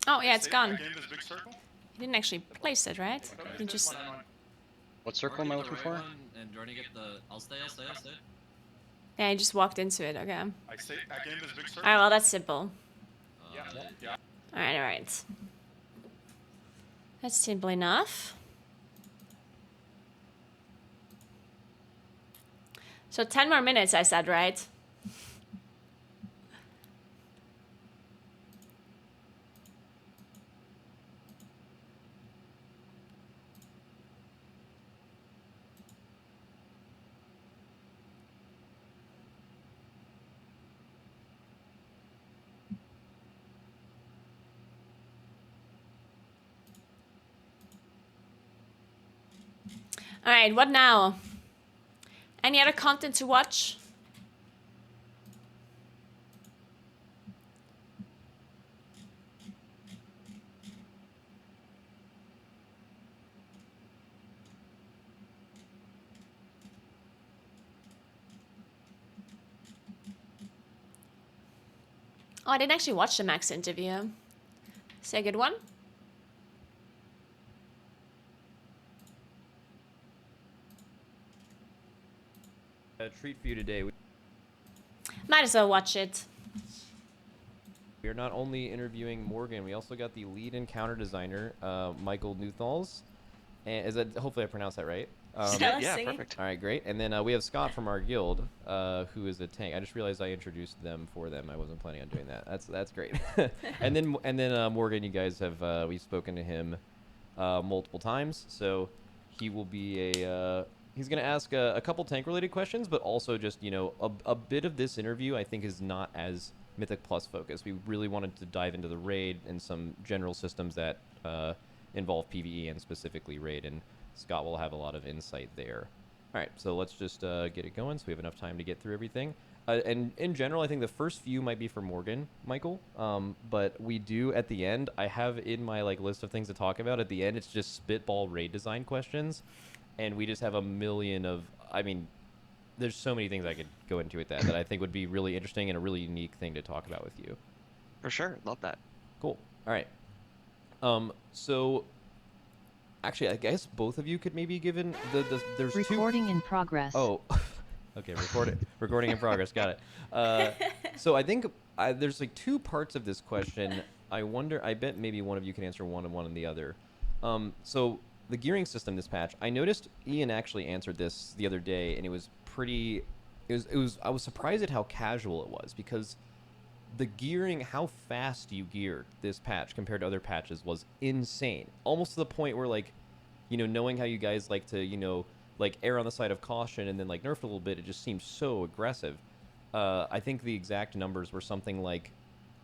Oh yeah, it's gone. Again, this big circle? You didn't actually place it, right? You just. What circle am I looking for? And Jordan get the. I'll stay. Yeah, you just walked into it. Okay. I say again, this big circle? Alright, well that's simple. Yeah. Alright. That's simple enough. So 10 more minutes, I said, right? Alright, what now? Any other content to watch? Oh, I didn't actually watch the Max interview. Say a good one? A treat for you today. Might as well watch it. We are not only interviewing Morgan, we also got the lead encounter designer, Michael Newthals. And is that, hopefully I pronounced that right? Yeah, perfect. All right, great. And then we have Scott from our guild, who is a tank. I just realized I introduced them for them. I wasn't planning on doing that. That's great. and then Morgan, you guys have we've spoken to him multiple times, so he will be a. He's going to ask a couple tank-related questions, but also just, you know, a bit of this interview I think is not as Mythic Plus focused. We really wanted to dive into the raid and some general systems that involve PvE and specifically raid, and Scott will have a lot of insight there. All right, so let's just get it going so we have enough time to get through everything. And in general, I think the first few might be for Morgan, Michael, but we do at the end, I have in my list of things to talk about, at the end it's just spitball raid design questions. And we just have a million of, I mean, there's so many things I could go into with that I think would be really interesting and a really unique thing to talk about with you. For sure, love that. Cool. All right. So, actually, I guess both of you could maybe give in there's recording in progress. Oh, okay, recording in progress. Got it. So I think there's two parts of this question. I bet maybe one of you can answer one and one and the other. So. The gearing system this patch, I noticed Ian actually answered this the other day, and it was pretty. I was surprised at how casual it was, because the gearing, how fast you geared this patch compared to other patches was insane. Almost to the point where, knowing how you guys like to, err on the side of caution and then nerf a little bit, it just seems so aggressive. I think the exact numbers were something like,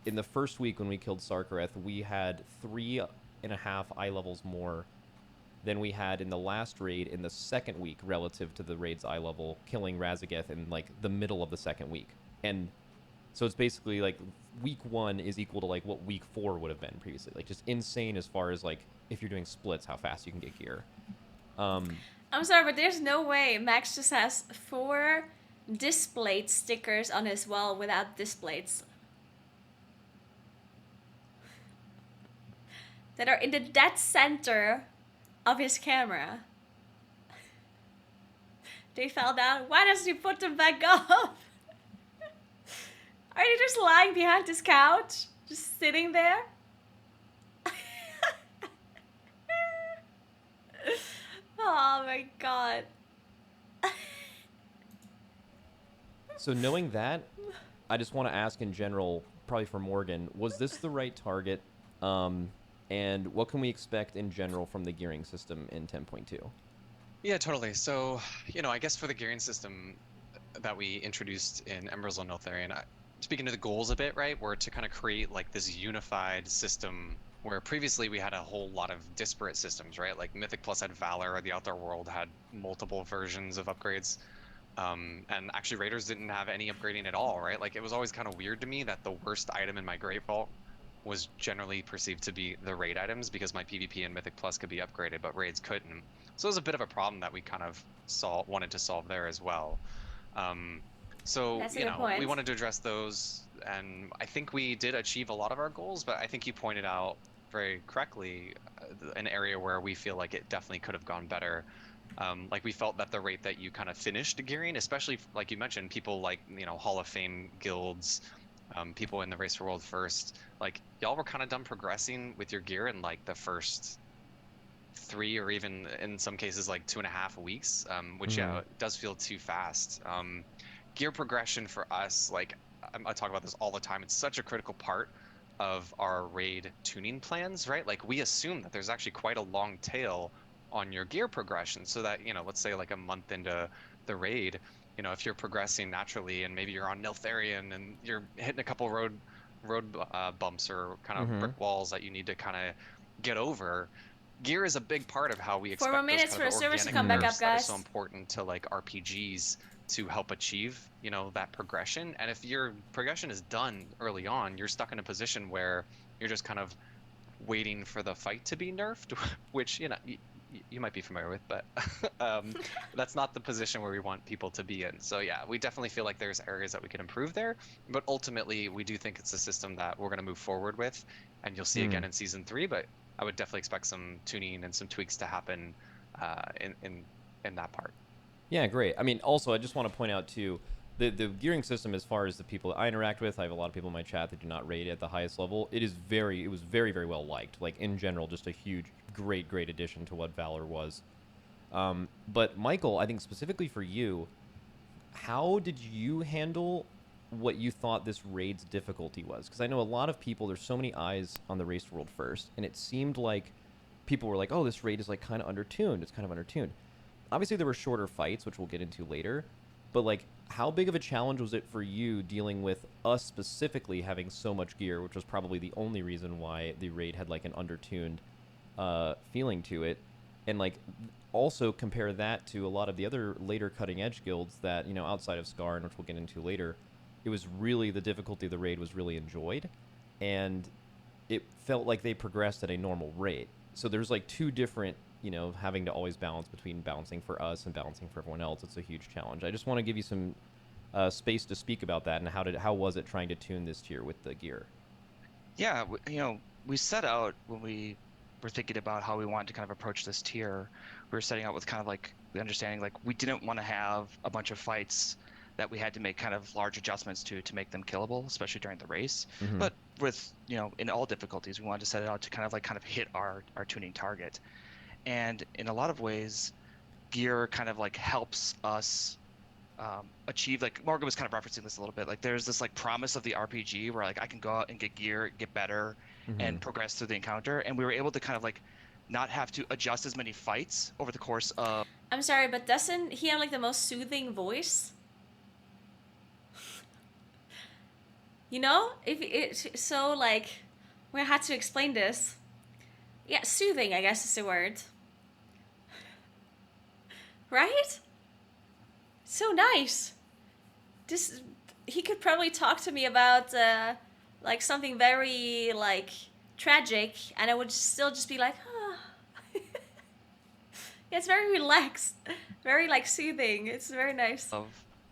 in the first week when we killed Sarkareth, we had 3.5 eye levels more than we had in the last raid in the second week relative to the raid's eye level, killing Razageth in the middle of the second week. And so it's basically week 1 is equal to what week 4 would have been previously. Just insane as far as if you're doing splits, how fast you can get gear. I'm sorry, but there's no way Max just has 4 displayed stickers on his wall without displays. That are in the dead center of his camera. They fell down. Why doesn't he put them back up? Are you just lying behind this couch? Just sitting there? Oh my god. So knowing that, I just want to ask in general, probably for Morgan, was this the right target? And what can we expect in general from the gearing system in 10.2? Yeah, totally. So, I guess for the gearing system that we introduced in Embers on Neltharion, speaking to the goals a bit, right, were to kind of create this unified system where previously we had a whole lot of disparate systems, right? Mythic Plus had Valor, or the Outdoor World had multiple versions of upgrades. And actually Raiders didn't have any upgrading at all, right? It was always kind of weird to me that the worst item in my Great Vault was generally perceived to be the raid items, because my PvP and Mythic Plus could be upgraded, but raids couldn't. So it was a bit of a problem that we kind of wanted to solve there as well. So, That's a you good know, point. we wanted to address those, and I think we did achieve a lot of our goals, but I think you pointed out very correctly an area where we feel like it definitely could have gone better. Like we felt that the rate that you kind of finished gearing, especially like you mentioned, people like, you know, Hall of Fame guilds, people in the Race for World First, like y'all were kind of done progressing with your gear in like the first 3 or even in some cases like 2.5 weeks, which yeah, it does feel too fast. Gear progression for us, like I talk about this all the time, it's such a critical part of our raid tuning plans, right? Like we assume that there's actually quite a long tail on your gear progression, so that, you know, let's say like a month into the raid, you know, if you're progressing naturally and maybe you're on Niltharion and you're hitting a couple road bumps or kind of brick walls that you need to kind of get over, gear is a big part of how we 4 expect more those minutes kind for of the servers to organic come back nerfs up, that are guys. so important to like RPGs to help achieve, you know, that progression. And if your progression is done early on, you're stuck in a position where you're just kind of waiting for the fight to be nerfed, which, you know, you might be familiar with, but that's not the position where we want people to be in. So yeah, we definitely feel like there's areas that we can improve there, but ultimately we do think it's a system that we're going to move forward with, and you'll see again in season 3. But I would definitely expect some tuning and some tweaks to happen in that part. Yeah, great. I mean, also, I just want to point out, too, the gearing system, as far as the people that I interact with, I have a lot of people in my chat that do not rate at the highest level. It was very, very well liked. Like, in general, just a huge, great addition to what Valor was. But, Michael, I think specifically for you, how did you handle what you thought this raid's difficulty was? Because I know a lot of people, there's so many eyes on the Race World First, and it seemed like people were like, oh, this raid is, like, kind of undertuned. It's kind of undertuned. Obviously, there were shorter fights, which we'll get into later, but, like, how big of a challenge was it for you dealing with us specifically having so much gear, which was probably the only reason why the raid had, like, an undertuned feeling to it? And, like, also compare that to a lot of the other later cutting-edge guilds that, you know, outside of Skarn, which we'll get into later, it was really, the difficulty of the raid was really enjoyed, and it felt like they progressed at a normal rate. So there's, like, two different, you know, having to always balance between balancing for us and balancing for everyone else. It's a huge challenge. I just want to give you some space to speak about that, and how was it trying to tune this tier with the gear? Yeah, you know, we set out when we were thinking about how we wanted to kind of approach this tier. We were setting out with kind of like the understanding, like we didn't want to have a bunch of fights that we had to make kind of large adjustments to make them killable, especially during the race. But with, you know, in all difficulties, we wanted to set it out to kind of hit our tuning target. And in a lot of ways, gear kind of like helps us achieve, like Morgan was kind of referencing this a little bit, like there's this like promise of the RPG where like I can go out and get gear, get better, and progress through the encounter. And we were able to kind of like not have to adjust as many fights over the course of... I'm sorry, but doesn't he have like the most soothing voice? You know, if it's so like, we had to explain this. Yeah, soothing, I guess is the word. Right? So nice. He could probably talk to me about like something very like tragic, and I would still just be like, oh. Yeah, it's very relaxed, very like soothing. It's very nice. Of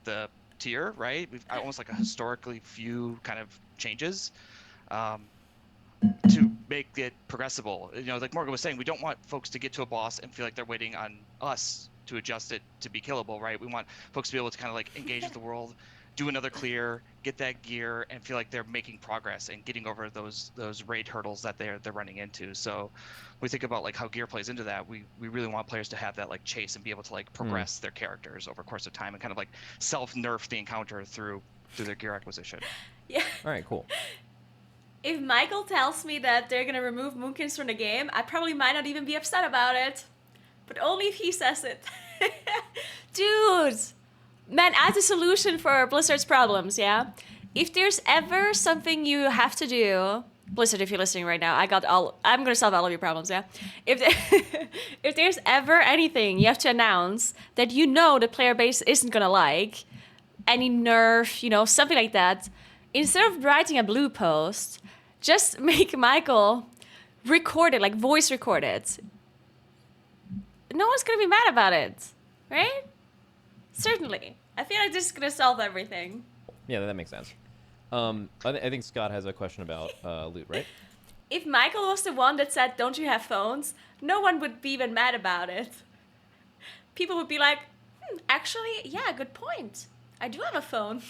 the tier, right? We've almost like a historically few kind of changes to make it progressible. You know, like Morgan was saying, we don't want folks to get to a boss and feel like they're waiting on us to adjust it to be killable, right? We want folks to be able to kind of like engage with the world, do another clear, get that gear, and feel like they're making progress and getting over those raid hurdles that they're running into. So we think about like how gear plays into that. We really want players to have that like chase and be able to like progress their characters over the course of time and kind of like self-nerf the encounter through their gear acquisition. Yeah. All right, cool. If Michael tells me that they're gonna remove Moonkins from the game, I probably might not even be upset about it. But only if he says it. Dude! Man, add a solution for Blizzard's problems, yeah? If there's ever something you have to do... Blizzard, if you're listening right now, I'm gonna solve all of your problems, yeah? If there's ever anything you have to announce that you know the player base isn't gonna like, any nerf, you know, something like that, instead of writing a blue post, just make Michael record it, like voice record it. No one's gonna be mad about it, right? Certainly. I feel like this is gonna solve everything. Yeah, that makes sense. I think Scott has a question about loot, right? If Michael was the one that said, "Don't you have phones?" no one would be even mad about it. People would be like, actually, yeah, good point. I do have a phone.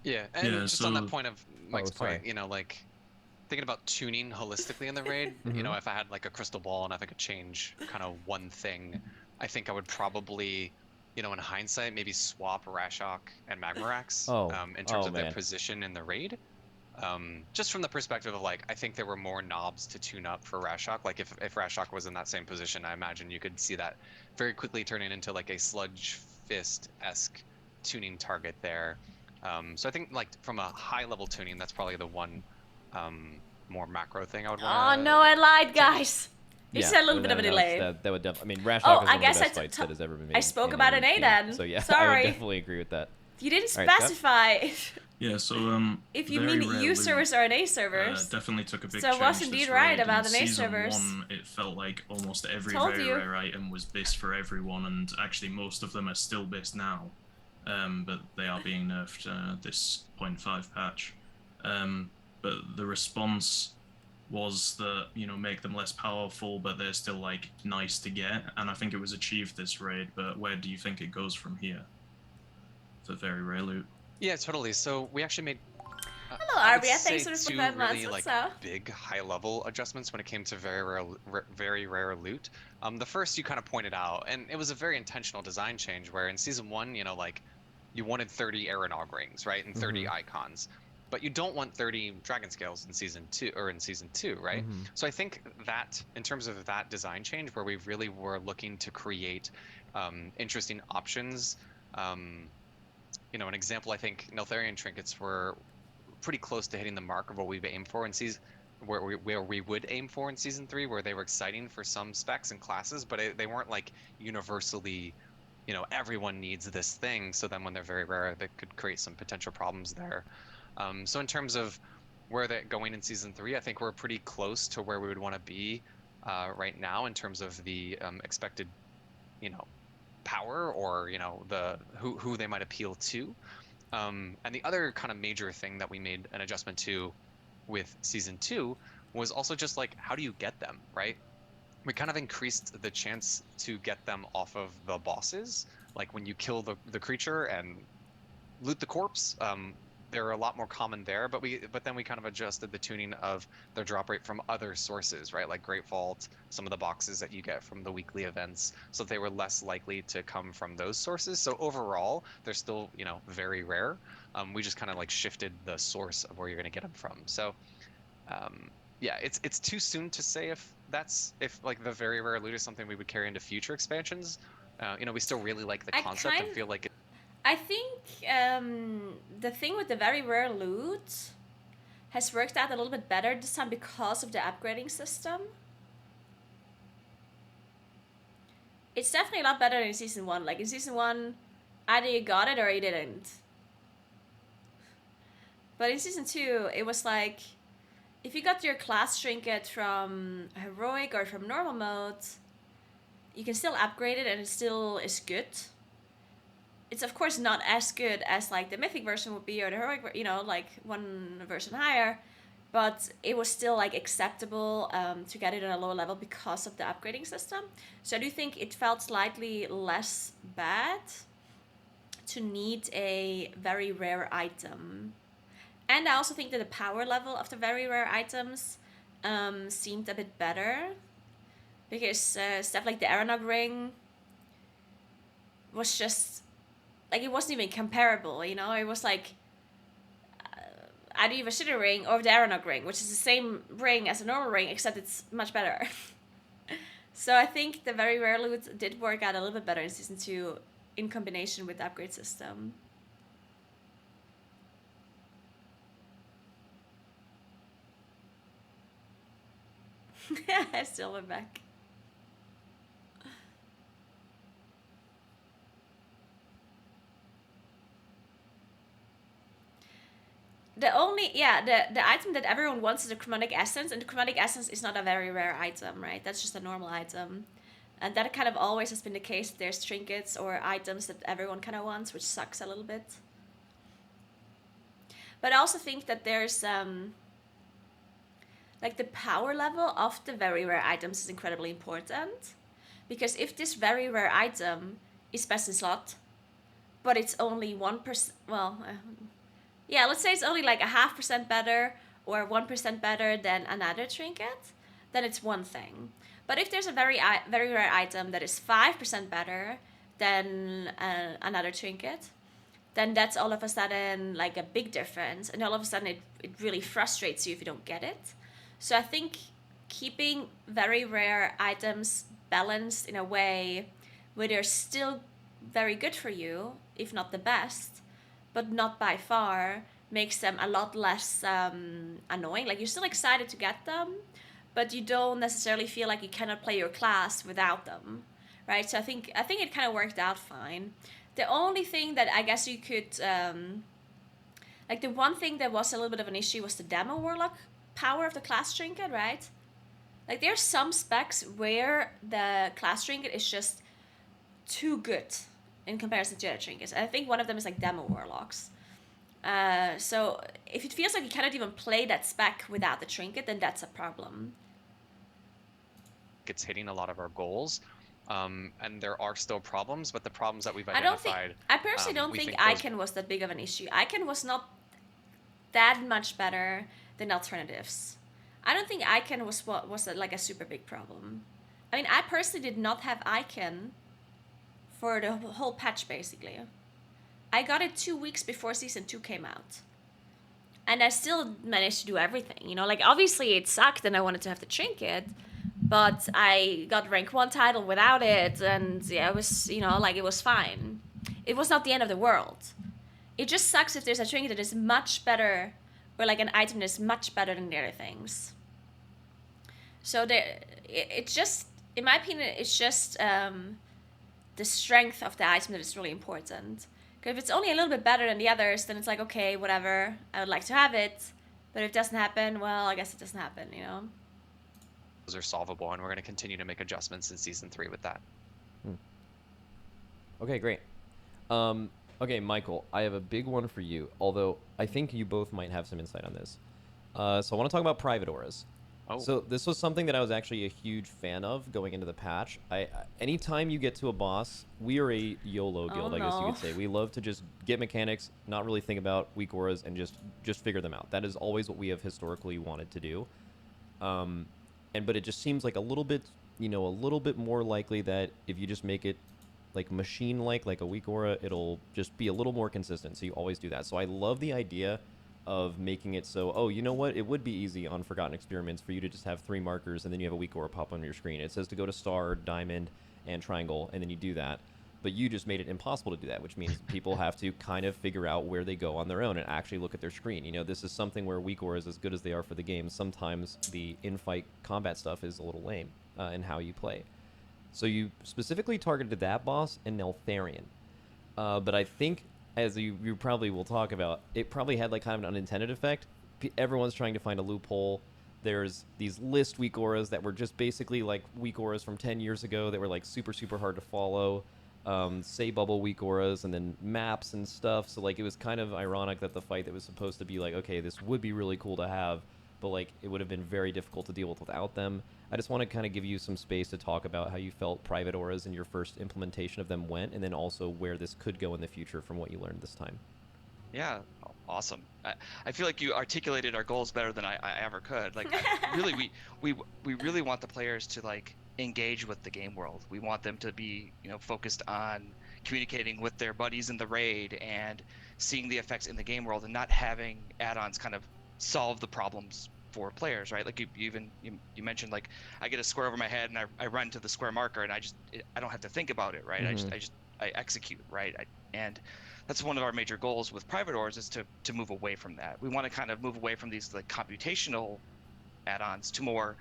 Yeah, and Yeah, just on that so- point of Mike's Oh, sorry. point, you know, like thinking about tuning holistically in the raid, you know, if I had like a crystal ball and if I could change kind of one thing, I think I would probably, you know, in hindsight, maybe swap Rashok and Magmarax in terms of their man. position in the raid. Just from the perspective of like, I think there were more knobs to tune up for Rashok. Like if Rashok was in that same position, I imagine you could see that very quickly turning into like a Sludge Fist-esque tuning target there. So I think like from a high level tuning, that's probably the one more macro thing I would want. Oh no, I lied, guys. It's Yeah, a little bit of a delay. That would definitely. I mean, Rashok Oh, is I one guess of the I best fights that has ever been made. I spoke in about any an A game. then. So yeah, I Sorry. would definitely agree with that. You didn't All right, Scott? specify Yeah, so if you very mean rare U loot, servers or an A servers. definitely took a big So change I was this indeed raid. right about In an A season servers. 1, it felt like almost every Told very you. rare item was based for everyone, and actually most of them are still based now. But they are being nerfed this 0.5 patch. But the response was that, you know, make them less powerful, but they're still like nice to get, and I think it was achieved this raid. But where do you think it goes from here for very rare loot? Yeah, totally. So we actually made Hello, I would Arbia. Thanks say for the two 5 months. really What's like up? big high level adjustments when it came to very rare loot. The first you kind of pointed out, and it was a very intentional design change where in season 1, you know, like you wanted 30 Aeronog rings, right, and 30 icons, but you don't want 30 dragon scales in season 2 right? So I think that in terms of that design change where we really were looking to create interesting options, you know, an example, I think Neltharion trinkets were pretty close to hitting the mark of what we've aimed for in season where we would aim for in season 3, where they were exciting for some specs and classes, but they weren't like universally, you know, everyone needs this thing. So then when they're very rare, that could create some potential problems there. So in terms of where they're going in season 3, I think we're pretty close to where we would want to be right now in terms of the expected, you know, power or, you know, the who they might appeal to. And the other kind of major thing that we made an adjustment to with season 2 was also just like, how do you get them, right? We kind of increased the chance to get them off of the bosses. Like when you kill the creature and loot the corpse, they're a lot more common there, but then we kind of adjusted the tuning of their drop rate from other sources, right? Like Great Vault, some of the boxes that you get from the weekly events, so they were less likely to come from those sources. So overall, they're still, you know, very rare. We just kind of like shifted the source of where you're going to get them from. So yeah, it's too soon to say if like the very rare loot is something we would carry into future expansions. You know, we still really like the concept and feel like I think the thing with the very rare loot has worked out a little bit better this time because of the upgrading system. It's definitely a lot better than in season 1. Like in season 1, either you got it or you didn't. But in season 2, it was like, if you got your class trinket from heroic or from normal mode, you can still upgrade it and it still is good. It's of course not as good as like the mythic version would be or the heroic, you know, like one version higher, but it was still like acceptable to get it at a lower level because of the upgrading system. So I do think it felt slightly less bad to need a very rare item. And I also think that the power level of the very rare items seemed a bit better, because stuff like the Aeronog ring was just like, it wasn't even comparable, you know? It was like either you have a shitty ring or the Aeronog ring, which is the same ring as a normal ring, except it's much better. So I think the very rare loot did work out a little bit better in season 2 in combination with the upgrade system. I still went back. The only, the item that everyone wants is the chromatic essence, and the chromatic essence is not a very rare item, right? That's just a normal item. And that kind of always has been the case. There's trinkets or items that everyone kind of wants, which sucks a little bit. But I also think that there's like the power level of the very rare items is incredibly important. Because if this very rare item is best in slot, but it's only 1%, well, yeah, let's say it's only like a 0.5% better or 1% better than another trinket, then it's one thing. But if there's a very rare item that is 5% better than another trinket, then that's all of a sudden like a big difference. And all of a sudden it really frustrates you if you don't get it. So I think keeping very rare items balanced in a way where they're still very good for you, if not the best, but not by far, makes them a lot less annoying. Like, you're still excited to get them, but you don't necessarily feel like you cannot play your class without them, right? So I think it kind of worked out fine. The only thing that I guess you could, like the one thing that was a little bit of an issue was the demo warlock power of the class trinket, right? Like, there's some specs where the class trinket is just too good in comparison to other trinkets. I think one of them is like demo warlocks. So if it feels like you cannot even play that spec without the trinket, then that's a problem. It's hitting a lot of our goals, and there are still problems, but the problems that we've identified. I personally don't think Icon was that big of an issue. Icon was not that much better than alternatives. I don't think Icon was like a super big problem. I mean, I personally did not have Icon for the whole patch, basically. I got it 2 weeks before Season 2 came out. And I still managed to do everything, you know? Like, obviously it sucked and I wanted to have the trinket, but I got rank 1 title without it, and yeah, it was, you know, like, it was fine. It was not the end of the world. It just sucks if there's a trinket that is much better, or like an item that is much better than the other things. So it's just, in my opinion, it's just the strength of the item that is really important. Because if it's only a little bit better than the others, then it's like, okay, whatever, I would like to have it. But if it doesn't happen, well, I guess it doesn't happen, you know? Those are solvable, and we're going to continue to make adjustments in Season 3 with that. Okay, great. Okay, Michael, I have a big one for you, although I think you both might have some insight on this. So I want to talk about private auras. Oh. So this was something that I was actually a huge fan of going into the patch. Anytime you get to a boss, we are a YOLO guild, I guess you could say. We love to just get mechanics, not really think about weak auras, and just figure them out. That is always what we have historically wanted to do. But it just seems like a little bit more likely that if you just make it like machine-like a weak aura, it'll just be a little more consistent. So you always do that. So I love the idea of making it so, oh, you know what? It would be easy on Forgotten Experiments for you to just have 3 markers and then you have a weak aura pop on your screen. It says to go to star, diamond, and triangle, and then you do that. But you just made it impossible to do that, which means people have to kind of figure out where they go on their own and actually look at their screen. You know, this is something where weak auras, as good as they are for the game, sometimes the in-fight combat stuff is a little lame in how you play. So you specifically targeted that boss and Neltharion. But I think, as you probably will talk about, it probably had like kind of an unintended effect. Everyone's trying to find a loophole. There's these list weak auras that were just basically like weak auras from 10 years ago that were like super, super hard to follow. Say bubble weak auras, and then maps and stuff. So like it was kind of ironic that the fight that was supposed to be like, okay, this would be really cool to have, but like it would have been very difficult to deal with without them. I just want to kind of give you some space to talk about how you felt private auras and your first implementation of them went, and then also where this could go in the future from what you learned this time. Yeah, awesome. I feel like you articulated our goals better than I ever could. Like, really, we really want the players to like engage with the game world. We want them to be, focused on communicating with their buddies in the raid and seeing the effects in the game world, and not having add-ons kind of solve the problems for players, right? Like you mentioned, like I get a square over my head and I run to the square marker and I don't have to think about it, right? Mm-hmm. I execute, right? And that's one of our major goals with private auras, is to move away from that. We want to kind of move away from these like computational add-ons to more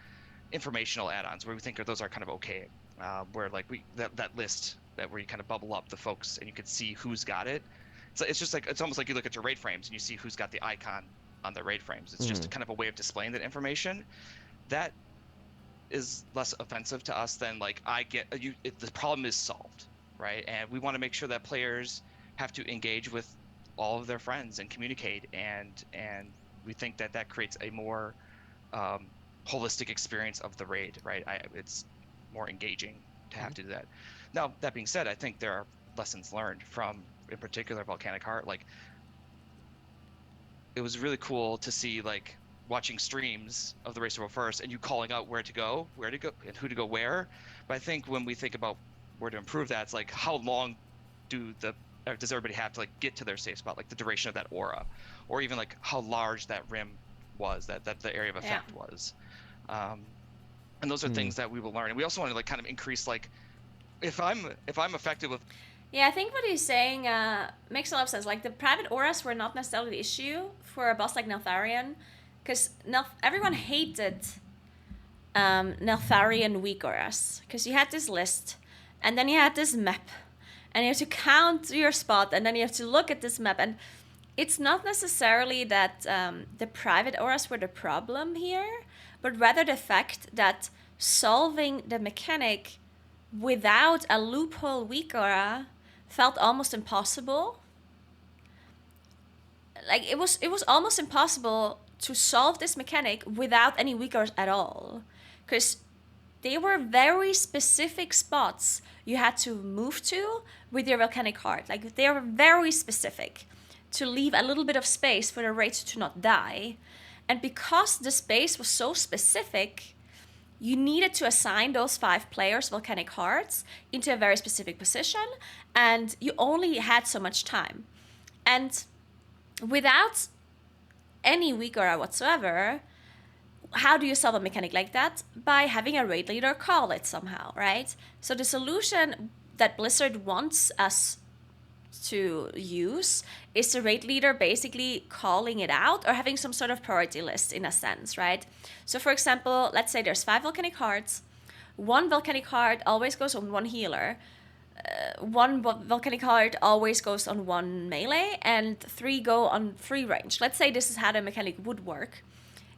informational add-ons, where we think those are kind of okay, where like that list where you kind of bubble up the folks and you can see who's got it. So it's just like, it's almost like you look at your raid frames and you see who's got the icon on the raid frames. It's just kind of a way of displaying that information. That is less offensive to us than like the problem is solved, right? And we want to make sure that players have to engage with all of their friends and communicate, and we think that that creates a more holistic experience of the raid, right? It's more engaging to have to do that. Now, that being said, I think there are lessons learned from, in particular, Volcanic Heart. Like, it was really cool to see, like, watching streams of the Race to World First and you calling out where to go, and who to go where. But I think when we think about where to improve that, it's like, how long does everybody have to like get to their safe spot, like the duration of that aura, or even like how large that rim was, that the area of effect was. And those are things that we will learn. And we also want to like kind of increase, like, if I'm effective with. Yeah, I think what he's saying makes a lot of sense. Like, the private auras were not necessarily the issue for a boss like Neltharion, because everyone hated Neltharion weak auras, because you had this list, and then you had this map, and you have to count your spot, and then you have to look at this map, and it's not necessarily that the private auras were the problem here, but rather the fact that solving the mechanic without a loophole weak aura felt almost impossible. Like, it was almost impossible to solve this mechanic without any weak auras at all, because they were very specific spots you had to move to with your Volcanic Heart. Like, they were very specific to leave a little bit of space for the raid to not die. And because the space was so specific, you needed to assign those 5 players Volcanic Hearts into a very specific position, and you only had so much time. And without any weak aura whatsoever, how do you solve a mechanic like that? By having a raid leader call it somehow, right? So the solution that Blizzard wants us to use is the raid leader basically calling it out, or having some sort of priority list in a sense, right? So for example, let's say there's 5 Volcanic Hearts. 1 Volcanic Heart always goes on 1 healer. 1 Volcanic Heart always goes on 1 melee, and 3 go on free range. Let's say this is how the mechanic would work.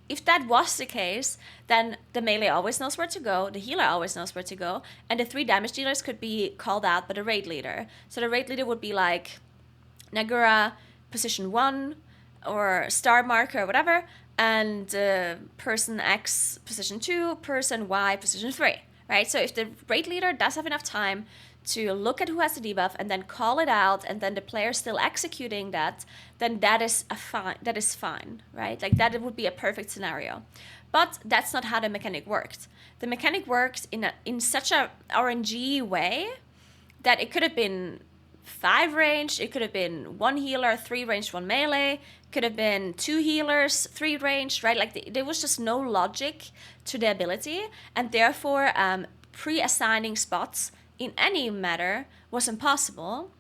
If that was the case, then the melee always knows where to go, the healer always knows where to go, and the 3 damage dealers could be called out by the raid leader. So the raid leader would be like, Naguura, position 1, or star marker, or whatever, and person X, position 2, person Y, position 3, right? So if the raid leader does have enough time to look at who has the debuff and then call it out, and then the player still executing that, then that is fine, right? Like, that would be a perfect scenario. But that's not how the mechanic worked. The mechanic worked in such a RNG way that it could have been 5 range, it could have been 1 healer, 3 range, 1 melee, could have been 2 healers, 3 range, right? Like, there was just no logic to the ability, and therefore pre-assigning spots in any matter was impossible,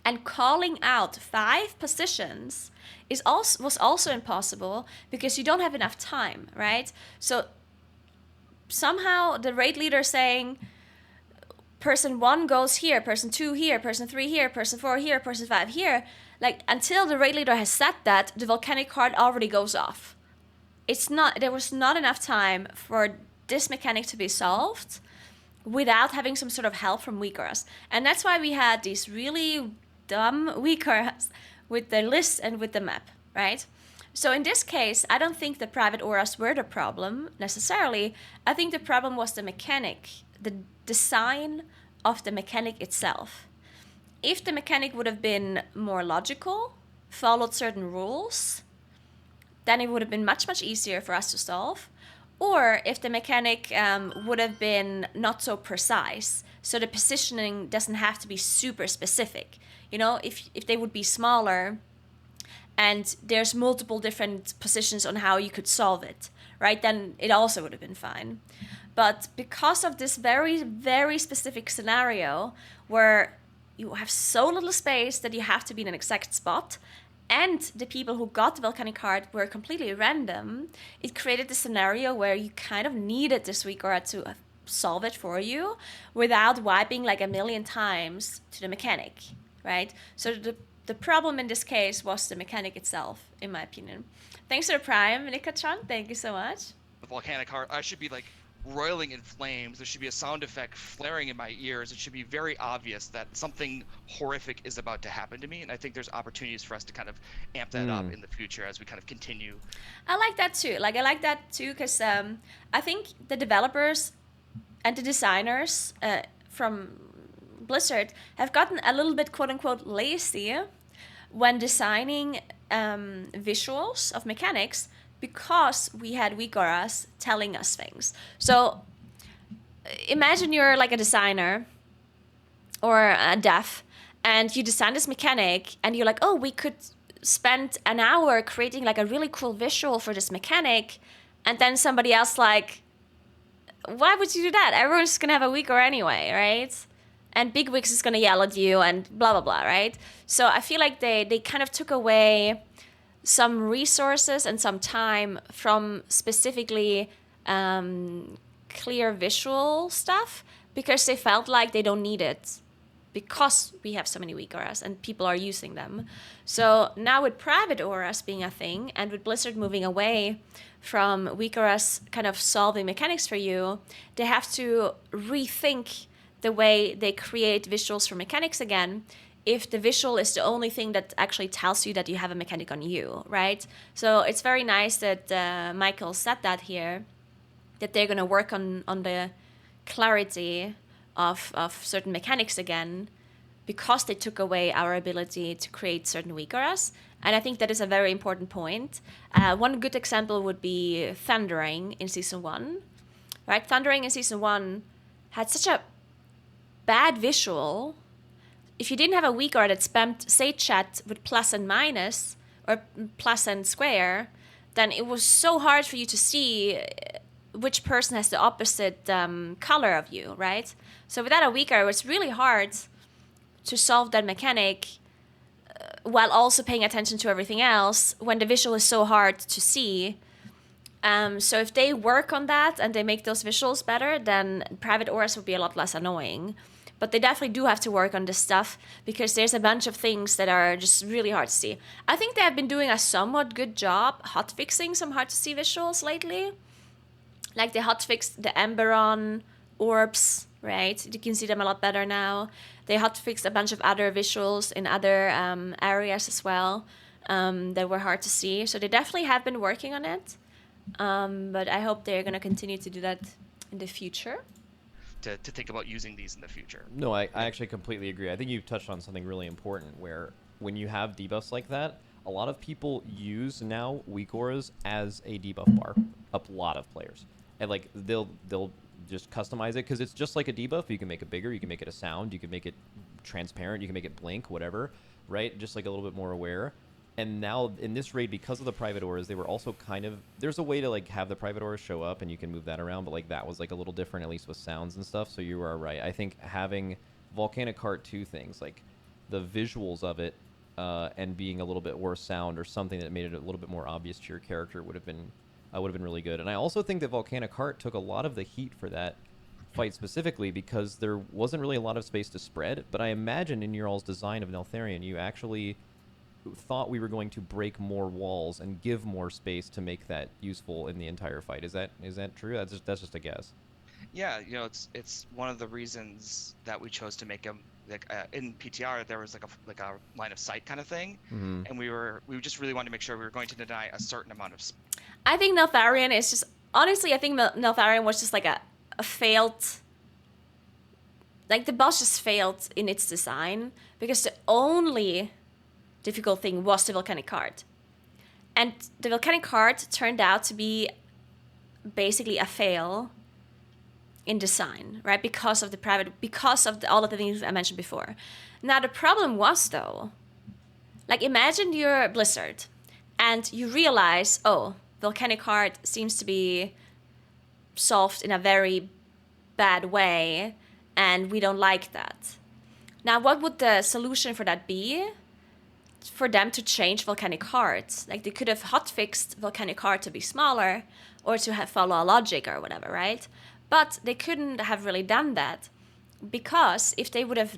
and calling out 5 positions was also impossible because you don't have enough time, right? So somehow the raid leader saying person 1 goes here, person 2 here, person 3 here, person 4 here, person 5 here, like, until the raid leader has said that, the Volcanic Heart already goes off. There was not enough time for this mechanic to be solved without having some sort of help from weak auras. And that's why we had these really dumb weak auras with the list and with the map, right? So in this case, I don't think the private auras were the problem necessarily. I think the problem was the mechanic, the design of the mechanic itself. If the mechanic would have been more logical, followed certain rules, then it would have been much, much easier for us to solve. Or if the mechanic would have been not so precise, so the positioning doesn't have to be super specific. You know, if they would be smaller and there's multiple different positions on how you could solve it, right, then it also would have been fine. But because of this very, very specific scenario where you have so little space that you have to be in an exact spot, and the people who got the Volcanic Heart were completely random, it created a scenario where you kind of needed this weak aura to solve it for you without wiping like a million times to the mechanic, right? So the problem in this case was the mechanic itself, in my opinion. Thanks for the Prime, Nikatron. Thank you so much. The Volcanic Heart, I should be like roiling in flames. There should be a sound effect flaring in my ears. It should be very obvious that something horrific is about to happen to me. And I think there's opportunities for us to kind of amp that up in the future as we kind of continue. I like that too. I like that too because I think the developers and the designers from Blizzard have gotten a little bit quote unquote lazy when designing visuals of mechanics because we had weak auras telling us things. So imagine you're like a designer or a dev and you design this mechanic and you're like, oh, we could spend an hour creating like a really cool visual for this mechanic, and then somebody else like, why would you do that? Everyone's just gonna have a weak aura anyway, right? And Big Wigs is gonna yell at you and blah blah blah, right? So I feel like they kind of took away some resources and some time from specifically clear visual stuff because they felt like they don't need it because we have so many weak auras and people are using them. So now with private auras being a thing and with Blizzard moving away from weak auras kind of solving mechanics for you, they have to rethink the way they create visuals for mechanics again if the visual is the only thing that actually tells you that you have a mechanic on you, right? So it's very nice that Michael said that here, that they're going to work on the clarity of certain mechanics again because they took away our ability to create certain weak auras. And I think that is a very important point. One good example would be Thundering in Season 1, right? Thundering in Season 1 had such a bad visual. If you didn't have a weak aura that spammed Sage Chat with plus and minus, or plus and square, then it was so hard for you to see which person has the opposite color of you, right? So without a weak aura, it's really hard to solve that mechanic while also paying attention to everything else when the visual is so hard to see. So if they work on that and they make those visuals better, then private auras would be a lot less annoying. But they definitely do have to work on this stuff because there's a bunch of things that are just really hard to see. I think they have been doing a somewhat good job hotfixing some hard to see visuals lately. Like they hotfixed the Emberon orbs, right? You can see them a lot better now. They hotfixed a bunch of other visuals in other areas as well that were hard to see. So they definitely have been working on it. But I hope they're going to continue to do that in the future. To think about using these in the future. No, I actually completely agree. I think you've touched on something really important where when you have debuffs like that, a lot of people use now weak auras as a debuff bar. A lot of players. And like they'll just customize it because it's just like a debuff. You can make it bigger, you can make it a sound, you can make it transparent, you can make it blink, whatever, right? Just like a little bit more aware. And now in this raid, because of the private auras, they were also kind of, there's a way to like have the private auras show up and you can move that around, but like that was like a little different, at least with sounds and stuff. So you are right. I think having Volcanic Heart 2 things, like the visuals of it and being a little bit worse sound or something that made it a little bit more obvious to your character would have been really good. And I also think that Volcanic Heart took a lot of the heat for that fight specifically because there wasn't really a lot of space to spread. But I imagine in your all's design of Neltharion, you actually thought we were going to break more walls and give more space to make that useful in the entire fight. Is that true? That's just a guess. Yeah, you know, it's one of the reasons that we chose to make them like in PTR. There was like a line of sight kind of thing, and we just really wanted to make sure we were going to deny a certain amount of. I think Neltharion is just honestly. I think Neltharion was just like a failed. Like the boss just failed in its design because the only difficult thing was the volcanic heart. And the volcanic heart turned out to be basically a fail in design, right? Because of all of the things I mentioned before. Now the problem was though, like imagine you're Blizzard and you realize, oh, volcanic heart seems to be solved in a very bad way and we don't like that. Now what would the solution for that be? For them to change volcanic heart. Like they could have hotfixed volcanic heart to be smaller or to have follow a logic or whatever, right? But they couldn't have really done that because if they would have,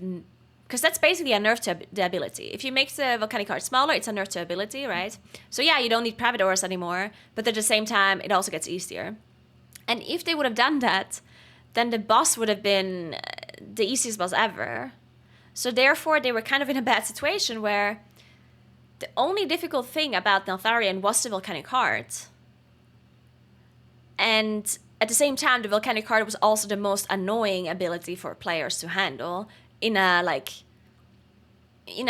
because that's basically a nerf to the ability. If you make the volcanic heart smaller, it's a nerf to ability, right? So yeah, you don't need private auras anymore, but at the same time, it also gets easier. And if they would have done that, then the boss would have been the easiest boss ever. So therefore, they were kind of in a bad situation where the only difficult thing about Neltharion was the volcanic heart. And at the same time, the volcanic heart was also the most annoying ability for players to handle in a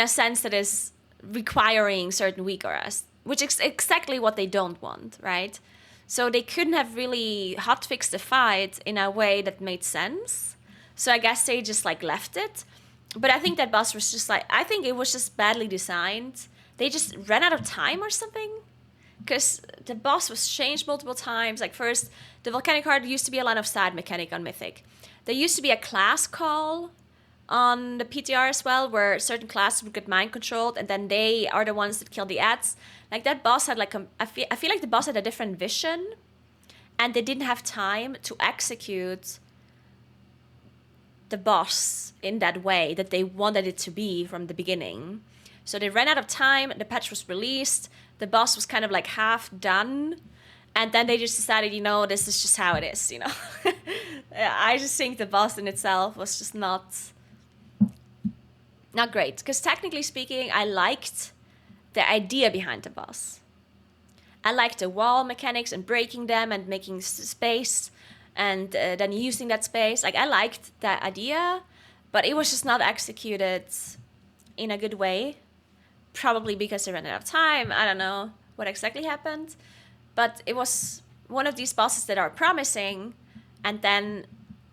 sense that is requiring certain weak auras, which is exactly what they don't want, right? So they couldn't have really hotfixed the fight in a way that made sense. So I guess they just like left it. But I think that boss was just like, I think it was just badly designed. They just ran out of time or something. Because the boss was changed multiple times. Like first, the volcanic heart used to be a line of sight mechanic on Mythic. There used to be a class call on the PTR as well, where certain classes would get mind controlled, and then they are the ones that kill the ads. Like that boss had like I feel like the boss had a different vision, and they didn't have time to execute the boss in that way that they wanted it to be from the beginning. So they ran out of time. The patch was released. The boss was kind of like half done, and then they just decided, this is just how it is. I just think the boss in itself was just not great. Because technically speaking, I liked the idea behind the boss. I liked the wall mechanics and breaking them and making space and then using that space. Like, I liked that idea, but it was just not executed in a good way. Probably because they ran out of time. I don't know what exactly happened. But it was one of these bosses that are promising, and then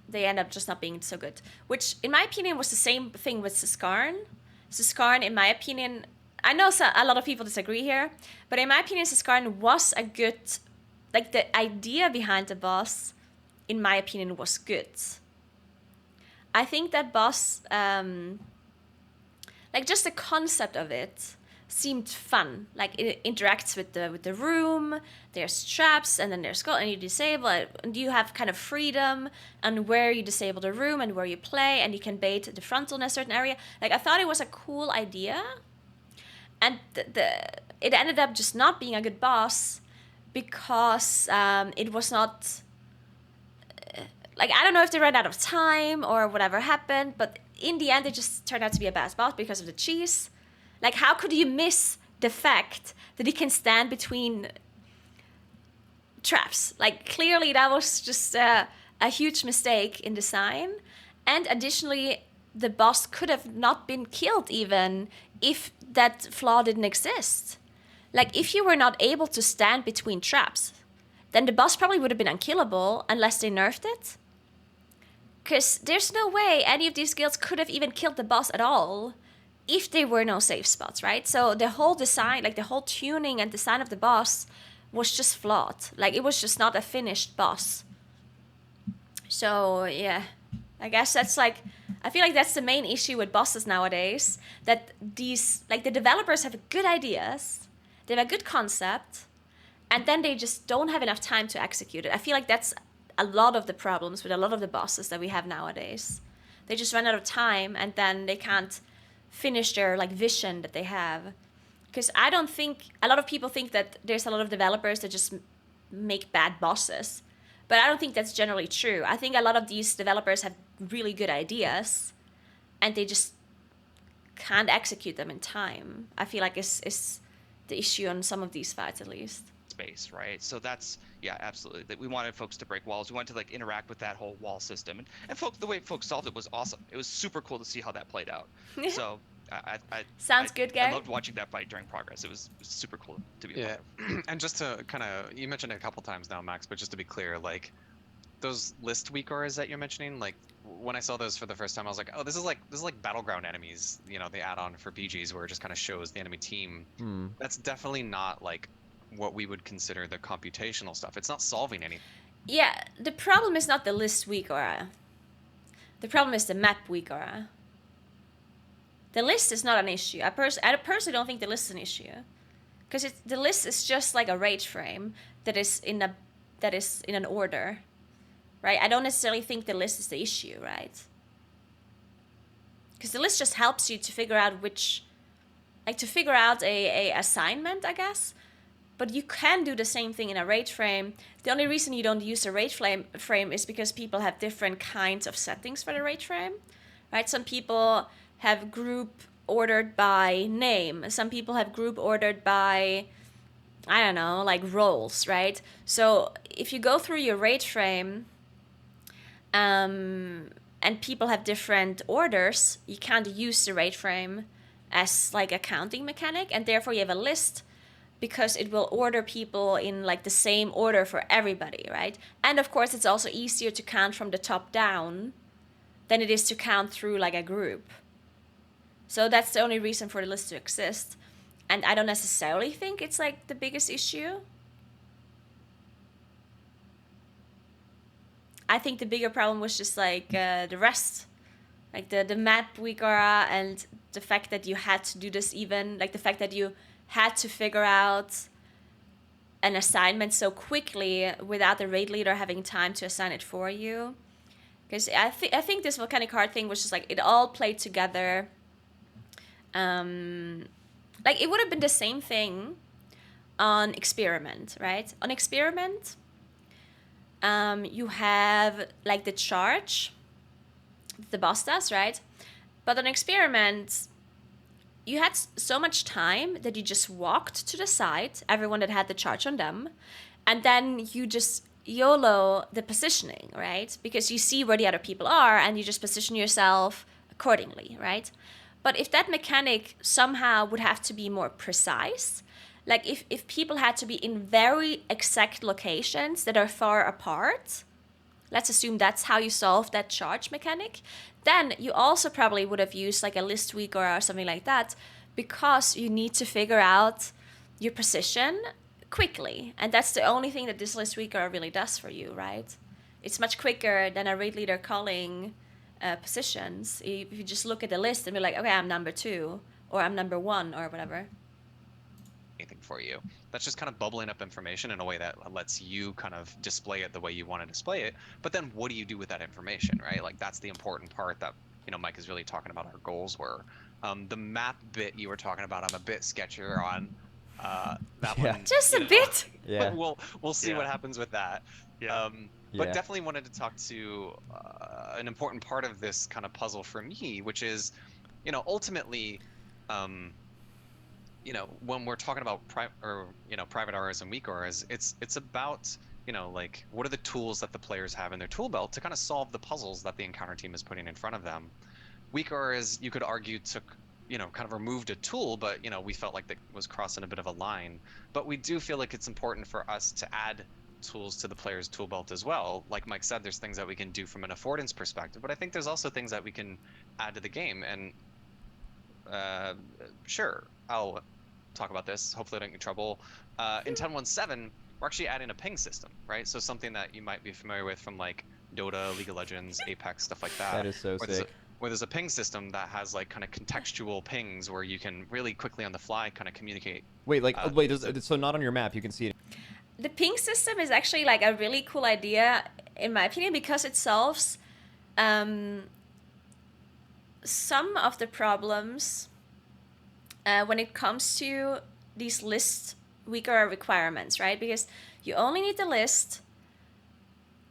they end up just not being so good. Which, in my opinion, was the same thing with Siskarn. Siskarn, in my opinion, I know a lot of people disagree here, but in my opinion, Siskarn was a good... Like, the idea behind the boss, in my opinion, was good. I think that boss... like, just the concept of it seemed fun. Like, it interacts with the room, there's traps, and then there's and you disable it, and you have kind of freedom on where you disable the room and where you play, and you can bait the frontal in a certain area. Like, I thought it was a cool idea, and it ended up just not being a good boss because it was not... Like, I don't know if they ran out of time or whatever happened, but in the end, it just turned out to be a bad boss because of the cheese. Like, how could you miss the fact that he can stand between traps? Like, clearly that was just a huge mistake in design. And additionally, the boss could have not been killed even if that flaw didn't exist. Like, if you were not able to stand between traps, then the boss probably would have been unkillable unless they nerfed it. Because there's no way any of these guilds could have even killed the boss at all if there were no safe spots, right? So the whole design, like the whole tuning and design of the boss was just flawed. Like, it was just not a finished boss. So, yeah. I guess that's like... I feel like that's the main issue with bosses nowadays. That these... Like, the developers have good ideas. They have a good concept. And then they just don't have enough time to execute it. I feel like that's a lot of the problems with a lot of the bosses that we have nowadays. They just run out of time, and then they can't finish their like vision that they have. Because I don't think... A lot of people think that there's a lot of developers that just make bad bosses. But I don't think that's generally true. I think a lot of these developers have really good ideas, and they just can't execute them in time. I feel like it's the issue on some of these fights, at least. Space, right? So that's, yeah, absolutely. That we wanted folks to break walls. We wanted to like interact with that whole wall system, and folks, the way folks solved it was awesome. It was super cool to see how that played out. So Sounds good, Gary. I loved watching that fight during progress. It was super cool to be a part of. And just to kind of, you mentioned it a couple times now, Max, but just to be clear, like those list weak auras that you're mentioning, like when I saw those for the first time, I was like, oh, this is like battleground enemies, the add-on for BGs where it just kind of shows the enemy team. That's definitely not like what we would consider the computational stuff. It's not solving anything. Yeah, the problem is not the list weak aura. The problem is the map weak aura. The list is not an issue. I personally don't think the list is an issue, because the list is just like a rage frame that is in an order, right? I don't necessarily think the list is the issue, right? Because the list just helps you to figure out a assignment, I guess. But you can do the same thing in a rate frame. The only reason you don't use a rate frame is because people have different kinds of settings for the rate frame, right? Some people have group ordered by name. Some people have group ordered by, I don't know, like roles, right? So if you go through your rate frame, and people have different orders, you can't use the rate frame as like a counting mechanic, and therefore you have a list because it will order people in like the same order for everybody, right? And of course, it's also easier to count from the top down than it is to count through like a group. So that's the only reason for the list to exist. And I don't necessarily think it's like the biggest issue. I think the bigger problem was just like the rest, like the map Wikara, and the fact that you had to do this, even like the fact that you had to figure out an assignment so quickly without the raid leader having time to assign it for you. Because I think this volcanic heart thing was just like it all played together. Like it would have been the same thing on Experiment, right? On Experiment, you have like the charge, the boss does, right? But on Experiment, you had so much time that you just walked to the side, everyone that had the charge on them, and then you just YOLO the positioning, right? Because you see where the other people are and you just position yourself accordingly, right? But if that mechanic somehow would have to be more precise, like if people had to be in very exact locations that are far apart, let's assume that's how you solve that charge mechanic, then you also probably would have used like a list week or something like that, because you need to figure out your position quickly. And that's the only thing that this list weaker really does for you, right? It's much quicker than a raid leader calling positions. If you just look at the list and be like, okay, I'm number 2 or I'm number 1 or whatever. Anything for you. That's just kind of bubbling up information in a way that lets you kind of display it the way you want to display it. But then what do you do with that information, right? Like that's the important part that, you know, Mike is really talking about our goals were. The map bit you were talking about, I'm a bit sketchier on. That one. Just a bit. Yeah. We'll see what happens with that. Yeah. But Yeah. definitely wanted to talk to an important part of this kind of puzzle for me, which is, you know, ultimately, you know, when we're talking about private auras and weak auras, it's about, you know, like what are the tools that the players have in their tool belt to kind of solve the puzzles that the encounter team is putting in front of them. Weak auras, you could argue, took, you know, kind of removed a tool, but, you know, we felt like that was crossing a bit of a line. But we do feel like it's important for us to add tools to the player's tool belt as well. Like Mike said, there's things that we can do from an affordance perspective, but I think there's also things that we can add to the game. And sure, I'll talk about this. Hopefully I don't get in trouble. In 10.1.7, we're actually adding a ping system, right? So something that you might be familiar with from like Dota, League of Legends, Apex, stuff like that. That is so sick. Where there's a ping system that has like kind of contextual pings where you can really quickly on the fly kind of communicate. Wait, like, so not on your map, you can see it. The ping system is actually like a really cool idea, in my opinion, because it solves some of the problems when it comes to these list weaker requirements, right? Because you only need the list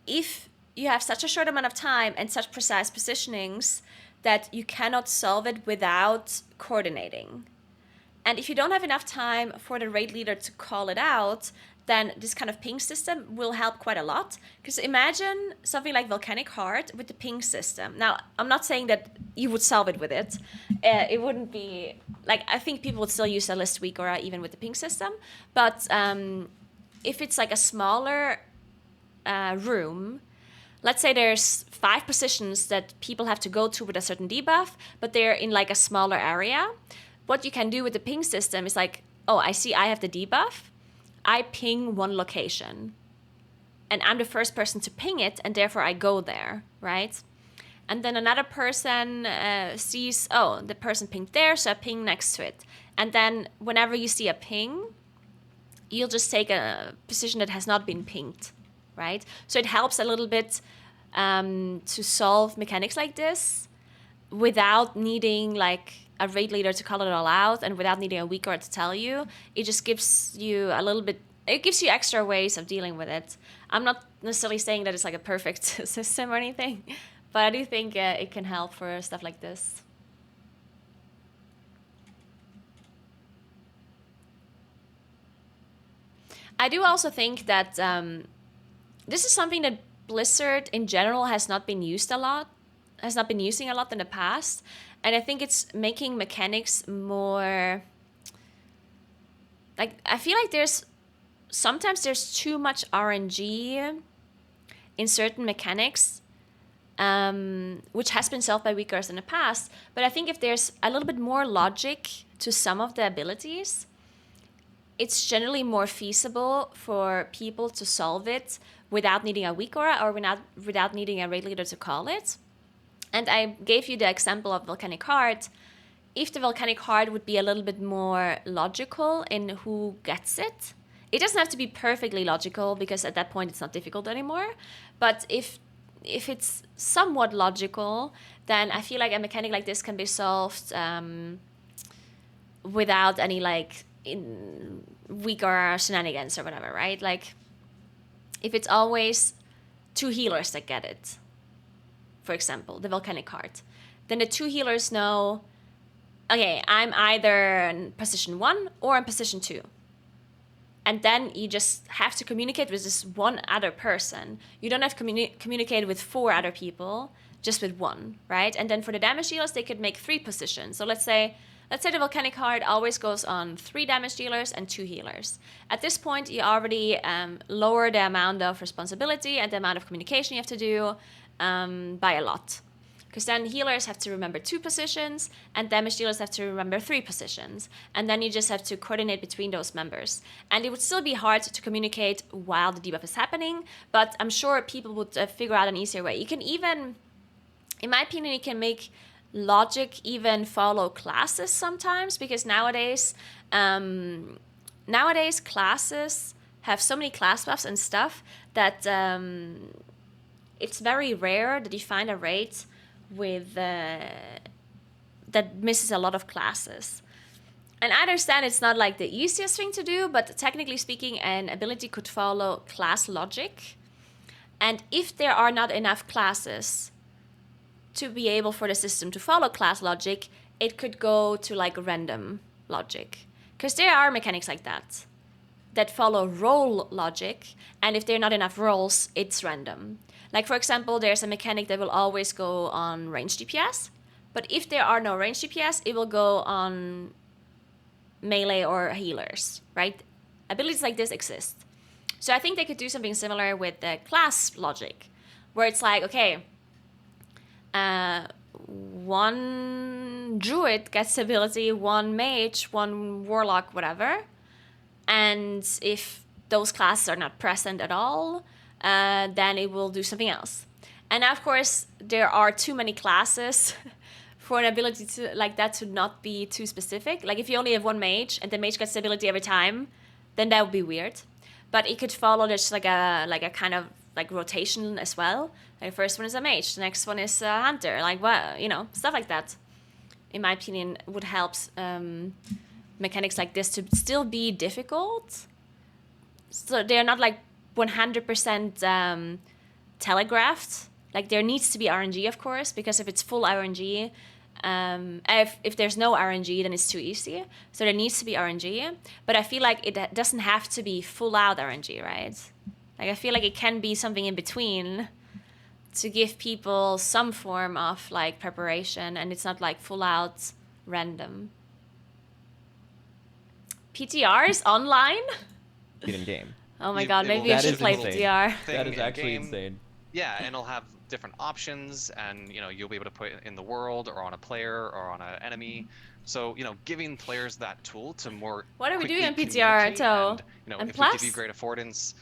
if you have such a short amount of time and such precise positionings that you cannot solve it without coordinating. And if you don't have enough time for the raid leader to call it out, then this kind of ping system will help quite a lot. Because imagine something like Volcanic Heart with the ping system. Now, I'm not saying that you would solve it with it. It wouldn't be, like, I think people would still use a list weak or even with the ping system. But if it's like a smaller room, let's say there's 5 positions that people have to go to with a certain debuff, but they're in like a smaller area. What you can do with the ping system is like, oh, I see I have the debuff. I ping one location. And I'm the first person to ping it, and therefore I go there, right? And then another person sees, oh, the person pinged there, so I ping next to it. And then whenever you see a ping, you'll just take a position that has not been pinged, right? So it helps a little bit to solve mechanics like this without needing like a raid leader to call it all out, and without needing a weak guard to tell you, it just gives you a little bit. It gives you extra ways of dealing with it. I'm not necessarily saying that it's like a perfect system or anything, but I do think it can help for stuff like this. I do also think that this is something that Blizzard in general has not been using a lot in the past, and I think it's making mechanics more. Like, I feel like sometimes there's too much RNG in certain mechanics, which has been solved by weakers in the past. But I think if there's a little bit more logic to some of the abilities, it's generally more feasible for people to solve it without needing a weak aura or without needing a raid leader to call it. And I gave you the example of Volcanic Heart. If the Volcanic Heart would be a little bit more logical in who gets it, it doesn't have to be perfectly logical because at that point it's not difficult anymore. But if it's somewhat logical, then I feel like a mechanic like this can be solved without any like weaker shenanigans or whatever, right? Like if it's always 2 healers that get it, for example, the Volcanic Heart, then the 2 healers know, okay, I'm either in position 1 or in position 2. And then you just have to communicate with this one other person. You don't have to communicate with 4 other people, just with 1, right? And then for the damage dealers, they could make 3 positions. So let's say the Volcanic Heart always goes on 3 damage dealers and 2 healers. At this point, you already lower the amount of responsibility and the amount of communication you have to do by a lot. Because then healers have to remember 2 positions and damage dealers have to remember 3 positions. And then you just have to coordinate between those members. And it would still be hard to communicate while the debuff is happening, but I'm sure people would figure out an easier way. You can even, in my opinion, you can make logic even follow classes sometimes, because nowadays classes have so many class buffs and stuff that it's very rare that you find a raid with that misses a lot of classes. And I understand it's not like the easiest thing to do, but technically speaking, an ability could follow class logic. And if there are not enough classes to be able for the system to follow class logic, it could go to like random logic. Because there are mechanics like that follow role logic, and if there are not enough roles, it's random. Like, for example, there's a mechanic that will always go on range DPS, but if there are no range DPS, it will go on melee or healers, right? Abilities like this exist. So I think they could do something similar with the class logic, where it's like, okay, 1 druid gets ability, 1 mage, 1 warlock, whatever. And if those classes are not present at all, then it will do something else. And of course, there are too many classes for an ability to like that to not be too specific. Like if you only have 1 mage and the mage gets the ability every time, then that would be weird. But it could follow just like a kind of like rotation as well. Like the first one is a mage, the next one is a hunter. Like what, stuff like that. In my opinion, would help mechanics like this to still be difficult. So they're not like 100% telegraphed. Like there needs to be RNG, of course, because if it's full RNG, if there's no RNG, then it's too easy. So there needs to be RNG, but I feel like it doesn't have to be full out RNG, right? Like I feel like it can be something in between to give people some form of like preparation, and it's not like full out random. PTR is online? In game. Oh my god, maybe we should play PTR. That is actually insane. Yeah, and it'll have different options, and you'll be able to put it in the world or on a player or on an enemy. So giving players that tool to more. What are we doing in PTR, Toe? And and if plus, we give you great affordance,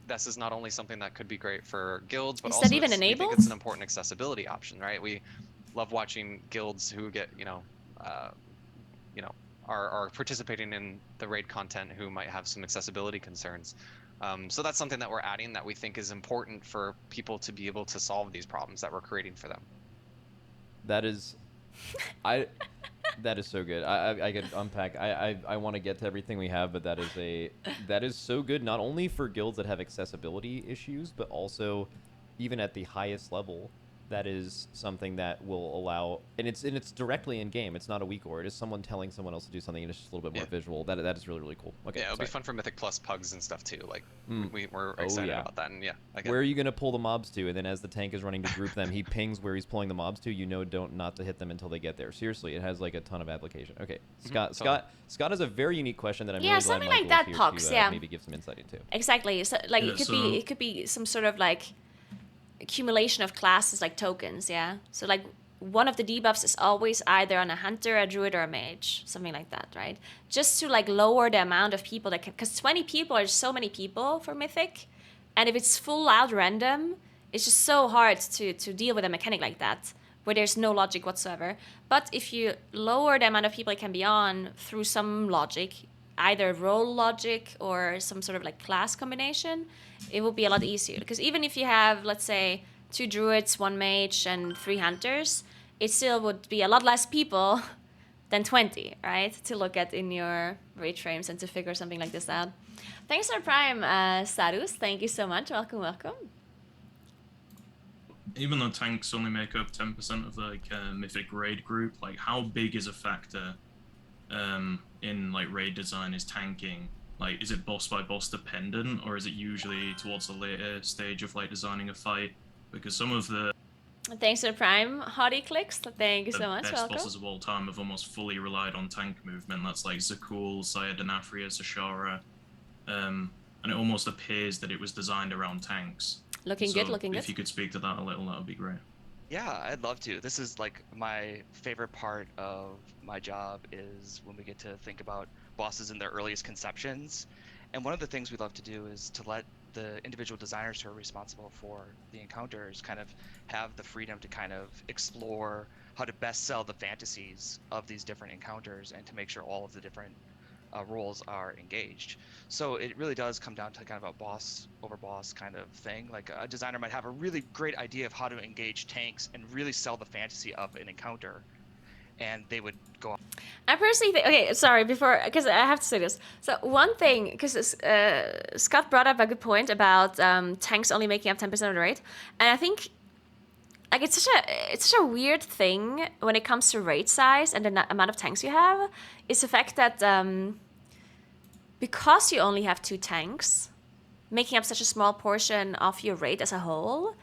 this is not only something that could be great for guilds, but is also that even we think enabled? it's an important accessibility option, right? We love watching guilds who get are participating in the raid content who might have some accessibility concerns. So that's something that we're adding that we think is important for people to be able to solve these problems that we're creating for them. That is, I That is so good. I could unpack. I want to get to everything we have, but that is so good. Not only for guilds that have accessibility issues, but also even at the highest level, that is something that will allow. And it's directly in game. It's not a weak or. It is someone telling someone else to do something, and it's just a little bit more visual. That is really really cool. Okay. Yeah, it'll be sorry. fun for Mythic Plus pugs and stuff too. Like we're Oh, excited yeah. about that, and yeah. I get Where are you gonna pull the mobs to? And then as the tank is running to group them, he pings where he's pulling the mobs to. You know, not to hit them until they get there. Seriously, it has like a ton of application. Okay, Scott. Scott has a very unique question that I'm Yeah, really glad something Michael like that, is here Pox, to yeah. maybe give some insight into. Exactly. So, like, Yeah, it could be some sort of like accumulation of classes, like tokens. Yeah. So like one of the debuffs is always either on a hunter, a druid, or a mage, something like that, right? Just to like lower the amount of people that can, because 20 people are so many people for Mythic, and if it's full out random, it's just so hard to deal with a mechanic like that where there's no logic whatsoever. But if you lower the amount of people it can be on through some logic, either role logic or some sort of like class combination, it will be a lot easier. Because even if you have, let's say, 2 druids, 1 mage, and 3 hunters, it still would be a lot less people than 20, right? To look at in your rate frames and to figure something like this out. Thanks for Prime, Sarus. Thank you so much. Welcome, welcome. Even though tanks only make up 10% of like Mythic raid group, like how big is a factor in like raid design is tanking? Like, is it boss by boss dependent, or is it usually towards the later stage of like designing a fight? Because some of the Thanks for Prime, Hottie Clicks. Thank you so much. best Welcome. bosses of all time have almost fully relied on tank movement. That's like Zakul, Saya Denafria, Zashara. And it almost appears that it was designed around tanks. Looking So good, looking if good. you could speak to that a little, that would be great. Yeah, I'd love to. This is like my favorite part of my job is when we get to think about bosses in their earliest conceptions. And one of the things we love to do is to let the individual designers who are responsible for the encounters kind of have the freedom to kind of explore how to best sell the fantasies of these different encounters and to make sure all of the different roles are engaged. So it really does come down to kind of a boss over boss kind of thing. Like a designer might have a really great idea of how to engage tanks and really sell the fantasy of an encounter, and they would go on. I personally think, okay, sorry, before, because I have to say this. So one thing, because Scott brought up a good point about tanks only making up 10% of the rate, and I think like it's such a weird thing when it comes to rate size and the amount of tanks you have, is the fact that because you only have 2 tanks, making up such a small portion of your rate as a whole,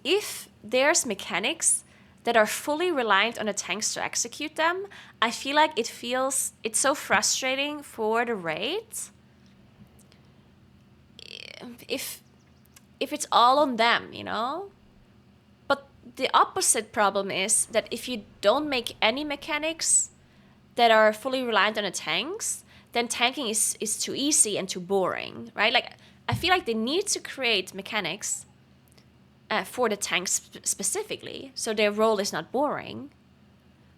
if there's mechanics that are fully reliant on the tanks to execute them, I feel like it's so frustrating for the rate if it's all on them, you know? But the opposite problem is that if you don't make any mechanics that are fully reliant on the tanks, then tanking is too easy and too boring, right? Like, I feel like they need to create mechanics for the tanks specifically, so their role is not boring.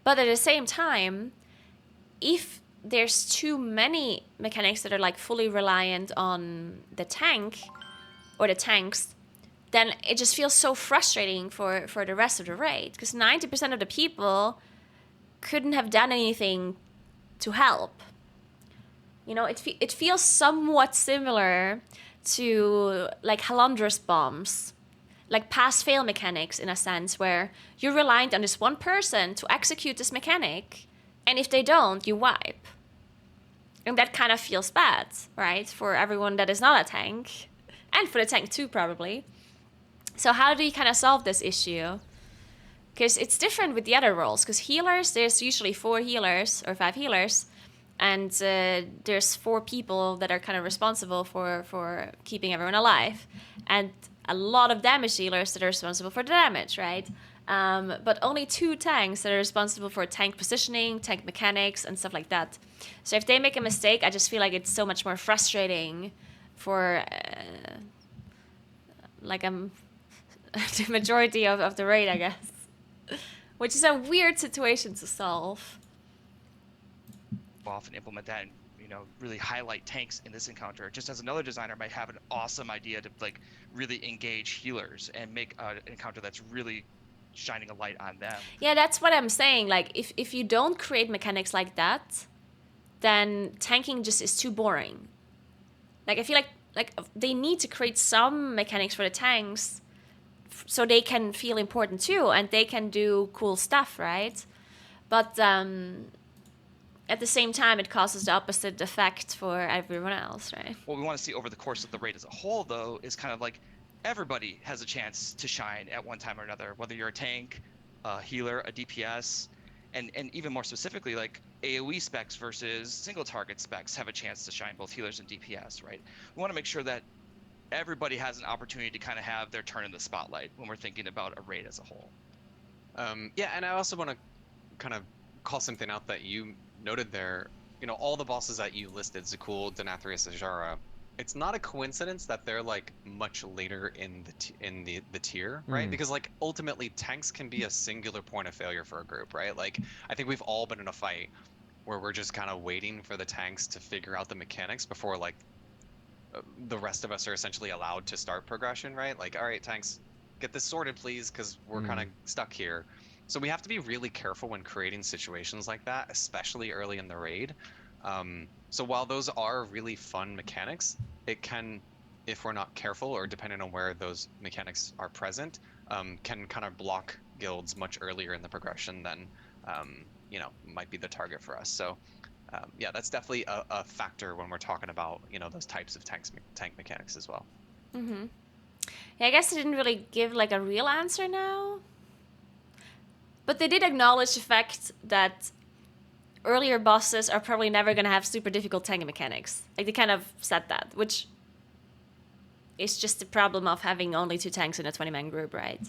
But at the same time, if there's too many mechanics that are like fully reliant on the tank or the tanks, then it just feels so frustrating for the rest of the raid, because 90% of the people couldn't have done anything to help. You know, it feels somewhat similar to like Halandrus bombs, like pass-fail mechanics in a sense, where you're reliant on this one person to execute this mechanic, and if they don't, you wipe. And that kind of feels bad, right? For everyone that is not a tank, and for the tank too, probably. So how do you kind of solve this issue? Because it's different with the other roles, because healers, there's usually 4 healers or 5 healers, and there's 4 people that are kind of responsible for keeping everyone alive, and a lot of damage dealers that are responsible for the damage, right? But only 2 tanks that are responsible for tank positioning, tank mechanics, and stuff like that. So if they make a mistake, I just feel like it's so much more frustrating for like the majority of the raid, I guess. Which is a weird situation to solve. Off and implement that and really highlight tanks in this encounter, just as another designer might have an awesome idea to like really engage healers and make an encounter that's really shining a light on them. Yeah, that's what I'm saying. Like, if you don't create mechanics like that, then tanking just is too boring. Like, I feel like they need to create some mechanics for the tanks so they can feel important too, and they can do cool stuff, right? But at the same time, it causes the opposite effect for everyone else, right? What we want to see over the course of the raid as a whole, though, is kind of like everybody has a chance to shine at one time or another, whether you're a tank, a healer, a DPS, and even more specifically, like AoE specs versus single target specs have a chance to shine, both healers and DPS, right? We want to make sure that everybody has an opportunity to kind of have their turn in the spotlight when we're thinking about a raid as a whole. Yeah, and I also want to kind of call something out that you noted there. You know, all the bosses that you listed, Zakul, Denathrius, Ajara, it's not a coincidence that they're like much later in the tier, right? Because like ultimately tanks can be a singular point of failure for a group, right? Like I think we've all been in a fight where we're just kind of waiting for the tanks to figure out the mechanics before like the rest of us are essentially allowed to start progression, right? Like, all right, tanks, get this sorted, please, because we're kind of stuck here. So we have to be really careful when creating situations like that, especially early in the raid. So while those are really fun mechanics, it can, if we're not careful or depending on where those mechanics are present, can kind of block guilds much earlier in the progression than, you know, might be the target for us. So yeah, that's definitely a factor when we're talking about, you know, those types of tank mechanics as well. Mm-hmm. Yeah, I guess they didn't really give like a real answer now. But they did acknowledge the fact that earlier bosses are probably never going to have super difficult tank mechanics. Like, they kind of said that, which is just the problem of having only 2 tanks in a 20-man group, right?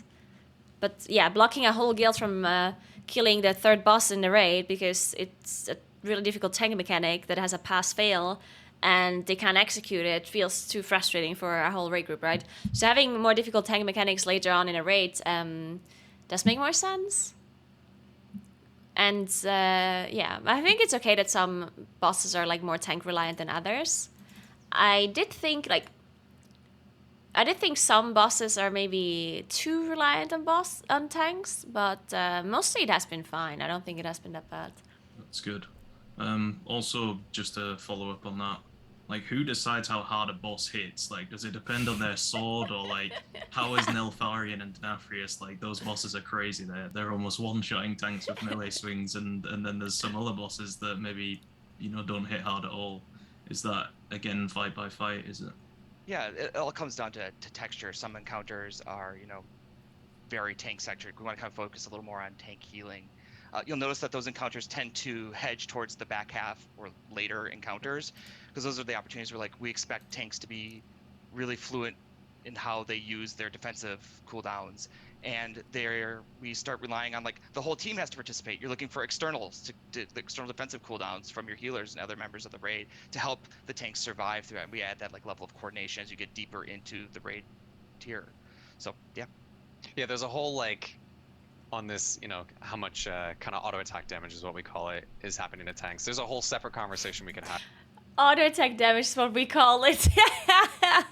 But yeah, blocking a whole guild from killing the 3rd boss in the raid because it's a really difficult tank mechanic that has a pass-fail and they can't execute it feels too frustrating for a whole raid group, right? So having more difficult tank mechanics later on in a raid does make more sense. And yeah, I think it's okay that some bosses are like more tank reliant than others. I did think some bosses are maybe too reliant on tanks, but mostly it has been fine. I don't think it has been that bad. That's good. Also, just to follow up on that, like, who decides how hard a boss hits? Like, does it depend on their sword, or like, how is Neltharion and Denathrius? Like, those bosses are crazy. They're almost one-shotting tanks with melee swings, and then there's some other bosses that maybe, you know, don't hit hard at all. Is that again fight by fight? Is it? Yeah, it all comes down to texture. Some encounters are, you know, very tank centric. We want to kind of focus a little more on tank healing. You'll notice that those encounters tend to hedge towards the back half or later encounters, because those are the opportunities where like we expect tanks to be really fluent in how they use their defensive cooldowns, and we start relying on like the whole team has to participate. You're looking for externals to the external defensive cooldowns from your healers and other members of the raid to help the tanks survive through it. And we add that like level of coordination as you get deeper into the raid tier. So yeah, there's a whole like on this, you know, how much kind of auto attack damage is what we call it is happening to tanks. There's a whole separate conversation we can have. Auto attack damage is what we call it. I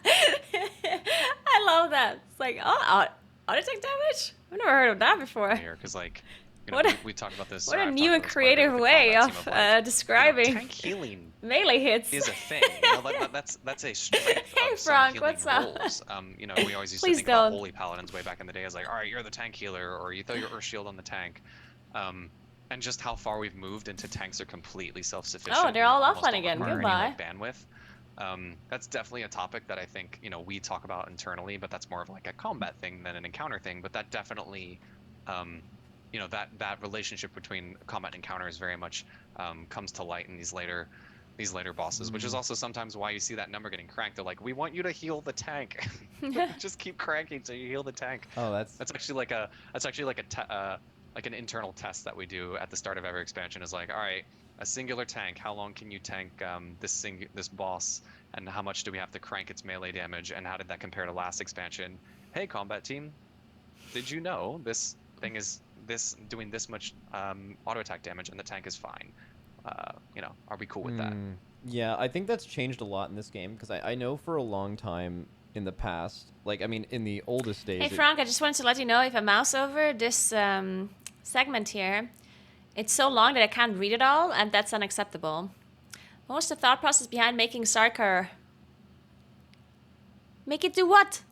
love that. It's like, oh, auto attack damage? I've never heard of that before. Because like, you know, we talked about this. What a new and creative way of describing, you know, tank healing melee hits. Is a thing. You know, that's a strength Hey, of some Frank, healing what's up? roles. You know, we always used to Please think about don't. holy paladins way back in the day as like, all right, you're the tank healer, or you throw your earth shield on the tank. And just how far we've moved into tanks are completely self-sufficient. Oh, they're all almost offline don't again. require any, Goodbye. like, bandwidth. That's definitely a topic that I think, you know, we talk about internally, but that's more of like a combat thing than an encounter thing. But that definitely, you know, that relationship between combat and encounter is very much comes to light in these later bosses, which is also sometimes why you see that number getting cranked. They're like, we want you to heal the tank. Just keep cranking so you heal the tank. Oh, that's actually like an internal test that we do at the start of every expansion. Is like, all right, a singular tank, how long can you tank this boss, and how much do we have to crank its melee damage, and how did that compare to last expansion? Hey, combat team, did you know this thing is doing this much auto attack damage and the tank is fine? You know, are we cool with that? Yeah, I think that's changed a lot in this game, because I know for a long time, in the past. Like, I mean, in the oldest days. Hey Frank, I just wanted to let you know if I mouse over this segment here, it's so long that I can't read it all, and that's unacceptable. What was the thought process behind making Sarkar? Make it do what?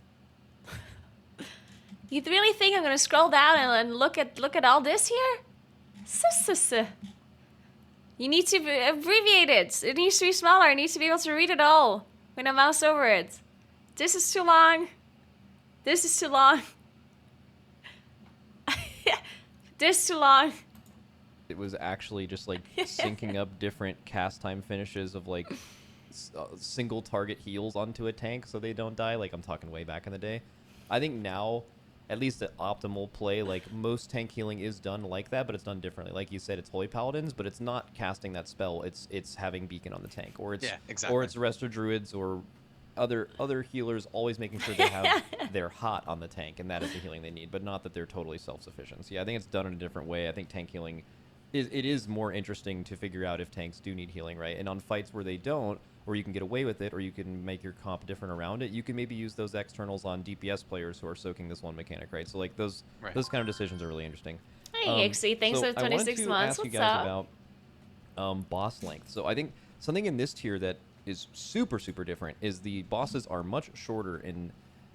You really think I'm gonna scroll down and look at all this here? You need to abbreviate it. It needs to be smaller. I need to be able to read it all when I mouse over it. This is too long. This is too long. This is too long. It was actually just like syncing up different cast time finishes of like single target heals onto a tank so they don't die. Like, I'm talking way back in the day. I think now, at least the optimal play, like most tank healing is done like that, but it's done differently. Like you said, it's Holy Paladins, but it's not casting that spell. It's having Beacon on the tank, or it's or it's Resto Druids or other healers always making sure they have their hot on the tank, and that is the healing they need, but not that they're totally self-sufficient. So yeah, I think it's done in a different way. I think tank healing is more interesting to figure out if tanks do need healing, right? And on fights where they don't, or you can get away with it, or you can make your comp different around it, you can maybe use those externals on DPS players who are soaking this one mechanic, right? So like those kind of decisions are really interesting. Hey, Ixie, thanks for 26 months. I wanted to ask you What's guys up? about boss length. So I think something in this tier that is super different is the bosses are much shorter in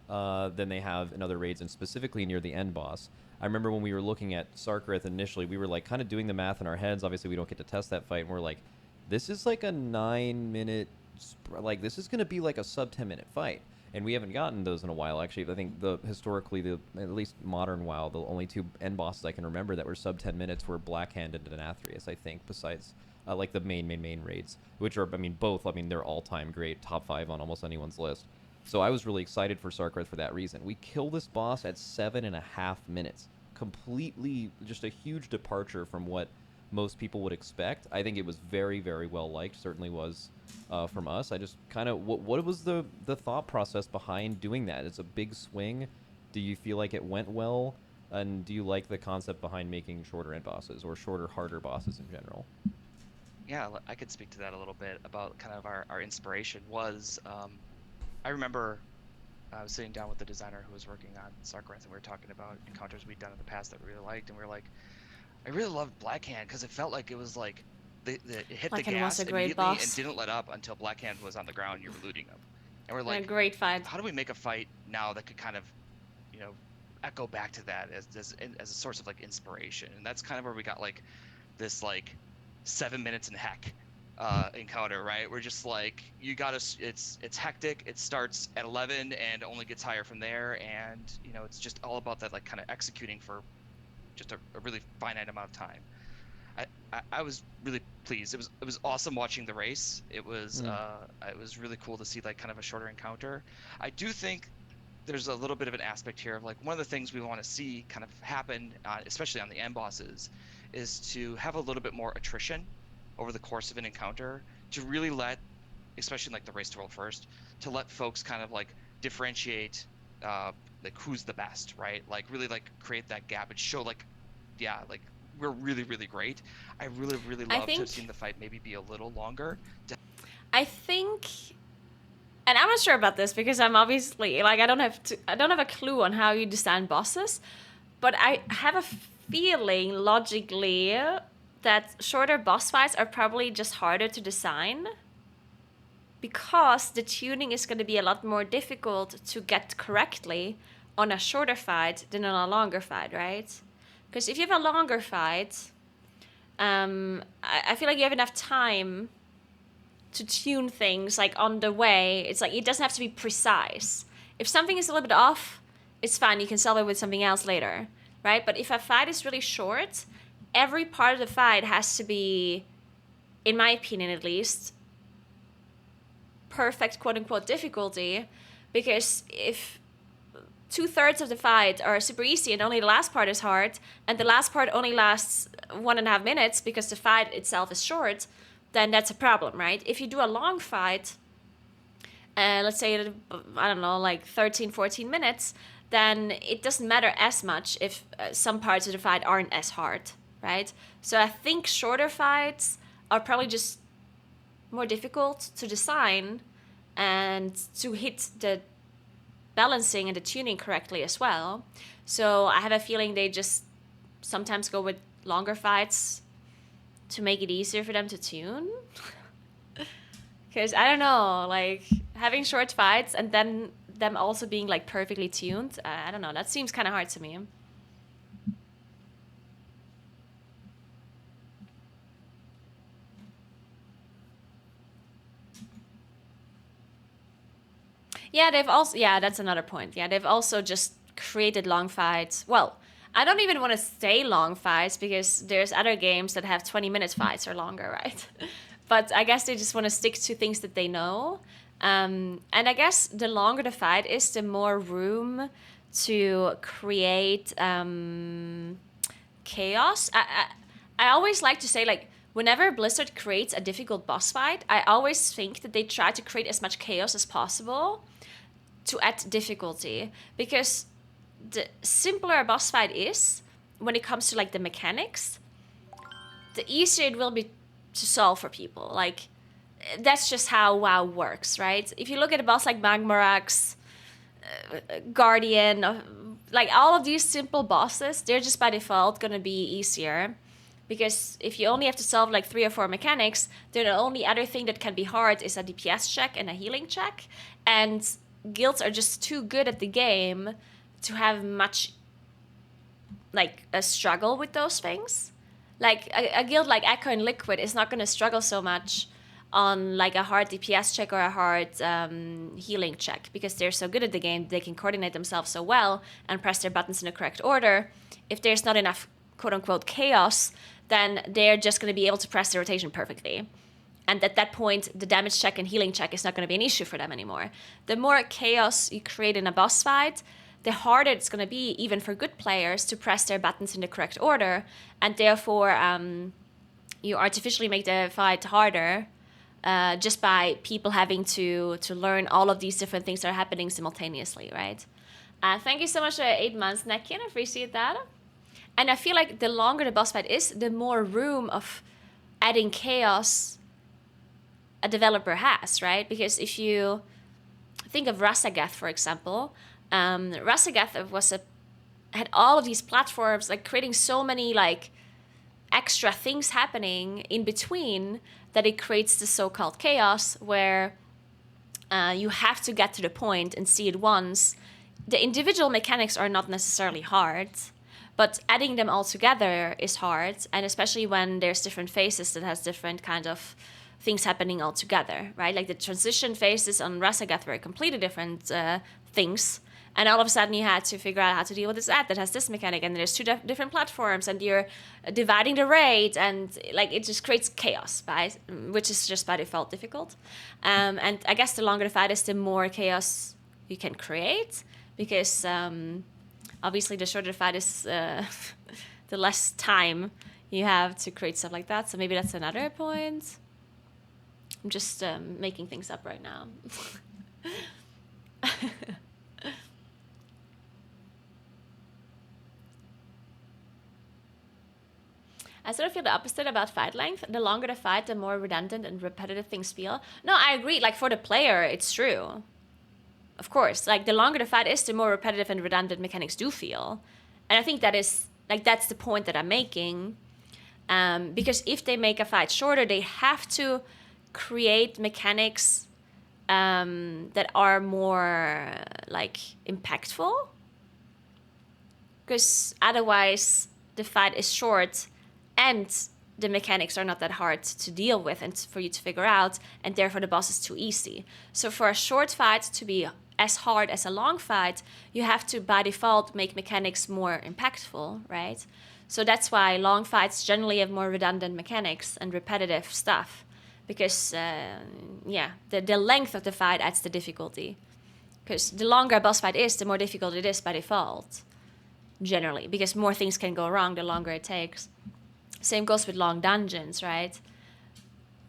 than they have in other raids, and specifically near the end boss. I remember when we were looking at Sarkareth initially, we were like kind of doing the math in our heads. Obviously, we don't get to test that fight, and we're like, this is like a 9-minute, like this is going to be like a sub 10-minute fight, and we haven't gotten those in a while. Actually, I think historically, at least modern WoW, the only two end bosses I can remember that were sub 10 minutes were Blackhand and Denathrius, I think, besides like the main raids, which are, I mean, both, I mean, they're all-time great, top 5 on almost anyone's list. So I was really excited for Sarkareth for that reason. We kill this boss at 7.5 minutes. Completely just a huge departure from what most people would expect. I think it was very well liked, certainly was from us. I just kind of, what was the thought process behind doing that? It's a big swing. Do you feel like it went well? And do you like the concept behind making shorter end bosses, or shorter, harder bosses in general? Yeah, I could speak to that a little bit about kind of our inspiration was, I remember I was sitting down with the designer who was working on Sarkareth, and we were talking about encounters we'd done in the past that we really liked, and we were like, I really loved Blackhand because it felt like it was like it hit the gas immediately and didn't let up until Blackhand was on the ground and you were looting him. And we're like, a great fight. How do we make a fight now that could kind of, echo back to that as a source of like inspiration? And that's kind of where we got like this like 7 minutes in heck encounter, right? We're just like, you gotta, it's hectic. It starts at 11 and only gets higher from there, and it's just all about that, like kind of executing for just a really finite amount of time. I was really pleased. It was awesome watching the race. It was really cool to see like kind of a shorter encounter. I do think there's a little bit of an aspect here of like one of the things we want to see kind of happen, especially on the end bosses, is to have a little bit more attrition over the course of an encounter, to really let, especially like the race to world first, to let folks kind of like differentiate like who's the best, right? Like really like create that gap and show like, yeah, like we're really great. I really love to have seen the fight maybe be a little longer. I think, and I'm not sure about this because I'm obviously like I don't have a clue on how you design bosses, but I have a feeling logically that shorter boss fights are probably just harder to design because the tuning is going to be a lot more difficult to get correctly on a shorter fight than on a longer fight, right? Because if you have a longer fight, I feel like you have enough time to tune things like on the way. It's like it doesn't have to be precise. If something is a little bit off, it's fine. You can solve it with something else later, right? But if a fight is really short, every part of the fight has to be, in my opinion at least, perfect quote-unquote difficulty, because if 2/3 of the fight are super easy and only the last part is hard, and the last part only lasts 1.5 minutes because the fight itself is short, then that's a problem, right? If you do a long fight, let's say, I don't know, like 13-14 minutes, then it doesn't matter as much if some parts of the fight aren't as hard, right? So I think shorter fights are probably just more difficult to design and to hit the balancing and the tuning correctly as well. So I have a feeling they just sometimes go with longer fights to make it easier for them to tune. Because I don't know, like having short fights and then them also being like perfectly tuned, I don't know, that seems kind of hard to me. Yeah, that's another point. Yeah, they've also just created long fights. Well, I don't even want to say long fights because there's other games that have 20-minute fights or longer, right? But I guess they just want to stick to things that they know. And I guess the longer the fight is, the more room to create chaos. I always like to say, like, whenever Blizzard creates a difficult boss fight, I always think that they try to create as much chaos as possible to add difficulty, because the simpler a boss fight is when it comes to like the mechanics, the easier it will be to solve for people. Like, that's just how WoW works, right? If you look at a boss like Magmorax, Guardian, like all of these simple bosses, they're just by default gonna be easier, because if you only have to solve like 3 or 4 mechanics, then the only other thing that can be hard is a DPS check and a healing check, and guilds are just too good at the game to have much like a struggle with those things. Like a guild like Echo and Liquid is not going to struggle so much on like a hard DPS check or a hard healing check, because they're so good at the game, they can coordinate themselves so well and press their buttons in the correct order. If there's not enough quote-unquote chaos, then they're just going to be able to press the rotation perfectly. And at that point, the damage check and healing check is not going to be an issue for them anymore. The more chaos you create in a boss fight, the harder it's going to be, even for good players, to press their buttons in the correct order. And therefore, you artificially make the fight harder just by people having to learn all of these different things that are happening simultaneously, right? Thank you so much for 8 months, Nekin. I appreciate that. And I feel like the longer the boss fight is, the more room of adding chaos a developer has, right? Because if you think of Rasagath, for example, Rasagath had all of these platforms, like creating so many like extra things happening in between that it creates the so-called chaos where you have to get to the point and see it once. The individual mechanics are not necessarily hard, but adding them all together is hard, and especially when there's different phases that has different kind of things happening all together, right? Like the transition phases on Rasagath were completely different things, and all of a sudden you had to figure out how to deal with this ad that has this mechanic, and there's 2 different platforms, and you're dividing the raid, and like it just creates chaos, which is just by default difficult. And I guess the longer the fight is, the more chaos you can create, because obviously the shorter the fight is, the less time you have to create stuff like that. So maybe that's another point. I'm just making things up right now. I sort of feel the opposite about fight length. The longer the fight, the more redundant and repetitive things feel. No, I agree. Like, for the player, it's true. Of course. Like, the longer the fight is, the more repetitive and redundant mechanics do feel. And I think that is, like, that's the point that I'm making. Because if they make a fight shorter, they have to create mechanics that are more, like, impactful. Because otherwise, the fight is short and the mechanics are not that hard to deal with and for you to figure out, and therefore the boss is too easy. So for a short fight to be as hard as a long fight, you have to, by default, make mechanics more impactful, right? So that's why long fights generally have more redundant mechanics and repetitive stuff, because, the length of the fight adds the difficulty. Because the longer a boss fight is, the more difficult it is by default, generally, because more things can go wrong the longer it takes. Same goes with long dungeons, right?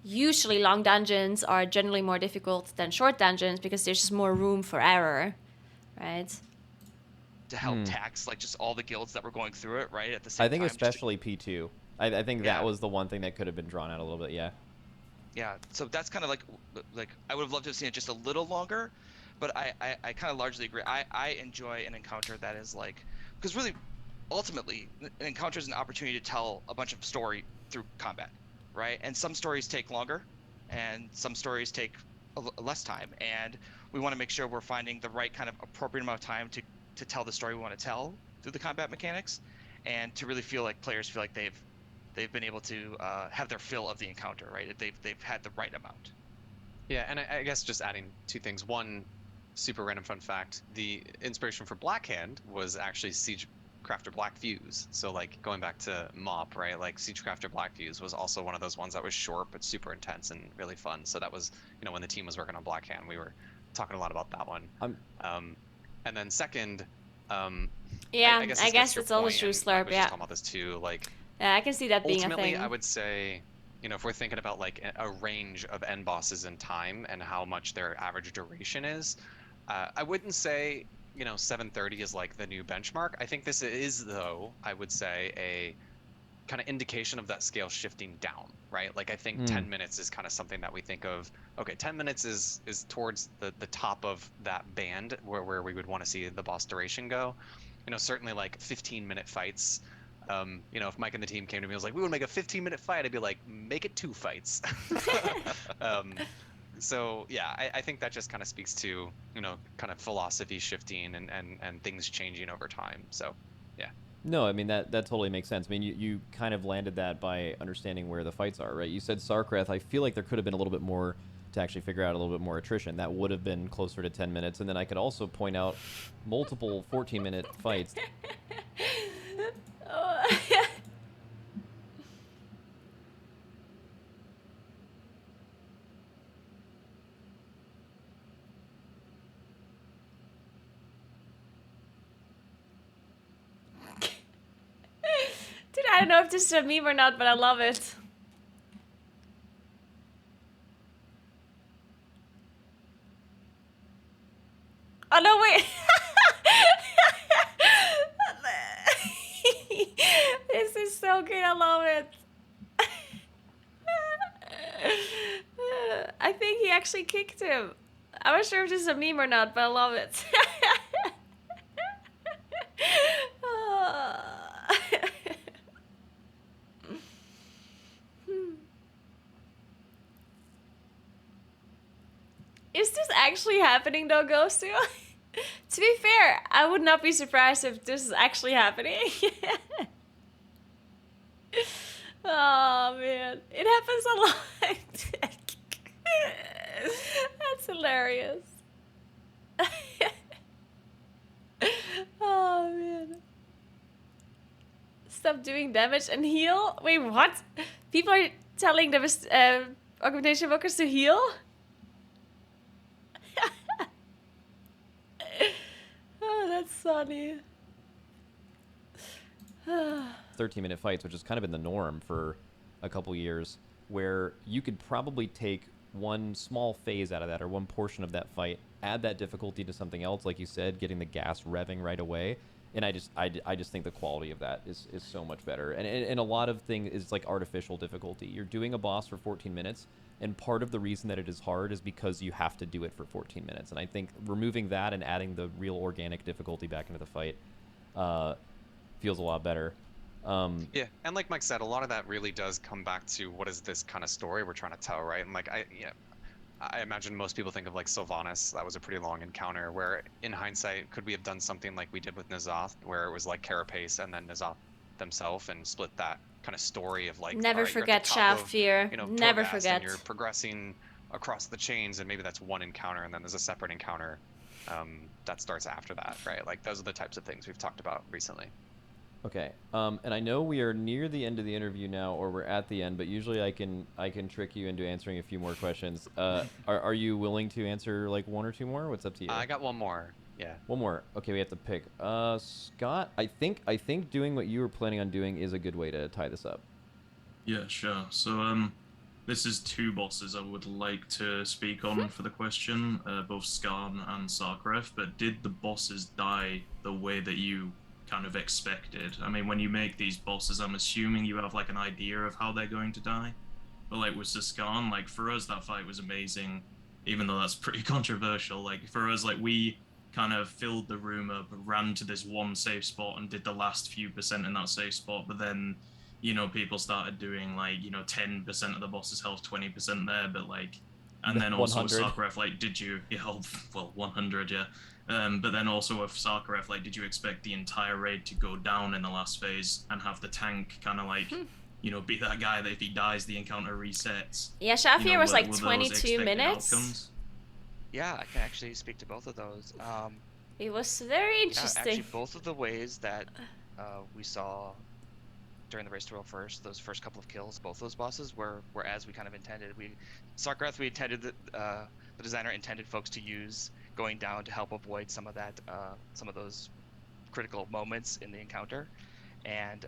Usually long dungeons are generally more difficult than short dungeons because there's just more room for error, right? To help tax like just all the guilds that were going through it, right? At the same I think time, especially P2. I think that was the one thing that could have been drawn out a little bit, yeah. Yeah, so that's kind of like I would have loved to have seen it just a little longer, but I kind of largely agree. I enjoy an encounter that is like, because really, ultimately, an encounter is an opportunity to tell a bunch of story through combat, right? And some stories take longer, and some stories take less time, and we want to make sure we're finding the right kind of appropriate amount of time to tell the story we want to tell through the combat mechanics, and to really feel like players feel like they've been able to have their fill of the encounter, right? They've had the right amount. Yeah, and I guess just adding two things. One, super random fun fact: the inspiration for Blackhand was actually Siege Crafter Black Fuse. So like going back to MOP, right? Like Siege Crafter Black Fuse was also one of those ones that was short but super intense and really fun. So that was, you know, when the team was working on Blackhand, we were talking a lot about that one. And then second, Yeah, I guess, I this guess gets to your it's always point, true, and Slurp. Mike was just Yeah. talking about this too. Like, Yeah, I can see that being a ultimately, thing. I would say, you know, if we're thinking about like a range of end bosses in time and how much their average duration is, I wouldn't say, you know, 730 is like the new benchmark. I think this is, though, I would say a kind of indication of that scale shifting down, right? Like I think 10 minutes is kind of something that we think of, okay, 10 minutes is towards the top of that band where we would want to see the boss duration go. You know, certainly like 15-minute fights. You know, if Mike and the team came to me and was like, we would make a 15-minute fight, I'd be like, make it 2 fights. So yeah, I think that just kind of speaks to, you know, kind of philosophy shifting and things changing over time. So yeah. No, I mean that totally makes sense. I mean you kind of landed that by understanding where the fights are, right? You said Sarkreth. I feel like there could have been a little bit more to actually figure out a little bit more attrition. That would have been closer to 10 minutes. And then I could also point out multiple 14-minute fights. Dude, I don't know if this is a meme or not, but I love it. Oh no, wait. This is so good. I love it. I think he actually kicked him. I'm not sure if this is a meme or not, but I love it. Is this actually happening though, Ghostu? To be fair, I would not be surprised if this is actually happening. Oh man, it happens a lot. That's hilarious. Oh man. Stop doing damage and heal? Wait, what? People are telling the augmentation workers to heal? Oh, that's funny. 13-minute fights, which has kind of been the norm for a couple years, where you could probably take one small phase out of that or one portion of that fight, add that difficulty to something else, like you said, getting the gas revving right away. And I just think the quality of that is so much better. And a lot of things is like artificial difficulty. You're doing a boss for 14 minutes, and part of the reason that it is hard is because you have to do it for 14 minutes. And I think removing that and adding the real organic difficulty back into the fight feels a lot better. Yeah, and like Mike said, a lot of that really does come back to what is this kind of story we're trying to tell, right? And like I imagine most people think of like Sylvanas. That was a pretty long encounter where, in hindsight, could we have done something like we did with N'Zoth, where it was like Carapace and then N'Zoth themselves, and split that kind of story of like, Never all right, you're at the forget top Shaft of, Fear. you know, Never Torghast, forget. and you're progressing across the chains, and maybe that's one encounter, and then there's a separate encounter that starts after that, right? Like those are the types of things we've talked about recently. Okay, and I know we are near the end of the interview now, or we're at the end, but usually I can trick you into answering a few more questions. Are you willing to answer like one or two more? What's up to you? I got one more. Yeah. One more. Okay, we have to pick. Scott, I think doing what you were planning on doing is a good way to tie this up. Yeah, sure. So this is 2 bosses I would like to speak on for the question, both Skarn and Sarkreth. But did the bosses die the way that you kind of expected? I mean, when you make these bosses, I'm assuming you have like an idea of how they're going to die. But like with Skarn, like for us, that fight was amazing. even though that's pretty controversial. Like for us, like we kind of filled the room up, ran to this one safe spot, and did the last few percent in that safe spot. But then, you know, people started doing like, you know, 10% of the boss's health, 20% there, but like, and then also with 100. Sakharov, like, did you, well, 100, yeah. But then also with Sakharov, like, did you expect the entire raid to go down in the last phase and have the tank kind of like, you know, be that guy that if he dies, the encounter resets? Yeah, Shafir you know, was like were those 22 expected minutes. outcomes? Yeah, I can actually speak to both of those. It was very Yeah, interesting. actually, both of the ways that we saw during the race to world first, those first couple of kills, both those bosses were as we kind of intended. Sarkrath, we intended the designer intended folks to use going down to help avoid some of that, some of those critical moments in the encounter. And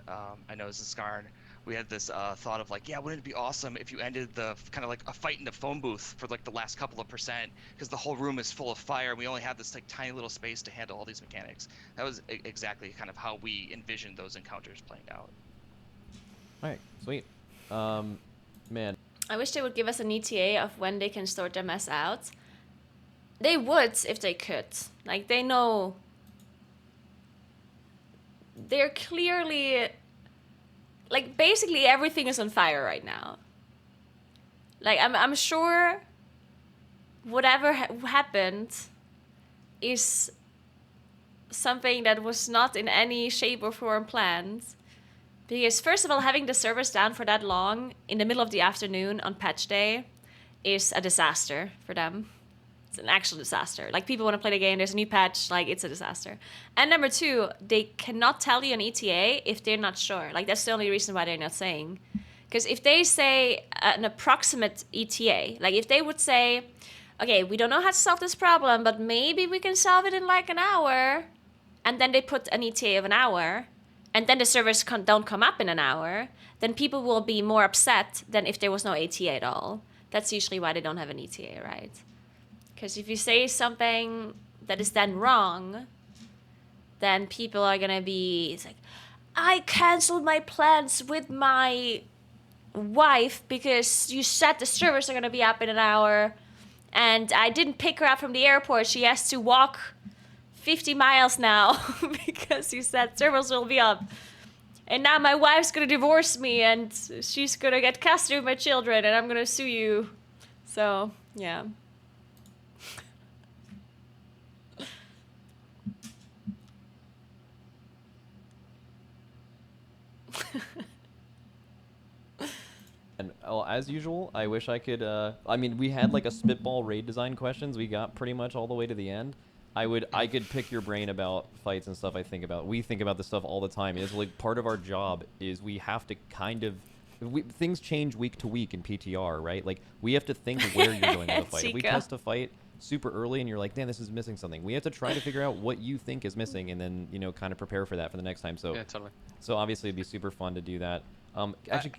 I know as a Skarn, we had this thought of like, yeah, wouldn't it be awesome if you ended the kind of like a fight in the phone booth for like the last couple of percent, because the whole room is full of fire and we only have this like tiny little space to handle all these mechanics. That was exactly kind of how we envisioned those encounters playing out. All right, sweet. Man. I wish they would give us an ETA of when they can sort their mess out. They would if they could. Like, they know. They're clearly. Like, basically everything is on fire right now. Like, I'm sure whatever happened is something that was not in any shape or form planned. Because first of all, having the servers down for that long in the middle of the afternoon on patch day is a disaster for them. It's an actual disaster. Like, people want to play the game, there's a new patch, like, it's a disaster. And number two, they cannot tell you an ETA if they're not sure. Like, that's the only reason why they're not saying. Because if they say an approximate ETA, like if they would say, okay, we don't know how to solve this problem, but maybe we can solve it in like an hour, and then they put an ETA of an hour, and then the servers don't come up in an hour, then people will be more upset than if there was no ETA at all. That's usually why they don't have an ETA, right? Because if you say something that is then wrong, then people are gonna be, it's like, I canceled my plans with my wife because you said the servers are gonna be up in an hour, and I didn't pick her up from the airport. She has to walk 50 miles now because you said servers will be up. And now my wife's gonna divorce me and she's gonna get custody of my children and I'm gonna sue you. So, yeah. And well, as usual, I wish I could. I mean, we had like a spitball raid design questions. We got pretty much all the way to the end. I could pick your brain about fights and stuff. We think about this stuff all the time. It's like part of our job is we have to kind of. Things change week to week in PTR, right? Like we have to think where you're going with a fight. If we test a fight super early and you're like, damn, this is missing something, we have to try to figure out what you think is missing and then kind of prepare for that for the next time. So yeah, totally. So obviously it'd be super fun to do that. Actually.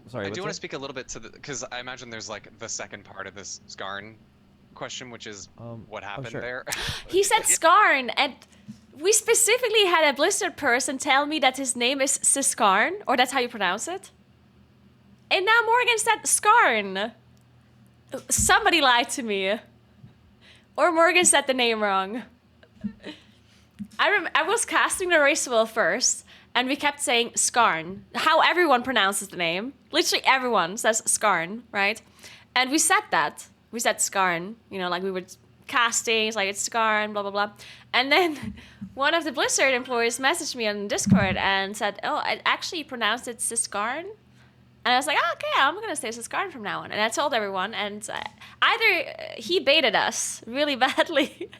Sorry, I do want to speak a little bit to the, because I imagine there's like the second part of this Skarn question, which is what happened there. He said Skarn, and we specifically had a Blizzard person tell me that his name is Siskarn, or that's how you pronounce it. And now Morgan said Skarn. Somebody lied to me. Or Morgan said the name wrong. I was casting the race wheel first, and we kept saying Skarn. How everyone pronounces the name. Literally everyone says Skarn, right? And we said that. We said Skarn. Like we were casting, it's like it's Skarn, blah, blah, blah. And then one of the Blizzard employees messaged me on Discord and said, oh, I actually pronounced it Siskarn. And I was like, oh, okay, I'm going to say Siskarn from now on. And I told everyone, and either he baited us really badly,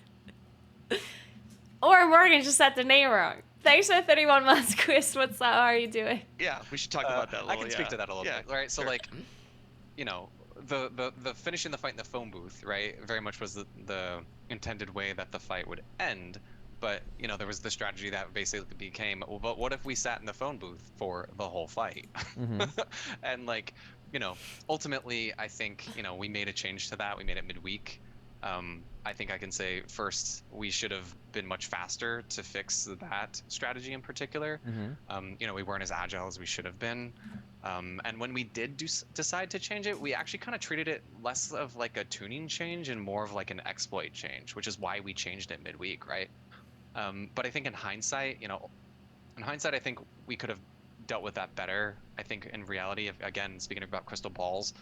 or Morgan just said the name wrong. Thanks for 31 months, Quiz. How are you doing? Yeah, we should talk about that a little. I can speak to that a little bit, right? So, sure. like, the finishing the fight in the phone booth, right, very much was the intended way that the fight would end. But, there was the strategy that basically became, well, but what if we sat in the phone booth for the whole fight? Mm-hmm. And, like, ultimately, I think, we made a change to that. We made it midweek. I think I can say first we should have been much faster to fix that strategy in particular. Mm-hmm. We weren't as agile as we should have been. And when we did decide to change it, we actually kind of treated it less of like a tuning change and more of like an exploit change, which is why we changed it midweek, right? But I think in hindsight, I think we could have dealt with that better. I think in reality, again, speaking about crystal balls,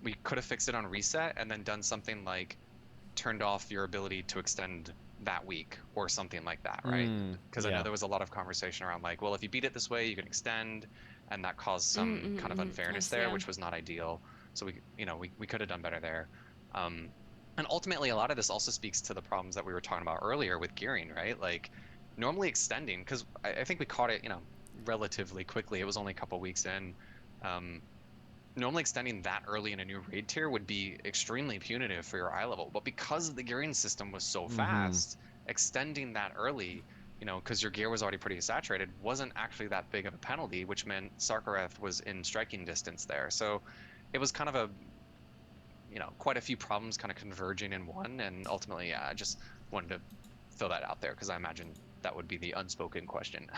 we could have fixed it on reset and then done something like turned off your ability to extend that week or something like that, right? Because I know there was a lot of conversation around like, well, if you beat it this way, you can extend, and that caused some kind of unfairness there, which was not ideal. So we could have done better there. And ultimately, a lot of this also speaks to the problems that we were talking about earlier with gearing, right? Like normally extending, because I think we caught it, relatively quickly. It was only a couple weeks in. Normally extending that early in a new raid tier would be extremely punitive for your eye level, but because the gearing system was so fast, extending that early, because your gear was already pretty saturated, wasn't actually that big of a penalty, which meant Sarkareth was in striking distance there. So it was kind of a, quite a few problems kind of converging in one, and ultimately, I just wanted to throw that out there because I imagine that would be the unspoken question.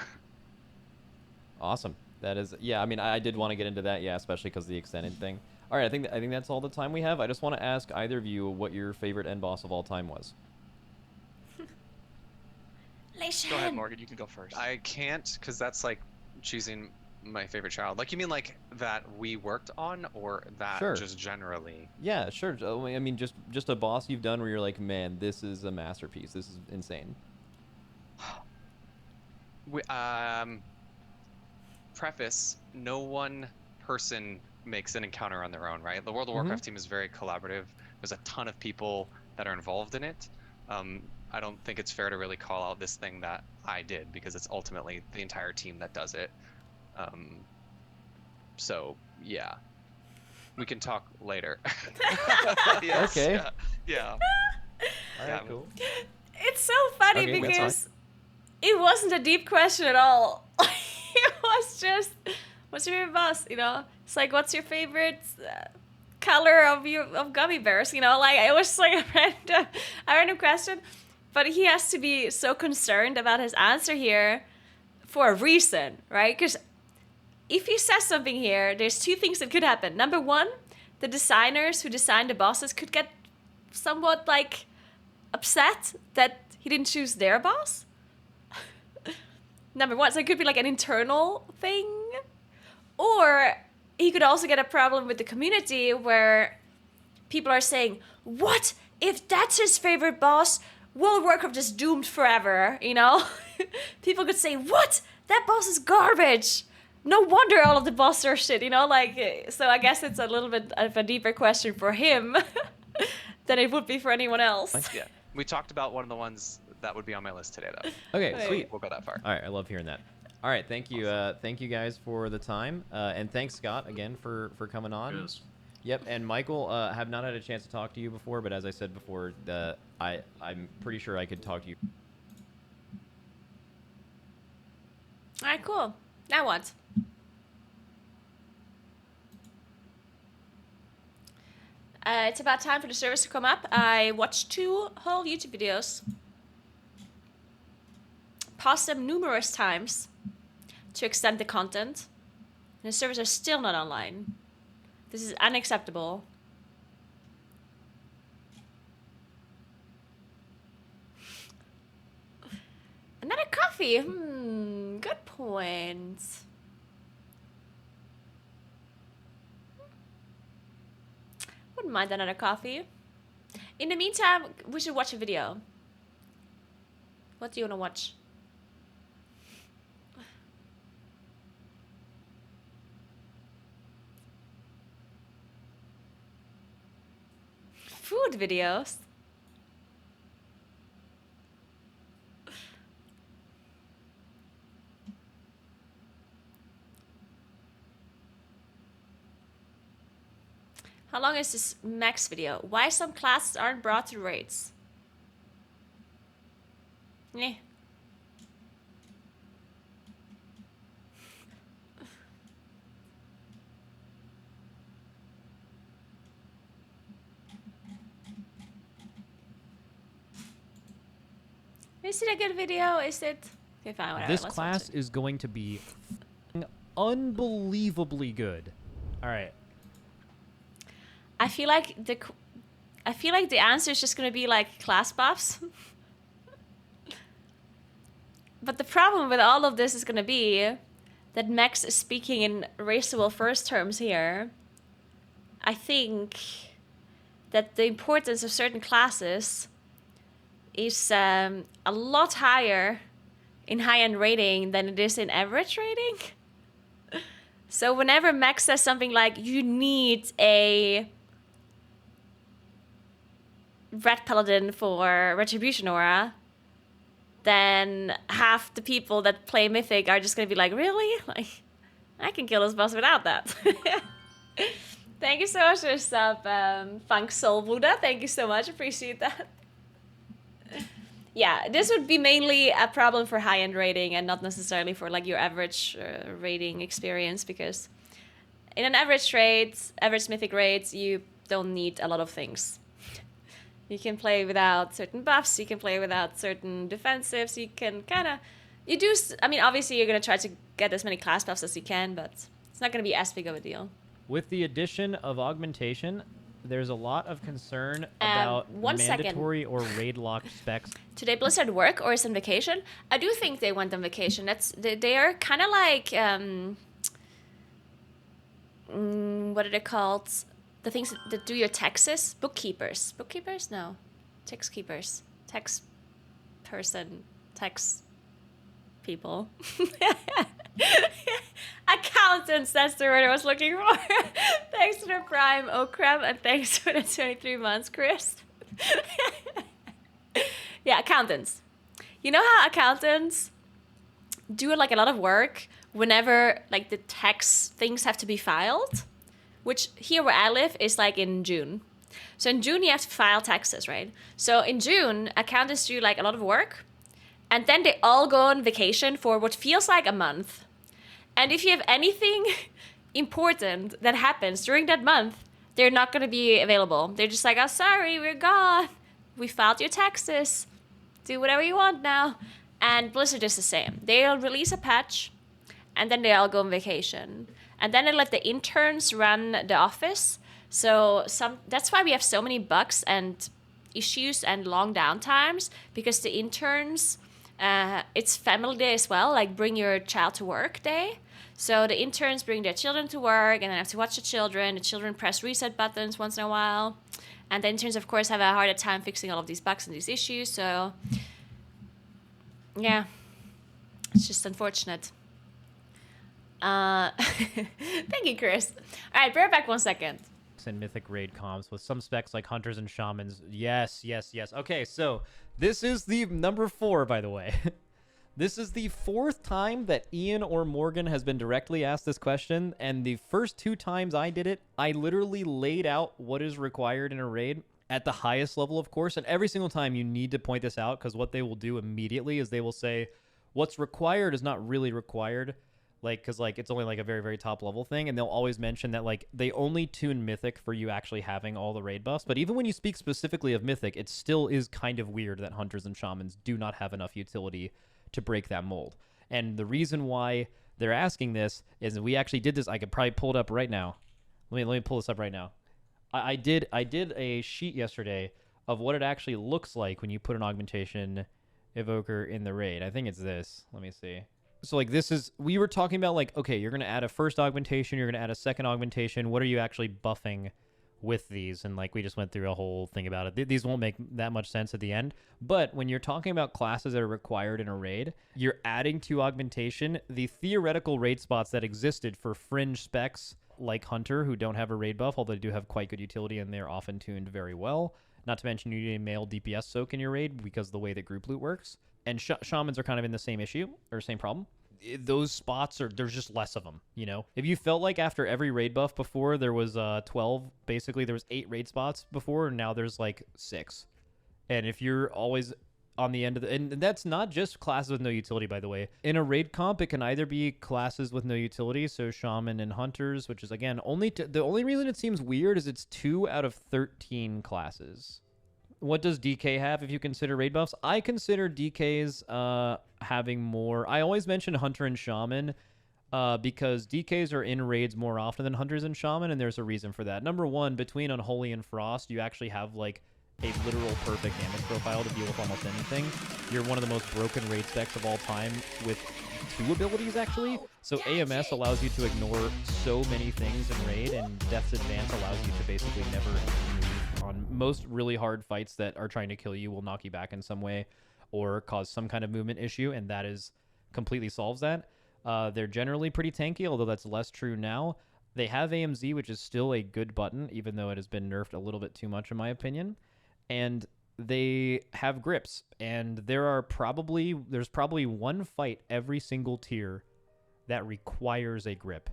Awesome. That is, yeah. I mean, I did want to get into that, yeah, especially because of the extended thing. All right, I think that's all the time we have. I just want to ask either of you what your favorite end boss of all time was. Go ahead, Morgan. You can go first. I can't, because that's like choosing my favorite child. Like, you mean like that we worked on, or that Sure. just generally? Yeah, sure. I mean, just a boss you've done where you're like, man, this is a masterpiece. This is insane. Preface: no one person makes an encounter on their own, right? The World of Warcraft team is very collaborative. There's a ton of people that are involved in it. I don't think it's fair to really call out this thing that I did, because it's ultimately the entire team that does it. So yeah, we can talk later. Yes, Okay. Yeah. All right, cool. It's so funny Okay, that's because it wasn't a deep question at all. It was just, what's your favorite boss? It's like, what's your favorite color of gummy bears? Like it was like a random question, but he has to be so concerned about his answer here for a reason, right? Because if he says something here, there's two things that could happen. Number one, the designers who designed the bosses could get somewhat like upset that he didn't choose their boss. Number one, so it could be like an internal thing, or he could also get a problem with the community where people are saying, what if that's his favorite boss? World of Warcraft is doomed forever, People could say, what? That boss is garbage. No wonder all of the bosses are shit, so I guess it's a little bit of a deeper question for him than it would be for anyone else. Yeah, we talked about one of the ones that would be on my list today, though. Okay, So sweet. We'll go that far. All right, I love hearing that. All right, thank you, thank you guys for the time, and thanks Scott again for coming on. Cheers. Yep, and Michael, have not had a chance to talk to you before, but as I said before, I'm pretty sure I could talk to you. All right, cool. Now what? It's about time for the service to come up. I watched 2 whole YouTube videos. Paused them numerous times to extend the content. And the servers are still not online. This is unacceptable. Another coffee. Good point. Wouldn't mind another coffee. In the meantime, we should watch a video. What do you want to watch? Food videos? How long is this max video? Why some classes aren't brought to raids? Meh. Is it a good video? Is it? Okay, fine, whatever. This Let's watch class it. is going to be unbelievably good. All right. I feel like the answer is just gonna be like class buffs. But the problem with all of this is gonna be that Max is speaking in raceable first terms here. I think that the importance of certain classes is a lot higher in high-end rating than it is in average rating. So whenever Max says something like, you need a Red Paladin for Retribution Aura, then half the people that play Mythic are just gonna be like, really? Like, I can kill this boss without that. Thank you so much for the sub, Funk Soul Buddha. Thank you so much, appreciate that. Yeah, this would be mainly a problem for high-end rating and not necessarily for like your average rating experience, because in an average Mythic raid, you don't need a lot of things. You can play without certain buffs, you can play without certain defensives, you can I mean, obviously you're going to try to get as many class buffs as you can, but it's not going to be as big of a deal. With the addition of augmentation, there's a lot of concern about mandatory or raid locked specs. Today Blizzard work or is on vacation? I do think they went on vacation. They are kind of like what are they called? The things that do your taxes? Bookkeepers. Bookkeepers? No. Tax keepers. Tax person. Tax people. Accountants, that's the word I was looking for. Thanks for the Prime Okrem, and thanks for the 23 months, Chris. Yeah, accountants. You know how accountants do like a lot of work whenever like the tax things have to be filed? Which here where I live is like in June. So in June you have to file taxes, right? So in June, accountants do like a lot of work, and then they all go on vacation for what feels like a month. And if you have anything important that happens during that month, they're not going to be available. They're just like, oh, sorry, we're gone. We filed your taxes. Do whatever you want now. And Blizzard is the same. They'll release a patch, and then they all go on vacation. And then they let the interns run the office. So that's why we have so many bugs and issues and long downtimes, because the interns, it's family day as well, like bring your child to work day. So the interns bring their children to work and then have to watch the children. The children press reset buttons once in a while. And the interns, of course, have a harder time fixing all of these bugs and these issues. So, yeah, it's just unfortunate. Thank you, Chris. All right, bear back 1 second. And Mythic raid comps with some specs like hunters and shamans. Yes, yes, yes. Okay, so this is the number 4, by the way. This is the 4th time that Ian or Morgan has been directly asked this question, and the first 2 times I did it, I literally laid out what is required in a raid at the highest level, of course, and every single time you need to point this out, because what they will do immediately is they will say, what's required is not really required, like, because, like, it's only, like, a very, very top level thing, and they'll always mention that, like, they only tune Mythic for you actually having all the raid buffs, but even when you speak specifically of Mythic, it still is kind of weird that hunters and shamans do not have enough utility to break that mold. And the reason why they're asking this is we actually did this. I could probably pull it up right now. Let me pull this up right now. I did a sheet yesterday of what it actually looks like when you put an augmentation evoker in the raid. I think it's this. Let me see. So like this is, we were talking about like, okay, you're going to add a first augmentation, you're going to add a second augmentation. What are you actually buffing with these? And like we just went through a whole thing about it. These won't make that much sense at the end, but when you're talking about classes that are required in a raid, you're adding to augmentation the theoretical raid spots that existed for fringe specs like Hunter, who don't have a raid buff, although they do have quite good utility and they're often tuned very well. Not to mention you need a male DPS soak in your raid because of the way that group loot works. And shamans are kind of in the same issue or same problem. Those spots are, there's just less of them, you know? If you felt like after every raid buff before there was 12, basically there was 8 raid spots before, and now there's like 6. And if you're always on the end of the, and that's not just classes with no utility, by the way. In a raid comp, it can either be classes with no utility, so shaman and hunters, which is again, the only reason it seems weird is it's 2 out of 13 classes. What does DK have if you consider raid buffs? I consider DKs having more. I always mention Hunter and Shaman because DKs are in raids more often than Hunters and Shaman, and there's a reason for that. Number one, between Unholy and Frost, you actually have like a literal perfect damage profile to deal with almost anything. You're one of the most broken raid specs of all time with 2 abilities, actually. So AMS allows you to ignore so many things in raid, and Death's Advance allows you to basically never move on most really hard fights that are trying to kill you, will knock you back in some way or cause some kind of movement issue, and that is completely solves that. They're generally pretty tanky, although that's less true now. They have AMZ, which is still a good button, even though it has been nerfed a little bit too much, in my opinion. And they have grips, and there's probably one fight every single tier that requires a grip.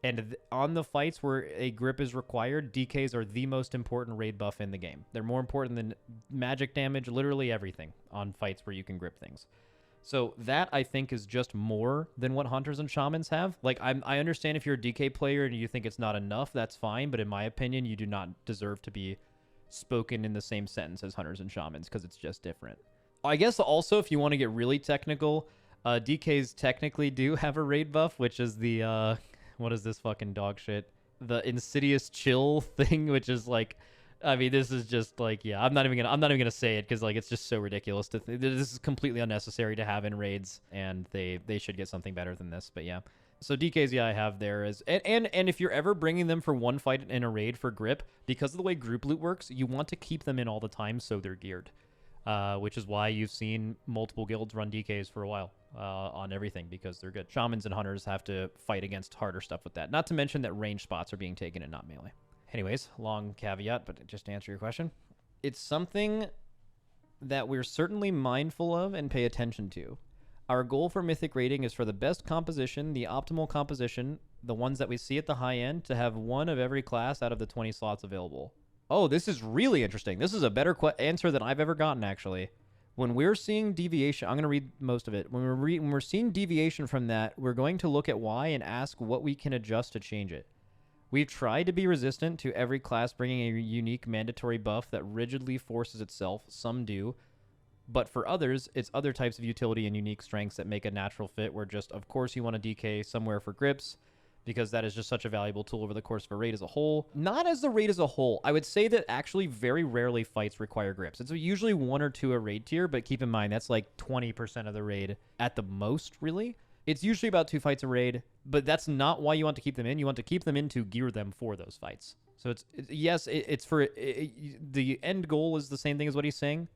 And on the fights where a grip is required, DKs are the most important raid buff in the game. They're more important than magic damage, literally everything on fights where you can grip things. So that, I think, is just more than what Hunters and Shamans have. Like, I understand if you're a DK player and you think it's not enough, that's fine. But in my opinion, you do not deserve to be spoken in the same sentence as Hunters and Shamans, because it's just different. I guess also, if you want to get really technical, DKs technically do have a raid buff, which is the, what is this fucking dog shit? The Insidious Chill thing, which is like, I mean, this is just like, yeah, I'm not even gonna say it, because like it's just so ridiculous to this is completely unnecessary to have in raids, and they should get something better than this. But yeah, so DKs, yeah, I have there as and if you're ever bringing them for one fight in a raid for grip, because of the way group loot works, you want to keep them in all the time so they're geared, which is why you've seen multiple guilds run DKs for a while on everything, because they're good. Shamans and hunters have to fight against harder stuff with that. Not to mention that range spots are being taken and not melee. Anyways, long caveat, but just to answer your question, it's something that we're certainly mindful of and pay attention to. Our goal for Mythic rating is for the best composition, the optimal composition, the ones that we see at the high end, to have one of every class out of the 20 slots available. Oh, this is really interesting. This is a better answer than I've ever gotten, actually. When we're seeing deviation, I'm going to read most of it. When we're seeing deviation from that, we're going to look at why and ask what we can adjust to change it. We've tried to be resistant to every class bringing a unique mandatory buff that rigidly forces itself. Some do. But for others, it's other types of utility and unique strengths that make a natural fit, where just, of course, you want to DK somewhere for grips, because that is just such a valuable tool over the course of a raid as a whole. Not as the raid as a whole. I would say that actually very rarely fights require grips. It's usually 1 or 2 a raid tier, but keep in mind, that's like 20% of the raid at the most, really. It's usually about 2 fights a raid, but that's not why you want to keep them in. You want to keep them in to gear them for those fights. So it's for the end goal is the same thing as what he's saying,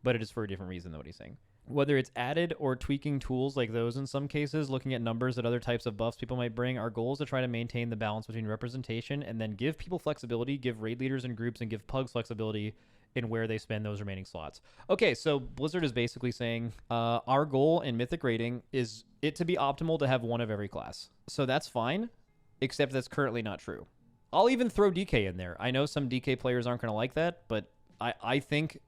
but it is for a different reason than what he's saying. Whether it's added or tweaking tools like those in some cases, looking at numbers that other types of buffs people might bring, our goal is to try to maintain the balance between representation and then give people flexibility, give raid leaders and groups, and give pugs flexibility in where they spend those remaining slots. Okay, so Blizzard is basically saying our goal in Mythic rating is it to be optimal to have one of every class. So that's fine, except that's currently not true. I'll even throw DK in there. I know some DK players aren't going to like that, but I think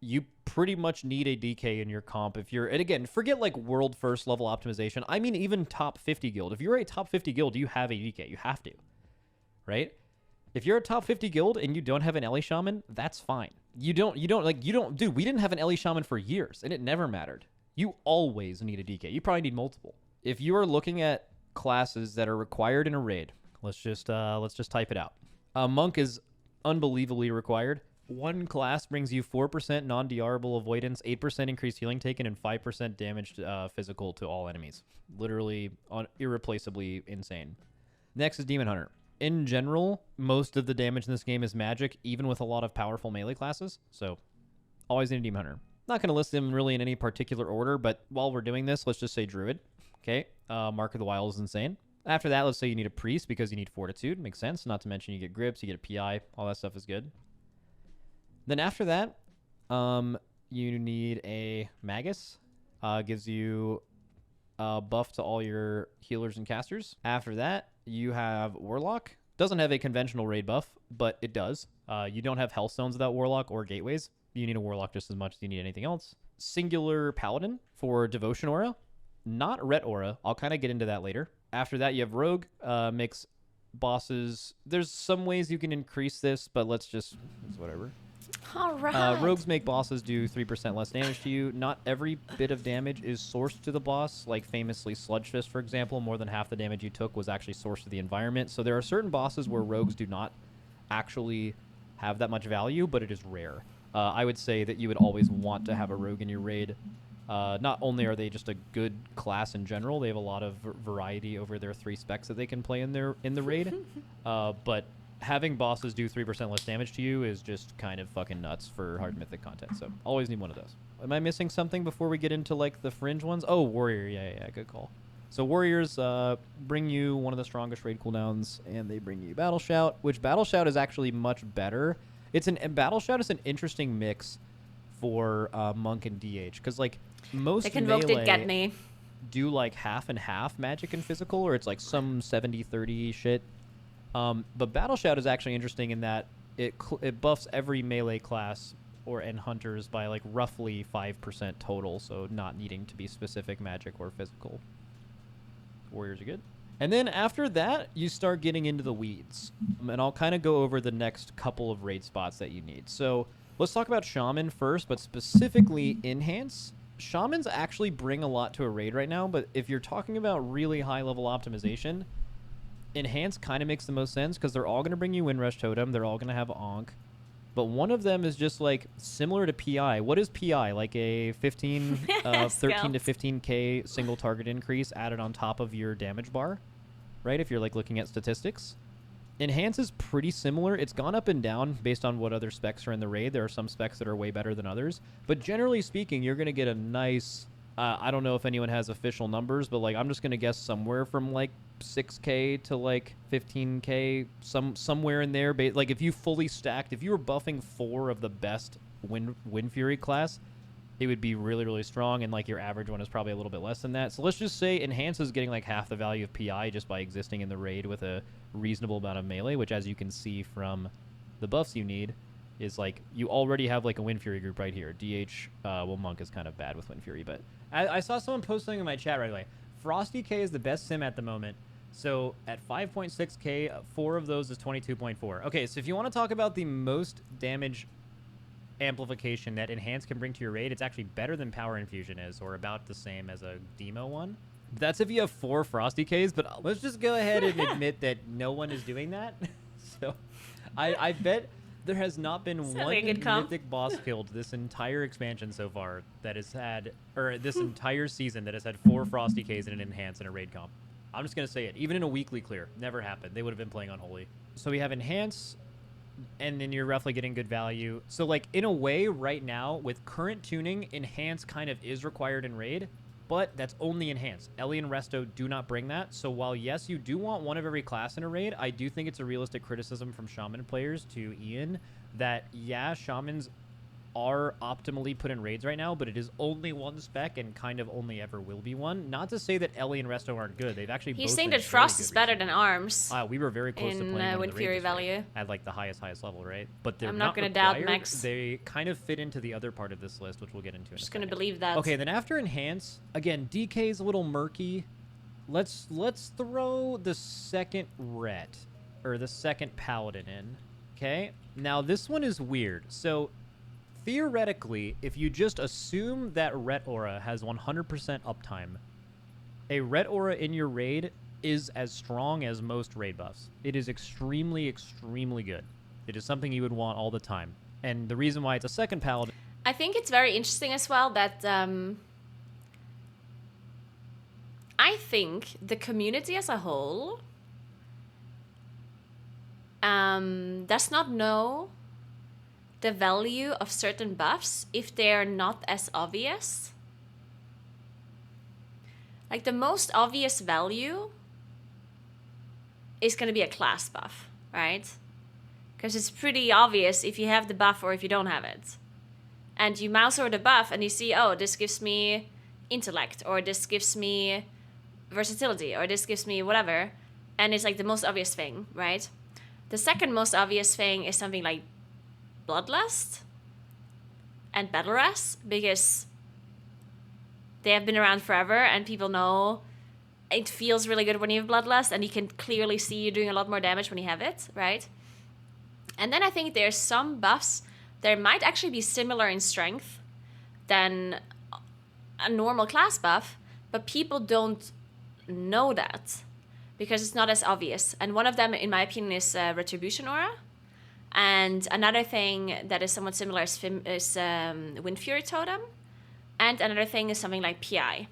you pretty much need a DK in your comp if you're, and again, forget like world first level optimization. I mean, even top 50 guild. If you're a top 50 guild, you have a DK. You have to, right? If you're a top 50 guild and you don't have an Ellie Shaman, that's fine. Dude, we didn't have an Ellie Shaman for years, and it never mattered. You always need a DK. You probably need multiple. If you are looking at classes that are required in a raid, let's just type it out. Monk is unbelievably required. One class brings you 4% non-DRable avoidance, 8% increased healing taken, and 5% damage physical to all enemies. Literally irreplaceably insane. Next is Demon Hunter. In general, most of the damage in this game is magic, even with a lot of powerful melee classes. So, always need a Demon Hunter. Not going to list them really in any particular order, but while we're doing this, let's just say Druid. Okay, Mark of the Wild is insane. After that, let's say you need a Priest because you need Fortitude. Makes sense. Not to mention you get Grips, you get a PI. All that stuff is good. Then after that, you need a Magus. Gives you a buff to all your healers and casters. After that, you have Warlock. Doesn't have a conventional raid buff, but it does. You don't have Hellstones without Warlock or Gateways. You need a Warlock just as much as you need anything else. Singular Paladin for Devotion Aura. Not Ret Aura. I'll kind of get into that later. After that, you have Rogue. Makes bosses... There's some ways you can increase this, but it's whatever. All right. Rogues make bosses do 3% less damage to you. Not every bit of damage is sourced to the boss. Like famously Sludge Fist, for example, more than half the damage you took was actually sourced to the environment. So there are certain bosses where rogues do not actually have that much value, but it is rare. I would say that you would always want to have a rogue in your raid. Not only are they just a good class in general, they have a lot of variety over their 3 specs that they can play in the raid. But having bosses do 3% less damage to you is just kind of fucking nuts for hard mythic content. So always need one of those. Am I missing something before we get into like the fringe ones? Oh, warrior. Yeah, good call. So warriors bring you one of the strongest raid cooldowns, and they bring you battle shout, which battle shout is actually much better. Battle shout is an interesting mix for monk and DH, because like most The Convoke did get melee me. do like half and half magic and physical, or it's like some 70-30 shit. But battle shout is actually interesting in that it buffs every melee class and hunters by like roughly 5% total, so not needing to be specific magic or physical. Warriors are good. And then after that, you start getting into the weeds. And I'll kind of go over the next couple of raid spots that you need. So let's talk about Shaman first, but specifically Enhance. Shamans actually bring a lot to a raid right now, but if you're talking about really high-level optimization, Enhance kind of makes the most sense because they're all going to bring you Windrush Totem. They're all going to have Ankh. But one of them is just like similar to PI. What is PI? Like a 13 to 15k single target increase added on top of your damage bar, right? If you're like looking at statistics. Enhance is pretty similar. It's gone up and down based on what other specs are in the raid. There are some specs that are way better than others. But generally speaking, you're going to get a nice... I don't know if anyone has official numbers, but like I'm just going to guess somewhere from like 6k to like 15k, somewhere in there. Like if you fully stacked, if you were buffing 4 of the best Wind Fury class, it would be really, really strong, and like your average one is probably a little bit less than that. So let's just say Enhance is getting like half the value of PI just by existing in the raid with a reasonable amount of melee, which as you can see from the buffs you need is like you already have like a Wind Fury group right here. DH, well, Monk is kind of bad with Wind Fury, but I saw someone post something in my chat right away. Frosty K is the best sim at the moment. So at 5.6k, 4 of those is 22.4. Okay, so if you want to talk about the most damage amplification that Enhance can bring to your raid, it's actually better than Power Infusion is, or about the same as a Demo one. That's if you have 4 Frosty Ks, but let's just go ahead and admit that no one is doing that. So I bet there has not been one mythic boss killed this entire expansion so far that has had, or this entire season that has had 4 Frosty Ks in an Enhance in a raid comp. I'm just going to say it. Even in a weekly clear. Never happened. They would have been playing Unholy. So we have Enhance, and then you're roughly getting good value. So like in a way right now with current tuning, Enhance kind of is required in raid, but that's only Enhance. Ellie and Resto do not bring that. So while yes, you do want one of every class in a raid, I do think it's a realistic criticism from Shaman players to Ian that yeah, Shamans are optimally put in raids right now, but it is only one spec and kind of only ever will be one. Not to say that Ellie and Resto aren't good. They've actually He's both saying been that Frost very is good better than Arms. we were very close to in, playing one Wind in the Fury raid this value. raid at like the highest level, right? But they're I'm not gonna required. doubt Max. They kind of fit into the other part of this list, which we'll get into in Just a gonna second. believe that. Okay, then after Enhance, again, DK is a little murky. Let's throw the second Ret, or the second Paladin in. Okay? Now, this one is weird. So, theoretically, if you just assume that Ret Aura has 100% uptime, a Ret Aura in your raid is as strong as most raid buffs. It is extremely, extremely good. It is something you would want all the time. And the reason why it's a second Paladin... I think it's very interesting as well that I think the community as a whole does not know the value of certain buffs if they're not as obvious. Like the most obvious value is going to be a class buff, right? Because it's pretty obvious if you have the buff or if you don't have it. And you mouse over the buff and you see, oh, this gives me intellect, or this gives me versatility, or this gives me whatever. And it's like the most obvious thing, right? The second most obvious thing is something like Bloodlust and Battle Ras, because they have been around forever and people know it feels really good when you have Bloodlust, and you can clearly see you doing a lot more damage when you have it, right? And then I think there's some buffs they might actually be similar in strength than a normal class buff, but people don't know that because it's not as obvious. And one of them, in my opinion, is Retribution Aura. And another thing that is somewhat similar is Wind Fury Totem. And another thing is something like PI.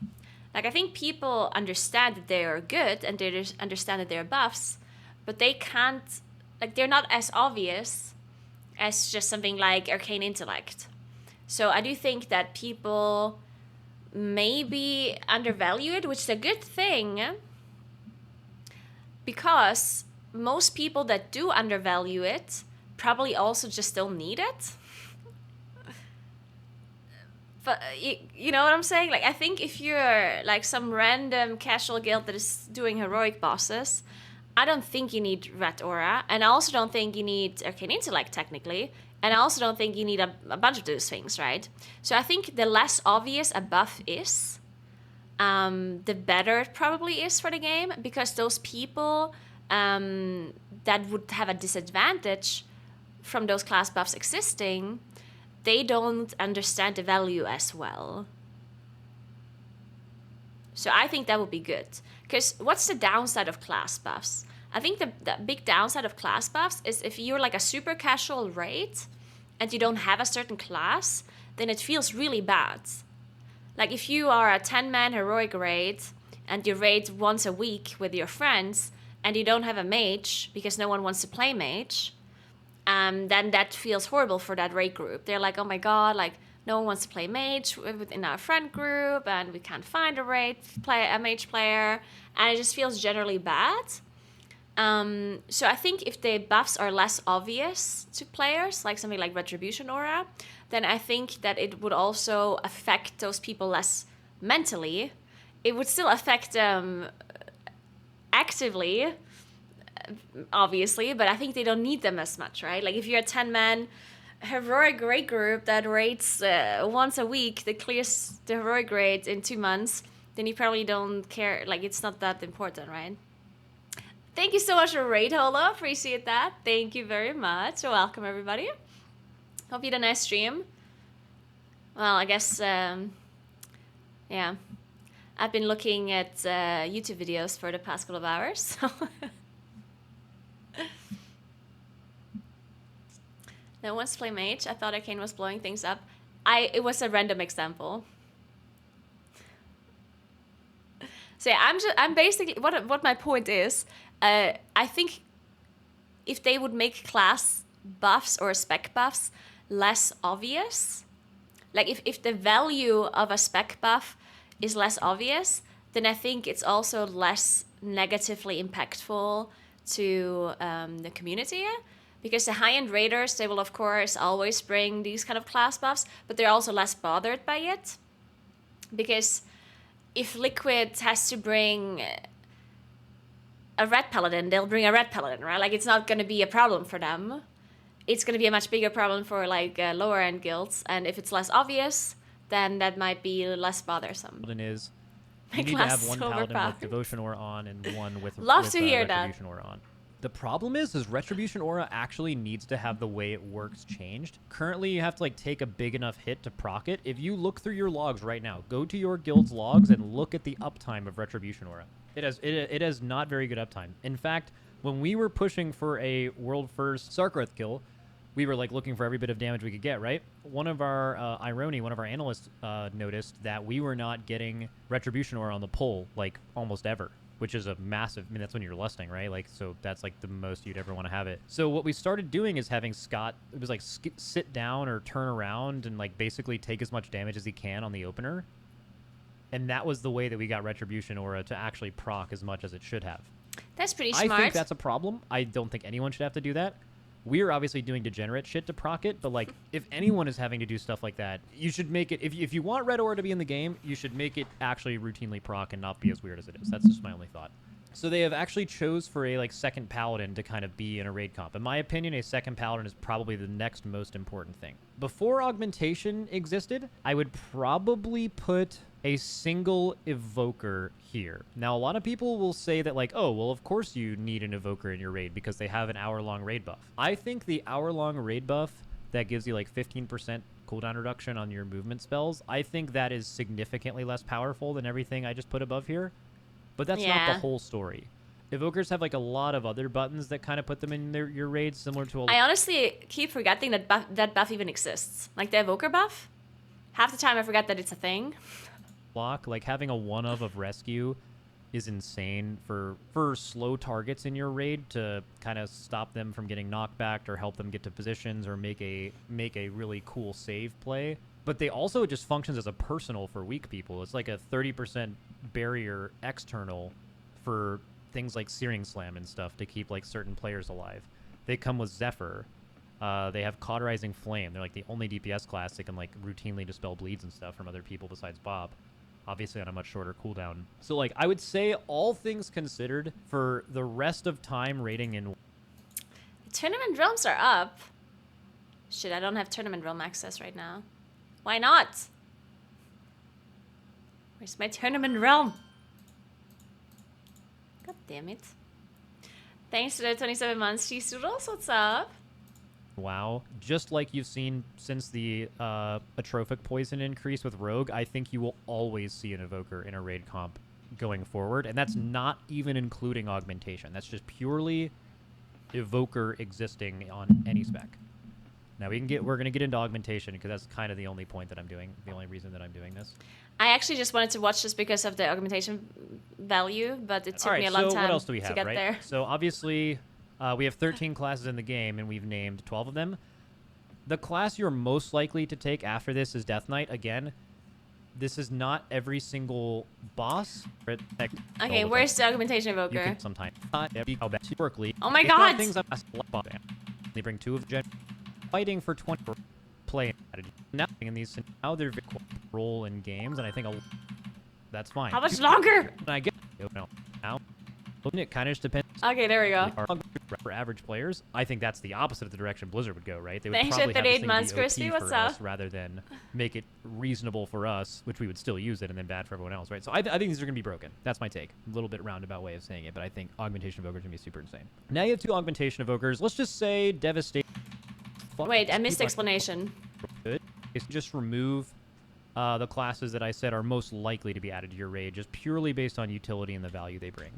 Like, I think people understand that they are good and they understand that they're buffs, but they can't, like, they're not as obvious as just something like Arcane Intellect. So I do think that people maybe undervalue it, which is a good thing, because most people that do undervalue it probably also just don't need it. But you know what I'm saying? Like, I think if you're like some random casual guild that is doing heroic bosses, I don't think you need Red Aura, and I also don't think you need Arcane Intellect technically, and I also don't think you need a bunch of those things, right? So I think the less obvious a buff is, the better it probably is for the game, because those people that would have a disadvantage from those class buffs existing, they don't understand the value as well. So I think that would be good. Because what's the downside of class buffs? I think the big downside of class buffs is if you're like a super casual raid and you don't have a certain class, then it feels really bad. Like if you are a 10-man heroic raid and you raid once a week with your friends and you don't have a mage because no one wants to play mage, then that feels horrible for that raid group. They're like, oh my god, like no one wants to play mage within our friend group and we can't find a mage player, and it just feels generally bad. So I think if the buffs are less obvious to players, like something like Retribution Aura, then I think that it would also affect those people less mentally. It would still affect them actively, obviously, but I think they don't need them as much, right? Like if you're a 10-man heroic raid group that raids once a week, that clears the heroic raid in 2 months, then you probably don't care. Like, it's not that important, right? Thank you so much for raid, Holo. Appreciate that. Thank you very much. Welcome, everybody. Hope you had a nice stream. Well, I guess, yeah. I've been looking at YouTube videos for the past couple of hours, so... No one wants to play mage. I thought Arcane was blowing things up. It was a random example. So yeah, I'm basically what my point is. I think if they would make class buffs or spec buffs less obvious, like if the value of a spec buff is less obvious, then I think it's also less negatively impactful to the community. Because the high-end raiders, they will of course always bring these kind of class buffs, but they're also less bothered by it. Because if Liquid has to bring a red paladin, they'll bring a red paladin, right? Like, it's not going to be a problem for them. It's going to be a much bigger problem for like lower-end guilds, and if it's less obvious, then that might be less bothersome. Paladin is My you need to class have is one paladin overpowered. with Devotion Aura on and one with Love to hear that. Retribution Aura on. The problem is Retribution Aura actually needs to have the way it works changed. Currently, you have to like take a big enough hit to proc it. If you look through your logs right now, go to your guild's logs and look at the uptime of Retribution Aura. It has not very good uptime. In fact, when we were pushing for a world first Sarkareth kill, we were like looking for every bit of damage we could get, right? One of our Ironi, one of our analysts, noticed that we were not getting Retribution Aura on the pull like almost ever, which is a massive, I mean, that's when you're lusting, right? Like, so that's like the most you'd ever want to have it. So what we started doing is having Scott, it was like sit down or turn around and like basically take as much damage as he can on the opener. And that was the way that we got Retribution Aura to actually proc as much as it should have. That's pretty smart. I think that's a problem. I don't think anyone should have to do that. We're obviously doing degenerate shit to proc it, but like, if anyone is having to do stuff like that, you should make it, if you want Red Aura to be in the game, you should make it actually routinely proc and not be as weird as it is. That's just my only thought. So they have actually chose for a like second paladin to kind of be in a raid comp. In my opinion, a second paladin is probably the next most important thing. Before augmentation existed, I would probably put a single evoker here. Now, a lot of people will say that like, oh, well, of course you need an evoker in your raid because they have an hour-long raid buff. I think the hour-long raid buff that gives you like 15% cooldown reduction on your movement spells, I think that is significantly less powerful than everything I just put above here. But that's not the Yeah. whole story. Evokers have like a lot of other buttons that kind of put them in your raids, similar to a I honestly keep forgetting that that buff even exists. Like the evoker buff. Half the time I forget that it's a thing. block. Like having a one of rescue is insane for slow targets in your raid to kind of stop them from getting knocked back or help them get to positions or make a really cool save play. But they also just functions as a personal for weak people. It's like a 30% barrier external for things like Searing Slam and stuff to keep like certain players alive. They come with Zephyr. They have Cauterizing Flame. They're like the only DPS class that can like routinely dispel bleeds and stuff from other people besides Bob. Obviously on a much shorter cooldown. So like I would say all things considered for the rest of time rating in The tournament realms are up. Shit, I don't have tournament realm access right now. Why not? Where's my tournament realm? God damn it. Thanks to the 27 months. Cheese Doodles, what's up? WoW, just like you've seen since the atrophic poison increase with Rogue, I think you will always see an Evoker in a raid comp going forward, and that's not even including augmentation. That's just purely Evoker existing on any spec. Now we're gonna get into augmentation because that's kind of the only point that I'm doing, the only reason that I'm doing this. I actually just wanted to watch this because of the augmentation value, but it took me a long so time what else do we to have, get right? there. So obviously, we have 13 classes in the game, and we've named 12 of them. The class you're most likely to take after this is Death Knight. Again, this is not every single boss. Okay, where's the augmentation You evoker? can sometimes historically. Oh my it's not God! Things they bring 2 of Gen fighting for 20 play strategy. Now they're very role in games, and I think that's fine. How much longer? I get now. It kind of just depends. Okay, there we go. For average players, I think that's the opposite of the direction Blizzard would go, right? They would Thanks for probably have 38 this thing months, be OP Crispy. What's for up? us rather than make it reasonable for us, which we would still use it, and then bad for everyone else, right? So I think these are going to be broken. That's my take. A little bit roundabout way of saying it, but I think augmentation evokers are going to be super insane. Now you have 2 augmentation evokers. Let's just say Devastation. Wait, I missed explanation. Good. Is just remove the classes that I said are most likely to be added to your raid, just purely based on utility and the value they bring.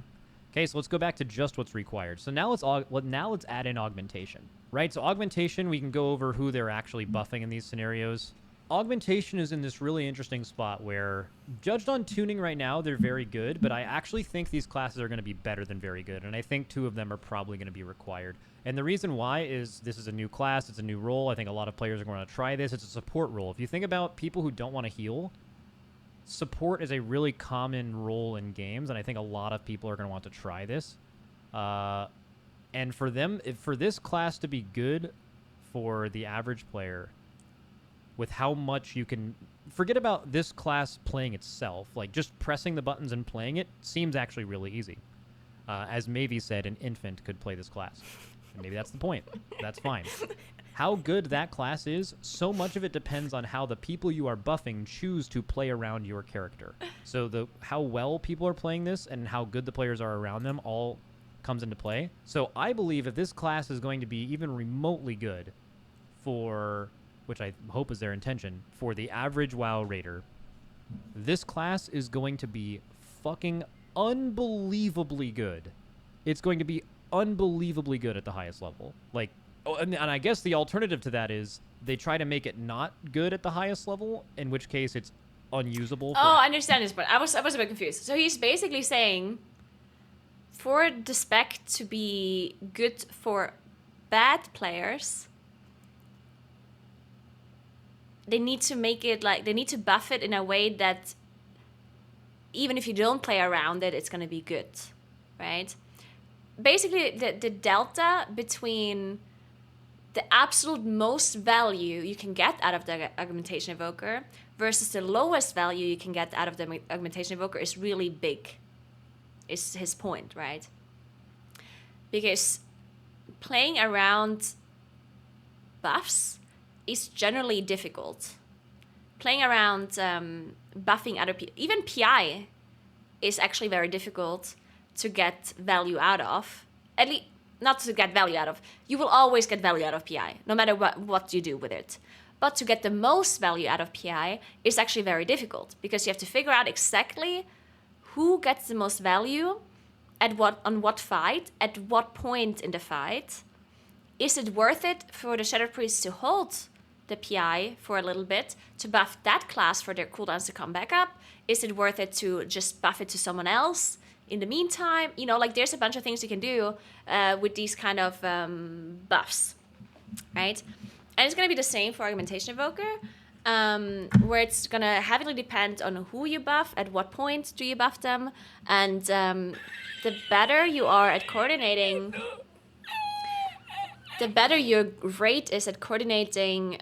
Okay, so let's go back to just what's required. So now let's add in augmentation, right? So augmentation, we can go over who they're actually buffing in these scenarios. Augmentation is in this really interesting spot where, judged on tuning right now, they're very good, but I actually think these classes are going to be better than very good, and I think 2 of them are probably going to be required. And the reason why is this is a new class, it's a new role. I think a lot of players are going to try this. It's a support role. If you think about people who don't want to heal, support is a really common role in games, and I think a lot of people are going to want to try this. And for them, for this class to be good for the average player, with how much you can... Forget about this class playing itself. Like, just pressing the buttons and playing it seems actually really easy. As Mavi said, an infant could play this class. And maybe that's the point. That's fine. How good that class is, so much of it depends on how the people you are buffing choose to play around your character. So how well people are playing this and how good the players are around them all comes into play. So I believe if this class is going to be even remotely good for, which I hope is their intention, for the average WoW raider, this class is going to be fucking unbelievably good. It's going to be unbelievably good at the highest level. Like, oh, and I guess the alternative to that is they try to make it not good at the highest level, in which case it's unusable. Oh, I understand this, but I was a bit confused. So he's basically saying, for the spec to be good for bad players, they need to make it like, they need to buff it in a way that even if you don't play around it, it's going to be good, right? Basically, the delta between the absolute most value you can get out of the augmentation evoker versus the lowest value you can get out of the augmentation evoker is really big, is his point, right? Because playing around buffs is generally difficult. Playing around buffing other people, even PI, is actually very difficult to get value out of. At least not to get value out of. You will always get value out of PI, no matter what you do with it. But to get the most value out of PI is actually very difficult because you have to figure out exactly who gets the most value on what fight, at what point in the fight. Is it worth it for the Shadow Priest to hold the PI for a little bit to buff that class for their cooldowns to come back up? Is it worth it to just buff it to someone else in the meantime? You know, like there's a bunch of things you can do with these kind of buffs, right? And it's going to be the same for Augmentation Evoker, where it's going to heavily depend on who you buff, at what point do you buff them, and the better you are at coordinating, the better your rate is at coordinating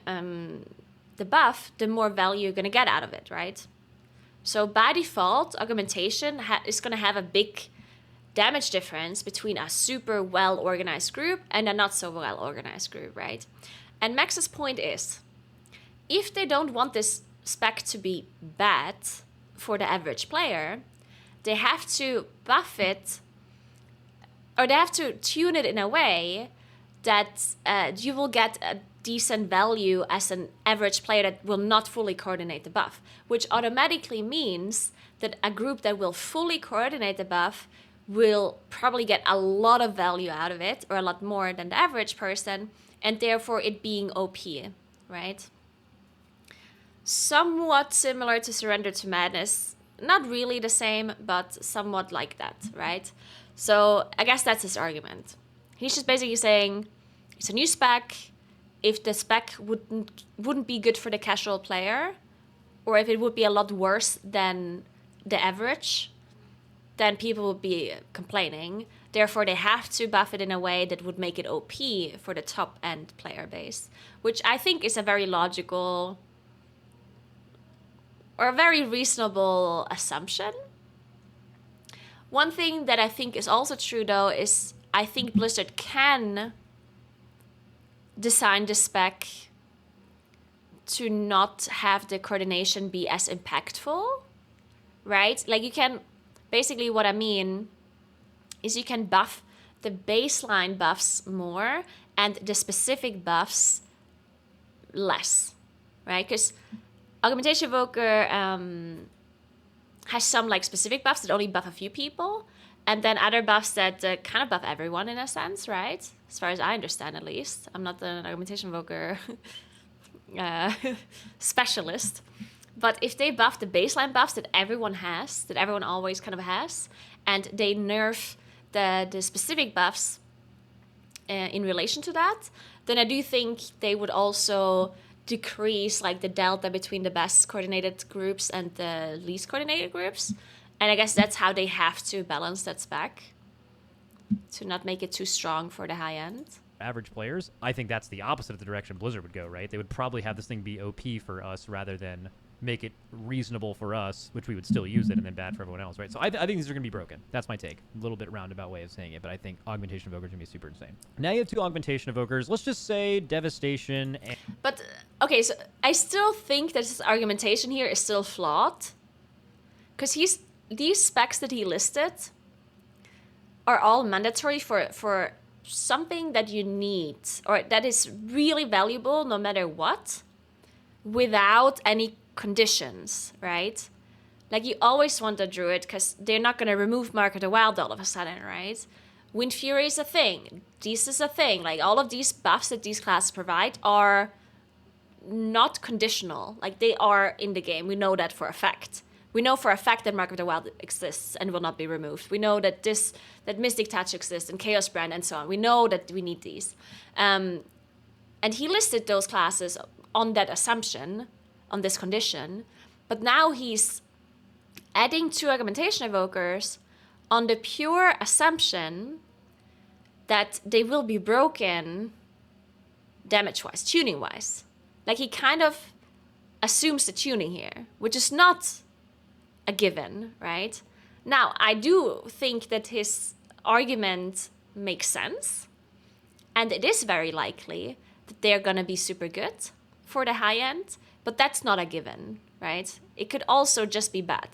the buff, the more value you're going to get out of it, right? So by default, Augmentation is going to have a big damage difference between a super well-organized group and a not so well-organized group, right? And Max's point is, if they don't want this spec to be bad for the average player, they have to buff it, or they have to tune it in a way that you will get a decent value as an average player that will not fully coordinate the buff, which automatically means that a group that will fully coordinate the buff will probably get a lot of value out of it, or a lot more than the average person, and therefore it being OP, right? Somewhat similar to Surrender to Madness. Not really the same, but somewhat like that, right? So I guess that's his argument. He's just basically saying it's a new spec. If the spec wouldn't be good for the casual player, or if it would be a lot worse than the average, then people would be complaining. Therefore, they have to buff it in a way that would make it OP for the top-end player base, which I think is a very logical or a very reasonable assumption. One thing that I think is also true, though, is I think Blizzard can design the spec to not have the coordination be as impactful, right? Like you can, basically what I mean is you can buff the baseline buffs more and the specific buffs less, right? Because Augmentation Evoker has some like specific buffs that only buff a few people, and then other buffs that kind of buff everyone in a sense, right? As far as I understand, at least. I'm not an Augmentation Evoker specialist. But if they buff the baseline buffs that everyone has, that everyone always kind of has, and they nerf the specific buffs in relation to that, then I do think they would also decrease like the delta between the best coordinated groups and the least coordinated groups. And I guess that's how they have to balance that spec to not make it too strong for the high end. Average players, I think that's the opposite of the direction Blizzard would go, right? They would probably have this thing be OP for us rather than make it reasonable for us, which we would still use it, and then bad for everyone else, right? So I think these are going to be broken. That's my take. A little bit roundabout way of saying it, but I think Augmentation Evoker is going to be super insane. Now you have two Augmentation Evokers. Let's just say Devastation and... But, okay, so I still think that his argumentation here is still flawed. Because these specs that he listed are all mandatory for something that you need, or that is really valuable no matter what, without any conditions, right? Like you always want a druid because they're not going to remove Mark of the Wild all of a sudden, right? Wind Fury is a thing. This is a thing. Like all of these buffs that these classes provide are not conditional. Like they are in the game. We know that for a fact. We know for a fact that Mark of the Wild exists and will not be removed. We know that that Mystic Touch exists and Chaos Brand and so on. We know that we need these. And he listed those classes on that assumption, on this condition, but now he's adding two Augmentation Evokers on the pure assumption that they will be broken damage-wise, tuning-wise. Like he kind of assumes the tuning here, which is not a given, right? Now, I do think that his argument makes sense, and it is very likely that they're gonna be super good for the high end, but that's not a given, right? It could also just be bad.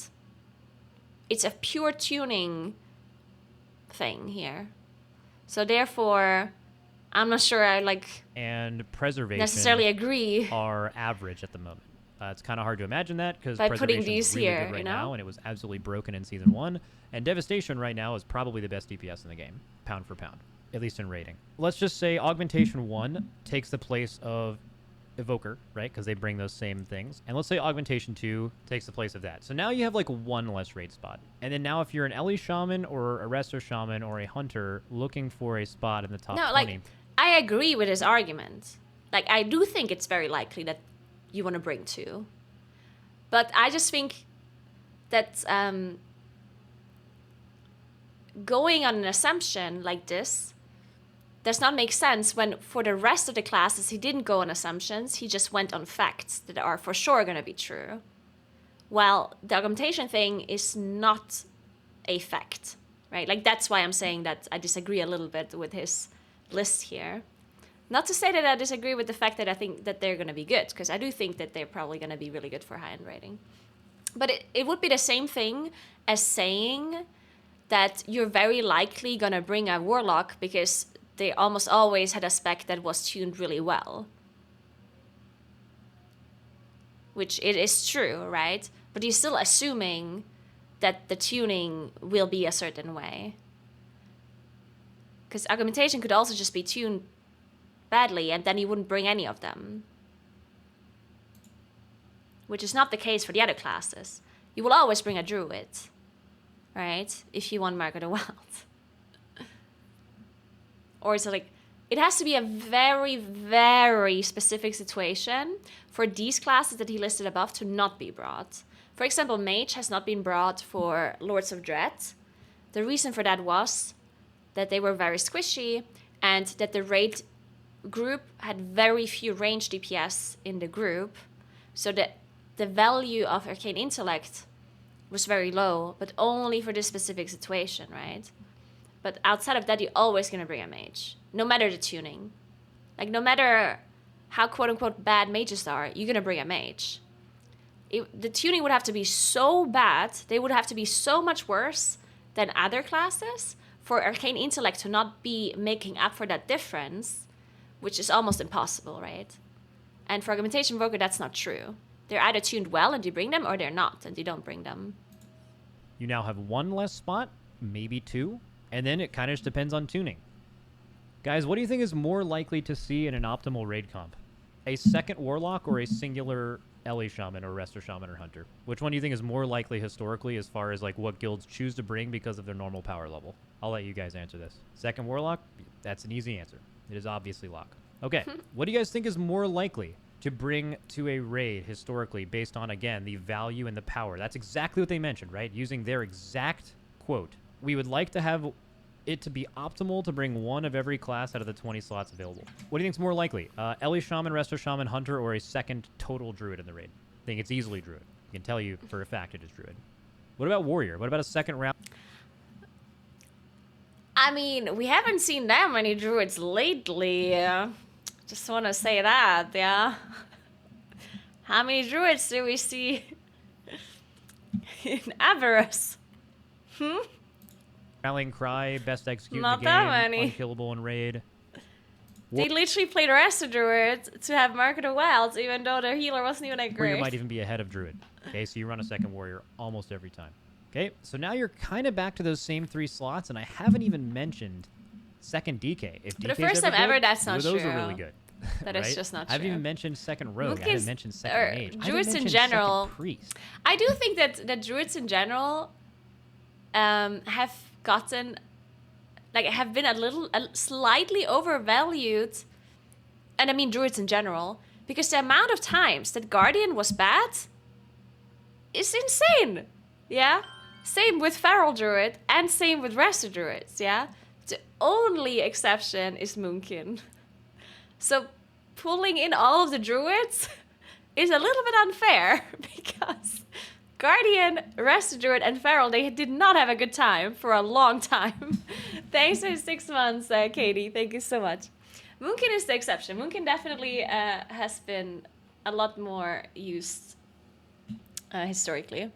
It's a pure tuning thing here. So therefore, I'm not sure I and preservation necessarily agree. are average at the moment. It's kind of hard to imagine that because By putting preservation is these really here, good right you know? now, and it was absolutely broken in Season 1. And Devastation right now is probably the best DPS in the game, pound for pound, at least in rating. Let's just say Augmentation 1 takes the place of Evoker, right? Because they bring those same things. And let's say Augmentation 2 takes the place of that. So now you have like one less raid spot. And then now if you're an Ellie Shaman or a Resto Shaman or a Hunter looking for a spot in the top 20... I agree with his argument. Like, I do think it's very likely that you want to bring 2. But I just think that going on an assumption like this does not make sense when for the rest of the classes he didn't go on assumptions, he just went on facts that are for sure going to be true. Well, the augmentation thing is not a fact, right? Like, that's why I'm saying that I disagree a little bit with his list here. Not to say that I disagree with the fact that I think that they're going to be good, because I do think that they're probably going to be really good for high-end rating. But it would be the same thing as saying that you're very likely going to bring a Warlock because they almost always had a spec that was tuned really well. Which it is true, right? But you're still assuming that the tuning will be a certain way. Because augmentation could also just be tuned badly, and then you wouldn't bring any of them. Which is not the case for the other classes. You will always bring a druid, right? If you want Mark of the Wild. Or it's like, it has to be a very, very specific situation for these classes that he listed above to not be brought. For example, Mage has not been brought for Lords of Dread. The reason for that was that they were very squishy and that the raid group had very few range DPS in the group, so that the value of Arcane Intellect was very low, but only for this specific situation, right? But outside of that, you're always going to bring a mage, no matter the tuning. Like, no matter how quote-unquote bad mages are, you're going to bring a mage. The tuning would have to be so bad, they would have to be so much worse than other classes for Arcane Intellect to not be making up for that difference, which is almost impossible, right? And for Augmentation Invoker, that's not true. They're either tuned well and you bring them, or they're not and you don't bring them. You now have one less spot, maybe 2, and then it kind of just depends on tuning. Guys, what do you think is more likely to see in an optimal raid comp? A second Warlock or a singular Ellie Shaman or Resto Shaman or Hunter? Which one do you think is more likely historically as far as like what guilds choose to bring because of their normal power level? I'll let you guys answer this. Second Warlock? That's an easy answer. It is obviously Lock. Okay, what do you guys think is more likely to bring to a raid historically based on, again, the value and the power? That's exactly what they mentioned, right? Using their exact quote. We would like to have it to be optimal to bring one of every class out of the 20 slots available. What do you think is more likely? Ellie Shaman, Resto Shaman, Hunter, or a second total Druid in the raid? I think it's easily Druid. I can tell you for a fact it is Druid. What about Warrior? What about a second round? I mean, we haven't seen that many Druids lately. Just want to say that, yeah. How many Druids do we see in Avarice? Rallying Cry, best execute Not in the game, that many. unkillable in raid. They literally played Resto Druid to have Mark of the Wilds, even though their healer wasn't even that Warrior great. might even be ahead of Druid. Okay, so you run a second Warrior almost every time. Okay, so now you're kind of back to those same 3 slots, and I haven't even mentioned second DK. If For the DK's first time good, ever, that's not those true. are really good. That right? is just not I haven't true. even mentioned second Rogue. I Moonki's- haven't mentioned second or Mage. I haven't Druids in mentioned second general. Priest. I do think that Druids in general have gotten, like, have been slightly overvalued. And I mean Druids in general, because the amount of times that Guardian was bad is insane. Yeah? Same with Feral Druid and same with Resto Druids, yeah? The only exception is Moonkin. So pulling in all of the Druids is a little bit unfair because Guardian, Resto Druid, and Feral, they did not have a good time for a long time. Thanks for 6 months, Katie. Thank you so much. Moonkin is the exception. Moonkin definitely has been a lot more used historically.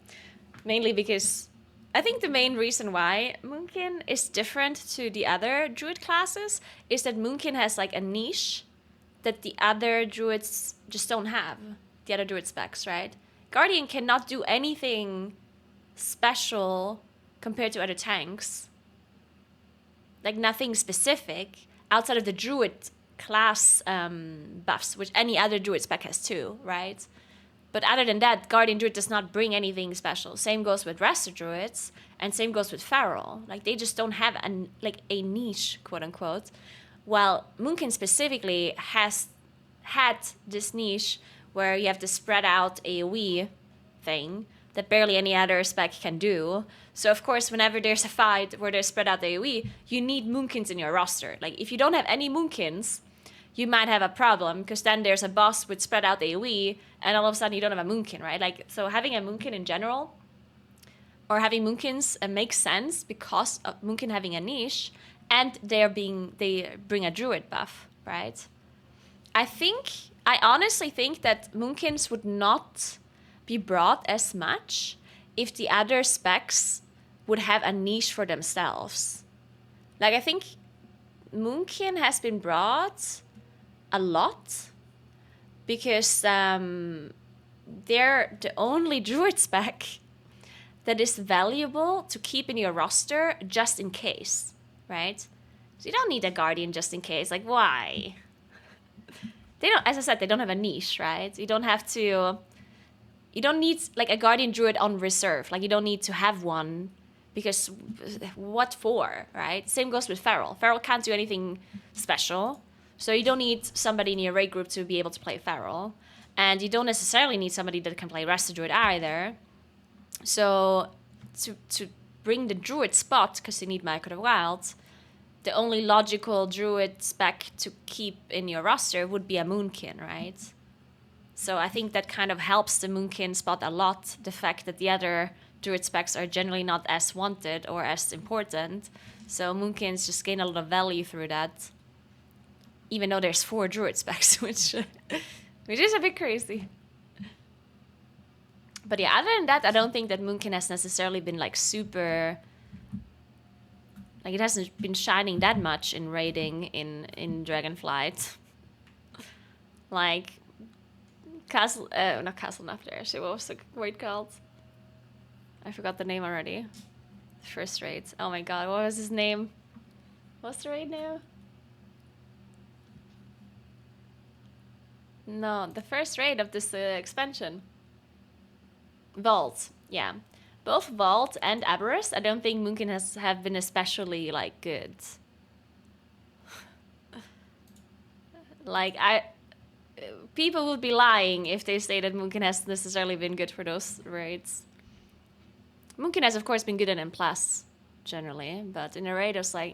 Mainly because I think the main reason why Moonkin is different to the other druid classes is that Moonkin has like a niche that the other druids just don't have. The other druid specs, right? Guardian cannot do anything special compared to other tanks. Like nothing specific outside of the druid class buffs, which any other druid spec has too, right? But other than that, Guardian Druid does not bring anything special. Same goes with Resto Druids, and same goes with Feral. Like, they just don't have a niche, quote-unquote. While Moonkin specifically has had this niche where you have the spread out AoE thing that barely any other spec can do. So, of course, whenever there's a fight where there's spread out AoE, you need Moonkins in your roster. Like, if you don't have any Moonkins, you might have a problem, because then there's a boss with spread out AoE, and all of a sudden you don't have a Moonkin, right? Like, so having a Moonkin in general, or having Moonkins makes sense because of Moonkin having a niche, and they bring a Druid buff, right? I honestly think that Moonkins would not be brought as much if the other specs would have a niche for themselves. Like, I think Moonkin has been brought a lot because they're the only druid spec that is valuable to keep in your roster just in case, right? So you don't need a guardian just in case. Like, why? They don't, as I said, they don't have a niche, right? You don't need like a guardian druid on reserve. Like, you don't need to have one because what for, right? Same goes with Feral. Feral can't do anything special. So you don't need somebody in your raid group to be able to play Feral. And you don't necessarily need somebody that can play Resto Druid either. So to bring the Druid spot, because you need Micro the Wild, the only logical Druid spec to keep in your roster would be a Moonkin, right? So I think that kind of helps the Moonkin spot a lot. The fact that the other Druid specs are generally not as wanted or as important. So Moonkins just gain a lot of value through that. Even though there's 4 Druid specs, which is a bit crazy. But yeah, other than that, I don't think that Moonkin has necessarily been like super... Like, it hasn't been shining that much in raiding in Dragonflight. Like, not Castle Nafter, actually, what was the raid called? I forgot the name already. First raid. Oh my god, what was his name? What's the raid now? No, the first raid of this expansion. Vault, yeah. Both Vault and Aberrus, I don't think Moonkin have been especially, like, good. Like, people would be lying if they say that Moonkin has necessarily been good for those raids. Moonkin has, of course, been good at M+, generally, but in a raid, it's like,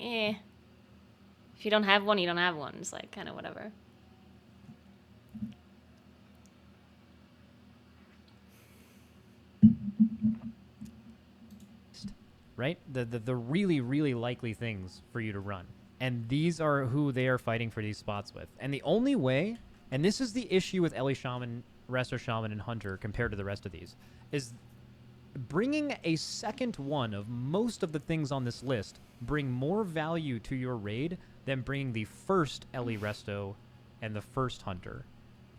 If you don't have one, you don't have one. It's like, kind of whatever. Right? The really, really likely things for you to run. And these are who they are fighting for these spots with. And the only way, and this is the issue with Ellie Shaman, Resto Shaman, and Hunter compared to the rest of these, is bringing a second one of most of the things on this list bring more value to your raid than bringing the first Ellie Resto and the first Hunter.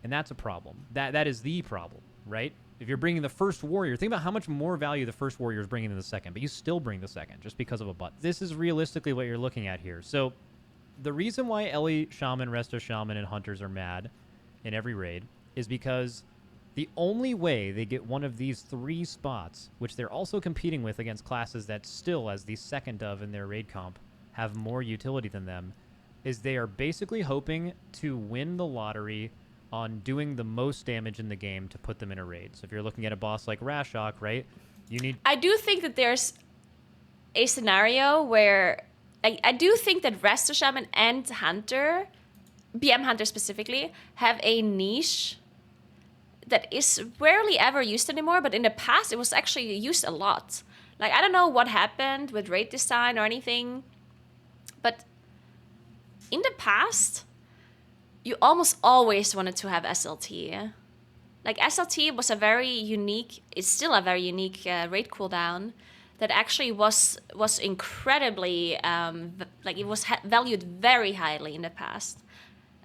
And that's a problem. That is the problem, right? If you're bringing the first warrior, think about how much more value the first warrior is bringing than the second, but you still bring the second just because of a butt. This is realistically what you're looking at here. So the reason why Ellie Shaman, Resto Shaman, and Hunters are mad in every raid is because the only way they get one of these 3 spots, which they're also competing with against classes that still, as the second of in their raid comp, have more utility than them, is they are basically hoping to win the lottery on doing the most damage in the game to put them in a raid. So if you're looking at a boss like Rashok, right, you need... I do think that there's a scenario where... I do think that Resto Shaman and Hunter, BM Hunter specifically, have a niche that is rarely ever used anymore, but in the past it was actually used a lot. Like, I don't know what happened with raid design or anything, but in the past, you almost always wanted to have SLT. Like, SLT was a very unique, it's still a very unique raid cooldown that actually was incredibly like it was valued very highly in the past.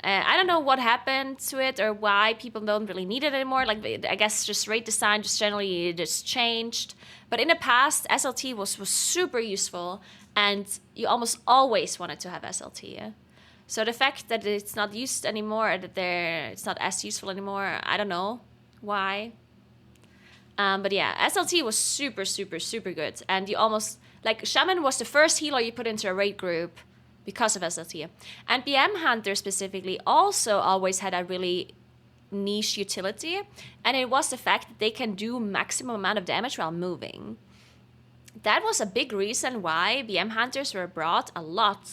I don't know what happened to it or why people don't really need it anymore. Like, I guess just rate design just generally just changed. But in the past, SLT was super useful, and you almost always wanted to have SLT. Yeah? So the fact that it's not used anymore, that it's not as useful anymore, I don't know why. But yeah, SLT was super, super, super good. And you almost, like, Shaman was the first healer you put into a raid group because of SLT. And BM Hunter specifically also always had a really niche utility. And it was the fact that they can do maximum amount of damage while moving. That was a big reason why BM Hunters were brought a lot.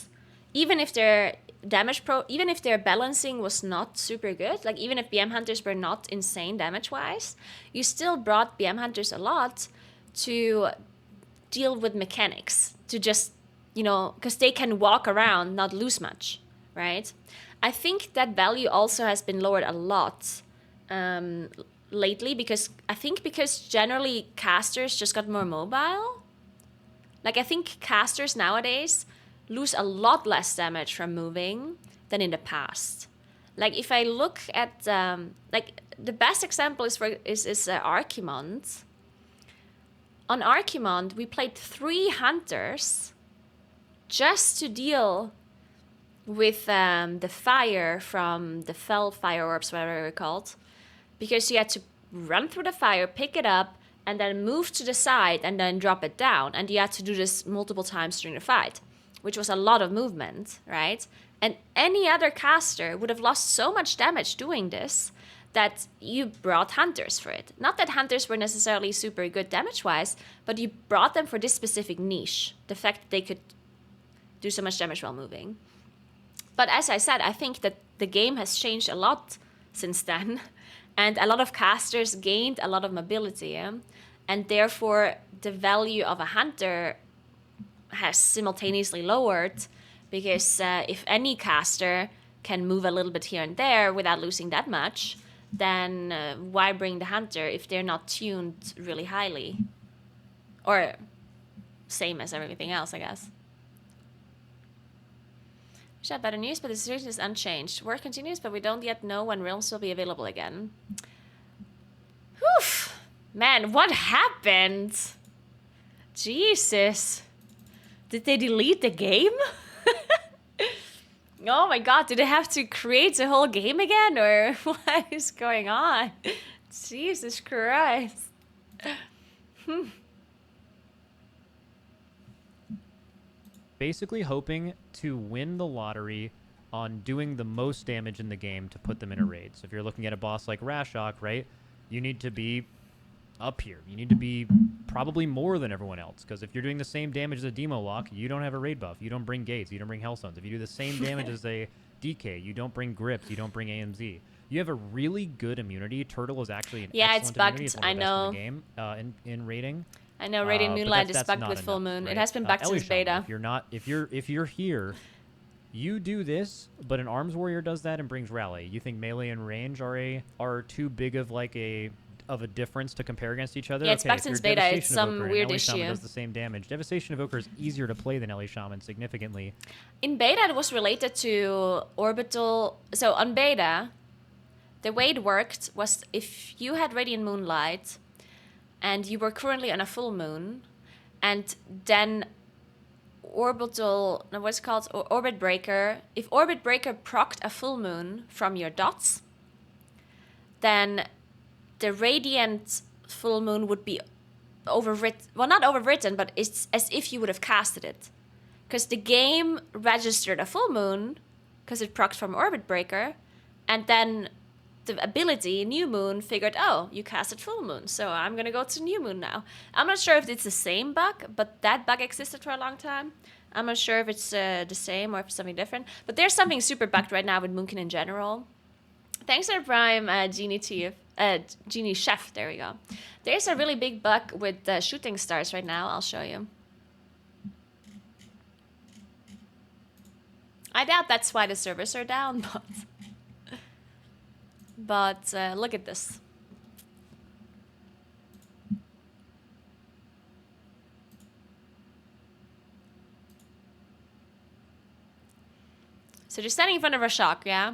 Even if their even if their balancing was not super good, like even if BM Hunters were not insane damage-wise, you still brought BM Hunters a lot to deal with mechanics, to just, you know, because they can walk around, not lose much, right? I think that value also has been lowered a lot lately, because generally casters just got more mobile. Like, I think casters nowadays lose a lot less damage from moving than in the past. Like, if I look at, like, the best example is Archimond. On Archimond, we played 3 hunters just to deal with the fire from the fell fire orbs, whatever they're called. Because you had to run through the fire, pick it up, and then move to the side and then drop it down. And you had to do this multiple times during the fight, which was a lot of movement, right? And any other caster would have lost so much damage doing this that you brought hunters for it. Not that hunters were necessarily super good damage-wise, but you brought them for this specific niche. The fact that they could do so much damage while moving. But as I said, I think that the game has changed a lot since then. And a lot of casters gained a lot of mobility. And therefore, the value of a hunter has simultaneously lowered, because if any caster can move a little bit here and there without losing that much, then why bring the hunter if they're not tuned really highly? Or same as everything else, I guess. We should have better news, but the situation is unchanged. Work continues, but we don't yet know when realms will be available again. Whew! Man, what happened? Jesus. Did they delete the game? Oh my god, did they have to create a whole game again? Or what is going on? Jesus Christ. Basically hoping to win the lottery on doing the most damage in the game to put them in a raid. So if you're looking at a boss like Rashok, right, you need to be up here. You need to be probably more than everyone else, because if you're doing the same damage as a Demo Lock, you don't have a raid buff. You don't bring Gates. You don't bring Hellstones. If you do the same damage as a DK, you don't bring Grips. You don't bring AMZ. You have a really good immunity. Turtle is actually an excellent immunity. It's one of the best in the game in raiding. I know Radiant Moonlight is bugged with full moon. Right? It has been bugged since beta. If you're here, you do this, but an Arms Warrior does that and brings Rally. You think melee and range are too big of a difference to compare against each other? Yeah, it's bugged since beta. It's some weird issue. Shaman does the same damage. Devastation Evoker is easier to play than Ellie Shaman significantly. In beta, it was related to orbital. So on beta, the way it worked was if you had Radiant Moonlight and you were currently on a full moon, and then Orbit Breaker. If Orbit Breaker procced a full moon from your dots, then the Radiant full moon would be overwritten. Well, not overwritten, but it's as if you would have casted it. Because the game registered a full moon, because it procced from Orbit Breaker, and then the ability, New Moon, figured, oh, you casted Full Moon, so I'm gonna go to New Moon now. I'm not sure if it's the same bug, but that bug existed for a long time. I'm not sure if it's the same or if it's something different. But there's something super bugged right now with Moonkin in general. Thanks for the Prime, Genie Chef, there we go. There's a really big bug with shooting stars right now, I'll show you. I doubt that's why the servers are down, but look at this. So they're standing in front of a shock, yeah?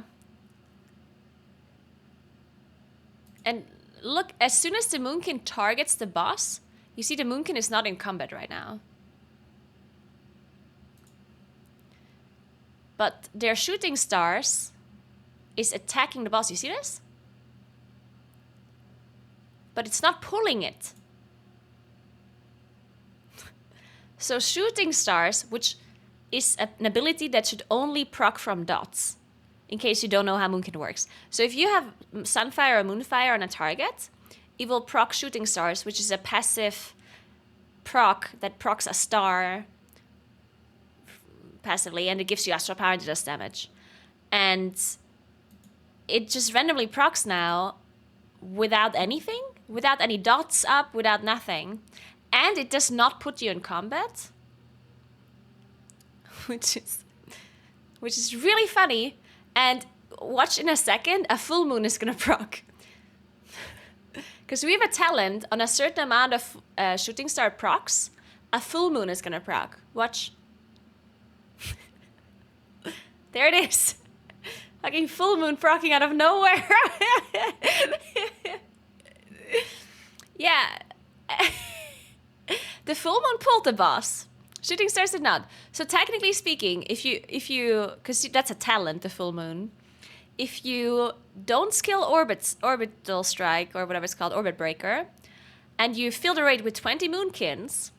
And look, as soon as the Moonkin targets the boss, you see the Moonkin is not in combat right now. But their shooting stars is attacking the boss. You see this? But it's not pulling it. So shooting stars, which is an ability that should only proc from dots, in case you don't know how Moonkin works. So if you have Sunfire or Moonfire on a target, it will proc shooting stars, which is a passive proc that procs a star passively, and it gives you astral power and it does damage. And it just randomly procs now without anything, without any dots up, without nothing. And it does not put you in combat, which is really funny. And watch in a second, a full moon is gonna proc. Because we have a talent on a certain amount of shooting star procs, a full moon is gonna proc. Watch. There it is. Fucking full moon procking out of nowhere. Yeah. The full moon pulled the boss. Shooting stars did not. So technically speaking, if you, because that's a talent, the full moon. If you don't skill orbital strike or whatever it's called, orbit breaker, and you fill the raid with 20 moonkins,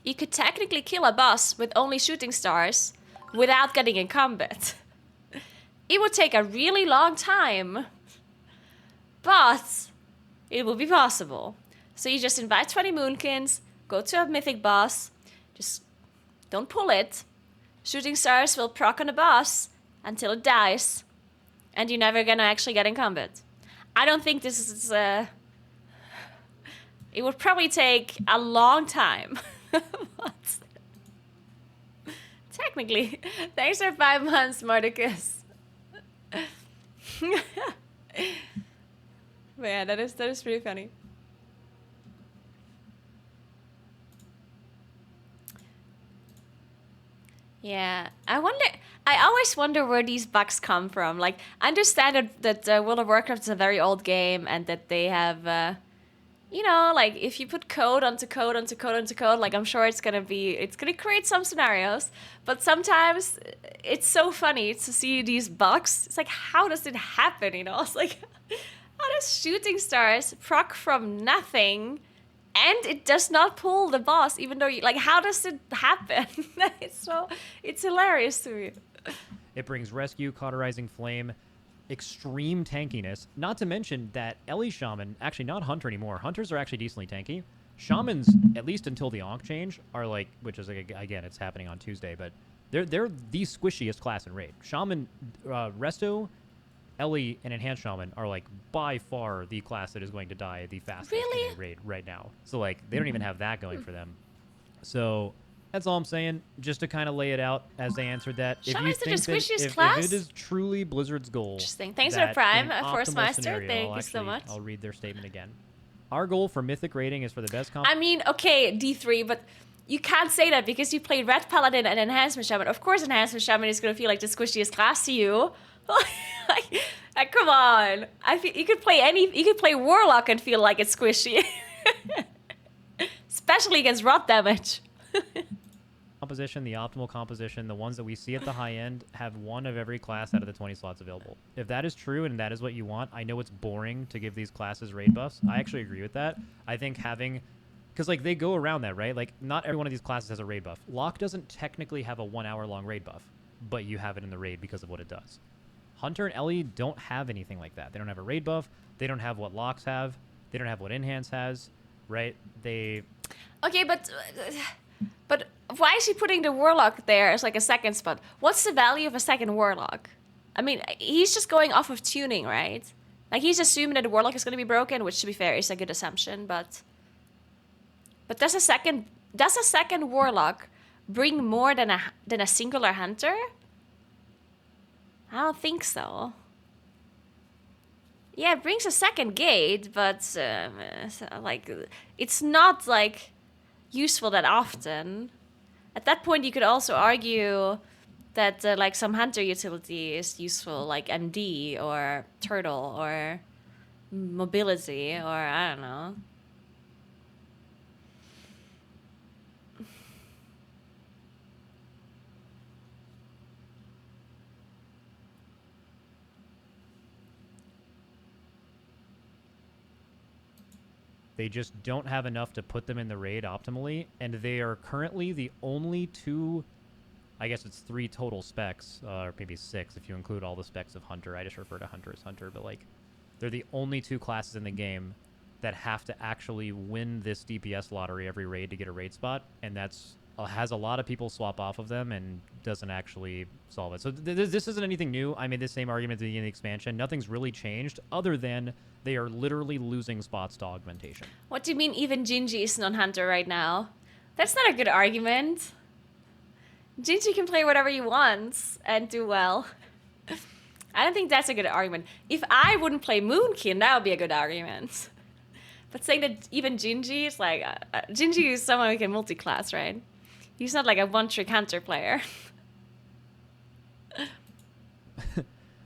you could technically kill a boss with only shooting stars without getting in combat. It would take a really long time, but it will be possible. So you just invite 20 moonkins, go to a mythic boss, just don't pull it. Shooting stars will proc on the boss until it dies, and you're never gonna actually get in combat. I don't think this is... it would probably take a long time. But technically, thanks for 5 months, Mordecus. But yeah, that is pretty funny. Yeah, I always wonder where these bugs come from. Like, I understand that World of Warcraft is a very old game and that they have, you know, like, if you put code onto code onto code onto code, like, I'm sure it's gonna create some scenarios. But sometimes it's so funny to see these bugs. It's like, how does it happen, you know? It's like, how does shooting stars proc from nothing and it does not pull the boss, even though you, like, how does it happen? It's hilarious to me. It brings rescue, cauterizing flame, extreme tankiness. Not to mention that Ellie Shaman, actually not Hunter anymore. Hunters are actually decently tanky. Shamans, at least until the Ankh change, are like, which is like, again, it's happening on Tuesday, but they're the squishiest class in Raid. Shaman, Resto, Ellie, and Enhanced Shaman are like by far the class that is going to die the fastest in a Raid right now. So like they don't even have that going for them. So that's all I'm saying, just to kind of lay it out as they answered that. Shaman's If you the think that squishiest if class? it is truly Blizzard's goal, Interesting. Thanks for that the Prime, in an Force optimal Master. scenario, Thank you so much. I'll read their statement again. Our goal for Mythic rating is for the best comp. I mean, okay, D3, but you can't say that because you played Red Paladin and Enhancement Shaman. Of course, Enhancement Shaman is going to feel like the squishiest class to you. like, come on. You could play Warlock and feel like it's squishy. Especially against rot damage. Composition, the optimal composition, the ones that we see at the high end have one of every class out of the 20 slots available. If that is true and that is what you want, I know it's boring to give these classes raid buffs. I actually agree with that. I think having... Because, like, they go around that, right? Like, not every one of these classes has a raid buff. Locke doesn't technically have a 1 hour long raid buff, but you have it in the raid because of what it does. Hunter and Ellie don't have anything like that. They don't have a raid buff. They don't have what Locks have. They don't have what Enhance has, right? They... Okay, but why is he putting the Warlock there as like a second spot? What's the value of a second Warlock? I mean, he's just going off of tuning, right? Like, he's assuming that the Warlock is going to be broken, which, to be fair, is a good assumption, but does a second Warlock bring more than a singular Hunter? I don't think so. Yeah, it brings a second gate, but like, it's not like useful that often. At that point, you could also argue that like some hunter utility is useful, like MD or turtle or mobility or I don't know. They just don't have enough to put them in the raid optimally, and they are currently the only two, I guess it's 3 total specs, or maybe 6 if you include all the specs of Hunter. I just refer to Hunter as Hunter, but like, they're the only 2 classes in the game that have to actually win this DPS lottery every raid to get a raid spot, and that's has a lot of people swap off of them and doesn't actually solve it. So this isn't anything new. I made the same argument at the beginning of the expansion. Nothing's really changed other than they are literally losing spots to augmentation. What do you mean even Gingy is non-hunter right now? That's not a good argument. Gingy can play whatever he wants and do well. I don't think that's a good argument. If I wouldn't play Moonkin, that would be a good argument. But saying that even Gingy is like... Gingy is someone who can multi-class, right? He's not like a one-trick hunter player.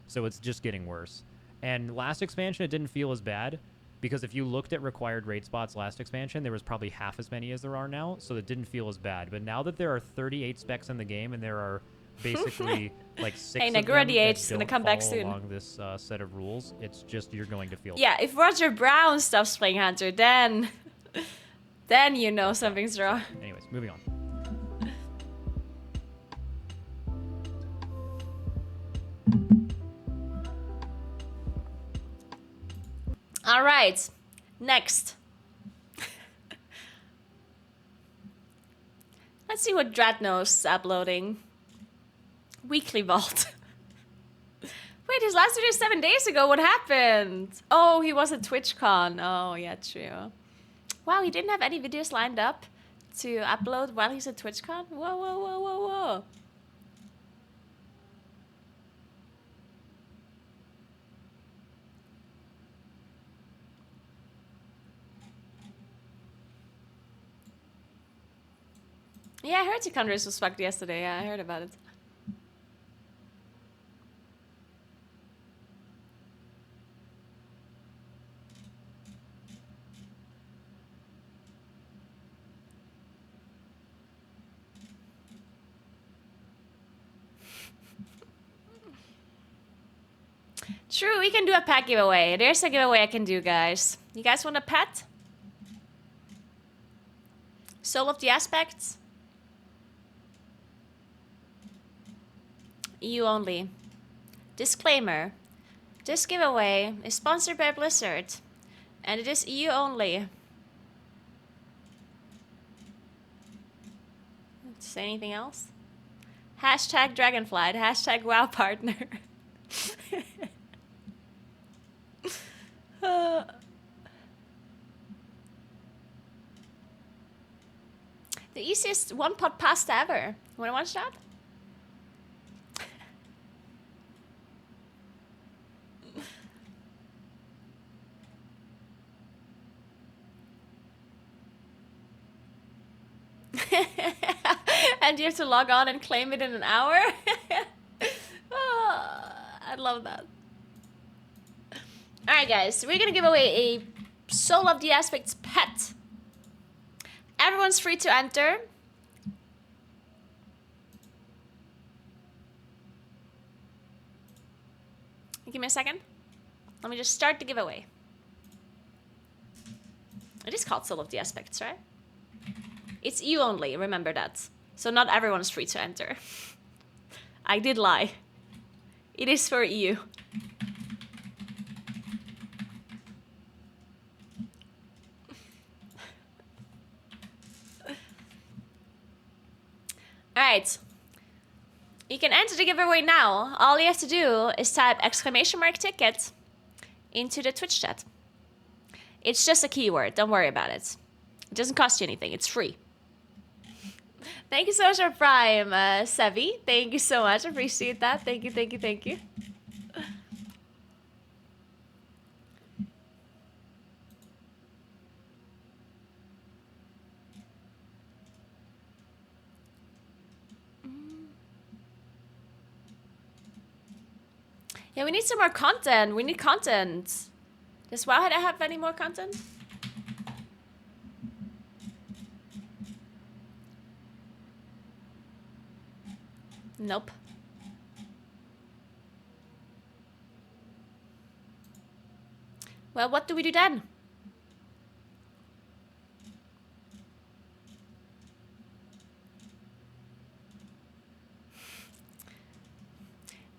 So it's just getting worse. And last expansion, it didn't feel as bad, because if you looked at required raid spots last expansion, there was probably half as many as there are now, so it didn't feel as bad. But now that there are 38 specs in the game, and there are basically like 6 hey, of them Naguura that is gonna don't come back follow soon. along this set of rules, it's just you're going to feel Yeah, if Roger Brown stops playing hunter, then... then you know something's wrong. Anyways, moving on. All right, next. Let's see what Dratnos is uploading. Weekly Vault. Wait, his last video 7 days ago. What happened? Oh, he was at TwitchCon. Oh, yeah, true. Wow, he didn't have any videos lined up to upload while he's at TwitchCon? Whoa, whoa, whoa, whoa, whoa. Yeah, I heard Seconders was fucked yesterday. Yeah, I heard about it. True, we can do a pet giveaway. There's a giveaway I can do, guys. You guys want a pet? Soul of the Aspects? EU only. Disclaimer. This giveaway is sponsored by Blizzard. And it is EU only. Say anything else? Hashtag Dragonflight. Hashtag WoW partner. The easiest one-pot pasta ever. Wanna watch that? And you have to log on and claim it in an hour? Oh, I love that. Alright guys, we're gonna give away a Soul of the Aspects pet. Everyone's free to enter. Give me a second. Let me just start the giveaway. It is called Soul of the Aspects, right? It's you only, remember that. So not everyone is free to enter. I did lie. It is for you. Alright. You can enter the giveaway now. All you have to do is type !ticket into the Twitch chat. It's just a keyword, don't worry about it. It doesn't cost you anything, it's free. Thank you so much for Prime, Sevi. Thank you so much, appreciate that. Thank you, thank you, thank you. Yeah, we need some more content. We need content. Does Wowhead have any more content? Nope. Well, what do we do then?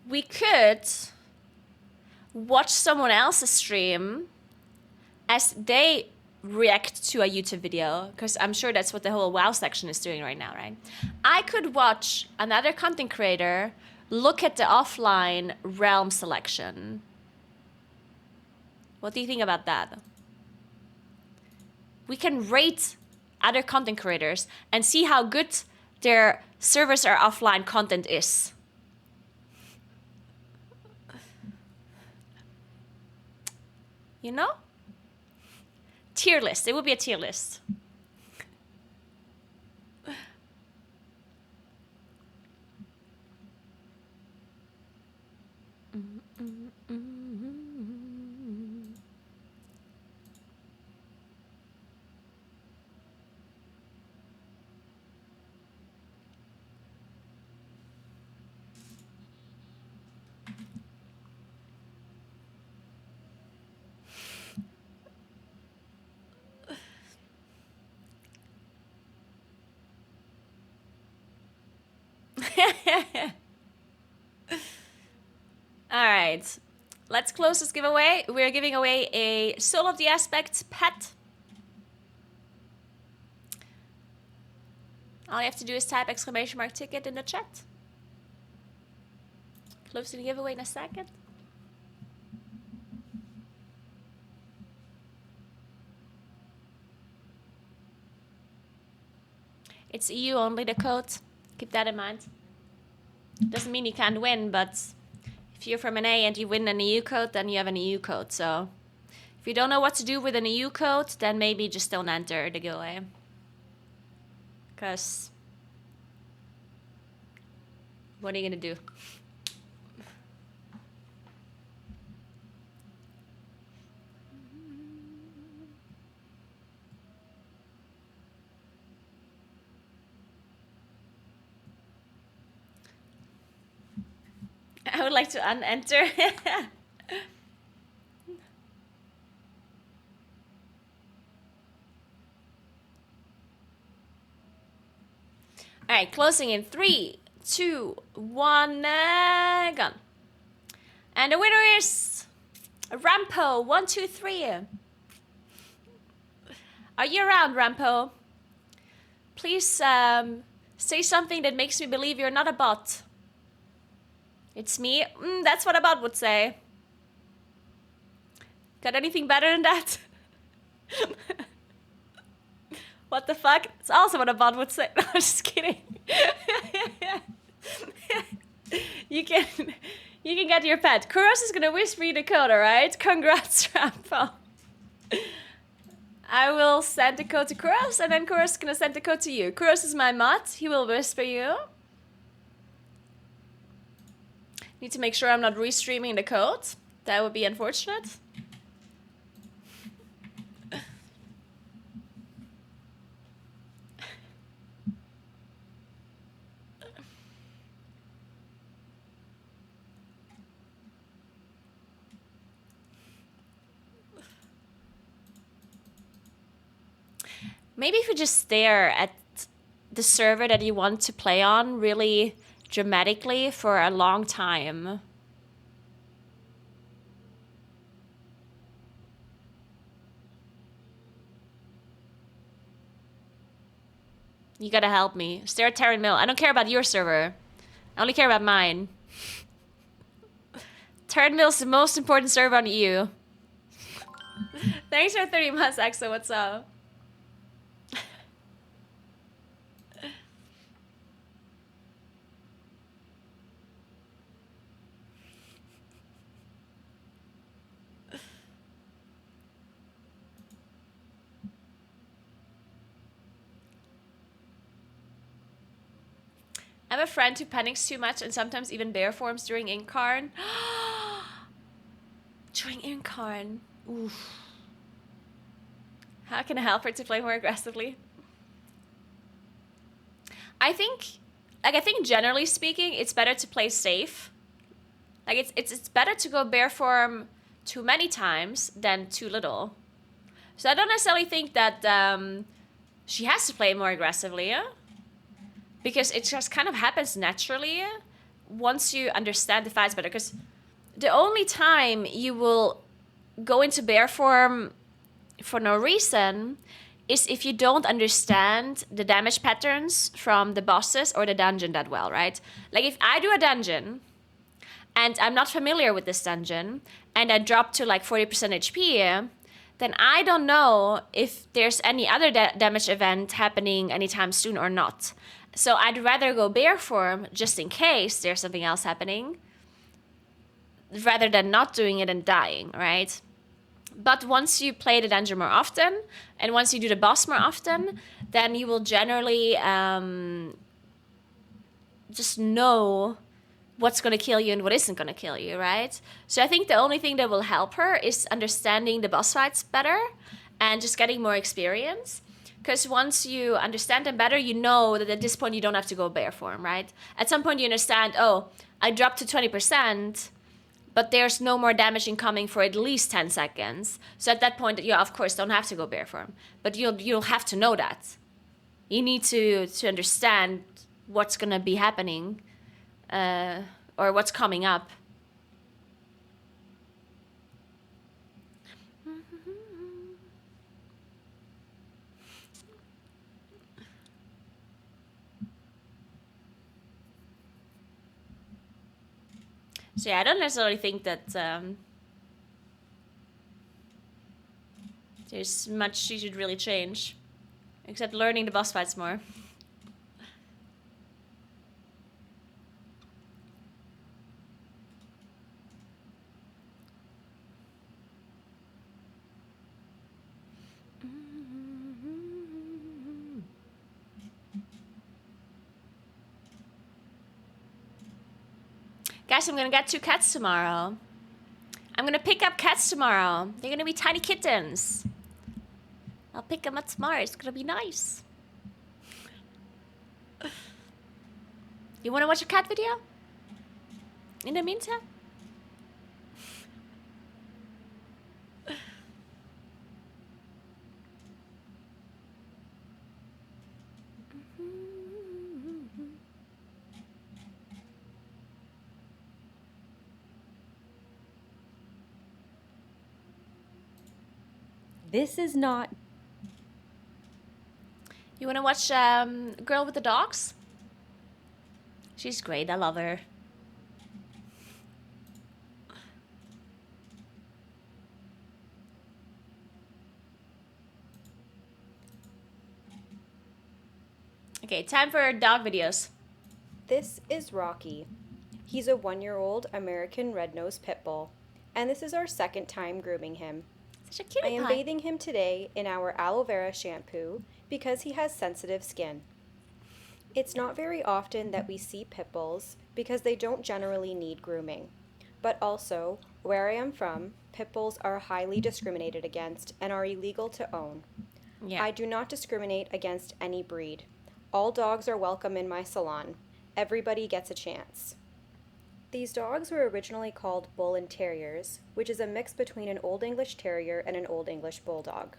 We could watch someone else's stream as they react to a YouTube video, because I'm sure that's what the whole WoW section is doing right now, right? I could watch another content creator look at the offline realm selection. What do you think about that? We can rate other content creators and see how good their servers or offline content is. You know? Tier list. It would be a tier list. Alright, let's close this giveaway. We're giving away a Soul of the Aspect pet. All you have to do is type !ticket in the chat. Closing the giveaway in a second. It's EU only, the code. Keep that in mind. Doesn't mean you can't win, but if you're from an A and you win an EU code, then you have an EU code. So if you don't know what to do with an EU code, then maybe just don't enter the giveaway. Because what are you going to do? I would like to unenter. Alright, closing in 3, 2, 1, gone. And the winner is Rampo123. Are you around, Rampo? Please say something that makes me believe you're not a bot. It's me? That's what a bot would say. Got anything better than that? What the fuck? It's also what a bot would say. No, I'm just kidding. You can get your pet. Kuros is gonna whisper you the code, alright? Congrats, Rampo. I will send the code to Kuros, and then Kuros is gonna send the code to you. Kuros is my mod. He will whisper you. Need to make sure I'm not restreaming the code. That would be unfortunate. Maybe if you just stare at the server that you want to play on really dramatically for a long time. You gotta help me. Stare at Terran Mill. I don't care about your server. I only care about mine. Terran Mill's the most important server on EU. Thanks for 30 months, Exo. What's up? I have a friend who panics too much and sometimes even bear forms during Incarn. Doing Incarn. Oof. How can I help her to play more aggressively? I think generally speaking, it's better to play safe. Like it's better to go bear form too many times than too little. So I don't necessarily think that she has to play more aggressively, because it just kind of happens naturally once you understand the fights better. Because the only time you will go into bear form for no reason is if you don't understand the damage patterns from the bosses or the dungeon that well, right? Like if I do a dungeon and I'm not familiar with this dungeon and I drop to like 40% HP, then I don't know if there's any other damage event happening anytime soon or not. So I'd rather go bear form just in case there's something else happening rather than not doing it and dying, right? But once you play the dungeon more often and once you do the boss more often, then you will generally just know what's going to kill you and what isn't going to kill you, right? So I think the only thing that will help her is understanding the boss fights better and just getting more experience. Because once you understand them better, you know that at this point you don't have to go bear form, right? At some point you understand, oh, I dropped to 20%, but there's no more damage incoming for at least 10 seconds. So at that point, you of course don't have to go bear form. But you'll have to know that. You need to understand what's going to be happening. Or what's coming up. So yeah, I don't necessarily think that there's much she should really change, except learning the boss fights more. Guys, I'm gonna get 2 cats tomorrow. I'm gonna pick up cats tomorrow. They're gonna be tiny kittens. I'll pick them up tomorrow. It's gonna be nice. You wanna watch a cat video? In the meantime? This is not... You wanna watch Girl with the Dogs? She's great, I love her. Okay, time for dog videos. This is Rocky. He's a 1-year-old American red-nosed pit bull, and this is our second time grooming him. Such a cutie I am pie. bathing him today in our aloe vera shampoo because he has sensitive skin. It's not very often that we see pit bulls because they don't generally need grooming. But also, where I am from, pit bulls are highly discriminated against and are illegal to own. Yeah. I do not discriminate against any breed. All dogs are welcome in my salon. Everybody gets a chance. These dogs were originally called Bull and Terriers, which is a mix between an Old English Terrier and an Old English Bulldog.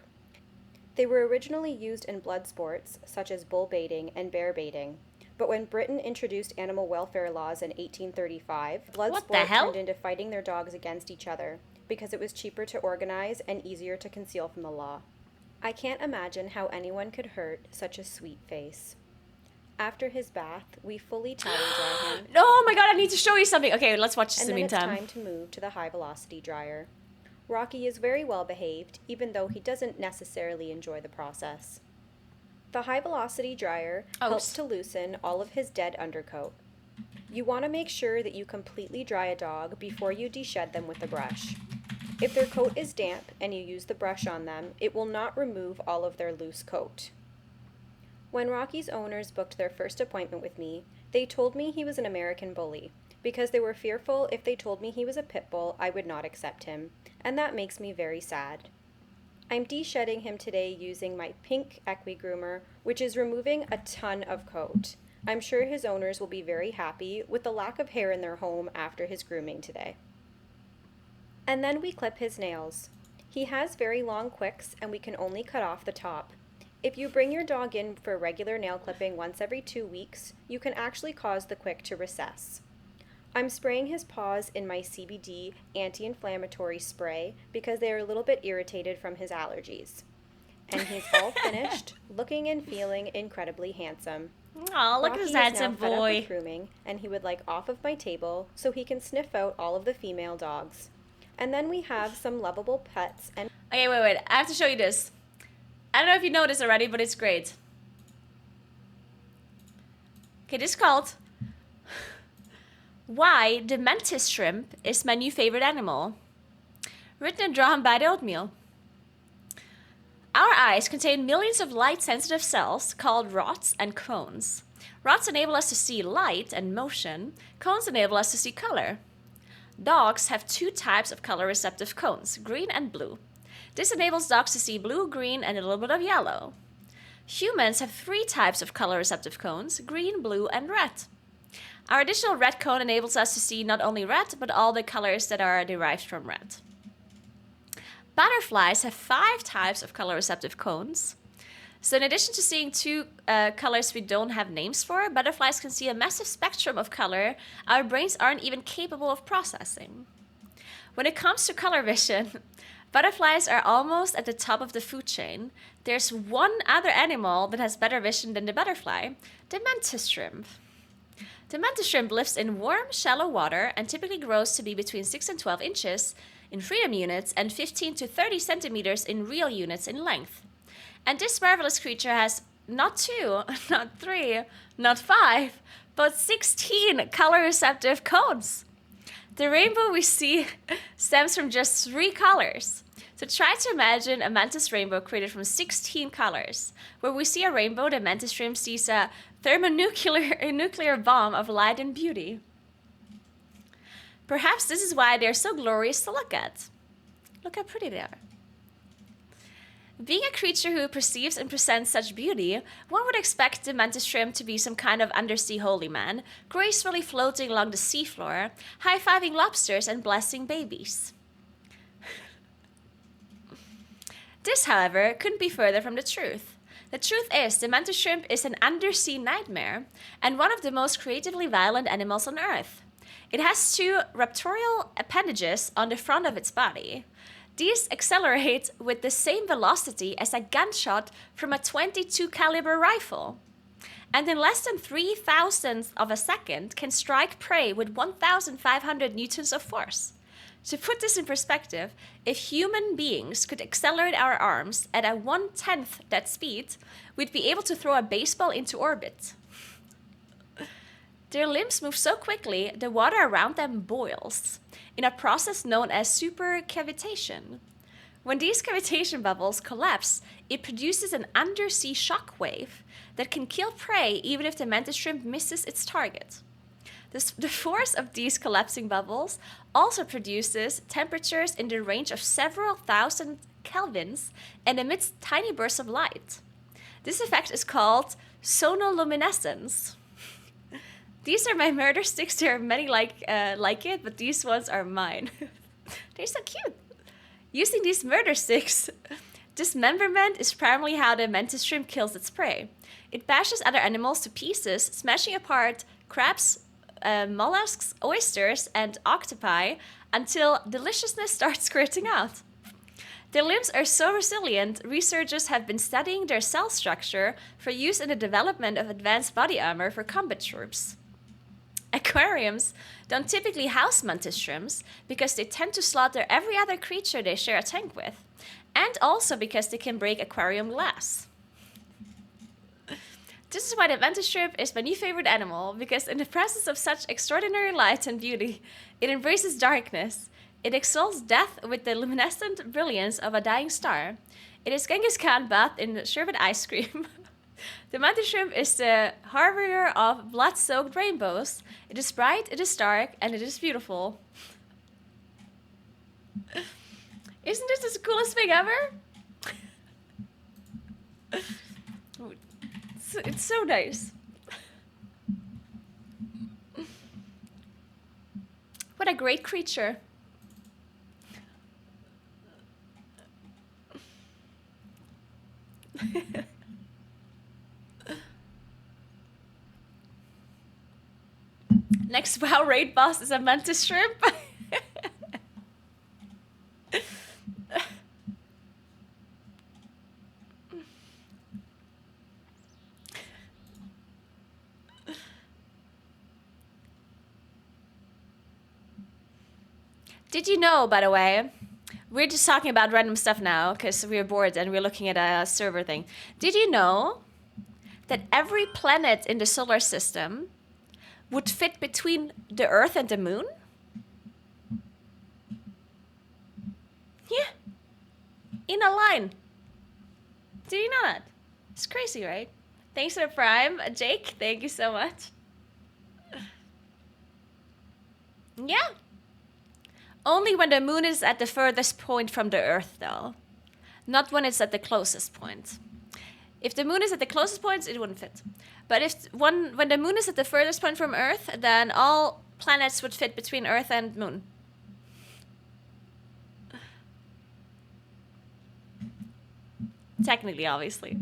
They were originally used in blood sports, such as bull baiting and bear baiting, but when Britain introduced animal welfare laws in 1835, blood sport turned into fighting their dogs against each other, because it was cheaper to organize and easier to conceal from the law. I can't imagine how anyone could hurt such a sweet face. After his bath, we fully towel dry him. Oh my god, I need to show you something. Okay, let's watch this in And the then it's meantime. time to move to the high-velocity dryer. Rocky is very well behaved, even though he doesn't necessarily enjoy the process. The high-velocity dryer helps to loosen all of his dead undercoat. You want to make sure that you completely dry a dog before you deshed them with the brush. If their coat is damp and you use the brush on them, it will not remove all of their loose coat. When Rocky's owners booked their first appointment with me, they told me he was an American bully, because they were fearful if they told me he was a pit bull, I would not accept him, and that makes me very sad. I'm de-shedding him today using my pink equi-groomer, which is removing a ton of coat. I'm sure his owners will be very happy with the lack of hair in their home after his grooming today. And then we clip his nails. He has very long quicks and we can only cut off the top. If you bring your dog in for regular nail clipping once every 2 weeks, you can actually cause the quick to recess. I'm spraying his paws in my CBD anti-inflammatory spray because they are a little bit irritated from his allergies. And he's all finished, looking and feeling incredibly handsome. Aw, look at Rocky this is now handsome fed up with boy. grooming, and he would like off of my table so he can sniff out all of the female dogs. And then we have some lovable pets and... Okay, wait. I have to show you this. I don't know if you know this already, but it's great. Okay, this is called Why the Mantis Shrimp is My New Favorite Animal. Written and drawn by the Oatmeal. Our eyes contain millions of light-sensitive cells called rods and cones. Rods enable us to see light and motion. Cones enable us to see color. Dogs have 2 types of color-receptive cones, green and blue. This enables dogs to see blue, green, and a little bit of yellow. Humans have 3 types of color-receptive cones, green, blue, and red. Our additional red cone enables us to see not only red, but all the colors that are derived from red. Butterflies have 5 types of color-receptive cones. So in addition to seeing 2 colors we don't have names for, butterflies can see a massive spectrum of color our brains aren't even capable of processing. When it comes to color vision, butterflies are almost at the top of the food chain. There's one other animal that has better vision than the butterfly, the mantis shrimp. The mantis shrimp lives in warm, shallow water and typically grows to be between 6 and 12 inches in freedom units and 15 to 30 centimeters in real units in length. And this marvelous creature has not 2, not 3, not 5, but 16 color-receptive cones. The rainbow we see stems from just 3 colors. So try to imagine a mantis rainbow created from 16 colors. Where we see a rainbow, the mantis shrimp sees a nuclear bomb of light and beauty. Perhaps this is why they're so glorious to look at. Look how pretty they are. Being a creature who perceives and presents such beauty, one would expect the mantis shrimp to be some kind of undersea holy man, gracefully floating along the seafloor, high-fiving lobsters and blessing babies. This, however, couldn't be further from the truth. The truth is, the mantis shrimp is an undersea nightmare, and one of the most creatively violent animals on Earth. It has 2 raptorial appendages on the front of its body. These accelerate with the same velocity as a gunshot from a .22 caliber rifle, and in less than 3,000ths of a second can strike prey with 1,500 newtons of force. To put this in perspective, if human beings could accelerate our arms at a 1/10 that speed, we'd be able to throw a baseball into orbit. Their limbs move so quickly, the water around them boils, in a process known as supercavitation. When these cavitation bubbles collapse, it produces an undersea shock wave that can kill prey even if the mantis shrimp misses its target. The force of these collapsing bubbles also produces temperatures in the range of several thousand kelvins and emits tiny bursts of light. This effect is called sonoluminescence. These are my murder sticks. There are many like it, but these ones are mine. They're so cute. Using these murder sticks, dismemberment is primarily how the mantis shrimp kills its prey. It bashes other animals to pieces, smashing apart crabs, mollusks, oysters, and octopi until deliciousness starts squirting out. Their limbs are so resilient, researchers have been studying their cell structure for use in the development of advanced body armor for combat troops. Aquariums don't typically house mantis shrimps because they tend to slaughter every other creature they share a tank with, and also because they can break aquarium glass. This is why the mantis shrimp is my new favorite animal, because in the presence of such extraordinary light and beauty, it embraces darkness. It exalts death with the luminescent brilliance of a dying star. It is Genghis Khan bathed in sherbet ice cream. The mantis shrimp is the harbinger of blood-soaked rainbows. It is bright, it is dark, and it is beautiful. Isn't this the coolest thing ever? It's so nice. What a great creature. Next WoW raid boss is a mantis shrimp. Did you know, by the way, we're just talking about random stuff now because we're bored and we're looking at a server thing. Did you know that every planet in the solar system would fit between the Earth and the Moon? Yeah. In a line. Did you know that? It's crazy, right? Thanks for the Prime. Jake, thank you so much. Yeah. Only when the moon is at the furthest point from the Earth, though. Not when it's at the closest point. If the moon is at the closest point, it wouldn't fit. But when the moon is at the furthest point from Earth, then all planets would fit between Earth and moon. Technically, obviously.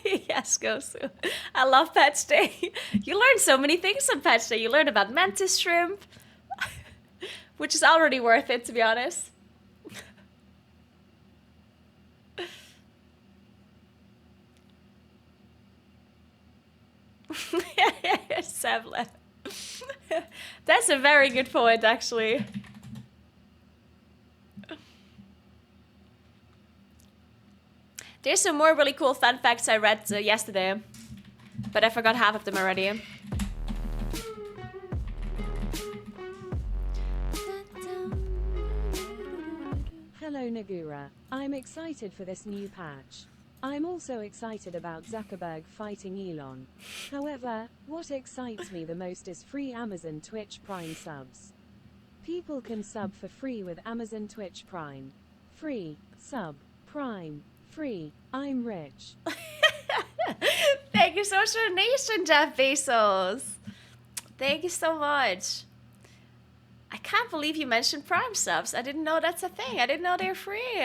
Yes, Gosu. I love Patch Day. You learn so many things on Patch Day. You learn about mantis shrimp, which is already worth it, to be honest. Savle. That's a very good point, actually. There's some more really cool fun facts I read yesterday, but I forgot half of them already. Hello Naguura, I'm excited for this new patch. I'm also excited about Zuckerberg fighting Elon. However, what excites me the most is free Amazon Twitch Prime subs. People can sub for free with Amazon Twitch Prime. Free, sub, Prime, free, I'm rich. Thank you so much for the donation, Jeff Bezos. Thank you so much. I can't believe you mentioned Prime subs. I didn't know that's a thing. I didn't know they're free.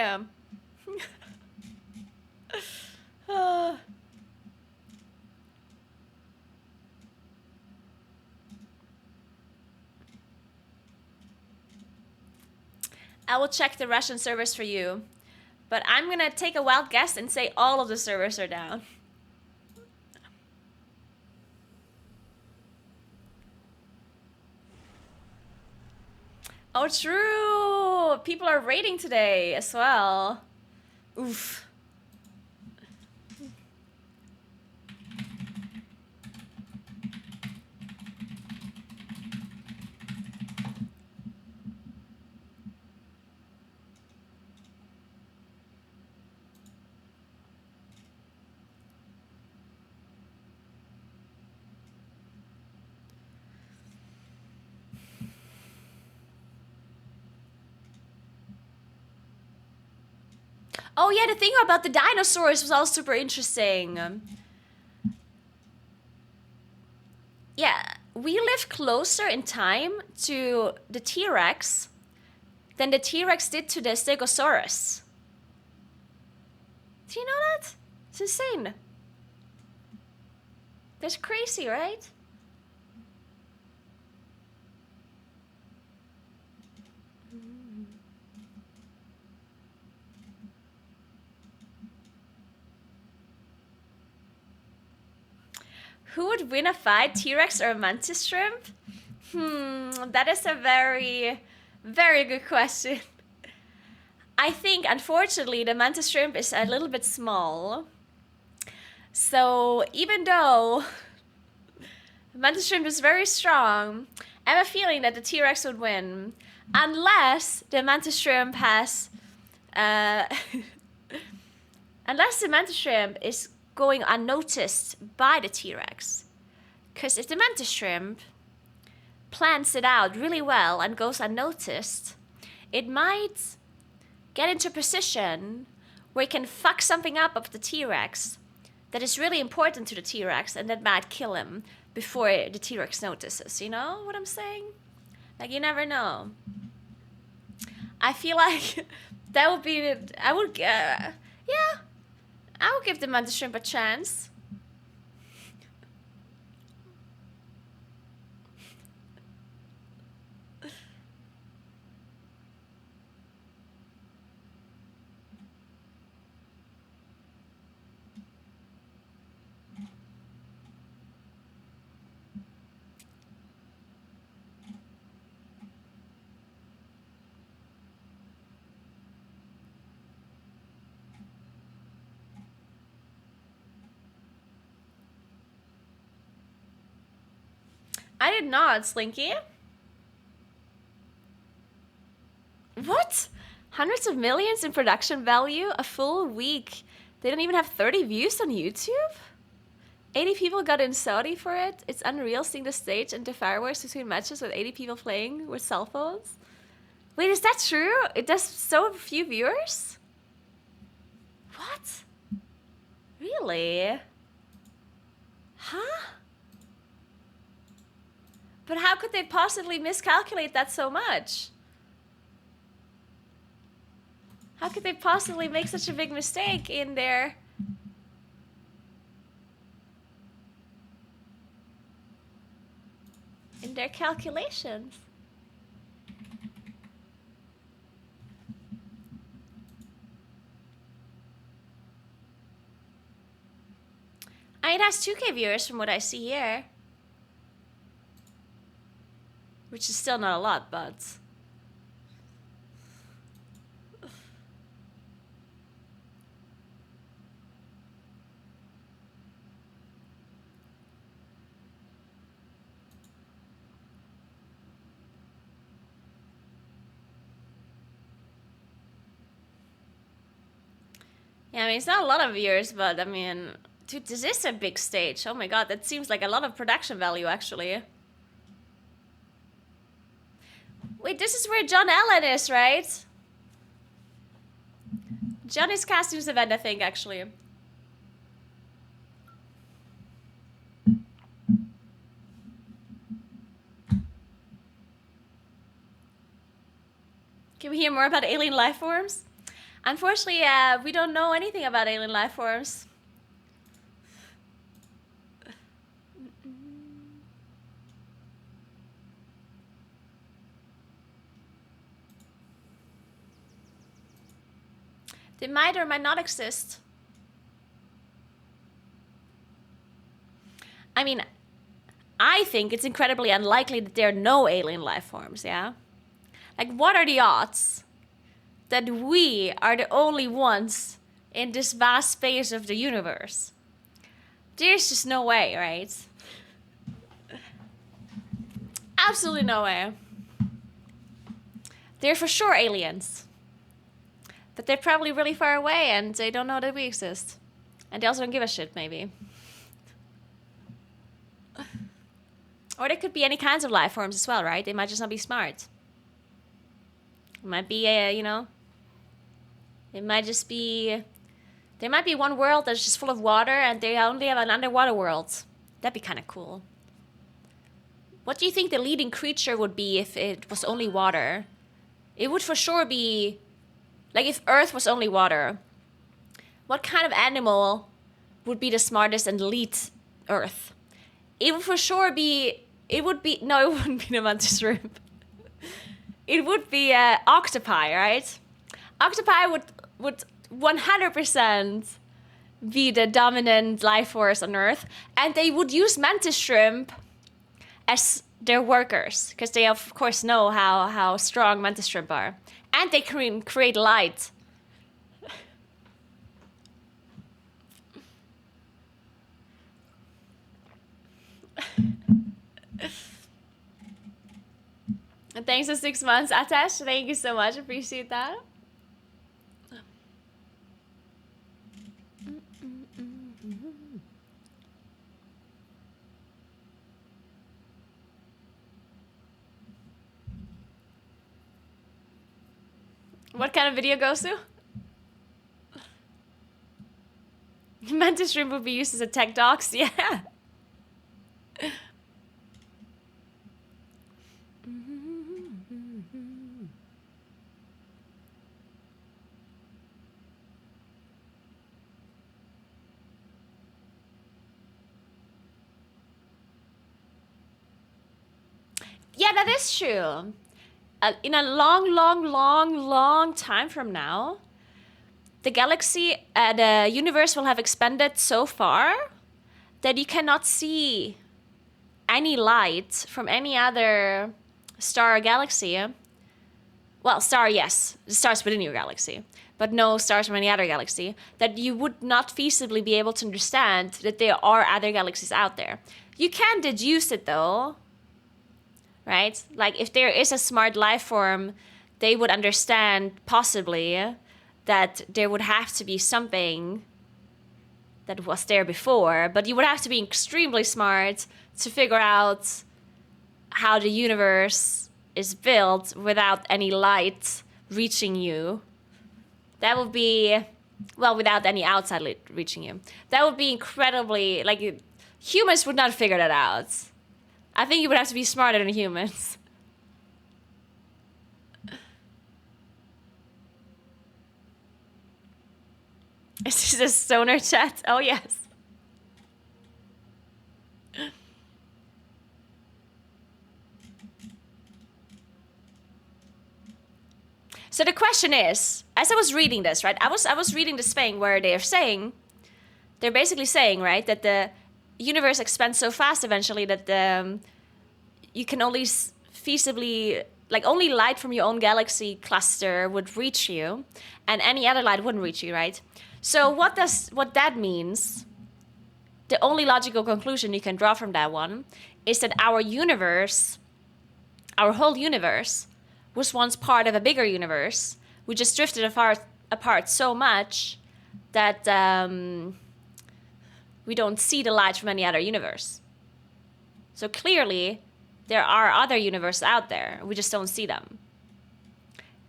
I will check the Russian servers for you, but I'm gonna take a wild guess and say all of the servers are down. Oh, true! People are raiding today as well. Oof. Oh yeah, the thing about the dinosaurs was all super interesting. Yeah, we live closer in time to the T-Rex than the T-Rex did to the Stegosaurus. Do you know that? It's insane. That's crazy, right? Who would win a fight, T-Rex or a mantis shrimp? That is a very, very good question. I think, unfortunately, the mantis shrimp is a little bit small. So even though mantis shrimp is very strong, I have a feeling that the T-Rex would win. Unless the mantis shrimp has... unless the mantis shrimp is going unnoticed by the T-Rex. Because if the mantis shrimp plans it out really well and goes unnoticed, it might get into a position where it can fuck something up of the T-Rex that is really important to the T-Rex, and that might kill him before the T-Rex notices. You know what I'm saying? Like, you never know. I feel like that would be... I would give the mantis shrimp a chance. I did not, Slinky. What? Hundreds of millions in production value? A full week. They don't even have 30 views on YouTube? 80 people got in Saudi for it. It's unreal seeing the stage and the fireworks between matches with 80 people playing with cell phones. Wait, is that true? It does so few viewers? What? Really? Huh? But how could they possibly miscalculate that so much? How could they possibly make such a big mistake in their... calculations? It has 2K viewers from what I see here. Which is still not a lot, but... Yeah, I mean, it's not a lot of viewers, but I mean... Dude, this is a big stage. Oh my god, that seems like a lot of production value, actually. Wait, this is where John Allen is, right? Johnny's Costumes event, I think, actually. Can we hear more about alien life forms? Unfortunately, we don't know anything about alien life forms. They might or might not exist. I mean, I think it's incredibly unlikely that there are no alien life forms, yeah? Like, what are the odds that we are the only ones in this vast space of the universe? There's just no way, right? Absolutely no way. They're for sure aliens. But they're probably really far away and they don't know that we exist. And they also don't give a shit, maybe. Or they could be any kinds of life forms as well, right? They might just not be smart. It might be, you know... It might just be... There might be one world that's just full of water and they only have an underwater world. That'd be kind of cool. What do you think the leading creature would be if it was only water? It would for sure be... Like, if Earth was only water, what kind of animal would be the smartest and lead Earth? It would for sure be... It would be... No, it wouldn't be the mantis shrimp. It would be octopi, right? Octopi would 100% be the dominant life force on Earth. And they would use mantis shrimp as they're workers because they of course know how strong mantis shrimp are, and they can create light. And thanks for 6 months, Atash. Thank you so much. Appreciate that. What kind of video goes to? Mantis shrimp would be used as a tech docs, yeah. Yeah, that is true. In a long time from now, the galaxy, the universe will have expanded so far that you cannot see any light from any other star or galaxy. Well, star, yes, the stars within your galaxy, but no stars from any other galaxy, that you would not feasibly be able to understand that there are other galaxies out there. You can deduce it though, right? Like if there is a smart life form, they would understand possibly that there would have to be something that was there before, but you would have to be extremely smart to figure out how the universe is built without any light reaching you. That would be, well, without any outside light reaching you. That would be incredibly, like, humans would not figure that out. I think you would have to be smarter than humans. Is this a stoner chat? Oh, yes. So the question is, as I was reading this, right? I was reading this thing where they're basically saying, right, that the universe expands so fast eventually that you can only feasibly, like, only light from your own galaxy cluster would reach you, and any other light wouldn't reach you, right? So what that means, the only logical conclusion you can draw from that one is that our universe, our whole universe, was once part of a bigger universe. We just drifted apart so much that we don't see the light from any other universe. So clearly, there are other universes out there. We just don't see them.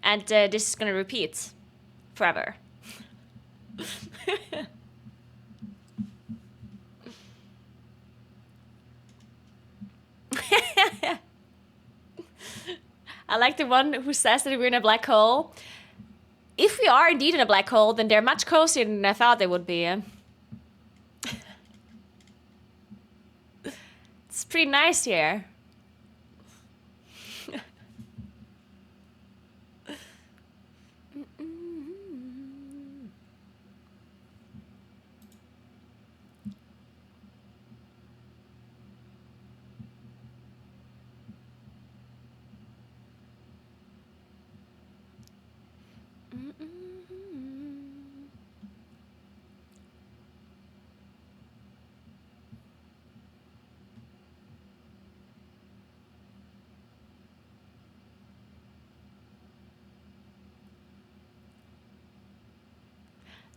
And this is going to repeat forever. I like the one who says that we're in a black hole. If we are indeed in a black hole, then they're much closer than I thought they would be. It's pretty nice here.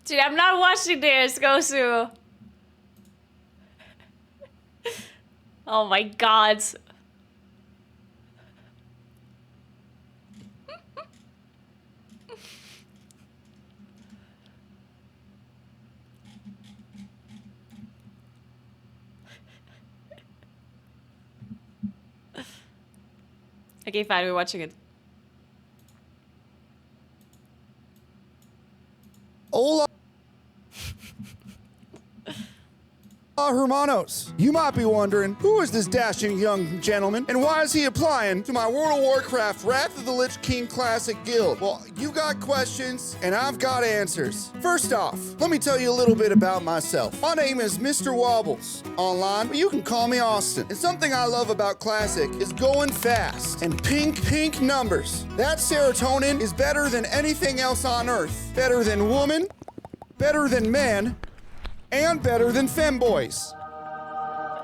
Dude, I'm not watching this, Gosu. Oh my god. Okay, fine, we're watching it. Hola. Hermanos, you might be wondering, who is this dashing young gentleman, and why is he applying to my World of Warcraft Wrath of the Lich King Classic Guild? Well, you got questions, and I've got answers. First off, let me tell you a little bit about myself. My name is Mr. Wobbles. Online, but you can call me Austin. And something I love about Classic is going fast and pink numbers. That serotonin is better than anything else on Earth. Better than woman, better than men, and better than femboys.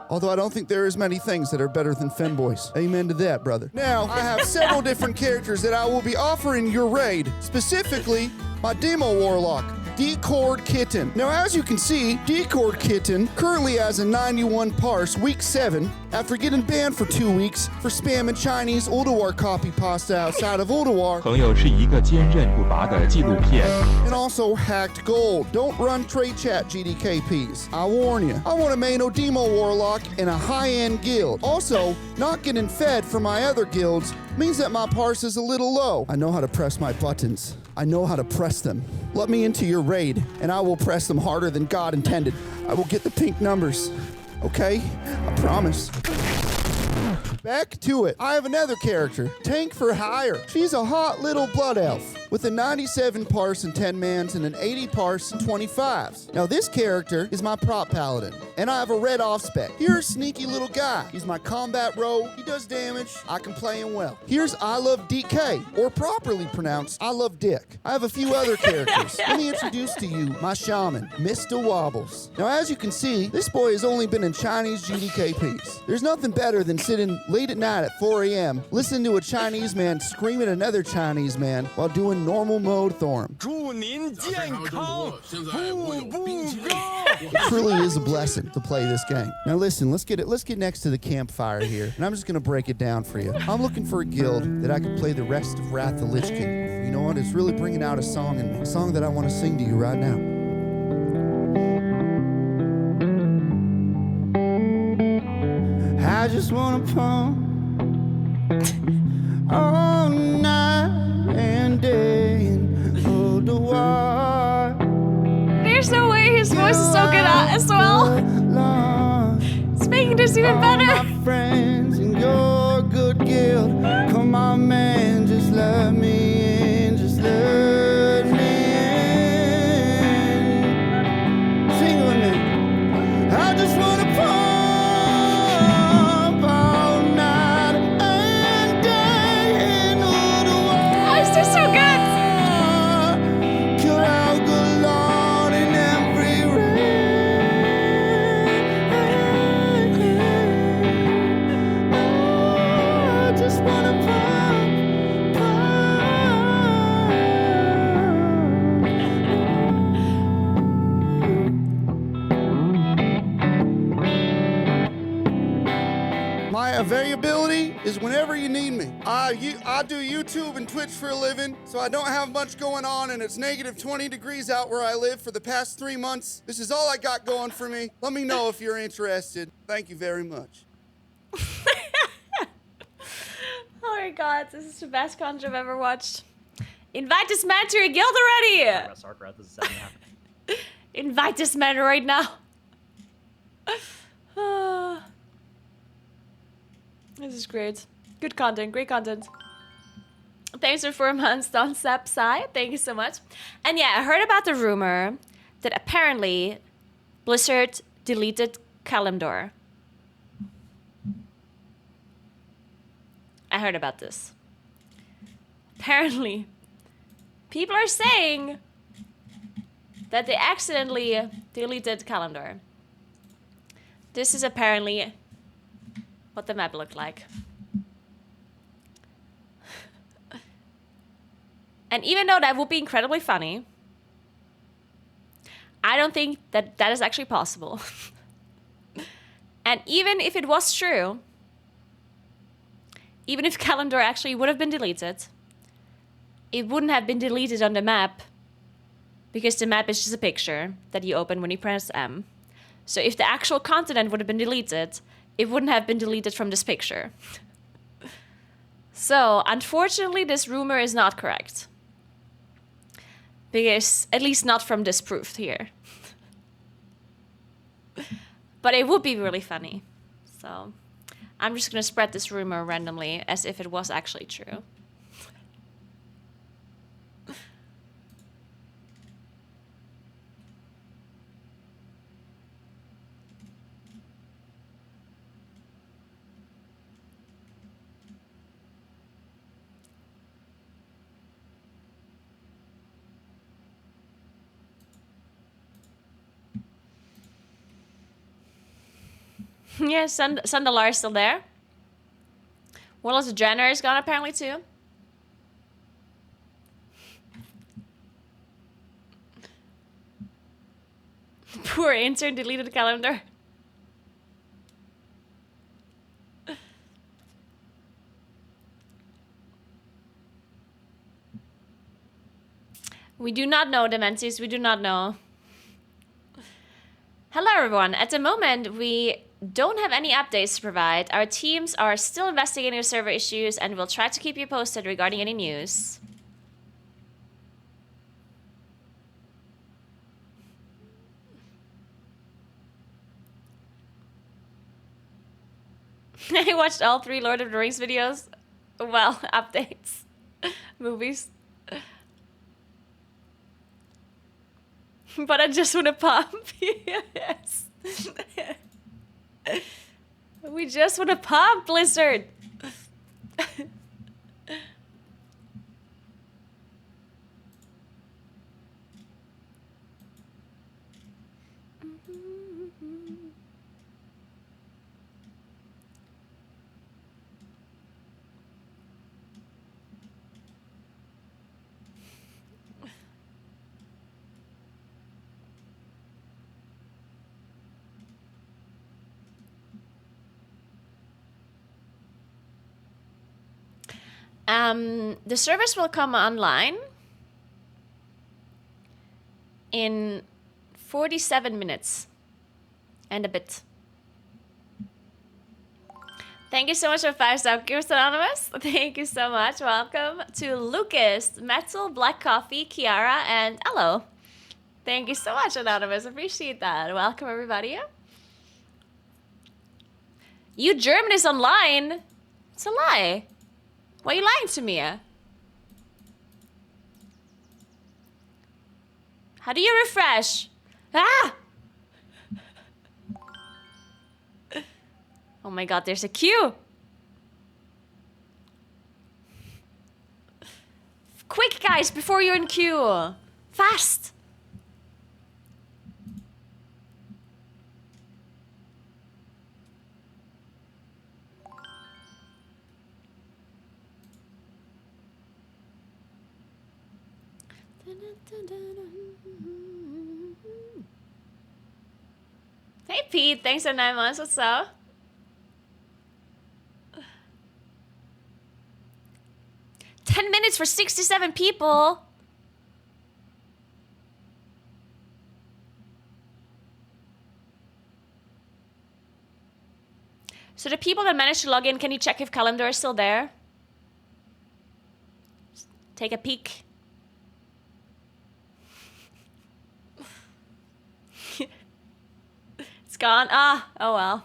Although I don't think there is many things that are better than femboys. Amen to that, brother. Now, I have several different characters that I will be offering your raid. Specifically, my Demo Warlock, Decord Kitten. Now, as you can see, Decord Kitten currently has a 91 parse week 7 after getting banned for 2 weeks for spamming Chinese Ulduar copy pasta outside of Ulduar. 朋友是一个坚韧不拔的纪录片。 And also hacked gold. Don't run trade chat GDKPs. I warn you. I want to main Demo Warlock in a high-end guild. Also, not getting fed from my other guilds means that my parse is a little low. I know how to press my buttons. I know how to press them. Let me into your raid, and I will press them harder than God intended. I will get the pink numbers. Okay? I promise. Back to it. I have another character, Tank for Hire. She's a hot little blood elf with a 97 parse and 10 mans and an 80 parse and 25s. Now this character is my prop paladin, and I have a red off spec. Here's Sneaky Little Guy. He's my combat rogue. He does damage. I can play him well. Here's I Love DK, or properly pronounced I Love Dick. I have a few other characters. Let me introduce to you my shaman, Mr. Wobbles. Now as you can see, this boy has only been in Chinese GDKPs. There's nothing better than sitting late at night at 4 a.m. listening to a Chinese man scream at another Chinese man while doing normal mode Thorm. It truly is a blessing to play this game. Now listen, let's get next to the campfire here, and I'm just gonna break it down for you. I'm looking for a guild that I can play the rest of Wrath of the Lich King. You know what? It's really bringing out a song in me, a song that I want to sing to you right now. I just wanna pump all night and day and hold the water. There's no way his voice is so good as well. It's making this even better. All my friends in your good guild, come on man, just let me in, just let me in. Sing with me. I just wanna pump. Variability is whenever you need me. I do YouTube and Twitch for a living, so I don't have much going on, and it's negative 20 degrees out where I live for the past 3 months. This is all I got going for me. Let me know if you're interested. Thank you very much. Oh my god, this is the best content I've ever watched. Invite this man to your guild already! Starcraft, this is 7.5. Invite this man right now. This is great. Good content, great content. Thanks for 4 months, Don Sapsai. Thank you so much. And yeah, I heard about the rumor that apparently Blizzard deleted Kalimdor. I heard about this. Apparently, people are saying that they accidentally deleted Kalimdor. This is apparently what the map looked like. And even though that would be incredibly funny, I don't think that that is actually possible. And even if it was true, even if Kalimdor actually would have been deleted, it wouldn't have been deleted on the map because the map is just a picture that you open when you press M. So if the actual continent would have been deleted, it wouldn't have been deleted from this picture. So, unfortunately, this rumor is not correct. Because, at least not from this proof here. But it would be really funny. So I'm just gonna spread this rumor randomly as if it was actually true. Yeah, Sundalar is still there. Wallace Jenner is gone apparently too. Poor intern deleted the calendar. We do not know, Dementis. We do not know. Hello, everyone. At the moment, we don't have any updates to provide. Our teams are still investigating the server issues and we'll try to keep you posted regarding any news. I watched all 3 Lord of the Rings videos. Well, updates. Movies. But I just want to pump. Yes. We just want to pump, Blizzard. The service will come online in 47 minutes and a bit. Thank you so much for 5-star gifts, Anonymous. Thank you so much. Welcome to Lucas, Metal, Black Coffee, Kiara, and Hello. Thank you so much, Anonymous. Appreciate that. Welcome, everybody. You German is online. It's a lie. Why are you lying to me? How do you refresh? Ah! Oh my god, there's a queue. Quick, guys, before you're in queue. Fast. Hey Pete, thanks for 9 months. What's up? $10 minutes for 67 people. So the people that managed to log in, can you check if calendar is still there? Take a peek. It's gone. Ah, oh well.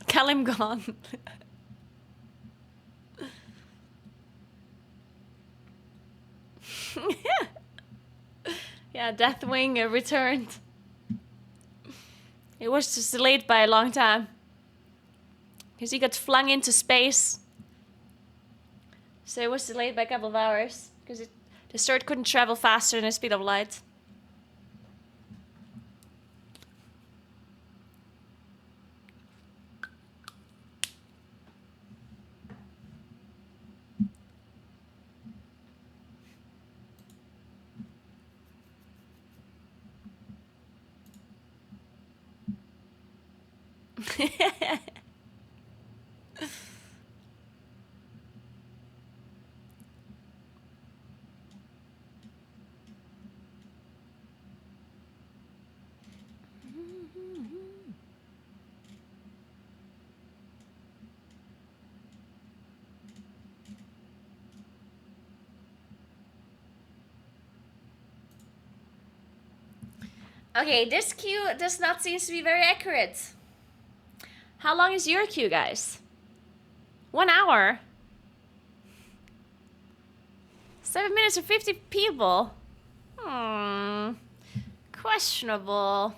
Callum gone. Yeah, Deathwing returned. It was just delayed by a long time. Because he got flung into space. So it was delayed by a couple of hours. Because the sword couldn't travel faster than the speed of light. Okay, this queue does not seem to be very accurate. How long is your queue, guys? 1 hour. 7 minutes and 50 people. Questionable.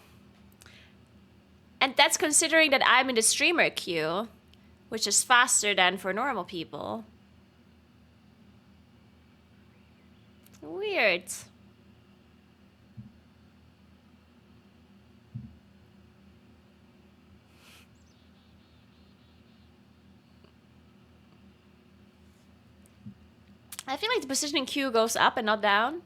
And that's considering that I'm in the streamer queue, which is faster than for normal people. Weird. I feel like the positioning queue goes up and not down.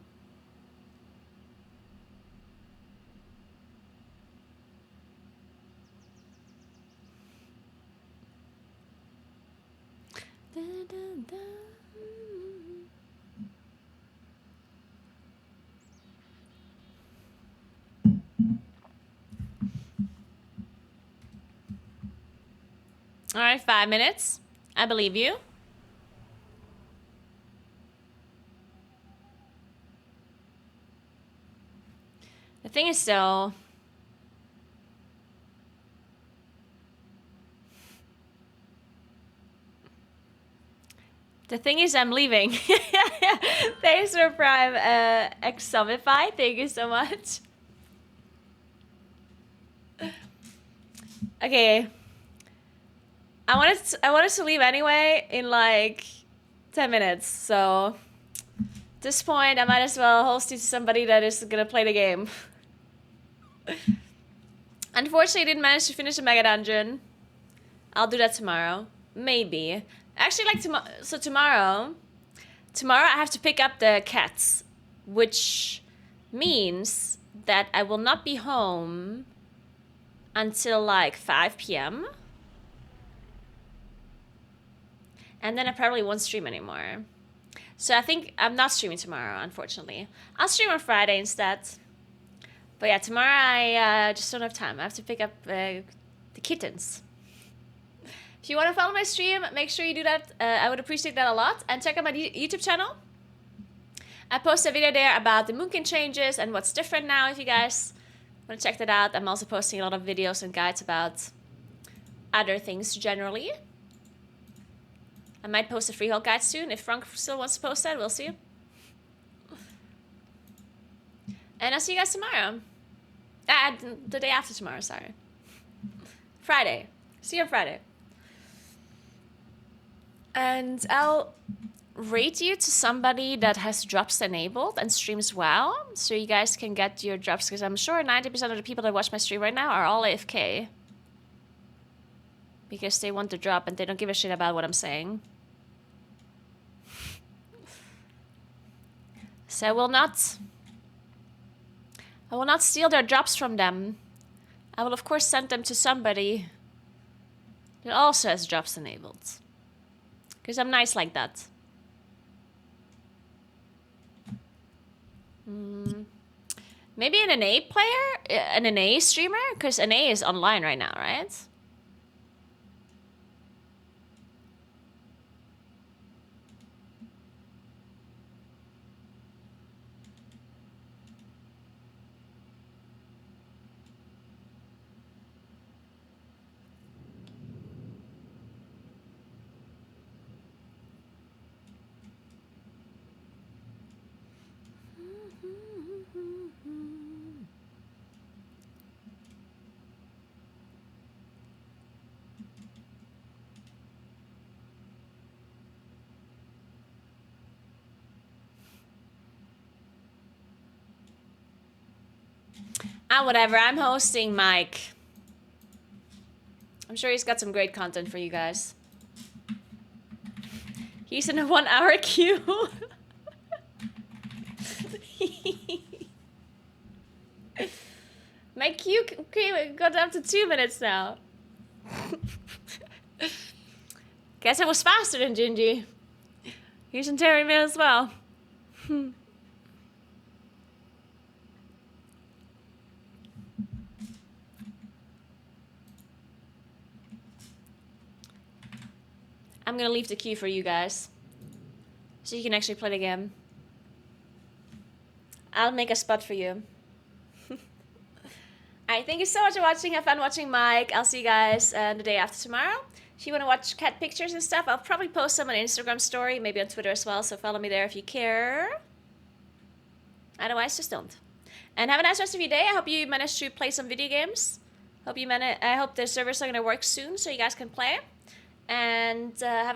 All right, 5 minutes. I believe you. The thing is, though, I'm leaving. Thanks for Prime Exomify. Thank you so much. Okay. I wanted to leave anyway in like 10 minutes. So at this point, I might as well host you to somebody that is gonna play the game. Unfortunately, I didn't manage to finish the mega dungeon. I'll do that tomorrow. Maybe. Actually, like tomorrow I have to pick up the cats, which means that I will not be home until like 5 p.m. And then I probably won't stream anymore. So I think I'm not streaming tomorrow, unfortunately. I'll stream on Friday instead. But yeah, tomorrow I just don't have time. I have to pick up the kittens. If you want to follow my stream, make sure you do that. I would appreciate that a lot. And check out my YouTube channel. I post a video there about the Moonkin changes and what's different now if you guys want to check that out. I'm also posting a lot of videos and guides about other things generally. I might post a freehold guide soon. If Frank still wants to post that, we'll see. And I'll see you guys tomorrow. The day after tomorrow, sorry. Friday. See you on Friday. And I'll rate you to somebody that has drops enabled and streams well. So you guys can get your drops. Because I'm sure 90% of the people that watch my stream right now are all AFK. Because they want the drop and they don't give a shit about what I'm saying. So I will not steal their drops from them. I will of course send them to somebody that also has drops enabled. Because I'm nice like that. Maybe an NA player? An NA streamer? Because NA is online right now, right? Whatever. I'm hosting Mike. I'm sure he's got some great content for you guys. He's in a 1 hour queue. My queue got up to 2 minutes now. Guess it was faster than Gingy. He's in Terry Mill as well. I'm gonna leave the queue for you guys. So you can actually play the game. I'll make a spot for you. All right, thank you so much for watching. Have fun watching Mike. I'll see you guys the day after tomorrow. If you want to watch cat pictures and stuff, I'll probably post some on Instagram story, maybe on Twitter as well, so follow me there if you care. Otherwise, just don't. And have a nice rest of your day. I hope you manage to play some video games. I hope the servers are going to work soon so you guys can play. And have a